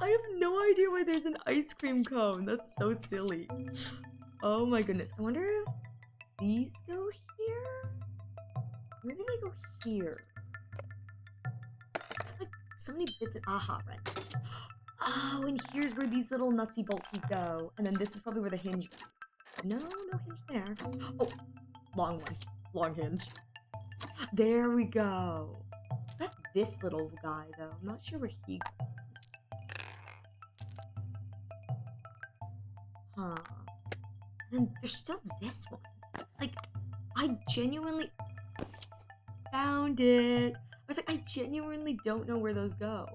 [SPEAKER 2] I have no idea why there's an ice cream cone. That's so silly. Oh my goodness. I wonder if these go here? Maybe they go here. Like so many bits of right. Oh, and here's where these little nutsy boltsies go. And then this is probably where the hinge goes. No hinge there. Oh, long one. Long hinge. There we go. That's this little guy, though. I'm not sure where he goes. Huh. And then there's still this one. Like, I genuinely found it. I was like, I genuinely don't know where those go.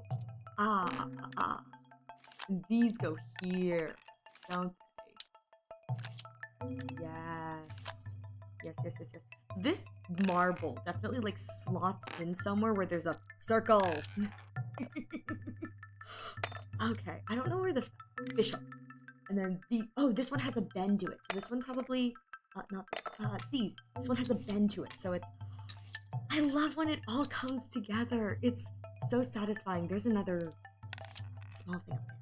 [SPEAKER 2] And these go here, don't they? Yes. This marble definitely like slots in somewhere where there's a circle. Okay, I don't know where the fish hook. And then this one has a bend to it. So this one probably, this one has a bend to it. So I love when it all comes together. It's so satisfying. There's another small thing up there.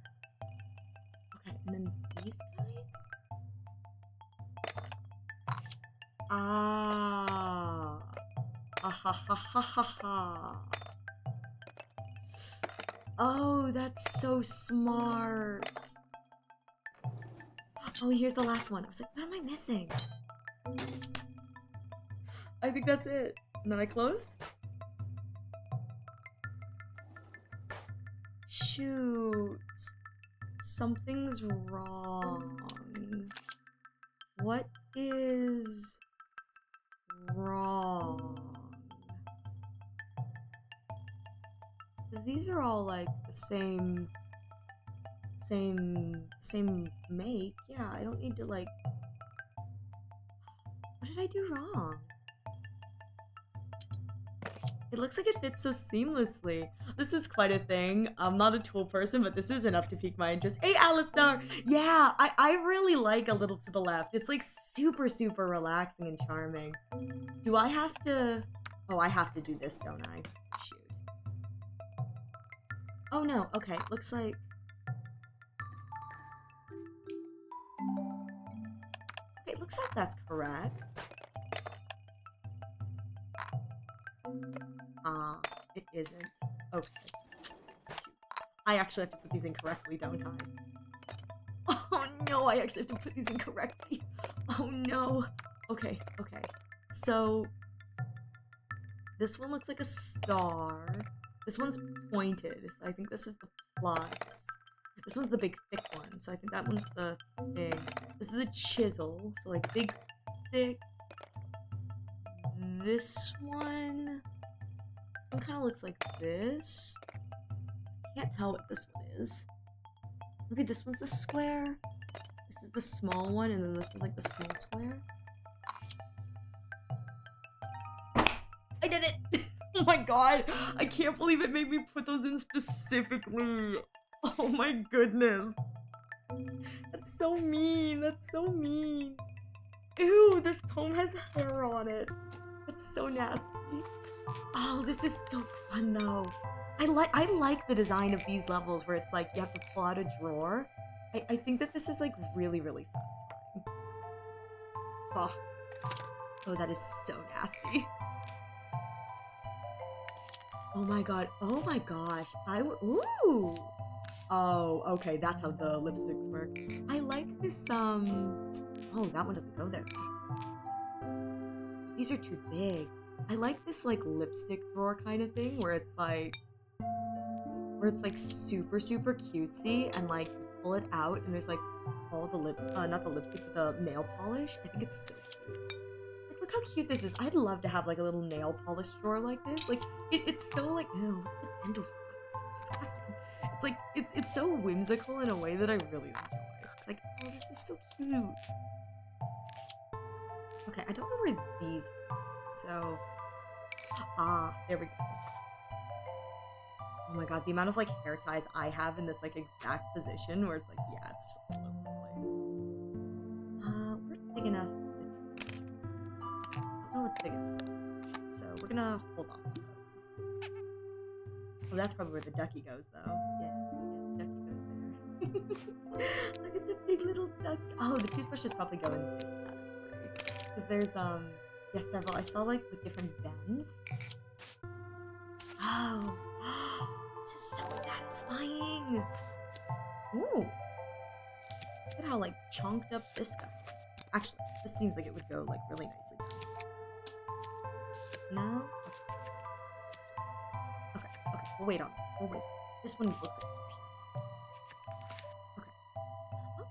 [SPEAKER 2] Okay, and then these guys. Oh, that's so smart. Oh, here's the last one. I was like, what am I missing? I think that's it. And then I close. Shoot. Something's wrong. What is wrong? Because these are all like the same make. Yeah, I don't need to like... What did I do wrong? It looks like it fits so seamlessly. This is quite a thing. I'm not a tool person, but this is enough to pique my interest. Hey, Alistar! Yeah, I really like A Little to the Left. It's like super, super relaxing and charming. Do I have to... Oh, I have to do this, don't I? Shoot. Oh no, okay, looks like... Okay, looks like that's correct. It isn't. Okay. I actually have to put these in correctly, don't I? Oh no, I actually have to put these in correctly. Oh no. Okay. So, this one looks like a star. This one's pointed, so I think this is the plus. This one's the big thick one, so I think that one's the thing. This is a chisel, so like big, thick. This one kind of looks like this. Can't tell what this one is. Maybe this one's the square. This is the small one, and then this is like the small square. I did it! Oh my god! I can't believe it made me put those in specifically. Oh my goodness. That's so mean. Ew, this comb has hair on it. That's It's so nasty. Oh, this is so fun though. I like the design of these levels where it's like you have to pull out a drawer. I think that this is like really, really satisfying. Oh, oh, that is so nasty. Oh my god. Oh my gosh. Ooh. Oh, okay. That's how the lipsticks work. I like this, oh, that one doesn't go there. These are too big. I like this, like, lipstick drawer kind of thing where it's like super, super cutesy and, like, you pull it out and there's, like, all the not the lipstick, but the nail polish. I think it's so cute. Like, look how cute this is. I'd love to have, like, a little nail polish drawer like this. Like, it's so, like, ew, look at the dental floss. This is disgusting. It's like, it's so whimsical in a way that I really enjoy. It's like, oh, this is so cute. Okay, I don't know where these are, so... Ah, there we go. Oh my god, the amount of, like, hair ties I have in this, like, exact position where it's like, yeah, it's just all over the place. Where's big enough for the traditions? I don't know what's big enough, so we're gonna hold off on those. Oh, that's probably where the ducky goes, though. Yeah, the ducky goes there. Look at the big little ducky. Oh, the toothbrush is probably going in this category. Because there's, yeah, several. I saw, like, with different bends. Oh, this is so satisfying. Ooh. Look at how, like, chunked up this guy is. Actually, this seems like it would go, like, really nicely. No? Okay, we'll wait on that. We'll wait. This one looks like it's here.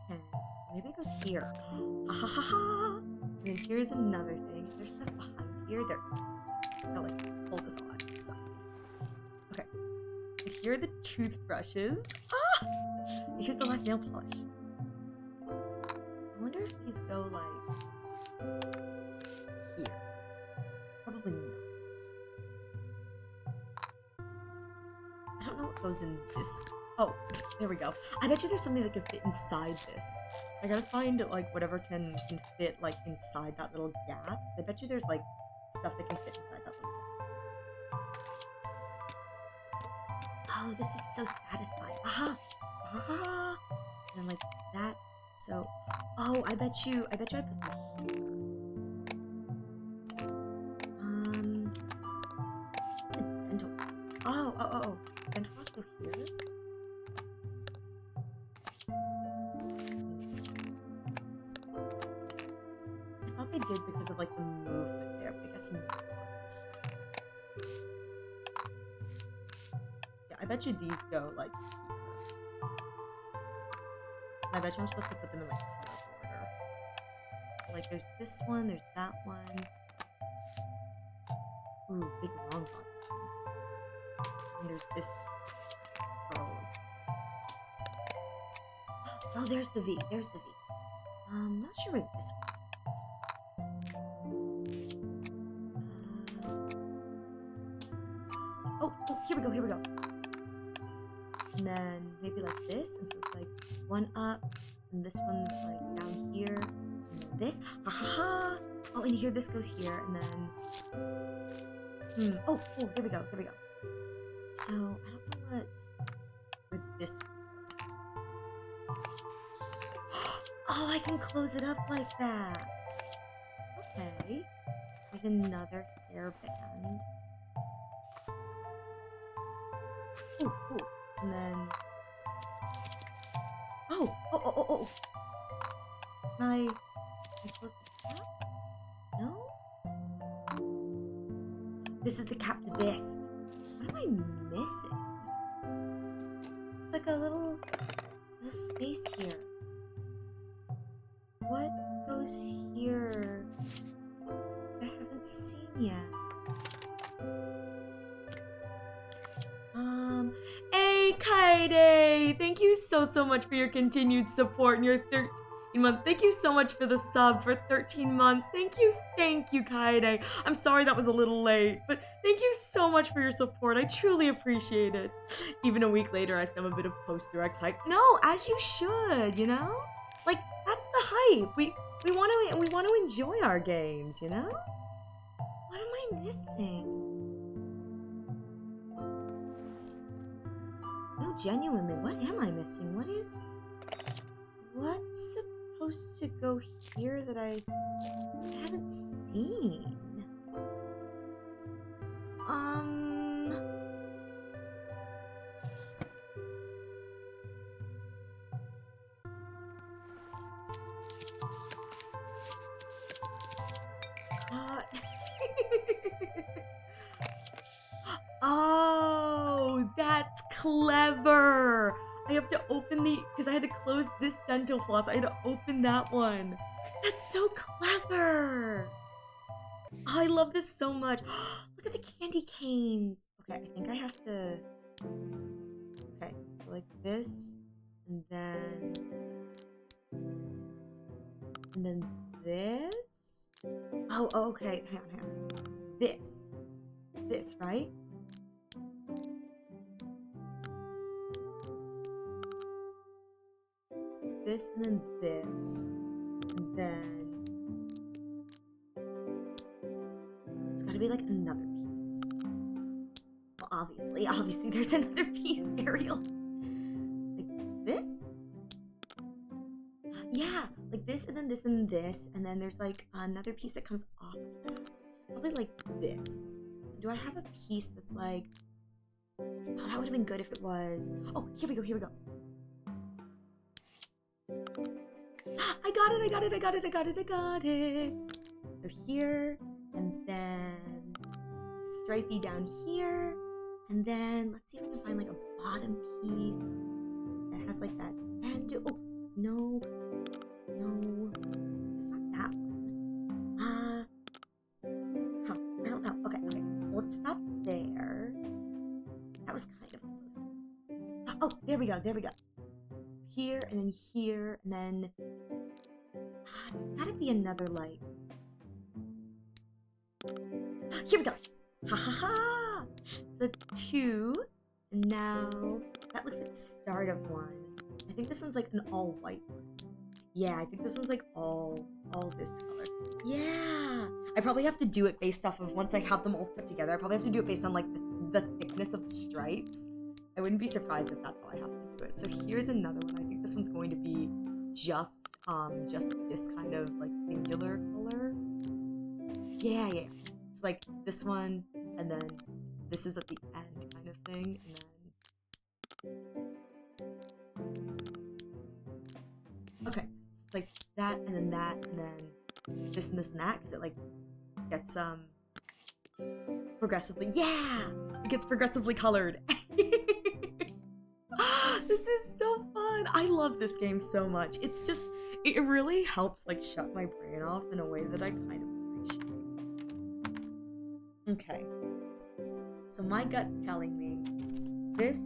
[SPEAKER 2] Okay, maybe it goes here. Ha ha ha ha! And then here's another thing. There's stuff behind here. There. I'll, like, pull this all out to the side. Okay. So here are the toothbrushes. Ah! Here's the last nail polish. I wonder if these go, like, here. Probably not. I don't know what goes in this. Oh, there we go. I bet you there's something that can fit inside this. I gotta find, like, whatever can fit, like, inside that little gap. I bet you there's, like, stuff that can fit inside that little gap. Oh, this is so satisfying. Aha! Aha! And then, like, that. So, oh, I bet you I put that here. The dental floss. Oh. Dental floss go here? I thought they did because of, like, the movement there, but I guess not. Yeah, I bet you these go, like, here. And I bet you I'm supposed to put them in, like, color order. Like, there's this one, there's that one. Ooh, big long bottle. And there's this curl. Oh, there's the V. There's the V. Not sure where this one is. Oh, here we go. And then maybe like this, and so it's like one up, and this one's like down here, and then this. Ha ha ha! Oh, and here this goes here, and then. Oh, there we go. So I don't know where this one goes. Oh, I can close it up like that. Okay. There's another hairband. Ooh. And then... Oh! Can I close the cap? No? This is the cap to this. What am I missing? There's like a little space here. What goes here that I haven't seen yet? Hey, Kaide! Thank you so much for your continued support in your 13-month. Thank you so much for the sub for 13 months. Thank you, Kaide. I'm sorry that was a little late, but thank you so much for your support. I truly appreciate it. Even a week later, I still have a bit of post-direct hype. No, as you should, you know? Like, that's the hype. We want to enjoy our games, you know? What am I I missing? No, genuinely, what am I missing? What's supposed to go here that I haven't seen? Oh, that's clever. I have to open because I had to close this dental floss. I had to open that one. That's so clever. Oh, I love this so much. Look at the candy canes. Okay, I think I have to... Okay, so like this, and then this. Oh, okay, hang on. This, right? This, and then this, and then there's gotta be like another piece. Well, obviously there's another piece, Ariel. Like this? Yeah, like this, and then this, and this, and then there's like another piece that comes off of that. Probably like this. So do I have a piece that's like... Oh, that would have been good if it was... Oh, here we go. I got it. So here, and then stripey down here, and then let's see if I can find like a bottom piece that has like that end. Oh, no, it's not that one. I don't know. Okay, well, let's stop there. That was kind of close. Oh, there we go. Here, and then there's gotta be another like... Here we go! Ha! So that's 2, and now that looks like the start of one. I think this one's like an all white one. Yeah, I think this one's like all this color. Yeah! I probably have to do it based off of, once I have them all put together, I probably have to do it based on like the thickness of the stripes. I wouldn't be surprised if that's how I have to do it. So here's another one. I think this one's going to be just this kind of like singular color. Yeah. It's like this one, and then this is at the end kind of thing, and then... Okay, so it's like that, and then that, and then this and this and that, because it like gets progressively... Yeah! It gets progressively colored. This is so fun. I love this game so much. It's just, it really helps like shut my brain off in a way that I kind of appreciate. Okay. So my gut's telling me this,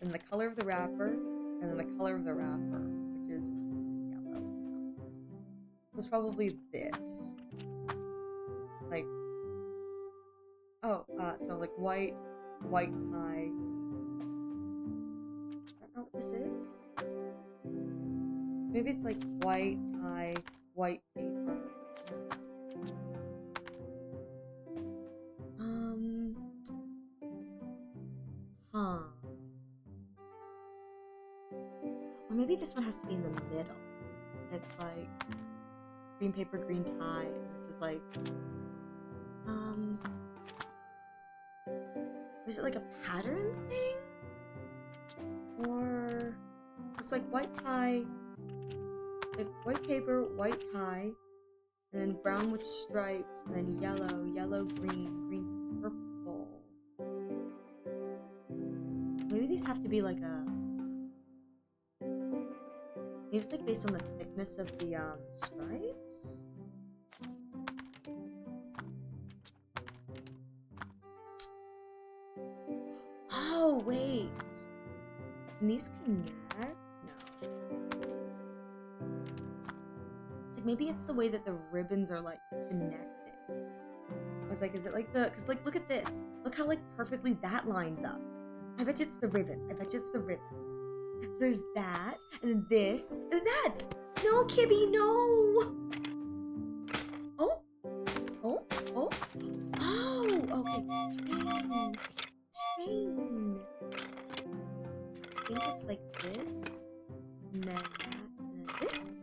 [SPEAKER 2] and the color of the wrapper, and then the color of the wrapper, which is, this is yellow, which is not good. So it's probably this. Like, oh, so like white tie. Know what this is? Maybe it's like white tie, white paper. Or maybe this one has to be in the middle. It's like green paper, green tie, and this is like is it like a pattern thing? Or just like white tie, like white paper, white tie, and then brown with stripes, and then yellow, green, purple. Maybe these have to be like a... Maybe it's like based on the thickness of the stripes? Oh, wait. Can these connect? No. It's like maybe it's the way that the ribbons are like connected. I was like, is it like because like look at this. Look how like perfectly that lines up. I bet you it's the ribbons. So there's that, and then this, and then that. No, Kibby, no. Oh. Train. Train. I think it's like this. And then that. And then this.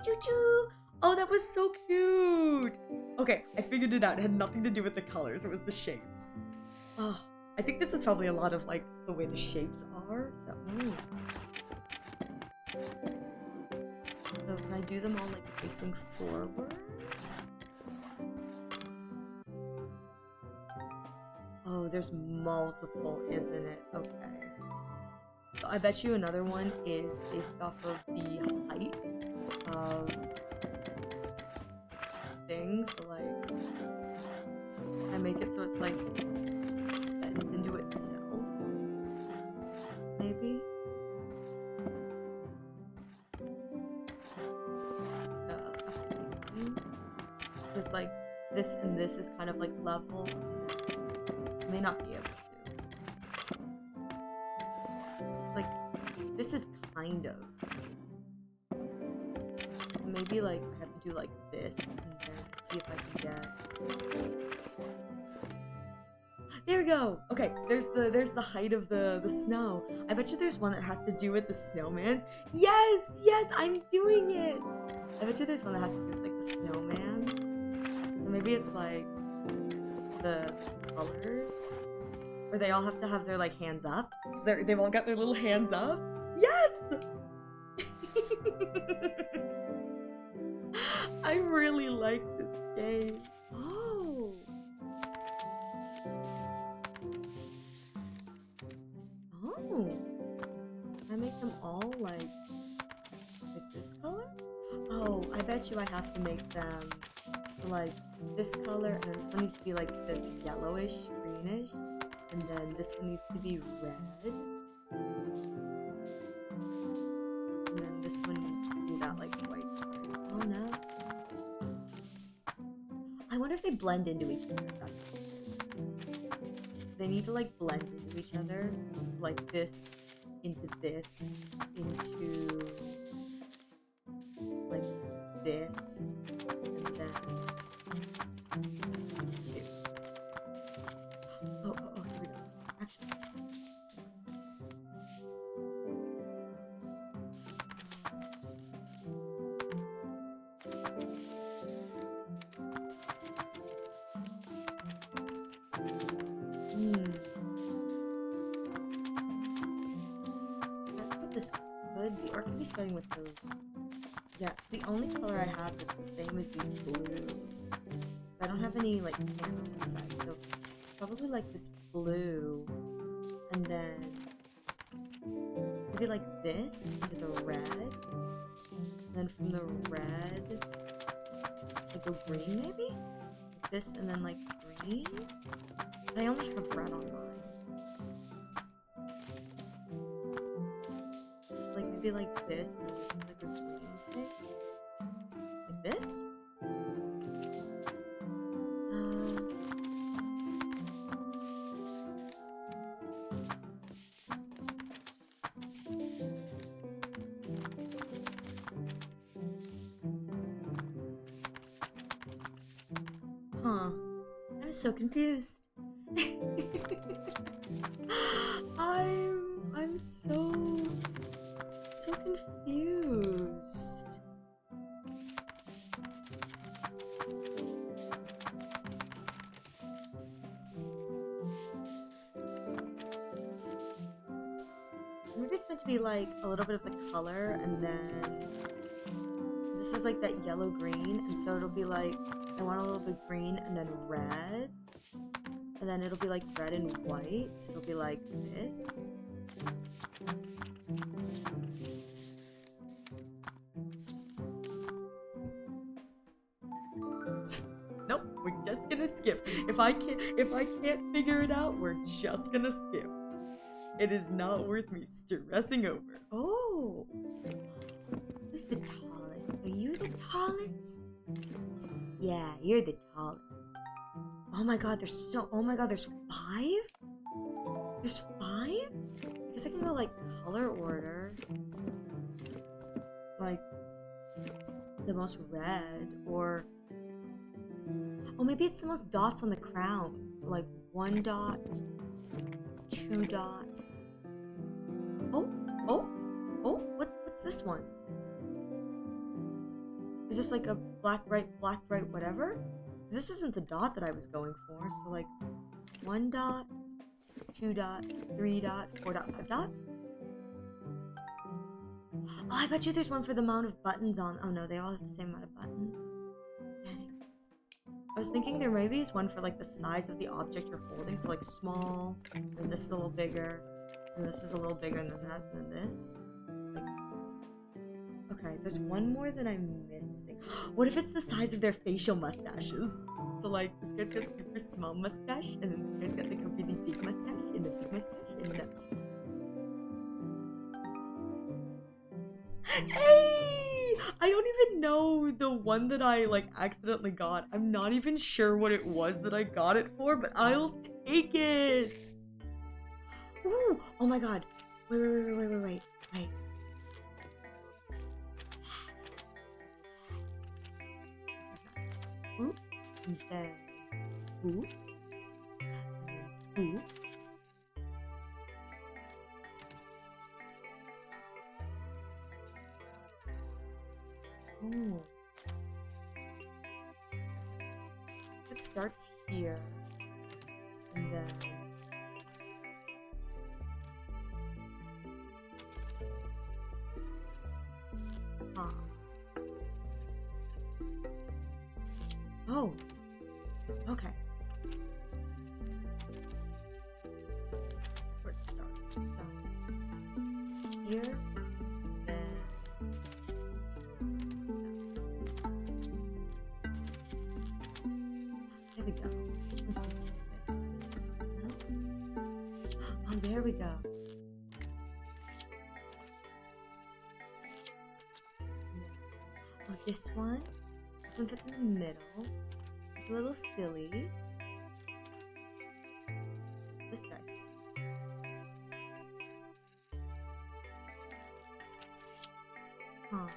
[SPEAKER 2] Choo-choo! Oh, that was so cute! Okay, I figured it out. It had nothing to do with the colors. It was the shapes. Oh, I think this is probably a lot of, like, the way the shapes are. So, So can I do them all, like, facing forward? Oh, there's multiple, isn't it? Okay. So I bet you another one is based off of the height of things. So like, I make it so it like bends into itself. Maybe. Just like this and this is kind of like level. I may not be able to. It's like this is kind of. Maybe like I have to do like this and then see if I can get. There we go. Okay, there's the height of the snow. I bet you there's one that has to do with the snowmans. Yes, yes, I'm doing it. I bet you there's one that has to do with like the snowmans. So maybe it's like the colors, where they all have to have their like hands up. Cause they've all got their little hands up. Yes. I really like this game. Oh. Oh. I make them all like this color? Oh, I bet you I have to make them like this color, and then this one needs to be like this yellowish, greenish, and then this one needs to be red. And then this one needs to be that like white color. Oh no. I wonder if they blend into each other. That's what it is. They need to like blend into each other. Like this into this into like this, and then here. Oh, here we go. Actually. That's what this could be, or it could be starting with those. Yeah, the only color I have that's the same as these blues. I don't have any like tan on one side, so probably like this blue, and then maybe like this to the red, and then from the red, like go green maybe? Like this and then like green? But I only have red on mine. Like maybe like this, and then this is like a green thing? Like this? Huh. I'm so confused. I'm so confused. Maybe it's meant to be like a little bit of the color, and then this is like that yellow green, and so it'll be like I want a little bit green and then red, and then it'll be like red and white, so it'll be like this. Nope, we're just gonna skip. If I can't figure it out, we're just gonna skip. It is not worth me stressing over. Oh, who's the tallest? Are you the tallest? Yeah, you're the tallest. Oh my god, there's 5? There's 5? I guess I can go like color order. Like the most red, or oh, maybe it's the most dots on the crown. So like 1 dot, 2 dot. Oh, what's this one? Is this like a black, right, whatever? This isn't the dot that I was going for. So like 1 dot, 2 dot, 3 dot, 4 dot, 5 dot. Oh, I bet you there's one for the amount of buttons on. Oh no, they all have the same amount of buttons. Dang. I was thinking there maybe is one for like the size of the object you're holding. So like small, and this is a little bigger, and this is a little bigger than that, and then this. Like, okay, there's one more that I'm missing. What if it's the size of their facial mustaches? So like this guy's got a super small mustache, and then this guy's got like a really big mustache, and a big mustache, and a... Hey! I don't even know the one that I like accidentally got. I'm not even sure what it was that I got it for, but I'll take it. Ooh! Oh my god. Wait. Yes. Ooh. And then ooh. And then ooh. Ooh. It starts here, and then oh, okay. That's where it starts. So here, then. There we go. Oh, there we go. Oh, this one fits in the middle. It's a little silly. This guy. Huh.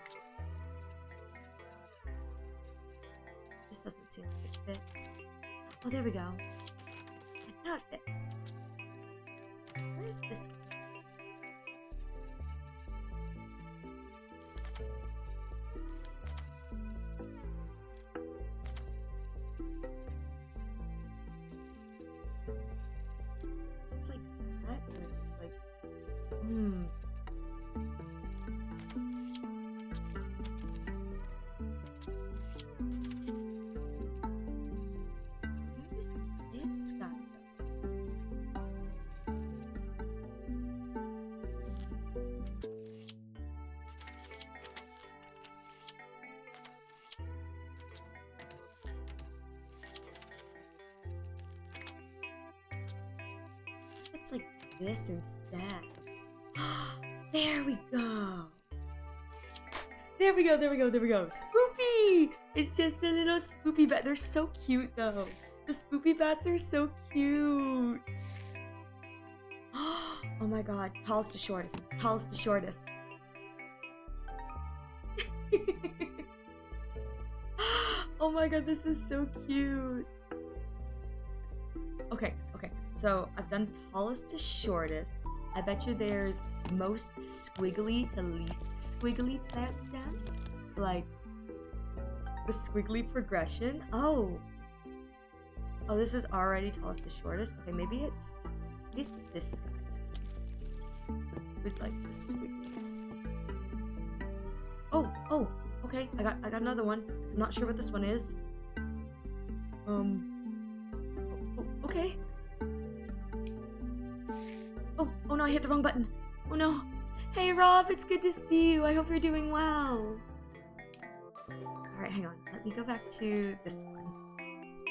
[SPEAKER 2] This doesn't seem like it fits. Oh, there we go. Now it fits. Where's this one? It's like that, or it's like, Where is this guy? It's like this instead. There we go. There we go. Spoopy! It's just a little spoopy bat. They're so cute though. The spoopy bats are so cute. Oh my god. Tallest to shortest. Oh my god, this is so cute. Okay. So I've done tallest to shortest. I bet you there's most squiggly to least squiggly plant stem. Like the squiggly progression. Oh, this is already tallest to shortest. Okay, maybe it's this guy. Who's like the squigglies. Oh, okay. I got another one. I'm not sure what this one is. Okay. Oh no, I hit the wrong button. Oh no. Hey Rob, it's good to see you. I hope you're doing well. Alright, hang on. Let me go back to this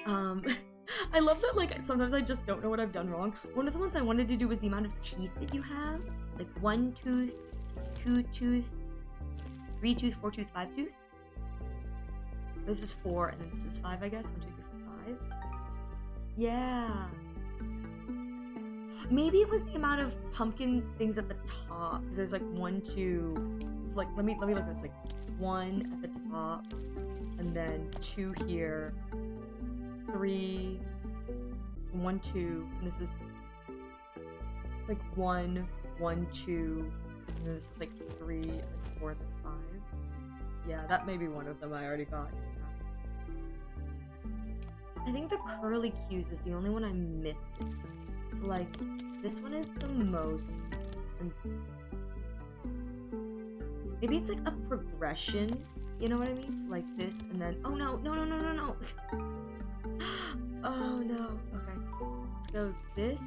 [SPEAKER 2] one. I love that, like, sometimes I just don't know what I've done wrong. One of the ones I wanted to do was the amount of teeth that you have. Like 1 tooth, 2 tooth, 3 tooth, 4 tooth, 5 tooth. This is 4, and then this is 5, I guess. 1, 2, 3, 4, 5. Yeah. Maybe it was the amount of pumpkin things at the top. Because there's like 1, 2. It's like, let me look at this. Like 1 at the top, and then 2 here, 3, 1, 2, and this is like 1, 1, 2, and then this is like 3, and 4, then 5. Yeah, that may be one of them I already got. I think the curly cues is the only one I'm missing. So like, this one is the most, and maybe it's like a progression, you know what I mean? So like this, and then, oh no, no, no, no, no, no. Oh no, okay. Let's go this,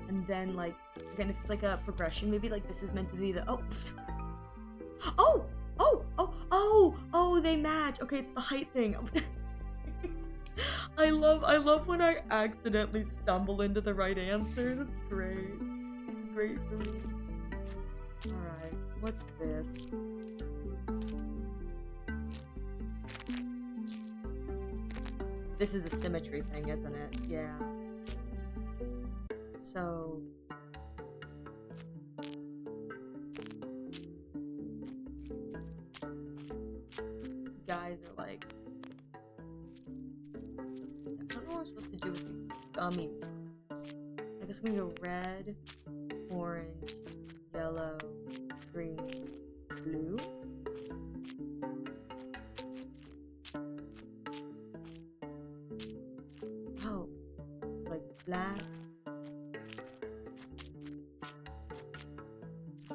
[SPEAKER 2] and then like, again, if it's like a progression, maybe like this is meant to be the, oh. Oh, oh, oh, oh, oh, they match. Okay, it's the height thing. I love when I accidentally stumble into the right answer. That's great. It's great for me. Alright, what's this? This is a symmetry thing, isn't it? Yeah. So... these guys are like... I don't know what I'm supposed to do with these gummy ones. I guess I'm gonna go red, orange, yellow, green, blue. Oh, like black,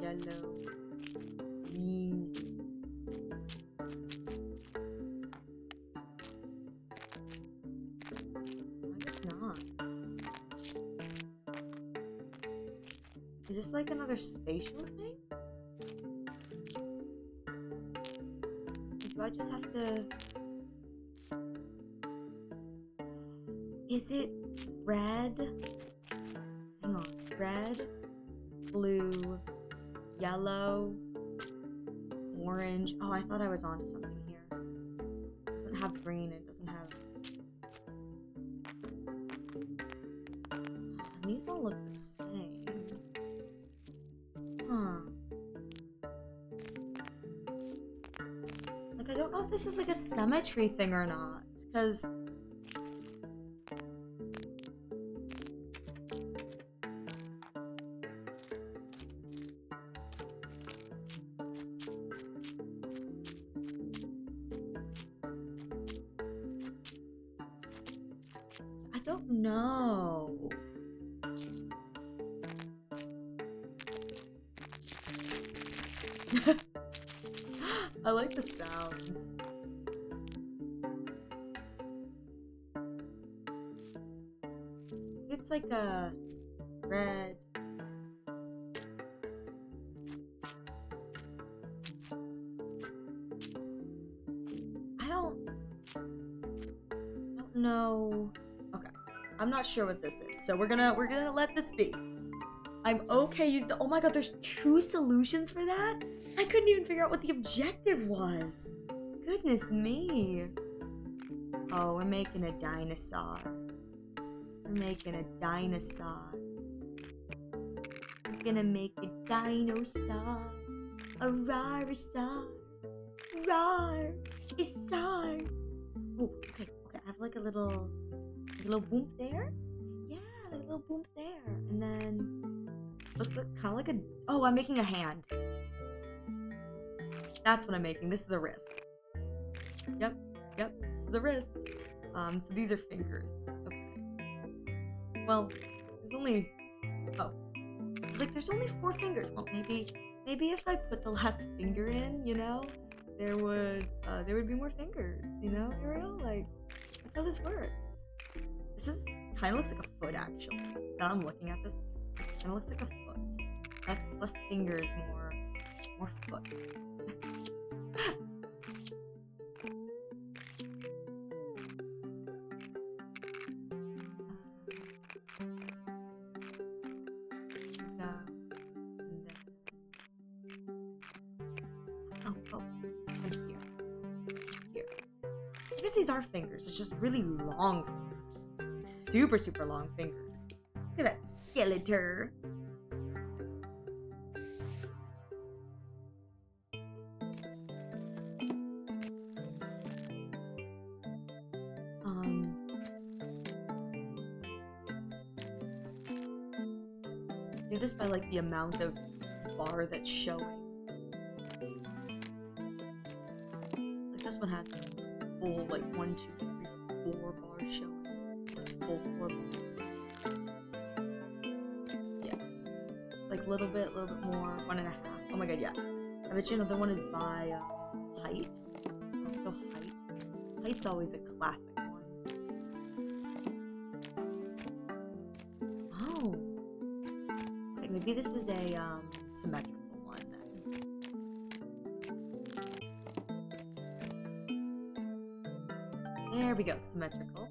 [SPEAKER 2] yellow, green. I guess not. Is this like another spatial thing? Do I just have to... Is it red? Hang on. Red, blue, yellow, orange. Oh, I thought I was onto something here. It doesn't have green. It doesn't have... And these all look the same. Huh. Like, I don't know if this is like a symmetry thing or not, because... I don't know. I like the sounds. It's like a red. I don't know. Okay. I'm not sure what this is. So we're gonna let this be. I'm okay use the... Oh my god, there's 2 solutions for that? I couldn't even figure out what the objective was. Goodness me. Oh, we're making a dinosaur. We're making a dinosaur. We're gonna make a dinosaur. A rarisaur. Rar. Isar. Oh, okay, okay. I have like a little boom there. Yeah, like a little boom there. And then... looks like kind of like a... Oh, I'm making a hand. That's what I'm making. This is a wrist. Yep, yep. This is a wrist. So these are fingers. Okay. Well, there's only... Oh. I was like, there's only 4 fingers. Well, maybe if I put the last finger in, you know, there would be more fingers, you know, Ariel? Like, that's how this works. This is... kind of looks like a foot, actually. Now I'm looking at this. This kind of looks like a foot. Less fingers, more foot. Oh, this one here. Here. I guess these are fingers. It's just really long fingers. Super, super long fingers. Look at that skeleton. this by like the amount of bar that's showing. Like this one has full like 1, 2, 3, 4 bars showing. This is full 4 bars. Yeah. Like a little bit more, 1.5. Oh my god, yeah. I bet you another one is by height. Let's go height. Height's always a classic one. Oh. Okay, maybe this is a symmetrical one then. There we go, symmetrical.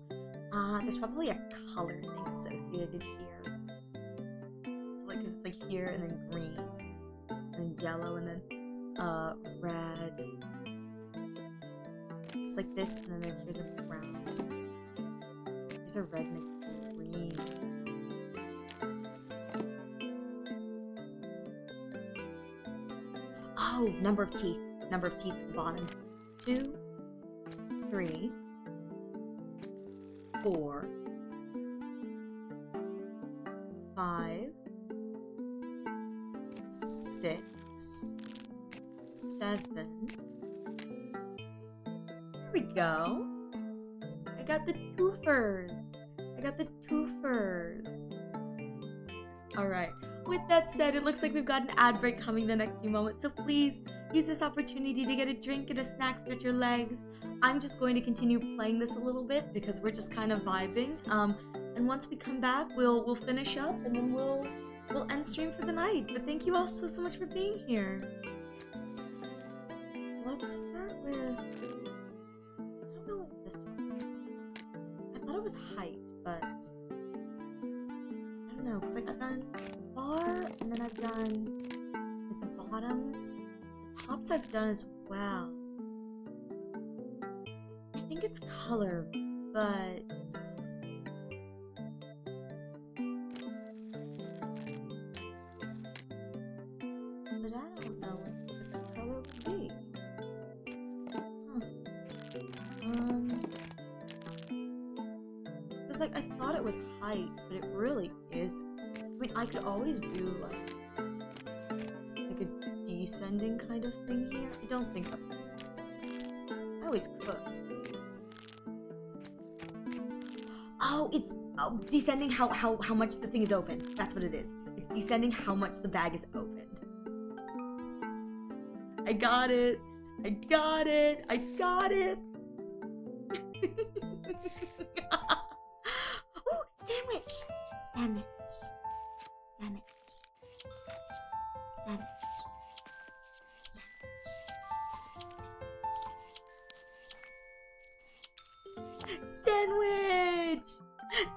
[SPEAKER 2] There's probably a color thing associated here. So like, 'cause it's like here and then green, and then yellow, and then red. It's like this, and then here's a brown. Here's a red and a green. Oh, number of teeth. Number of teeth at the bottom. 2, 3, 4, 5, 6, 7. There we go. I got the twofers. Alright. With that said, it looks like we've got an ad break coming the next few moments, so please use this opportunity to get a drink and a snack, stretch your legs. I'm just going to continue playing this a little bit because we're just kind of vibing. And once we come back, we'll finish up and then we'll end stream for the night. But thank you all so much for being here. Let's start with, I don't know what this one is. I thought it was height, but I don't know, because like I've done bar and then I've done the bottoms. The tops I've done as well. I think it's color, but I don't know what the color would be. Because like I thought it was height, but it really isn't. I mean, I could always do like a descending kind of thing here. I don't think that's what this is. I always could. Oh, it's descending how much the thing is open. That's what it is. It's descending how much the bag is opened. I got it. Ooh, sandwich. Sandwich!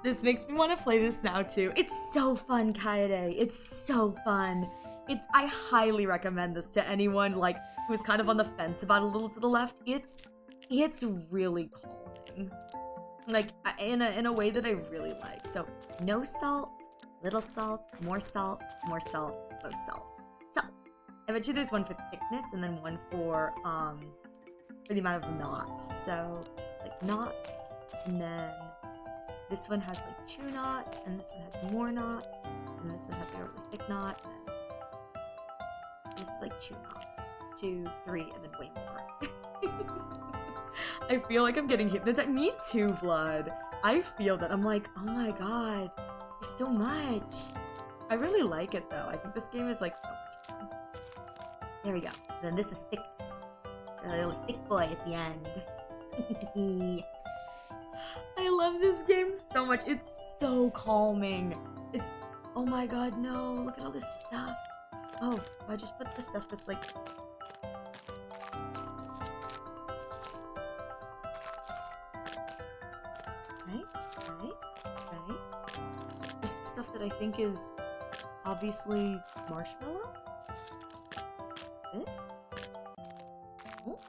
[SPEAKER 2] This makes me want to play this now too. It's so fun, Kaede. It's so fun. I highly recommend this to anyone like who's kind of on the fence about a little to the left. It's really calming. Like in a way that I really like. So no salt, little salt, more salt, low salt. So I bet you there's one for thickness and then one for the amount of knots. So like knots, and then this one has like 2 knots, and this one has more knots, and this one has like a really thick knot, and this is like 2 knots, 2, 3, and then way more. I feel like I'm getting hypnotized. Me too, Blood. I feel that. I'm like, oh my god, there's so much. I really like it though. I think this game is like so much fun. There we go. Then this is thickness. A little thick boy at the end. I love this game so much. It's so calming. It's, oh my god, no, look at all this stuff. Oh, I just put the stuff that's like, okay. Just the stuff that I think is obviously marshmallow. This? Oh.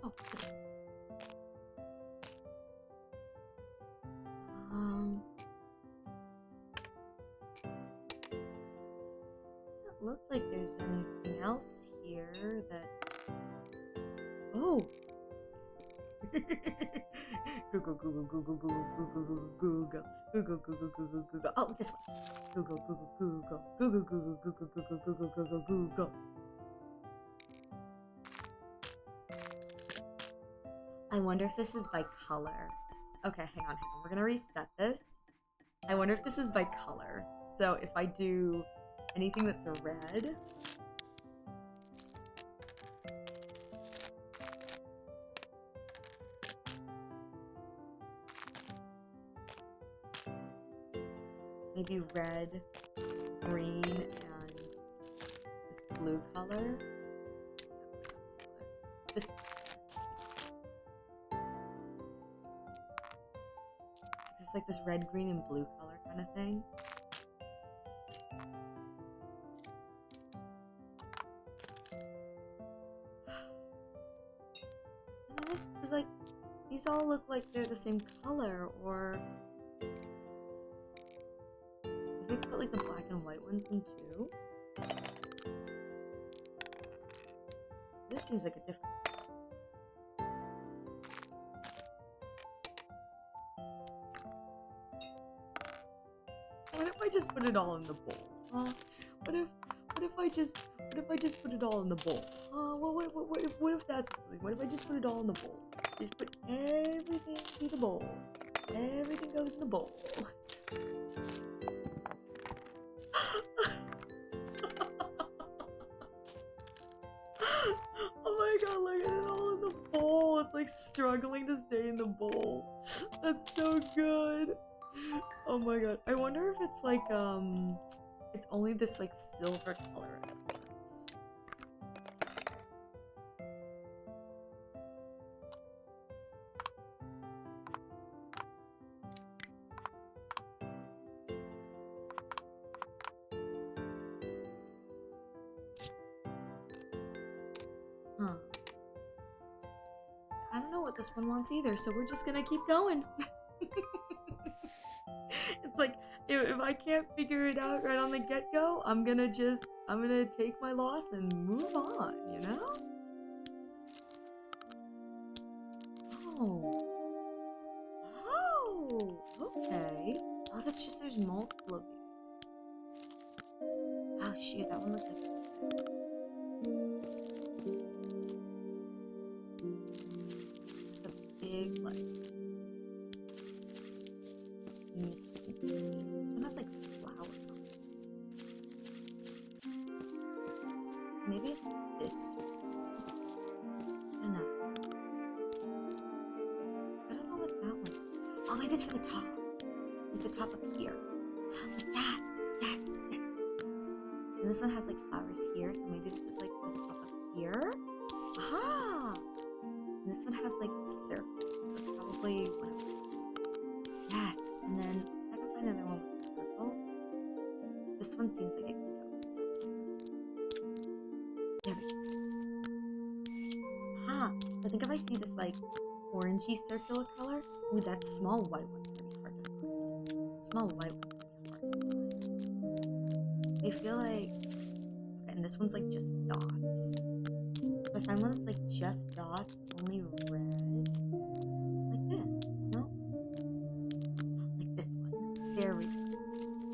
[SPEAKER 2] Oh, this one. Doesn't look like there's anything else here that... Oh! Google, Google, Google, Google, Google, Google, Google, Google, Google, Google. Oh, this one. Google, Google, Google, Google, Google, Google, Google, Google, Google, Google. I wonder if this is by color. Okay, hang on. We're gonna reset this. I wonder if this is by color. So if I do anything that's a red. Maybe red, green, and this blue color. This. It's like this red, green, and blue color kind of thing. Because like these all look like they're the same color, or maybe put like the black and white ones in too. This seems like a different. What if I just put it all in the bowl? What if I just put it all in the bowl? What if that's something? What if I just put it all in the bowl? Just put everything in the bowl. Everything goes in the bowl. Oh my god, look at it all in the bowl. It's like struggling to stay in the bowl. That's so good. Oh my god. I wonder if it's like, it's only this like silver color at once. Huh. I don't know what this one wants either, so we're just gonna keep going. It's like, if I can't figure it out right on the get-go, I'm gonna take my loss and move on, you know? Oh. Oh, okay. Oh, that's just, there's multiple of these. Oh shoot, that one looks like the big, like, this one has like flowers on it. Maybe it's this one. I don't know. I don't know what that one's for. Oh, maybe it's for the top. Like the top up here. Like that. Yes. Yes, yes, yes, yes. And this one has like flowers here, so maybe this is like the top up here. Aha! And this one has like circles. So probably one of these. Yes. And then see if I can find another one with a circle. This one seems like it can go somewhere. There we go. Aha! So I think if I see this like orangey circular color, ooh, that small white one's gonna be hard to find. Small white one's gonna be hard to find. I feel like, okay, and this one's like just dots. If I find one that's like just dots, only red, like this, no? Like this one. There we go.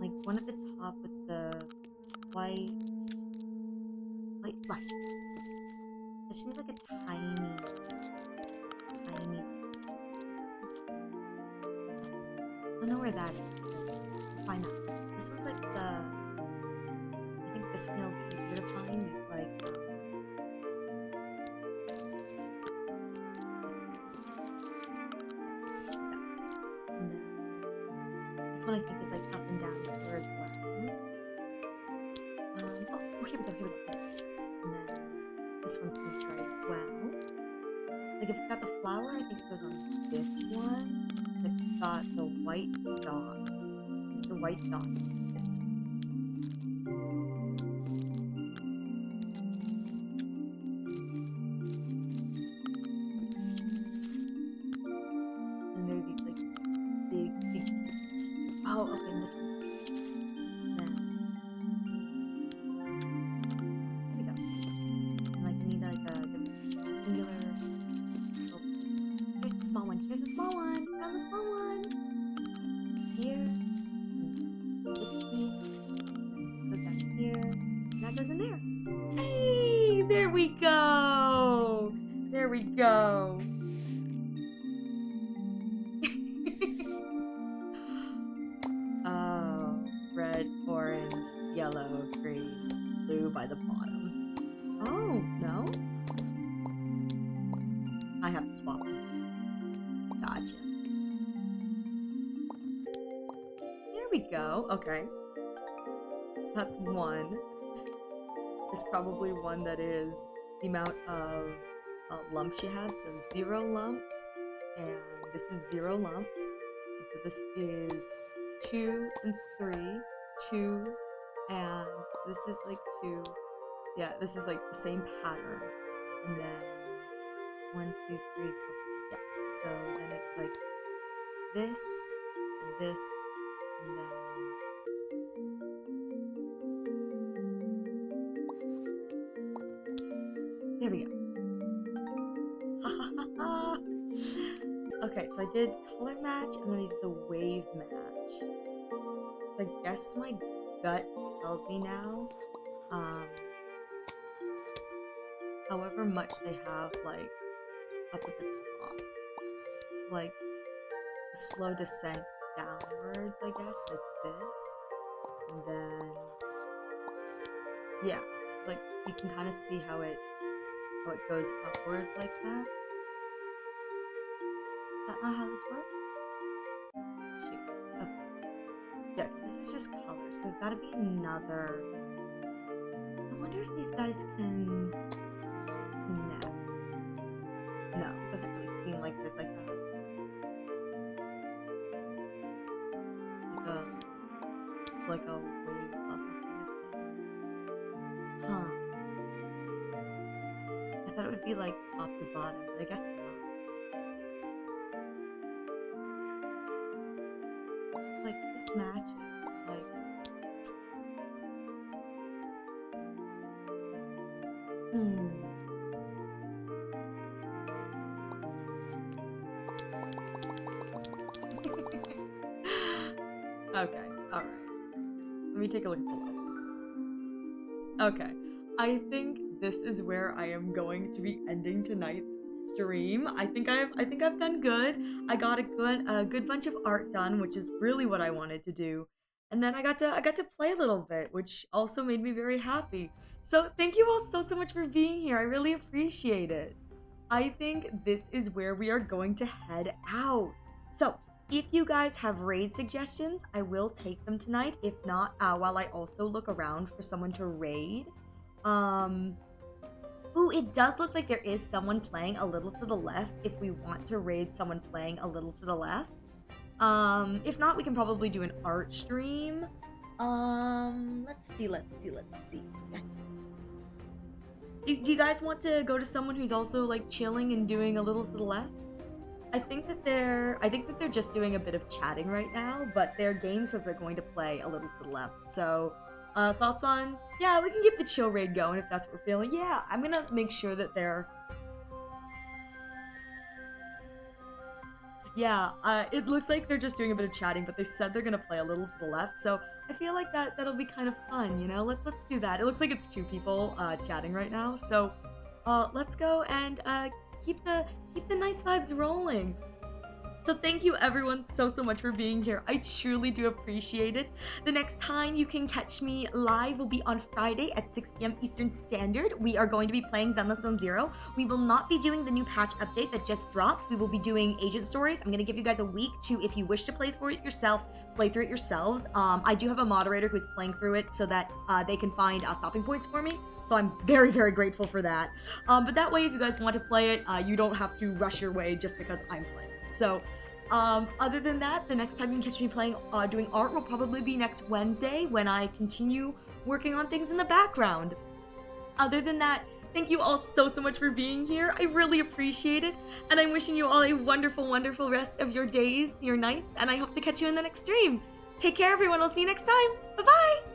[SPEAKER 2] Like one at the top with the white fluff. It just needs like a tiny piece. I don't know where that is. Find that. This one's like I think this one will be easier to find. It's like, this one I think is like up and down here as well. Oh, here we go. And then this one seems right as well. Like if it's got the flower, I think it goes on this one. If it's got the white dots, the white dots on this one. And there are these like big oh, okay, and this one. Then here we go. And like I need like a singular. Oh, yellow, green, blue by the bottom. Oh, no? I have to swap them. Gotcha. There we go. Okay. So that's one. There's probably one that is the amount of lumps you have. So 0 lumps. And this is 0 lumps. And so this is 2 and 3. 2. And this is like 2. Yeah, this is like the same pattern. And then 1, 2, 3, 4, 5, 6. Yeah. So then it's like this and this and then there we go. Ha ha ha ha. Okay, so I did color match and then I did the wave match. So I guess my gut tells me now, however much they have like up at the top, so, like a slow descent downwards, I guess, like this, and then yeah, like you can kind of see how it goes upwards like that. Is that not how this works? Shoot. Okay. Yeah, because this is just colors. There's got to be another. I wonder if these guys can connect. No, it doesn't really seem like there's like a wave level kind of thing. Huh. I thought it would be like top to bottom, but I guess not. It's like this matches, like Okay, alright. Let me take a look at the levels. Okay, I think this is where I am going to be ending tonight's stream. I think I've done good. I got a good bunch of art done, which is really what I wanted to do. And then I got to play a little bit, which also made me very happy. So thank you all so much for being here. I really appreciate it. I think this is where we are going to head out. So if you guys have raid suggestions, I will take them tonight. If not, while I also look around for someone to raid. Ooh, it does look like there is someone playing a little to the left if we want to raid someone playing a little to the left. If not, we can probably do an art stream. Let's see. Do you guys want to go to someone who's also like chilling and doing a little to the left? I think that they're just doing a bit of chatting right now, but their game says they're going to play a little to the left. So, thoughts on? Yeah, we can keep the chill raid going if that's what we're feeling. Yeah, I'm gonna make sure that they're. Yeah, it looks like they're just doing a bit of chatting, but they said they're gonna play a little to the left. So I feel like that'll be kind of fun, you know. Let's do that. It looks like it's 2 people chatting right now. So, let's go and keep the nice vibes rolling. So thank you everyone so much for being here. I truly do appreciate it. The next time you can catch me live will be on Friday at 6 p.m. Eastern Standard. We are going to be playing Zenless Zone Zero. We will not be doing the new patch update that just dropped. We will be doing agent stories. I'm going to give you guys a week to, if you wish to play through it yourself, play through it yourselves. I do have a moderator who's playing through it so that they can find stopping points for me. So I'm very grateful for that. But that way, if you guys want to play it, you don't have to rush your way just because I'm playing. So, other than that, the next time you can catch me playing, doing art will probably be next Wednesday when I continue working on things in the background. Other than that, thank you all so much for being here. I really appreciate it. And I'm wishing you all a wonderful rest of your days, your nights, and I hope to catch you in the next stream. Take care, everyone. I'll see you next time. Bye-bye.